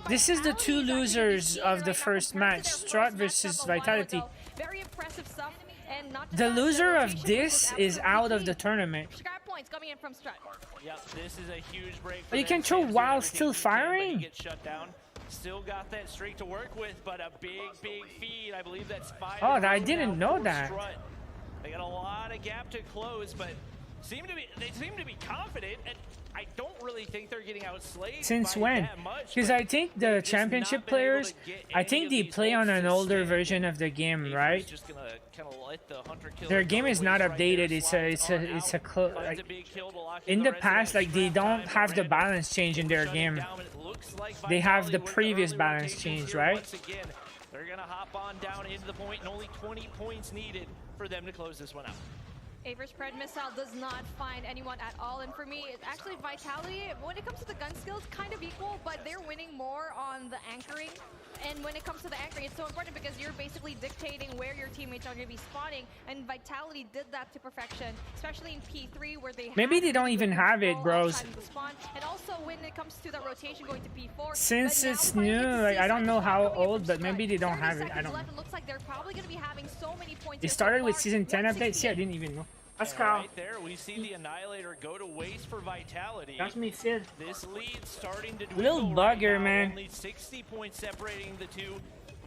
This is the 2 losers of the first match. Strut versus Vitality. Very impressive stuff. And not the loser of this is out of the tournament. Scrap points coming in from Strut. Yep, this is a huge break. But you can throw while still firing. Get shut down. Still got that streak to work with, but a big feed. I believe that's 5. Oh, I didn't know that. Strut. They got a lot of gap to close, but they seem to be confident. And I don't really think they're getting outslayed. Since when? Because I think the championship players, I think they play on an older version of the game, right? Their game is not updated. In the past, like, they don't have the balance change in their game. They have the previous balance change, right? They're gonna hop on down into the point, and only 20 points needed for them to close this one out. Average spread missile does not find anyone at all, and for me, it's actually Vitality. When it comes to the gun skills, kind of equal, but they're winning more on the anchoring. And when it comes to the anchoring, it's so important because you're basically dictating where your teammates are going to be spawning, and Vitality did that to perfection, especially in P3 where they maybe they don't even have it, bros. And also when it comes to the rotation going to P4, since it's new, like, I don't know how old, but maybe they don't have it. I don't know. It looks like they're probably going to be having so many points. They started with season 10 updates. See, I didn't even know. Let's go. Right there, we see the Annihilator go to waste for Vitality. That's me, Sid. This lead starting to little bugger, right man. Only 60 points separating the two.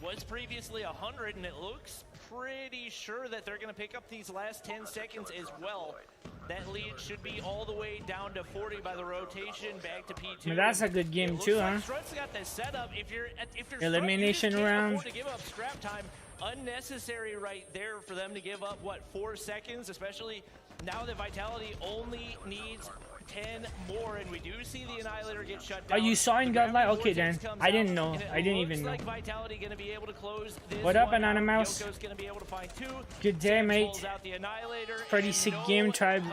Was previously 100, and it looks pretty sure that they're going to pick up these last 10 seconds as well. That lead should be all the way down to 40 by the rotation back to P2. But that's a good game too, huh? Strut's got this setup. If you're elimination Strut, you just can't round. afford to give up scrap time. Unnecessary right there for them to give up, what, 4 seconds, especially now that Vitality only needs 10 more, and we do see the Annihilator get shut down. Oh, you saw in Godlike? Okay, then. I didn't know. I didn't even know. Like Vitality gonna be able to close this what up, one Banana out. Mouse? Yoko's gonna be able to find 2. Good day, mate. Pretty sick game, Tribe.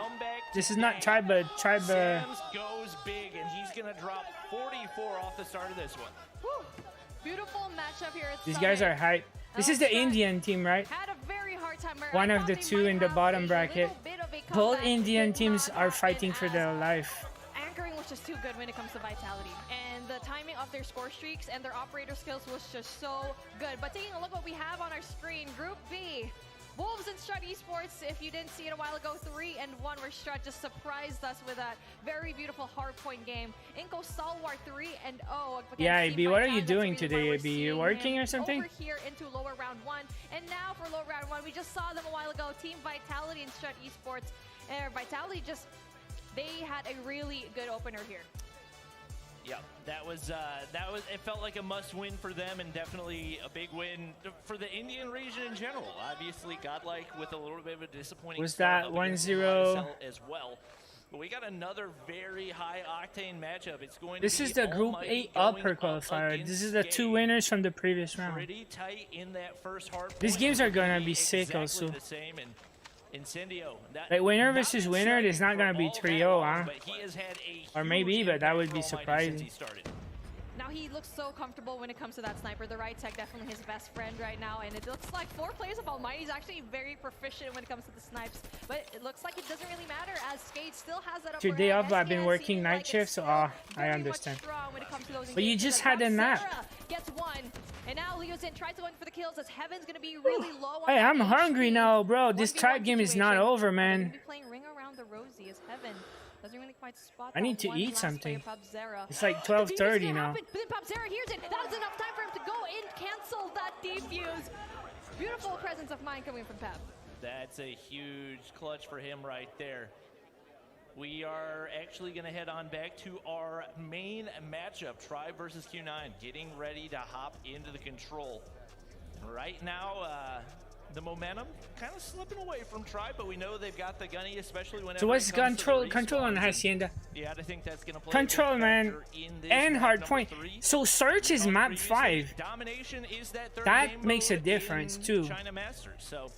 This is not Tribe, but Tribe. Sam's goes big, and he's gonna drop 44 off the start of this one. Whew. Beautiful matchup here. These guys are hype. This is the Indian team, right? One of the 2 in the bottom bracket. Both Indian teams are fighting for their life. Anchoring was just too good when it comes to Vitality, and the timing of their score streaks and their operator skills was just so good. But taking a look what we have on our screen, Group B, Wolves and Strut Esports, if you didn't see it a while ago, 3-1, where Strut just surprised us with that very beautiful hardpoint game. Inko Stalwart 3-0. Yeah, AB, what are you doing today, AB? You working or something? Over here into lower round 1. And now for lower round 1, we just saw them a while ago. Team Vitality and Strut Esports. Vitality just, they had a really good opener here. Yeah, that was it felt like a must-win for them, and definitely a big win for the Indian region in general. Obviously, Godlike with a little bit of a disappointing was start that up against 1-0 as well. But we got another very high-octane matchup. It's going this to is be the Group 8 upper qualifier. This is the 2 winners from the previous round. Pretty tight in that first hard These point. games are gonna be sick Exactly also. the same, and Incendio, Like winner versus winner, it's not gonna be 3-0, huh? but he has had a Or maybe, but that would be huge impact for Almighty since surprising. he started. Now he looks so comfortable when it comes to that sniper. The right tech definitely his best friend right now, and it looks like 4 players of Almighty is actually very proficient when it comes to the snipes. But it looks like it doesn't really matter as Skate still has that upper Today hand. up, I've been SKS working seeming night like it's shifts, so still I very much understand. strong when it comes to those But you engagements, just as had a nap. Sarah gets 1, and now Leosin tries to go in for the kills as Heaven's gonna be really low on Hey, that I'm hungry HP. now, bro. This 1v1 tribe game is not situation. over, They're man. gonna be playing Ring Around the Rosie as Heaven doesn't really quite spot I need that to one eat last something. player, Pabzera. It's like The defuse 12:30 gonna now. happen, but then Pabzera hears it. That is enough time for him to go in, cancel that defuse. Beautiful presence of mind coming from Pab. That's a huge clutch for him right there. We are actually going to head on back to our main matchup, Tribe versus Q9, getting ready to hop into the control. Right now, the momentum kind of slipping away from Tribe, but we know they've got the gunny, especially whenever So what's it comes to the control on respawns. Hacienda? Yeah, I think that's going to play Control, a big man, factor in this and map hard number point. 3. So search is map 5. Domination is that third That game makes a mode difference, in too. China Masters. So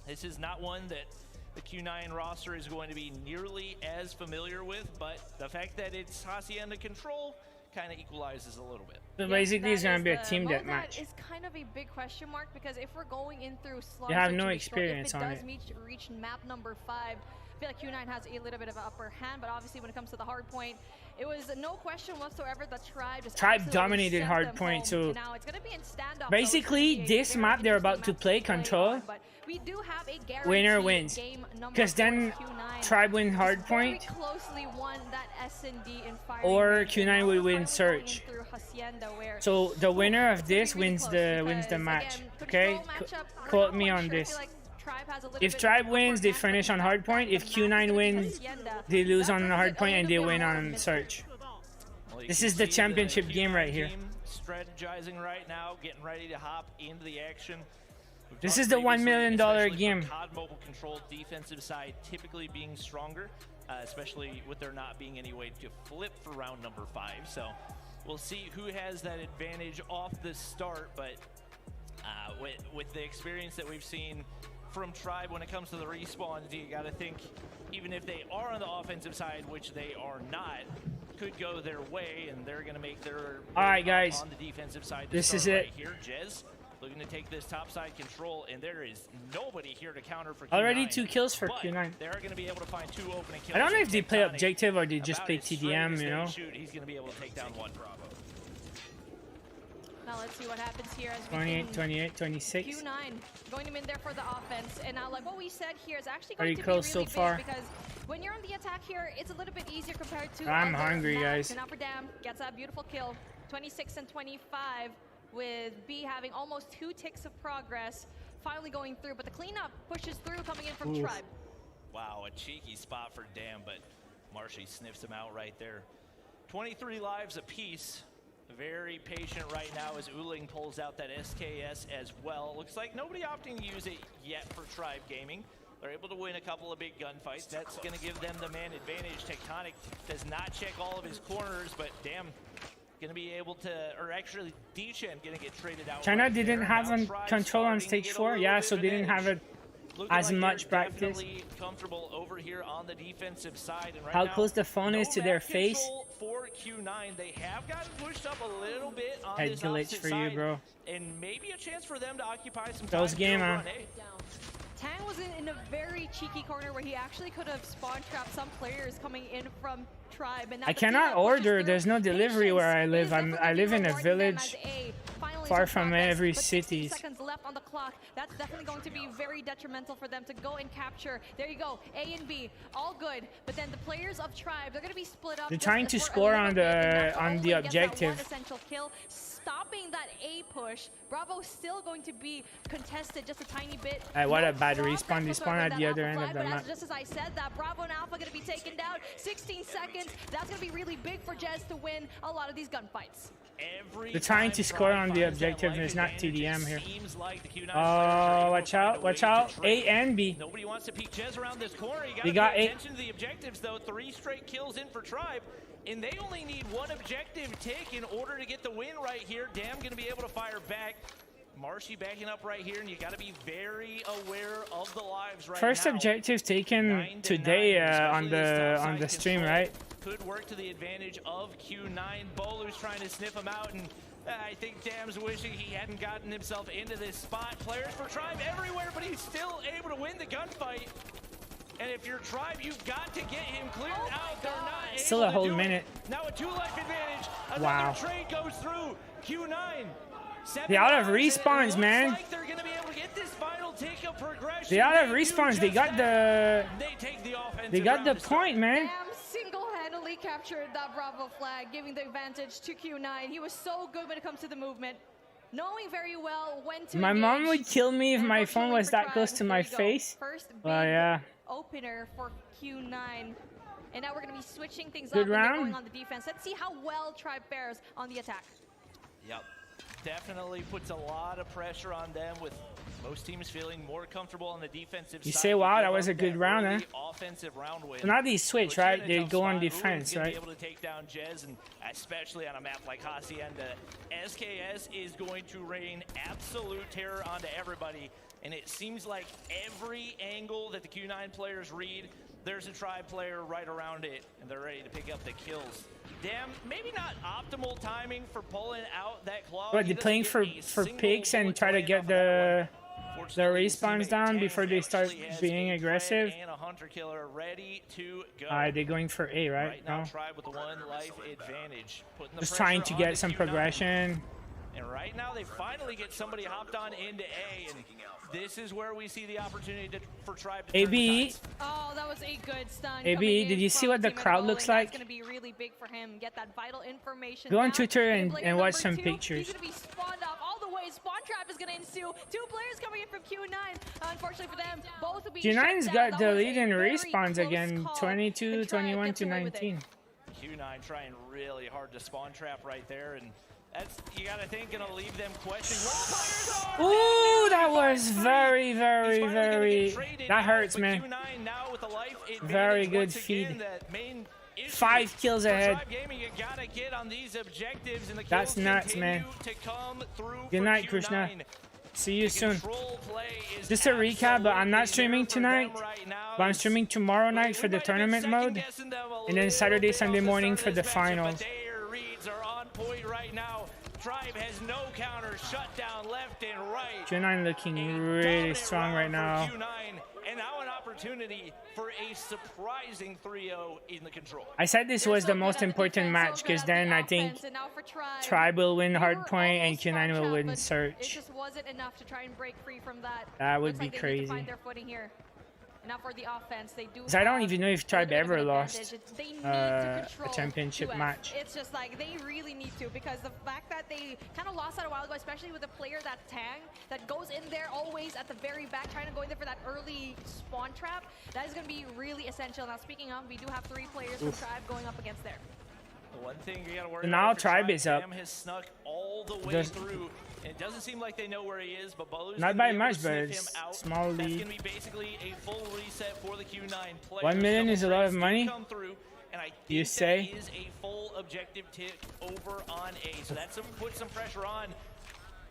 this is not one that the Q9 roster is going to be nearly as familiar with, but the fact that it's Hacienda control kind of equalizes a little bit. So basically, it's gonna be a team That deathmatch. is kind of a big question mark because if we're going in through Slums, You have or no Destroy, experience if it on does it. reach map number 5, I feel like Q9 has a little bit of an upper hand, but obviously when it comes to the hard point, it was no question whatsoever that Tribe just absolutely dominated sent hard them point, home. so And now it's gonna be in standoff. basically, this map they're about to play control. We do have a Winner guaranteed wins. game number Because then 4. Q9 Tribe win hard very point, closely won that S&D in firing or range. Q9 Now would we're win finally going search. in through Hacienda, where So the winner of it's gonna be this really wins close the because, match. again, Okay, control matchup, we're quote not me quite on sure. I this. feel like Tribe has a little If bit Tribe of wins, upper they hand, finish but on the hard fact point. that If the map is Q9 gonna be wins, Hacienda, they lose that on the brings hard it point a and they little win bit more on of a search. Well, you This can is the see championship Q9 game right here. team strategizing right now, getting ready to hop into the action. We've This talked is the $1 previously, million especially for game. COD Mobile control defensive side typically being stronger, especially with there not being any way to flip for round number 5. So we'll see who has that advantage off the start, but with the experience that we've seen from Tribe when it comes to the respawns, you got to think, even if they are on the offensive side, which they are not, could go their way, and they're going to make their All right, guys. on the defensive side. This is right it. here. Jez looking to take this top side control, and there is nobody here to counter for Q9. Already 2 kills for but Q9. They're going to be able to find 2 opening kills. I don't know if they play Tectonic objective or they just about play as straight TDM, as you they know? shoot, he's going to be able to take down 1 Bravo. Now let's see what happens here as we 28, can 28, 26. Q9 going him in there for the offense, and now like what we said here is actually Very going to close be so really big far. because when you're on the attack here, it's a little bit easier compared to I'm other hungry, maps. guys. And now for Dam gets a beautiful kill, 26 and 25, with B having almost 2 ticks of progress, finally going through, but the cleanup pushes through, coming in from Oof. Tribe. Wow, a cheeky spot for Dam, but Marshy sniffs him out right there. 23 lives apiece. Very patient right now as Uling pulls out that SKS as well. Looks like nobody opting to use it yet for Tribe Gaming. They're able to win a couple of big gunfights. That's going to give them the man advantage. Tectonic does not check all of his corners, but Dam going to be able to, or actually D-Chen going to get traded out. China right didn't there. have Now on Tribe control on starting to stage get a 4. little Yeah, bit so of they an didn't have edge. it Looking as like much they're practice. definitely comfortable over here on the defensive side. And right How now, close the phone is no to their map face. control for Q9. They have gotten pushed up a little bit on Head this glitch opposite for you, side, bro. and maybe a chance for them to occupy some Close time game, here huh? on A. Tang was in a very cheeky corner where he actually could have spawn trapped some players coming in from Tribe. And now I the cannot cleanup pushes order. through. There's no delivery where I live. Patience is I live in a definitely rewarding them village. as a final finally far some from progress, every but 16 cities. seconds left on the clock. That's definitely going to be very detrimental for them to go and capture. There you go, A and B, all good. But then the players of Tribe, they're going to be split up. They're trying to score on the objective. Essential kill, stopping that A push. Bravo still going to be contested just a tiny bit. What a bad respawn. They spawn at the other end of the map. Just as I said, that Bravo and Alpha going to be taken down. 16 seconds. That's going to be really big for Jez to win a lot of these gunfights. They're trying to score on the objective, and it's not TDM here. Oh, watch out, watch out. A and B. Nobody wants to peek Jez around this corner. You They got got to pay A. attention to the objectives, though. 3 straight kills in for Tribe. And they only need 1 objective tick in order to get the win right here. Damn going to be able to fire back. Marshy backing up right here, and you got to be very aware of the lives right First now. objective taken today on the stream, right? Could work to the advantage of Q9. Bolu's trying to sniff him out, and I think Dam's wishing he hadn't gotten himself into this spot. Players for Tribe everywhere, but he's still able to win the gunfight. And if you're Tribe, you've got to get him cleared out. They're not able Still a whole to do minute. It. Now a 2-life advantage. Another Wow. trade goes through. Q9. They out of respawns, man. Like they're gonna be able to get this final take of progression. They out of respawns. They got the. They take the offensive They got the round to start. point, man. Dam single-handedly captured that Bravo flag, giving the advantage to Q9. He was so good when it comes to the movement, knowing very well when to My mom engage. would kill me if And my phone was that unfortunately for close Tribe, to there my you go. face. First big Well, yeah. opener for Q9. And now we're going to be switching things Good up and round. going on the defense. Let's see how well Tribe fares on the attack. Yep. Definitely puts a lot of pressure on them, with most teams feeling more comfortable on the defensive side. You say, wow, that was a good round, early huh? Offensive round win. So now they switch, Puts you in right? a They tough go on spot. defense, Ulin's gonna right? be able to take down Jez, and especially on a map like Hacienda, SKS is going to rain absolute terror onto everybody. And it seems like every angle that the Q9 players read, there's a Tribe player right around it, and they're ready to pick up the kills. Damn, maybe not optimal timing for pulling out that claw. But they're playing for picks and try to get the respawns down before they start being aggressive. And a hunter killer ready to go. Alright, they're going for A, right? Right now, No. Tribe with the 1 life advantage. Putting the Just trying to pressure get some onto Q9. progression. And right now, they finally get somebody hopped on into A, and this is where we see the opportunity for Tribe to turn the AB. tides. Oh, that was a good stun. AB, coming in did you see from what the Team crowd Bowling. looks That's like? going to be really big for him. Get that vital information. Go on down. Twitter And and player watch number some 2, pictures. He's going to be spawned off all the way. Spawn trap is going to ensue. 2 players coming in from Q9. Unfortunately for them, both will be Q9's shut got down. the That was lead a in very respawns close again, call. 22, And Tribe 21 gets to away with it. 19. Q9 trying really hard to spawn trap right there, and that's, you gotta think, gonna leave them questioning. Ooh, that was very, that hurts, man. Very good feed. 5 kills ahead. That's nuts, man. Good night, Krishna. See you soon. Just a recap, but I'm not streaming tonight, but I'm streaming tomorrow night for the tournament mode, and then Saturday, Sunday morning for the finals. Tribe has no counter, shut down left and right. Q9 looking really strong right now. Q9, and now an opportunity for a surprising 3-0 in the control. I said this was the most important match because then I think Tribe will win hardpoint and Q9 will win It search. just wasn't enough to try and break free from that. That would Looks be like they need to crazy. find their footing here. And now for the offense, they do. 'Cause I don't have even know if a Tribe little bit of ever an lost advantage. They need to control a championship 2F. match. It's just like they really need to, because the fact that they kind of lost that a while ago, especially with a player that Tang that goes in there always at the very back, trying to go in there for that early spawn trap, that is going to be really essential. Now speaking of, we do have 3 players from Tribe going up against there. The one thing you gotta worry So about now for Tribe is up. Cam has snuck all the way Just- through. And it doesn't seem like they know where he is, but Bolu's Not gonna by be able to much, but sniff it's him out. small That's lead. gonna be basically a full reset for the Q9 players. 1 million is a lot of Double money. come through, and I think You say? that is a full objective tick over on A. So that's put some pressure on.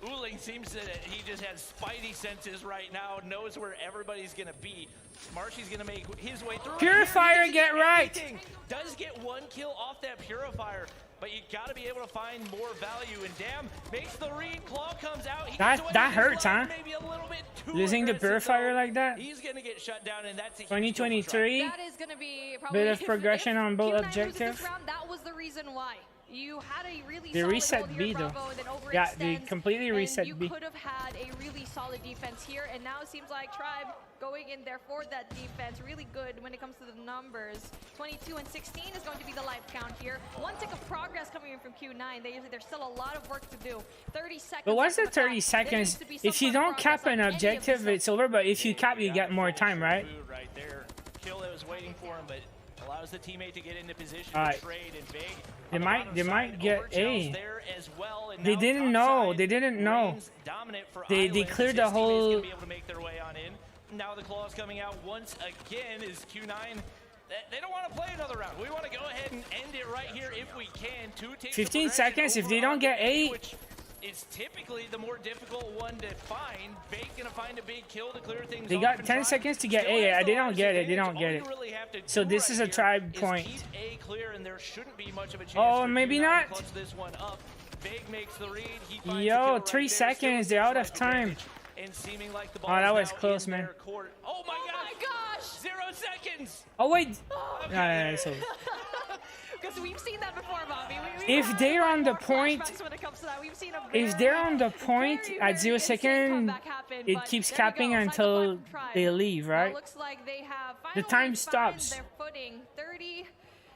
Uling seems that he just has spidey senses right now, knows where everybody's gonna be. Marshy's gonna make his way through. Purifier, get right. Anything. Does get 1 kill off that Purifier, but you gotta be able to find more value. And Dam makes the read. Claw comes out. He gets away That with his hurts, life, huh? maybe a little bit too Losing the aggressive, Purifier though. like that? He's gonna get shut down, and that's a huge 2023. That is going to be probably Bit of progression on both Q9 loses objectives. this round, that was the reason why. You had a really They solid reset hold here, B though. Bravo, and then Yeah, they overextends, completely and reset you B. could have had a really solid defense here, and now it seems like Tribe going in there for that defense. Really good when it comes to the numbers. 22 and 16 is going to be the life count here. One tick of progress coming in from Q9. There's still a lot of work to do. 30 seconds. But what's the left on 30 clock. seconds? There needs to be If some you sort of don't cap progress an on any of these objective, stuff. it's over. But if you cap, you get more time, right? Right there. Kill that was waiting for him, but allows the teammate to get into position All right. to trade and big. They might get A. There as well, and They now didn't top know. side They didn't know. reigns dominant for They Island. cleared the His teammates whole. gonna be able to make their way on in. Now the claws coming out once again is Q9. They don't want to play another round. We want to go ahead and end it right here if we can. 2 takes 15 seconds. If they don't get A, which is typically the more difficult one to find. Big gonna find a big kill to clear things they off got and 10 Tribe seconds to get still A. has They the don't largest get it. They advantage. don't get All it. you really have to So do this is a right Tribe here point. is keep A clear, and there shouldn't be much of a chance Oh, for maybe Q9 not. to clutch this one up. Big makes the read. He finds the kill Yo, right 3 there. Still seconds. a They're out of slight time. advantage, and seeming like the Oh, ball that is was now close, in man. their court. Oh my gosh! 0 seconds. Oh wait. Okay. Yeah, so Because we've seen that before, Bobby. if they're on the point, if they're on the point at 0 seconds, it keeps capping until they leave, right? Looks like they have The time stops. their footing. 30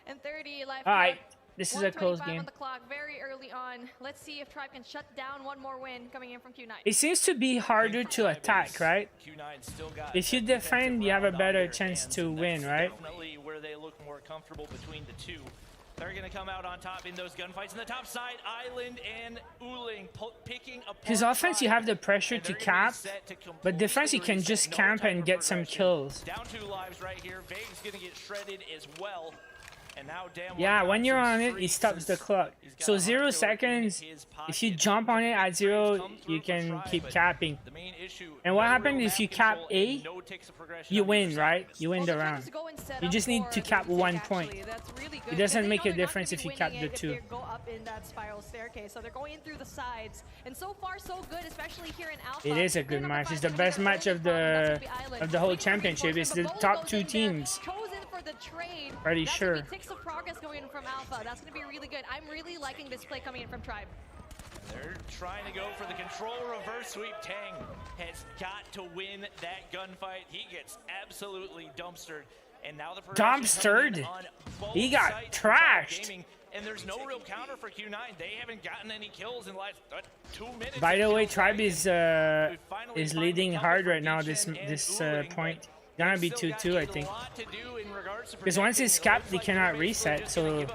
and 30 life. All right, this is a close 1:25 game. on the clock, very early on. Let's see if Tribe can shut down one more win coming in from Q9. It seems to be harder to attack, right? Q9 still got If you defend, you have a better chance to win, right? Definitely where they look more comfortable between the two. They're going to come out on top in those gunfights. In the top side, Island and Uling picking apart. Because offense, you have the pressure to cap, but defense, you can just camp and get some kills. Down 2 lives right here. Vague's going to get shredded as well. And now Yeah, when you're on it, it stops the clock. So 0 seconds, if you jump on it at 0, you can keep capping. And what happens if you cap A? You win, right? You win the round. You just need to cap 1 point. It doesn't make a difference if you cap the 2. Go up in that spiral staircase, so they're going in through the sides, and so far so good, especially here in Alpha. It is a good match. It's the best match of the whole championship. It's the top 2 teams. Pretty sure. Ticks of progress going in from Alpha. That's going to be really good. I'm really liking this play coming in from Tribe. They're trying to go for the control reverse sweep. Tang has got to win that gunfight. He gets absolutely dumpstered. And now the dumpstered? He got trashed. And there's no real counter for Q9. They haven't gotten any kills in the last 2 minutes. By the way, Tribe is leading hard right now. This point. Gonna be 2-2, I think. Because once it's capped, they cannot reset. So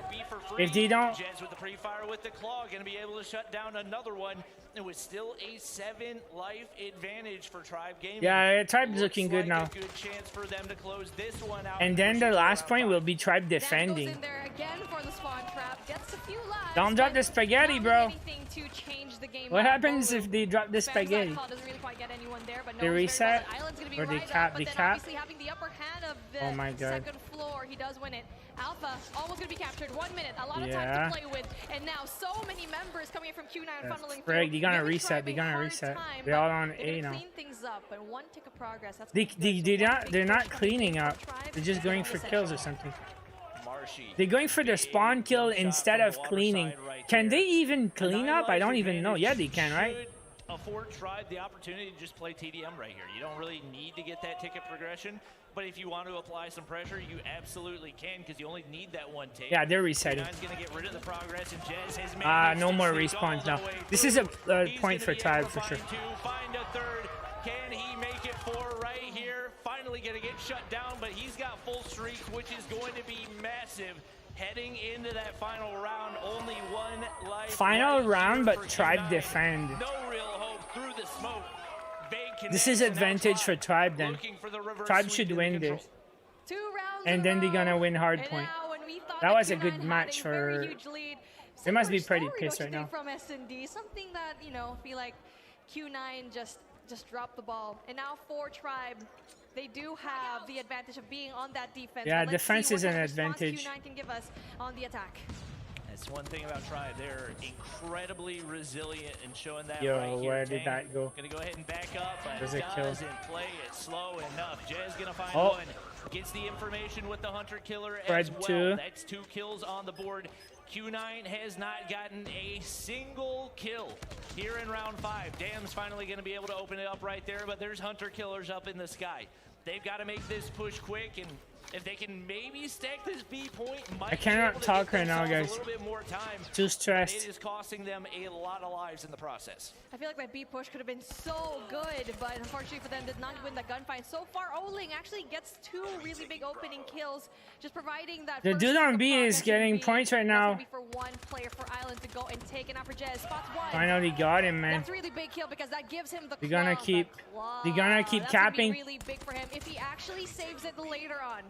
if they don't, Jez with the pre-fire with the claw, gonna be able to shut down another one. It was still a 7 life advantage for Tribe Gaming. yeah, Tribe's looking good now. Good chance for them to close this one out. And then the last point will be Tribe defending. Goes in there again for the spawn trap. Gets a few lives, Don't drop the spaghetti, bro. anything to change the game. What happens if they drop the spaghetti? They reset or they cap? They cap. Having the upper hand of the Oh my god. second floor, he does win it. Alpha almost gonna be captured. 1 minute, a lot of time to play with, and now so many members coming in from Q9 funneling through. They're gonna reset. They're gonna reset. They're all on A now. Clean things up, but 1 tick of progress. That's They're not cleaning up. They're just going for kills or something. They're going for their spawn kill instead of cleaning. Can they even clean up? I don't even know. Yeah, they can, right? Afford Tribe the opportunity to just play TDM right here. You don't really need to get that ticket progression, but if you want to apply some pressure, you absolutely can, because you only need that 1 tick. Yeah, they're resetting. Gonna get rid of the progress, and Jez has No more respawns now. This is a point for Tribe for sure. Find a third. Can he make it 4 right here? Finally gonna get shut down, but he's got full streak, which is going to be massive. Heading into that final round, only 1 life. Final round, but Tribe defend. No real hope through the smoke. This is advantage for Tribe then. Tribe should win this. 2 rounds and then they're gonna win hard point. That was a good match for. They must be pretty pissed right now. From SND, something that, you know, feel like Q9 just dropped the ball, and now for Tribe, they do have the advantage of being on that defense. Yeah, defense is an advantage. Q9 can give us on the attack. That's one thing about Tribe. They're incredibly resilient and showing that Yo, right here. where did that go? Gonna go ahead and back up, but Does it kill? doesn't play it slow enough. Jez gonna find one. Gets the information with the hunter killer as well. 2. That's 2 kills on the board. Q9 has not gotten a single kill here in round 5. Dam's finally going to be able to open it up right there, but there's hunter killers up in the sky. They've got to make this push quick, and if they can maybe stack this B point, I cannot talk right now, guys. A little bit more time. Too stressed. It is costing them a lot of lives in the process. I feel like that B push could have been so good, but unfortunately for them, did not win the gunfight. So far, Oling actually gets 2 really big opening kills, just providing that. The dude on B is getting points right now. Be for one player for Island to go and take an upper Jez. Spots one. Finally got him, man. That's a really big kill because that gives him the. They're gonna keep That's capping. Really big for him if he actually saves it later on.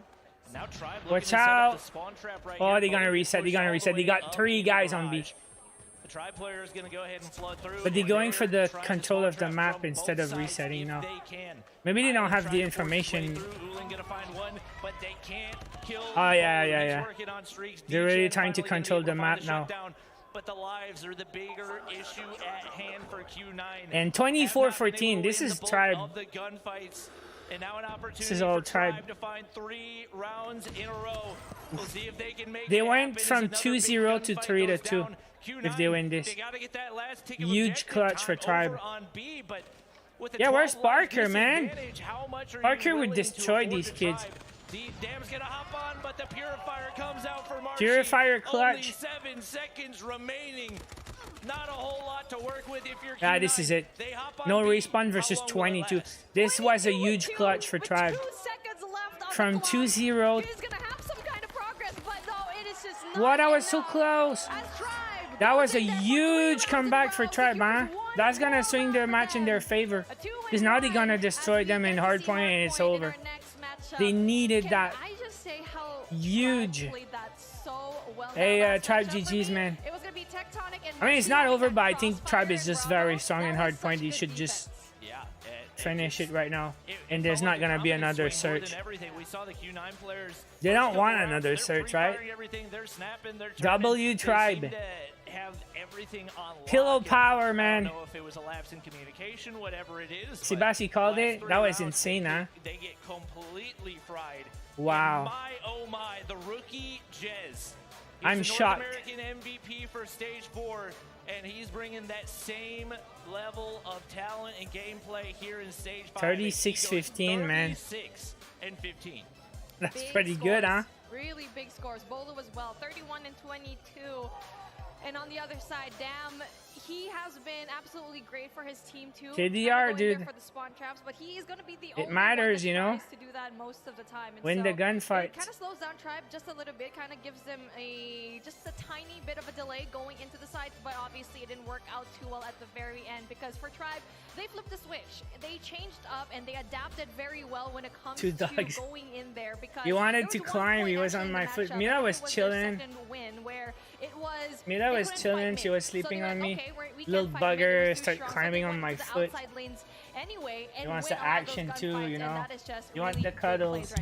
Now Tribe watch out! Oh, they're gonna reset. They're gonna reset. They got 3 guys on B. The Tribe player is gonna go ahead and flood through. But they're going for the control of the map instead of resetting now. Maybe they don't have the information. Oh yeah. They're really trying to control the map now. But the lives are the bigger issue at hand for Q9. And 24-14. This is Tribe. And now an opportunity this is all for Tribe to find 3 rounds in a row. We'll see if they can make they it went happen. from 2-0 to 3-2. If they win this, huge clutch for Tribe. B, yeah, where's Barker, man? Barker would destroy these kids. Dam's gonna hop on, but the Purifier comes out for Marcy. Purifier clutch. Only 7 seconds remaining. Not a whole lot to work with if you're Q9. This is it. No respawn versus 22. This was a huge clutch for Tribe. From 2-0. He's gonna have some kind of progress, but no, it is just not. What? That was so close. That was a huge comeback for Tribe, huh? That's gonna swing their match in their favor. Because now they're gonna destroy them in hardpoint and it's over. They needed that. Huge. Hey, Tribe GG's, man. I mean, it's not over, but I think Tribe is just very strong in hardpoint. He should just finish it right now. And there's not going to be another search. They don't want another search, right? W Tribe. Pillow power, man. Sebastian called it. That was insane, huh? They get completely fried. Wow. My oh my, the rookie Jez. I'm shocked. American MVP for stage 4, and he's bringing that same level of talent and gameplay here in stage 5. 36-15, man. 36 and 15. That's big pretty scores, good, huh? Really big scores. Bolo as well, 31 and 22. And on the other side, Dam, he has been absolutely great for his team too. KDR, dude. For the spawn traps, but he is going to be the it matters, you know. To do that most of the time. And win so the gunfight. It kind of slows down Tribe just a little bit. Kind of gives them just a tiny bit of a delay going into the site. But obviously, it didn't work out too well at the very end because for Tribe, they flipped the switch. They changed up and they adapted very well when it comes to going in there. Because he wanted to climb. He was on my foot. Mira was chilling. Mira was chilling. She was sleeping on me. Little bugger start climbing on my foot. He wants the action too, you know. You want the cuddles.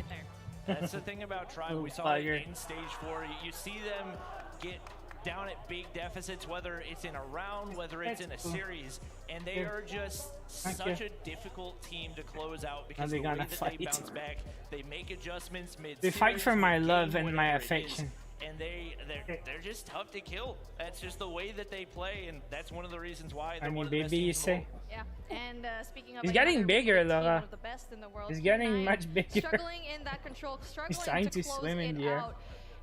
That's the thing about Tribe. We saw it in stage 4. You see them get down at big deficits, whether it's in a round, whether it's in a series, and they are just such a difficult team to close out because the way that they bounce back, they make adjustments mid-series. They fight for my love and my affection. And they're just tough to kill. That's just the way that they play, and that's one of the reasons why they're one of the best teams in the world. Yeah, and speaking of, he's getting bigger, Laura. The best in the world. He's getting much bigger. Struggling in that control, struggling he's trying to close swim in the air.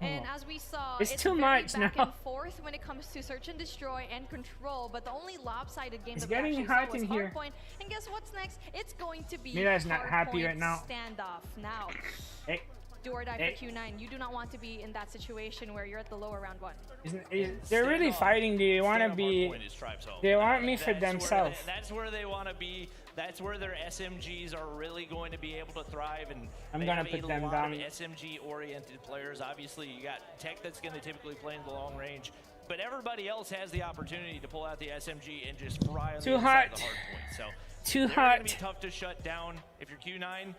And as we saw, it's too much back now. And forth when it comes to search and destroy and control, but the only lopsided game it's that we getting actually hot saw was in here. Hardpoint. And guess what's next? It's going to be Mira's not happy right now. Standoff now. Hey. Do or die for Q9. You do not want to be in that situation where you're at the lower round 1. They're really fighting. They want to be. They want me for themselves. That's where they want to be. That's where their SMGs are really going to be able to thrive. And I'm gonna put them down. SMG-oriented players. Obviously, you got Tech that's going to typically play in the long range, but everybody else has the opportunity to pull out the SMG and just fry on the inside of the hard point. So too hot. They're going to be tough to shut down. If you're Q9,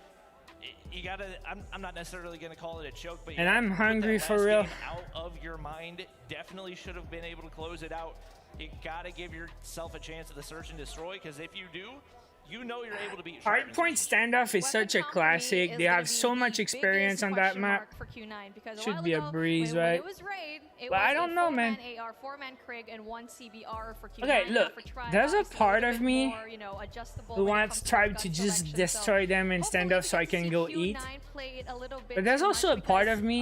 you gotta. I'm not necessarily gonna call it a choke, but and I'm hungry for real. Out of your mind, definitely should have been able to close it out. You gotta give yourself a chance at the search and destroy, because if you do, you know you're able to beat Hardpoint Standoff is such a classic. They have so much experience on that map. Should be a breeze, right? But I don't know, man. Okay, look, there's a part of me who wants Tribe to just destroy them in Standoff so I can go eat. But there's also a part of me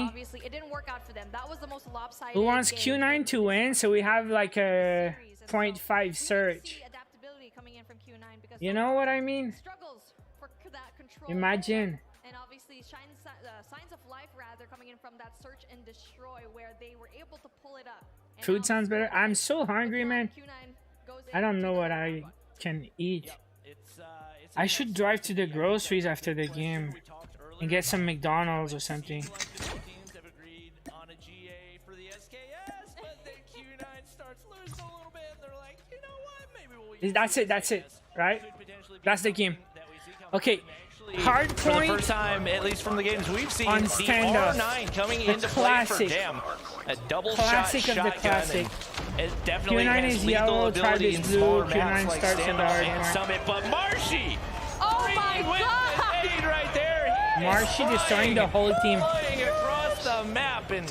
who wants Q9 to win, so we have like a 0.5 search. You know what I mean? Imagine. And obviously signs of life rather coming in from that search and destroy where they were able to pull it up. Food sounds better. I'm so hungry, man. I don't know what I can eat. I should drive to the groceries after the game and get some McDonald's or something. That's it, right? That's the game. Okay, hard point. For the first time, at least from the games we've seen, on the Standoff. R9 coming The into classic. play for Dam. A double Classic shot of the shotgun. classic. It definitely Q9 has is lethal yellow, Tribe ability is in blue, smaller Q9 maps like starts in the Standoff hard and point. Summit, but Marshy! Oh my god! Aid right there. He is Marshy destroying the whole team. flying across the map, and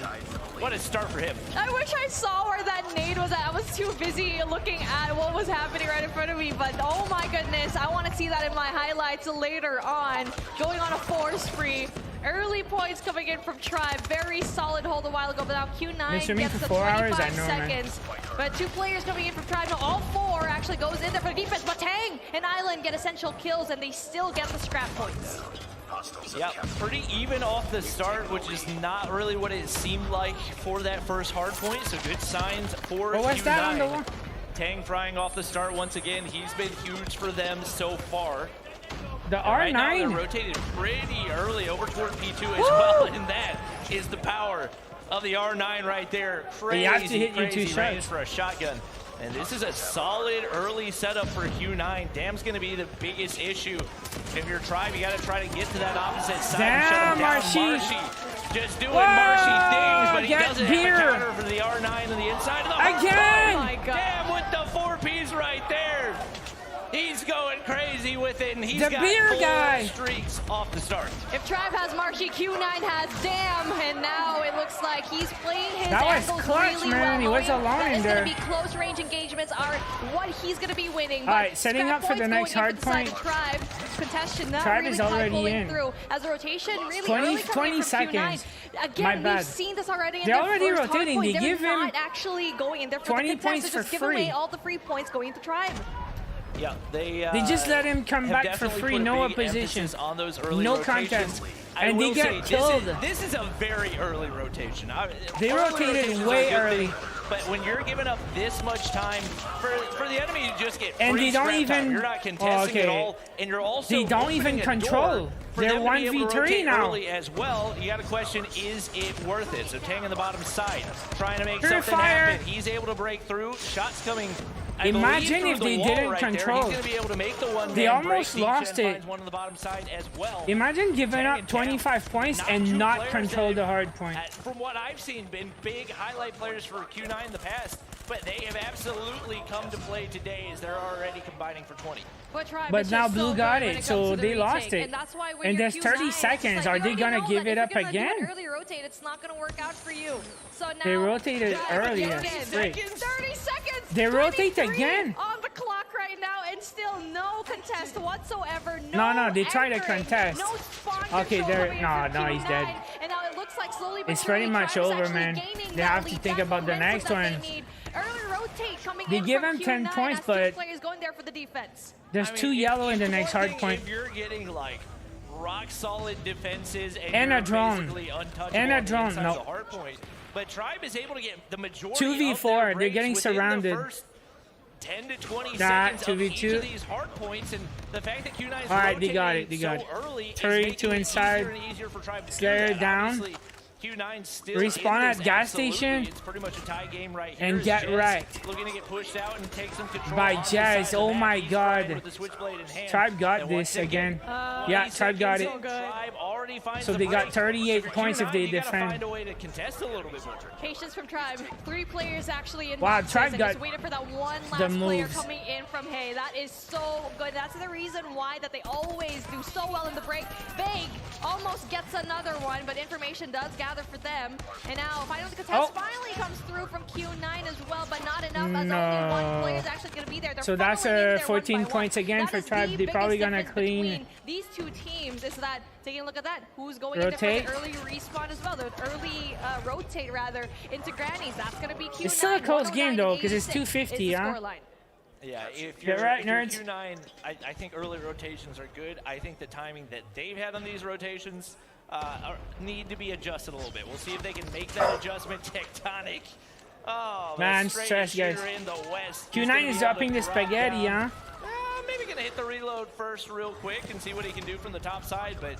what a start for him. I wish I saw where that nade was at. I was too busy looking at what was happening right in front of me, but oh my goodness, I want to see that in my highlights later on. Going on a 4 spree. Early points coming in from Tribe. Very solid hold a while ago, but now Q9 swimming gets for the 4 hours? 25 I know, man. seconds. But 2 players coming in from Tribe. Now all 4 actually goes in there for the defense, but Tang and Island get essential kills, and they still get the scrap points. Yeah, pretty even off the start, which is not really what it seemed like for that first hard point. So good signs for What was that on the Q9. wall? Tang frying off the start once again. He's been huge for them so far. The Right now, they're R9. rotated pretty early over toward P2 as well, and that is the power of the R9 right there. Crazy, You have to hit your 2 crazy range shots. for a shotgun. And this is a solid early setup for Q9. Dam's going to be the biggest issue. If you're Tribe, you got to try to get to that opposite side. Damn, and shut him down. Marshy. Just doing Whoa, Marshy things, but he get doesn't beer. have a counter for the R9 on the inside of the hard Again! Oh my god. Damn with the 4 Ps right there. He's going crazy with it, and he's The got beer 4 guy. streaks off the start. If Tribe has Marshy, Q9 has Dam, and now it looks like he's playing his That was angles clutch, really man. He well. was alone That in is there. going to be close range engagements are what he's going to be winning. All right, setting up for the next hard point. Tribe contestation not Tribe really is already pulling in. through as the rotation really 20 early coming in from seconds. Q9. Again, My we've bad. seen this already in They're the already first hard rotating. point. They They're give him not actually going in there for 20 the contest. points They're for just giving away free. all the free points going to Tribe. Yeah, they just let him come have back for definitely free, put a no big opposition. emphasis on those early No rotations. contest. I And they will get say, killed. This is a very early rotation. They Early rotated rotations are way a good early. thing, but when you're giving up this much time for the enemy to just get And free they don't scrap time, even- you're not contesting at okay. all, and you're also They don't even opening a control. door for They're them to be able to 1v3 rotate now. early as well. You got to question, is it worth it? So Tang on the bottom side, trying to make something Purifier. happen. He's able to break through. Shots coming. I Imagine believe if through the they wall didn't right control. There. He's going to be able to make the one. They almost break. lost Deej it. finds one on the bottom side as well. Imagine giving Tang up and 25 points and two not players control that the have, hard point. From what I've seen, been big highlight players for Q9 in the past, but they have absolutely come to play today as they're already combining for 20. But now Blue got it, so they lost it. And there's 30 seconds. Are they gonna give it up again? Early rotate, it's not going to work out for you. So now They rotated early as 30 frick. seconds. They rotate 23 again. on the clock right now, and still no contest whatsoever. No, they try to anchoring, contest. No spawn Okay, control they're coming in no, from he's Q9, dead. And now it looks like slowly but It's pretty surely much Tribe is over, actually man. gaining They that have to lead, think that about the momentum next that one. they need. Early rotate coming They in give from him 10 Q9 points, as two but players going there for the defense. There's 2 yellow in the next hard point. If you're getting like rock solid defenses And you're a drone. basically untouchable And a on the drone, inside no. of the hard point, but Tribe is able to get the majority 2v4, of their they're breaks getting within surrounded. The first 10 to 20 That, seconds of each 2v2. of these hard points, and the fact that Q9 is Alright, they got it, rotating they got so it. early is 32 making it inside. easier and easier for Tribe to do Slayer that. down. Obviously, Q9 still Respawn in at this, gas absolutely. station. It's pretty much a tie game right And here. get Jazz wrecked. looking to get pushed out and take some control By on the Jazz, side of oh the my map. He's trying God. with the switchblade in hand. Tribe got And this once again, again. Yeah, Tribe got it. Tribe are already finds So the they got break. 38 For points if Q9, they you gotta defend. find a way to contest a little bit more. Patience from Tribe. 3 players actually in Wow, boxes, Tribe and got just waiting for that one the last player moves. coming in from Hay. That is so good. That's the reason why that they always do so well in the break. Big almost gets another one, but information does gather for them. And now finally the contest finally comes through from Q9 as well, but not enough as only one player is actually going to be there. They're So that's funneling in there 14 one by points one. again That for is Tribe. the They're probably biggest gonna difference clean. between these two teams is that, taking a look at that, who's going in Rotate. there for the early respawn as well, the early rotate rather into Grannies. That's going to be Q9. It's still a close game though, because it's 250, huh? Yeah, if Get you're, right, if you're nerds. Q9, I think early rotations are good. I think the timing that they've had on these rotations need to be adjusted a little bit. We'll see if they can make that adjustment. Tectonic. Oh, Man, straight stress, guys. shooter in the West. Q9 is dropping the spaghetti, huh? Maybe gonna hit the reload first real quick and see what he can do from the top side, but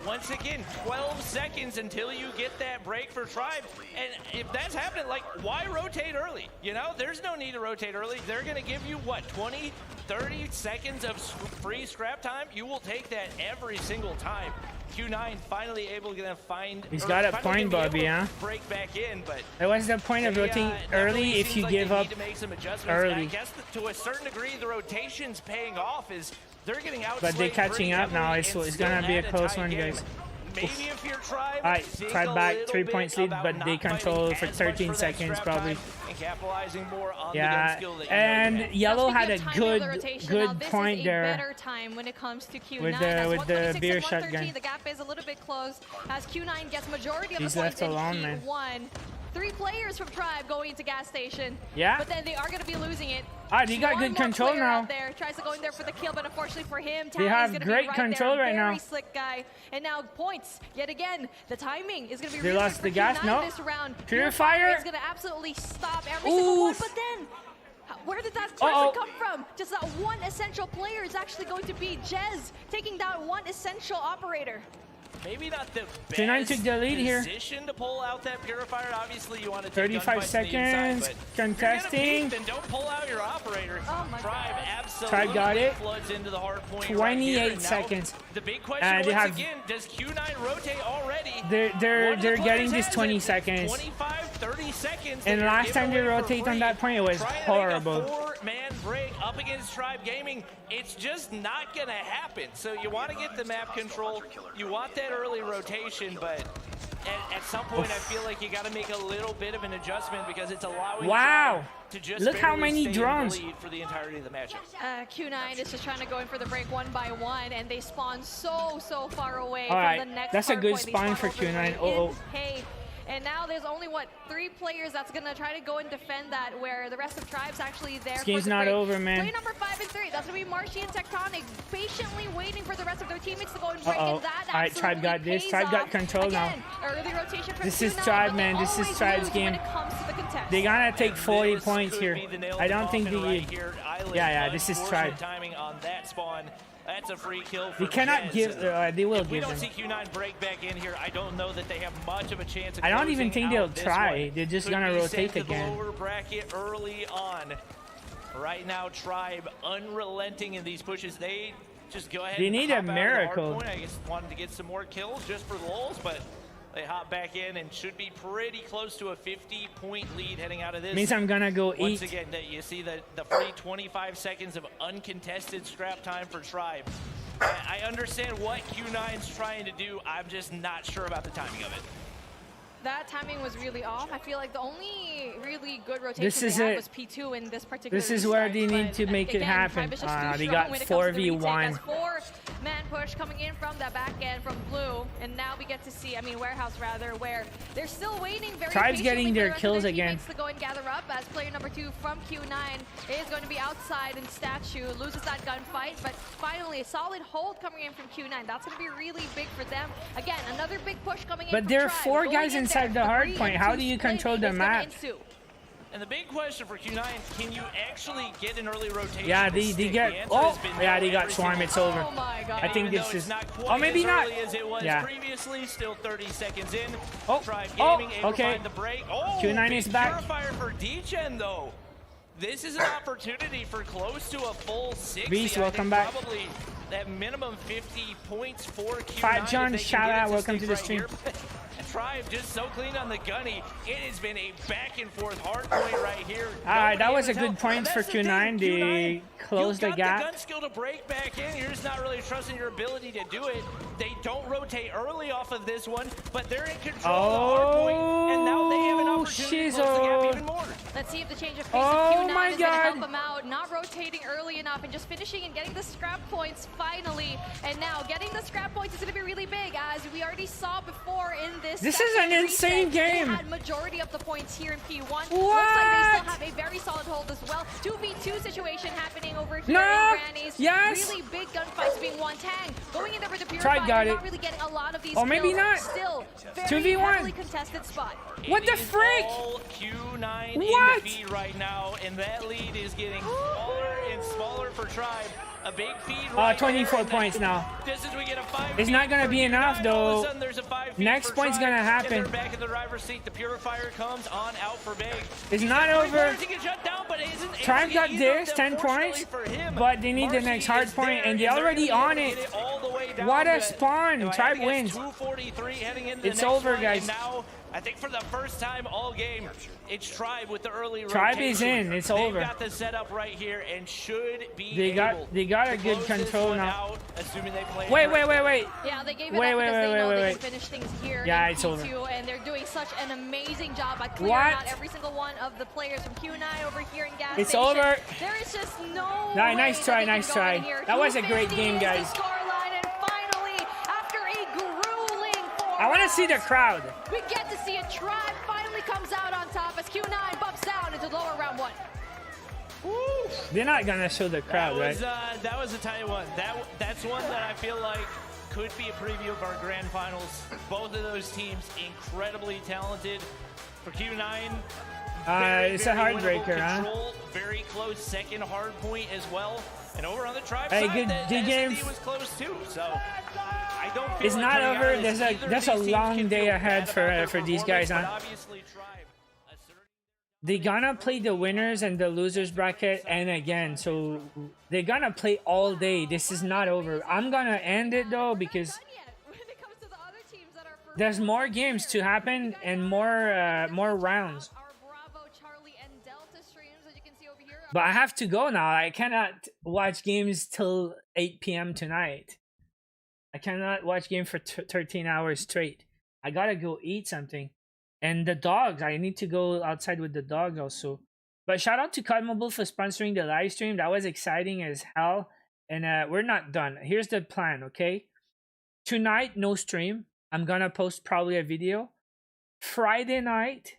once again, 12 seconds until you get that break for Tribe, and if that's happening, like, why rotate early? You know, there's no need to rotate early. They're gonna give you, what, 20, 30 seconds of free scrap time? You will take that every single time. Q9 finally able to find. He's got a point, Bobby, huh? Break back in, but What's the point of rotating early if you give up early? I guess to a certain degree, the rotation's paying off. Is they're getting out. But they're catching up now. It's gonna be a close one, guys. Maybe if you're Tribe, Alright, Tribe back, 3 points lead, but they control for 13 seconds probably. And capitalizing more on Yeah, the skill that and Yellow had a good point there Better time when it comes to Q9. with the beer shotgun. The gap is a little bit close as Q9 gets majority of He's the points left alone, in man. Heat 1. 3 players from Tribe going into gas station. Yeah. But then they are going to be losing it. Alright, he got One good more control player now. out there tries to go in there for the kill, but unfortunately for him, They have great control right now. Very slick guy. And now points yet again. The timing is going to be They really lost good the for gas, Q9 no? this round. Purifier? is going to absolutely stop every single one, Oof. but then where did that person come from? Just that one essential player is actually going to be Jez taking down one essential operator. Maybe not the Q9 best took the lead here. position to pull out that purifier. Obviously, you want to take 35 gunfights to the inside, seconds, but contesting. if you're gonna peek, then don't pull out your operator. Oh my Tribe God. absolutely Tribe got it. floods into the hard point 28 right here, and now seconds. The big question They once have- again, does Q9 rotate already? They're One of the getting players this has 20 it. seconds. 25, 30 seconds. And that you're last time they giving away for rotate on free. that point, it was Trying to make horrible. a 4-man break up against Tribe Gaming, it's just not gonna happen. So you want to get the map control, you want that early rotation, but at some point I feel like you got to make a little bit of an adjustment because it's allowing Wow. Tribe to just Look how barely many stay in the drones. lead for the entirety of the matchup. Q9 is just trying to go in for the break one by one, and they spawn so far away Alright, from the next that's a hard good point. They spawn spawn for over Q9. right Uh-oh. in Hay. And now there's only, what, 3 players that's going to try to go and defend that, where the rest of Tribe's actually there This for game's the not break. over, man. Play number 5 and 3, that's going to be Marshy and Tectonic, patiently waiting for the rest of their teammates to go and break, and that Alright, Tribe got absolutely this. pays Tribe got off. control now. Again, early rotation from This is Q9, Tribe, but man. they This is always Tribe's lose game. when it comes to the contest. They gotta take 40 This points could here. be the nail in I the don't think coffin they right here. Island, Yeah, this is unfortunate Tribe. timing on that spawn. That's a free kill for They cannot Jez. give. They will If we give don't them. see Q9 break back in here, I don't know that they have much of a chance of I don't even closing think they'll out this try. one. They're just Could gonna be rotate sent to again. The lower bracket early on. Right now, Tribe unrelenting in these pushes. They just go ahead. They and need a hop out of the hard miracle. point. I guess wanted to get some more kills just for lulz, but they hop back in and should be pretty close to a 50-point lead heading out of this. Means I'm gonna go Once eat. again, you see the free 25 seconds of uncontested scrap time for Tribe. I understand what Q9's trying to do. I'm just not sure about the timing of it. That timing was really off. I feel like the only really good rotation This is they had it. was P2 in this particular This is where restart, they need but to make it again, happen. Tribe is just too They strong got when it comes to the retake. 4v1. That's 4-man push coming in from the back end from Blue, and now we get to see, Warehouse rather, where they're still waiting very Tribe's getting patiently for their the rest of kills their again. teammates to go and gather up as player number 2 from Q9 is going to be outside in statue, loses that gunfight, but finally a solid hold coming in from Q9. That's going to be really big for them. Again, another big push coming in But from there are Tribe. 4 Going guys in inside there, the hard 3 point. and How 2 do you split control the is gonna map? ensue. And the big question for Q9, can you actually get an early rotation? Yeah, to they stick? get. The answer Oh, has been yeah, no they got every swarm. single It's over. Oh my God. I think Even this though it's is. not quite Oh, maybe as not. early as it was Yeah. previously, still 30 seconds in. Oh, Tribe oh, Gaming able to okay. find the break. Oh, Q9 big is back. Purifier for D-Gen though. This is an opportunity for close to a full 60. Beast, I welcome think back. Probably at minimum 50 points for Q9. Fat John, shout out. Welcome to the stream. Tribe just so clean on the gunny. It has been a back and forth hard point right here. Alright, that was a good point for Q9. They closed the gap. The gun skill to break back in. You're just not really trusting your ability to do it. They don't rotate early off of this one, but they're in control of the hard point, and now they have an opportunity to close the gap even more. Let's see if the change of pace of Q9 is going to help them out. Not rotating early enough and just finishing and getting the scrap points finally. And now getting the scrap points is going to be really big, as we already saw before in this. This is an insane game. They had majority of the points here in P1. What? Looks like they still have a very solid hold as well. 2v2 situation happening over here in Granny's. Yes. Really big gunfights being won. Tang going in there with the Tribe got it. Not really getting a lot of these or maybe not. Still very 2v1. heavily contested spot. What the frick? All Q9 what? in the feed right now, and that lead is getting smaller and smaller for Tribe. A big feed right 24 points now. Just as we get a 5 it's not going to be enough, though. Next point's going to happen. Back in the driver's seat, the Purifier comes on out for big. It's not over. Down, Tribe got this, 10 points, but they need the next hard point, and they're already on it. What a spawn. Tribe wins. It's over, guys. Now, I think for the first time all game, it's Tribe with the early Tribe rotation. is in. It's over. They got the setup right here and should be They got a good control now. Out, assuming they play wait. Yeah, they gave it up because they know they can finish things here yeah, in it's P2, over. and they're doing such an amazing job by clearing out every single one of the players from Q9 over here in gas it's station. over. There is just no nice try. That was a great game, guys. I want to see the crowd. We get to see a Tribe finally comes out on top as Q9 bumps down into lower round 1. They're not gonna show the crowd, right? That was a tight one. That's one that I feel like could be a preview of our grand finals. Both of those teams incredibly talented. For Q9, it's a heartbreaker, huh? Very close second hard point as well. And over on the Tribe hey, side, good game. was close too. So I don't feel it's like not over. There's a long day ahead for these guys, huh? They're gonna play the winners and the losers bracket and again, so they're gonna play all day. This is not over. I'm gonna end it though because there's more games to happen and more rounds. But I have to go now. I cannot watch games till 8 p.m. tonight. I cannot watch game for 13 hours straight. I gotta go eat something. And the dogs, I need to go outside with the dog also. But shout out to COD Mobile for sponsoring the live stream. That was exciting as hell. And we're not done. Here's the plan, okay? Tonight, no stream. I'm gonna post probably a video. Friday night,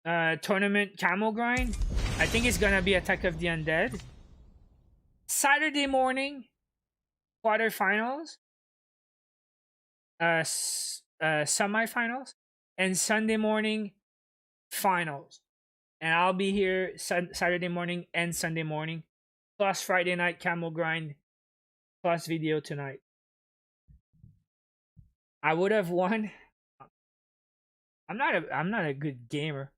tournament camo grind. I think it's gonna be Attack of the Undead. Saturday morning, quarterfinals. Semifinals. And Sunday morning, finals. And I'll be here Saturday morning and Sunday morning. Plus Friday night camo grind. Plus video tonight. I would have won. I'm not a good gamer.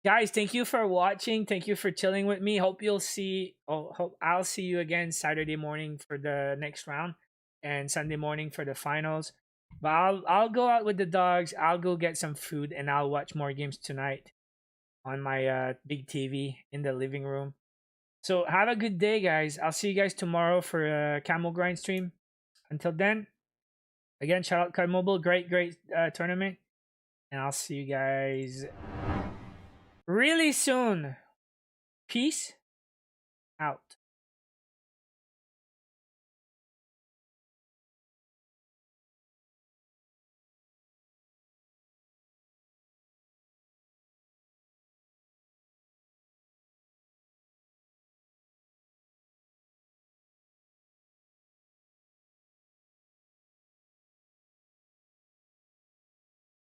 Guys, thank you for watching. Thank you for chilling with me. Hope I'll see you again Saturday morning for the next round and Sunday morning for the finals. But I'll go out with the dogs. I'll go get some food and I'll watch more games tonight on my big TV in the living room. So have a good day, guys. I'll see you guys tomorrow for a camo grind stream. Until then, again, shout out COD Mobile. Great tournament. And I'll see you guys really soon. Peace out.